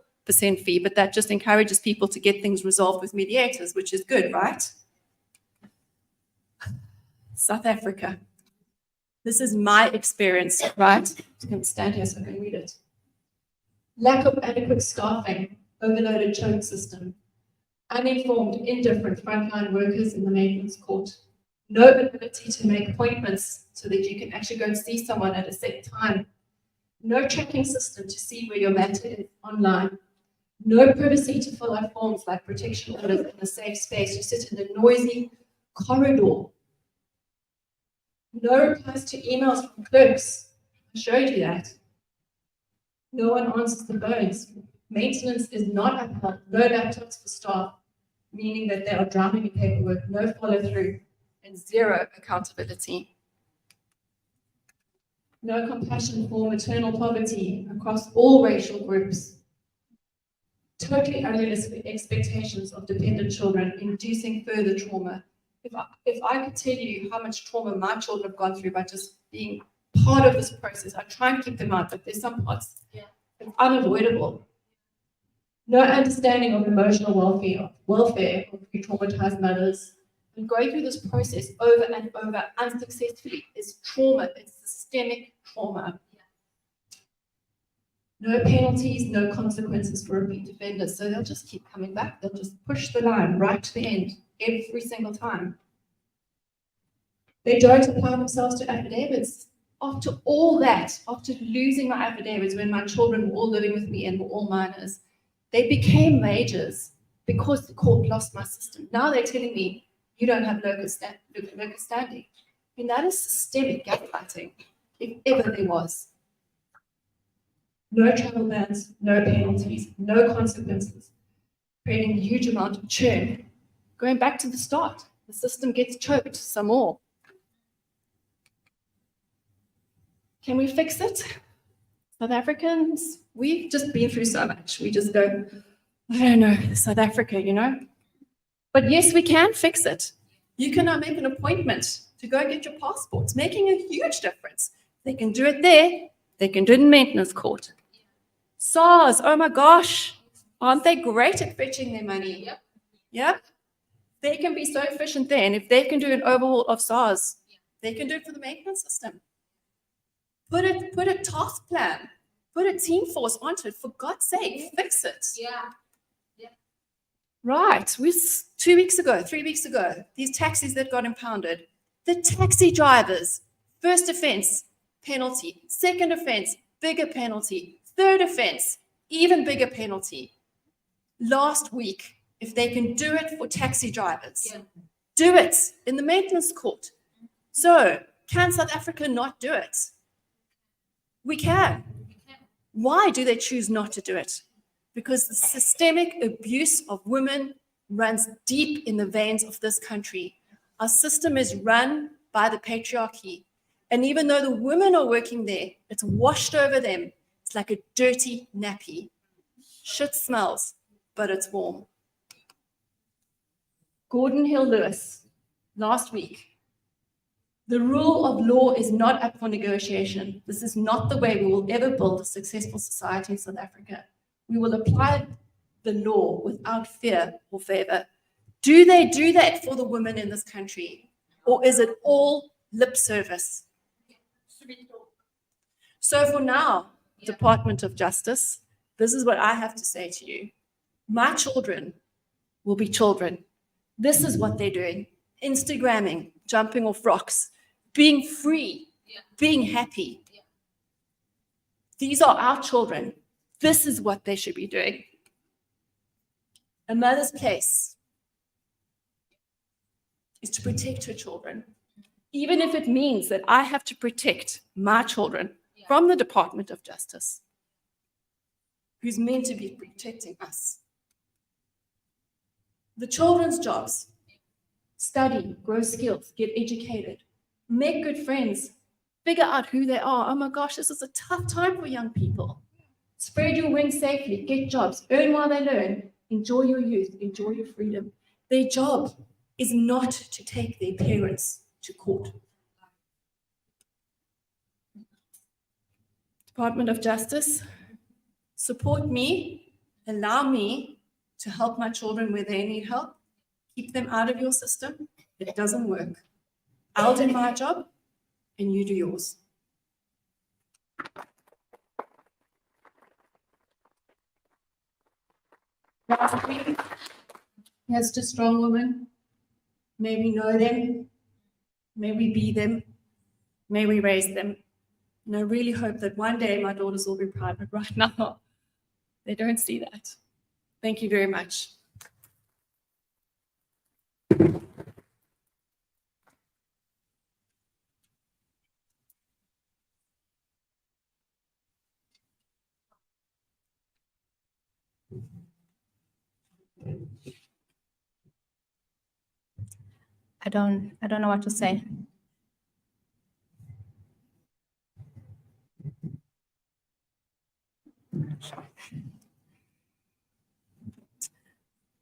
fee, but that just encourages people to get things resolved with mediators, which is good, right? South Africa. This is my experience, right? I'm going to stand here so I can read it. Lack of adequate staffing, overloaded choke system, uninformed, indifferent frontline workers in the maintenance court, no ability to make appointments so that you can actually go and see someone at a set time, no tracking system to see where your matter is online, no privacy to fill out forms like protection orders in a safe space. You sit in a noisy corridor. No replies to emails from clerks. I showed you that. No one answers the phones. Maintenance is not upheld. No laptops for staff, meaning that they are drowning in paperwork, no follow through, and zero accountability. No compassion for maternal poverty across all racial groups. Totally unrealistic expectations of dependent children, inducing further trauma. If I could tell you how much trauma my children have gone through by just being part of this process, I try and keep them out, but there's some parts it's unavoidable. No understanding of emotional welfare of traumatized mothers. And going through this process over and over unsuccessfully is trauma, it's systemic trauma. No penalties, no consequences for repeat offenders. So they'll just keep coming back. They'll just push the line right to the end every single time. They don't apply themselves to affidavits. After all that, after losing my affidavits when my children were all living with me and were all minors, they became majors because the court lost my system. Now they're telling me you don't have locus standing. I mean, that is systemic gaslighting, if ever there was. No travel bans, no penalties, no consequences, creating a huge amount of churn. Going back to the start, the system gets choked some more. Can we fix it? South Africans, we've just been through so much. We just go, I don't know, South Africa, you know? But yes, we can fix it. You can now make an appointment to go get your passports, making a huge difference. They can do it there. They can do it in maintenance court. SARS, oh my gosh, aren't they great at fetching their money? Yep. Yeah? They can be so efficient there. And if they can do an overhaul of SARS, they can do it for the maintenance system. Put a task plan, put a team force onto it. For God's sake, fix it. Yeah. Right. 3 weeks ago, these taxis that got impounded, the taxi drivers, first offense, penalty, second offense, bigger penalty, third offense, even bigger penalty. Last week, if they can do it for taxi drivers, do it in the maintenance court. So, can South Africa not do it? We can. Why do they choose not to do it? Because the systemic abuse of women runs deep in the veins of this country. Our system is run by the patriarchy. And even though the women are working there, it's washed over them. It's like a dirty nappy. Shit smells, but it's warm. Gordon Hill Lewis, last week. The rule of law is not up for negotiation. This is not the way we will ever build a successful society in South Africa. We will apply the law without fear or favor. Do they do that for the women in this country? Or is it all lip service? So for now, Department of Justice, this is what I have to say to you. My children will be children. This is what they're doing. Instagramming, jumping off rocks, being free, being happy. These are our children. This is what they should be doing. A mother's place is to protect her children, even if it means that I have to protect my children from the Department of Justice, who's meant to be protecting us. The children's jobs: study, grow skills, get educated, make good friends, figure out who they are. Oh my gosh, this is a tough time for young people. Spread your wings safely, get jobs, earn while they learn, enjoy your youth, enjoy your freedom. Their job is not to take their parents to court. Department of Justice, support me, allow me to help my children where they need help. Keep them out of your system. It doesn't work. I'll do my job and you do yours. Last week, here's to strong women. May we know them. May we be them. May we raise them. And I really hope that one day my daughters will be proud, but right now, they don't see that. Thank you very much. I don't know what to say.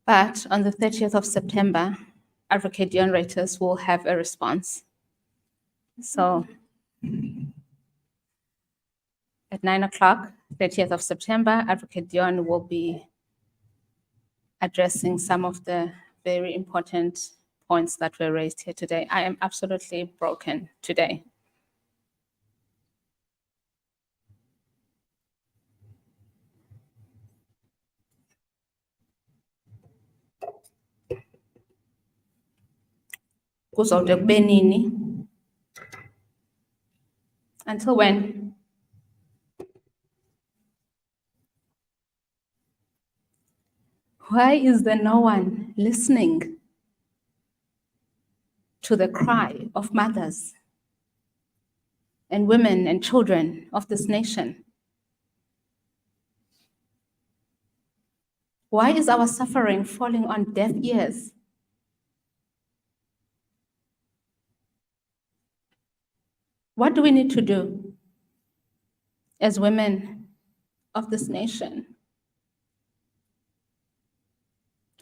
But on the 30th of September, Advocate Dion Reuters will have a response. So at 9 o'clock, 30th of September, Advocate Dion will be addressing some of the very important points that were raised here today. I am absolutely broken today. Kuzawude kube nini? Until when? Why is there no one listening to the cry of mothers and women and children of this nation? Why is our suffering falling on deaf ears? What do we need to do as women of this nation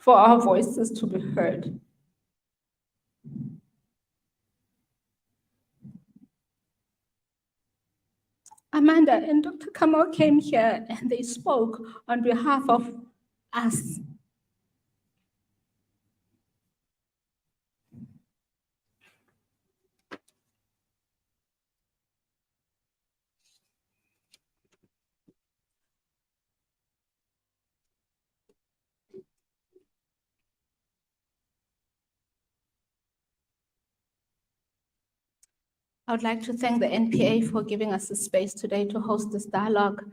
for our voices to be heard? Amanda and Dr. Kamal came here and they spoke on behalf of us. I would like to thank the NPA for giving us the space today to host this dialogue.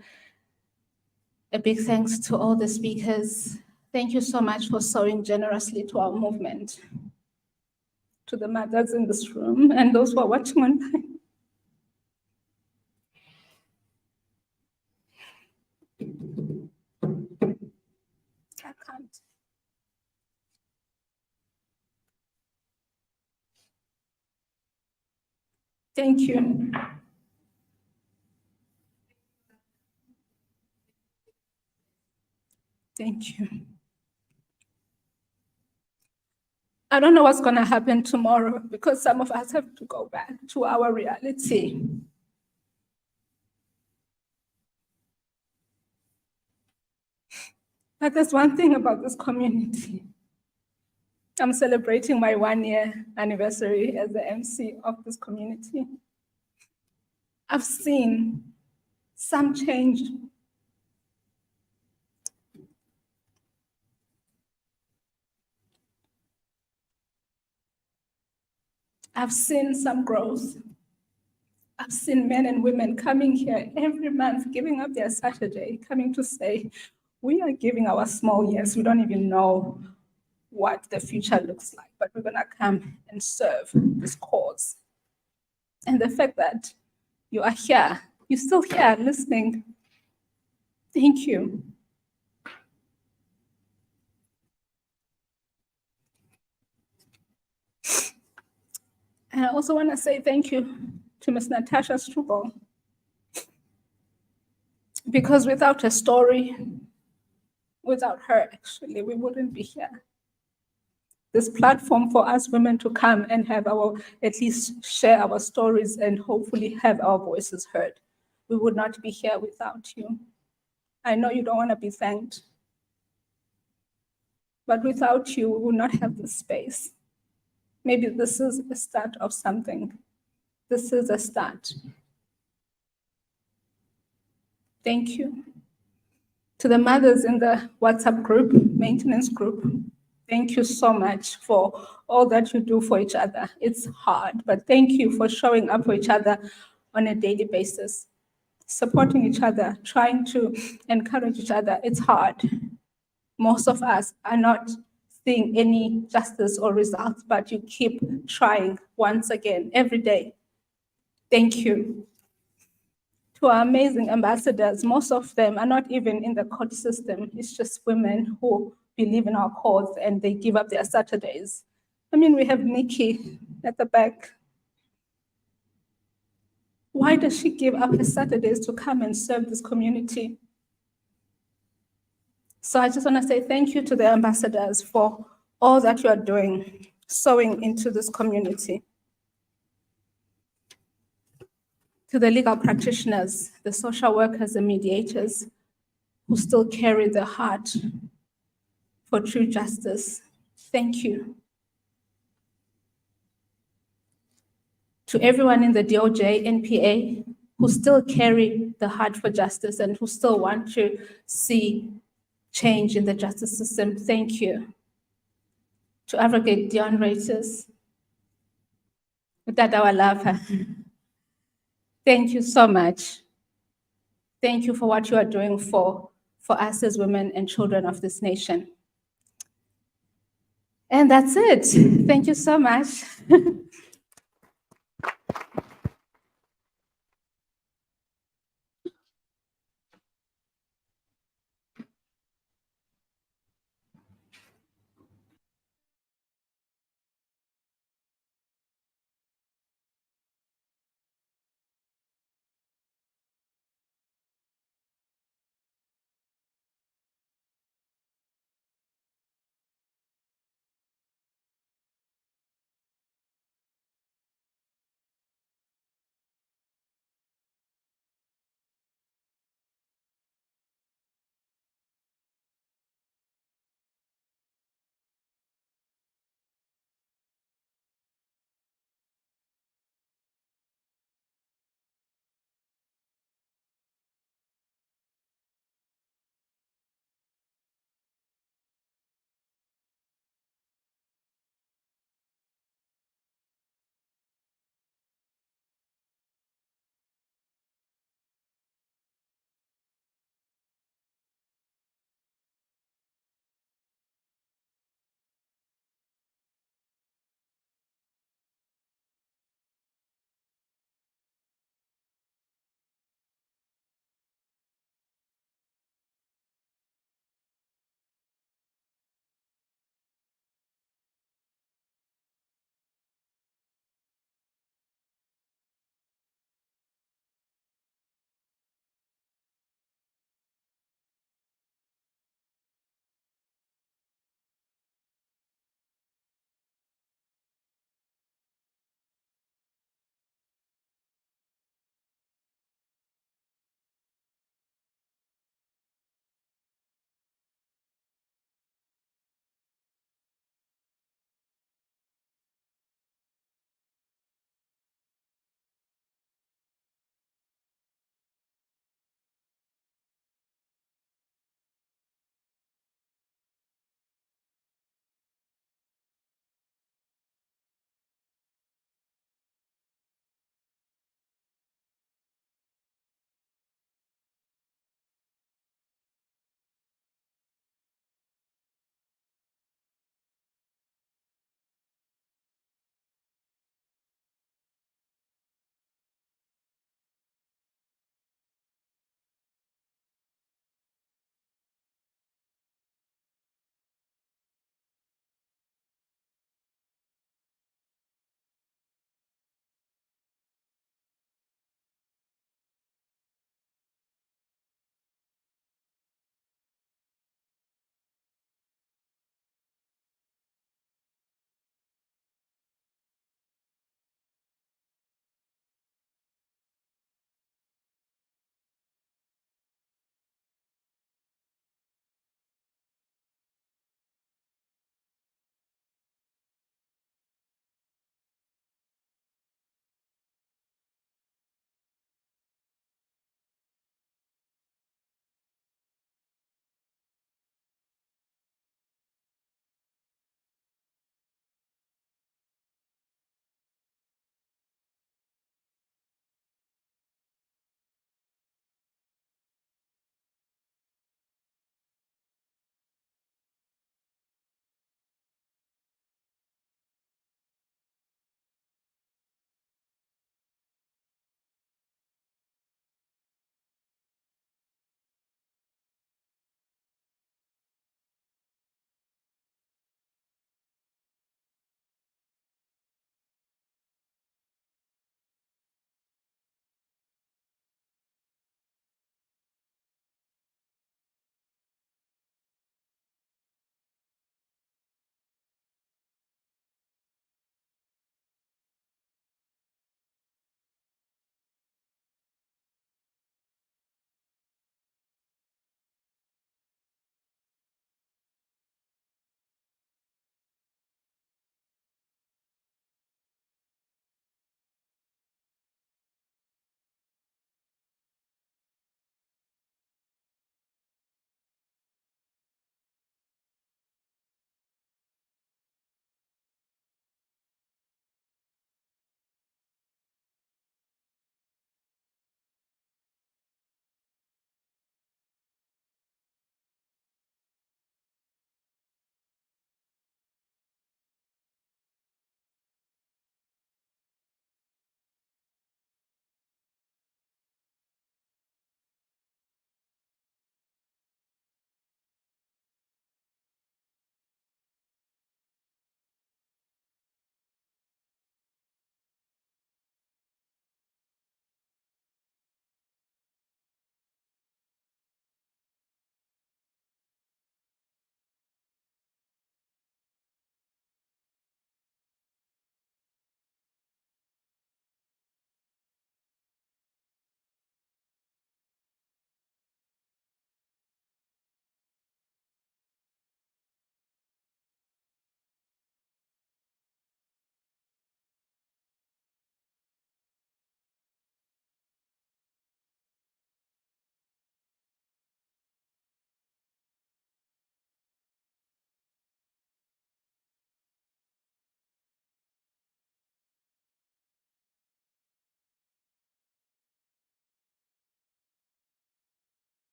A big thanks to all the speakers. Thank you so much for sowing generously to our movement, to the mothers in this room and those who are watching online. I can't. Thank you. Thank you. I don't know what's going to happen tomorrow because some of us have to go back to our reality. But there's one thing about this community. I'm celebrating my 1-year anniversary as the MC of this community. I've seen some change. I've seen some growth. I've seen men and women coming here every month, giving up their Saturday, coming to say, we are giving our small yes. We don't even know what the future looks like, but we're going to come and serve this cause. And the fact that you are here, you're still here listening, thank you. And I also want to say thank you to Ms. Natasha Struble, because without her story, without her, actually, we wouldn't be here. This platform for us women to come and have at least share our stories and hopefully have our voices heard. We would not be here without you. I know you don't want to be thanked, but without you, we would not have this space. Maybe this is the start of something. This is a start. Thank you. To the mothers in the WhatsApp group, maintenance group, thank you so much for all that you do for each other. It's hard, but thank you for showing up for each other on a daily basis, supporting each other, trying to encourage each other. It's hard. Most of us are not seeing any justice or results, but you keep trying once again, every day. Thank you. To our amazing ambassadors, most of them are not even in the court system. It's just women who believe in our cause and they give up their Saturdays. I mean, we have Nikki at the back. Why does she give up her Saturdays to come and serve this community? So I just want to say thank you to the ambassadors for all that you are doing, sowing into this community. To the legal practitioners, the social workers and mediators who still carry the heart for true justice, thank you. To everyone in the DOJ, NPA, who still carry the heart for justice and who still want to see change in the justice system, thank you. To Advocate Dion Reuters, Utata Walapha, thank you so much. Thank you for what you are doing for us as women and children of this nation. And that's it. Thank you so much.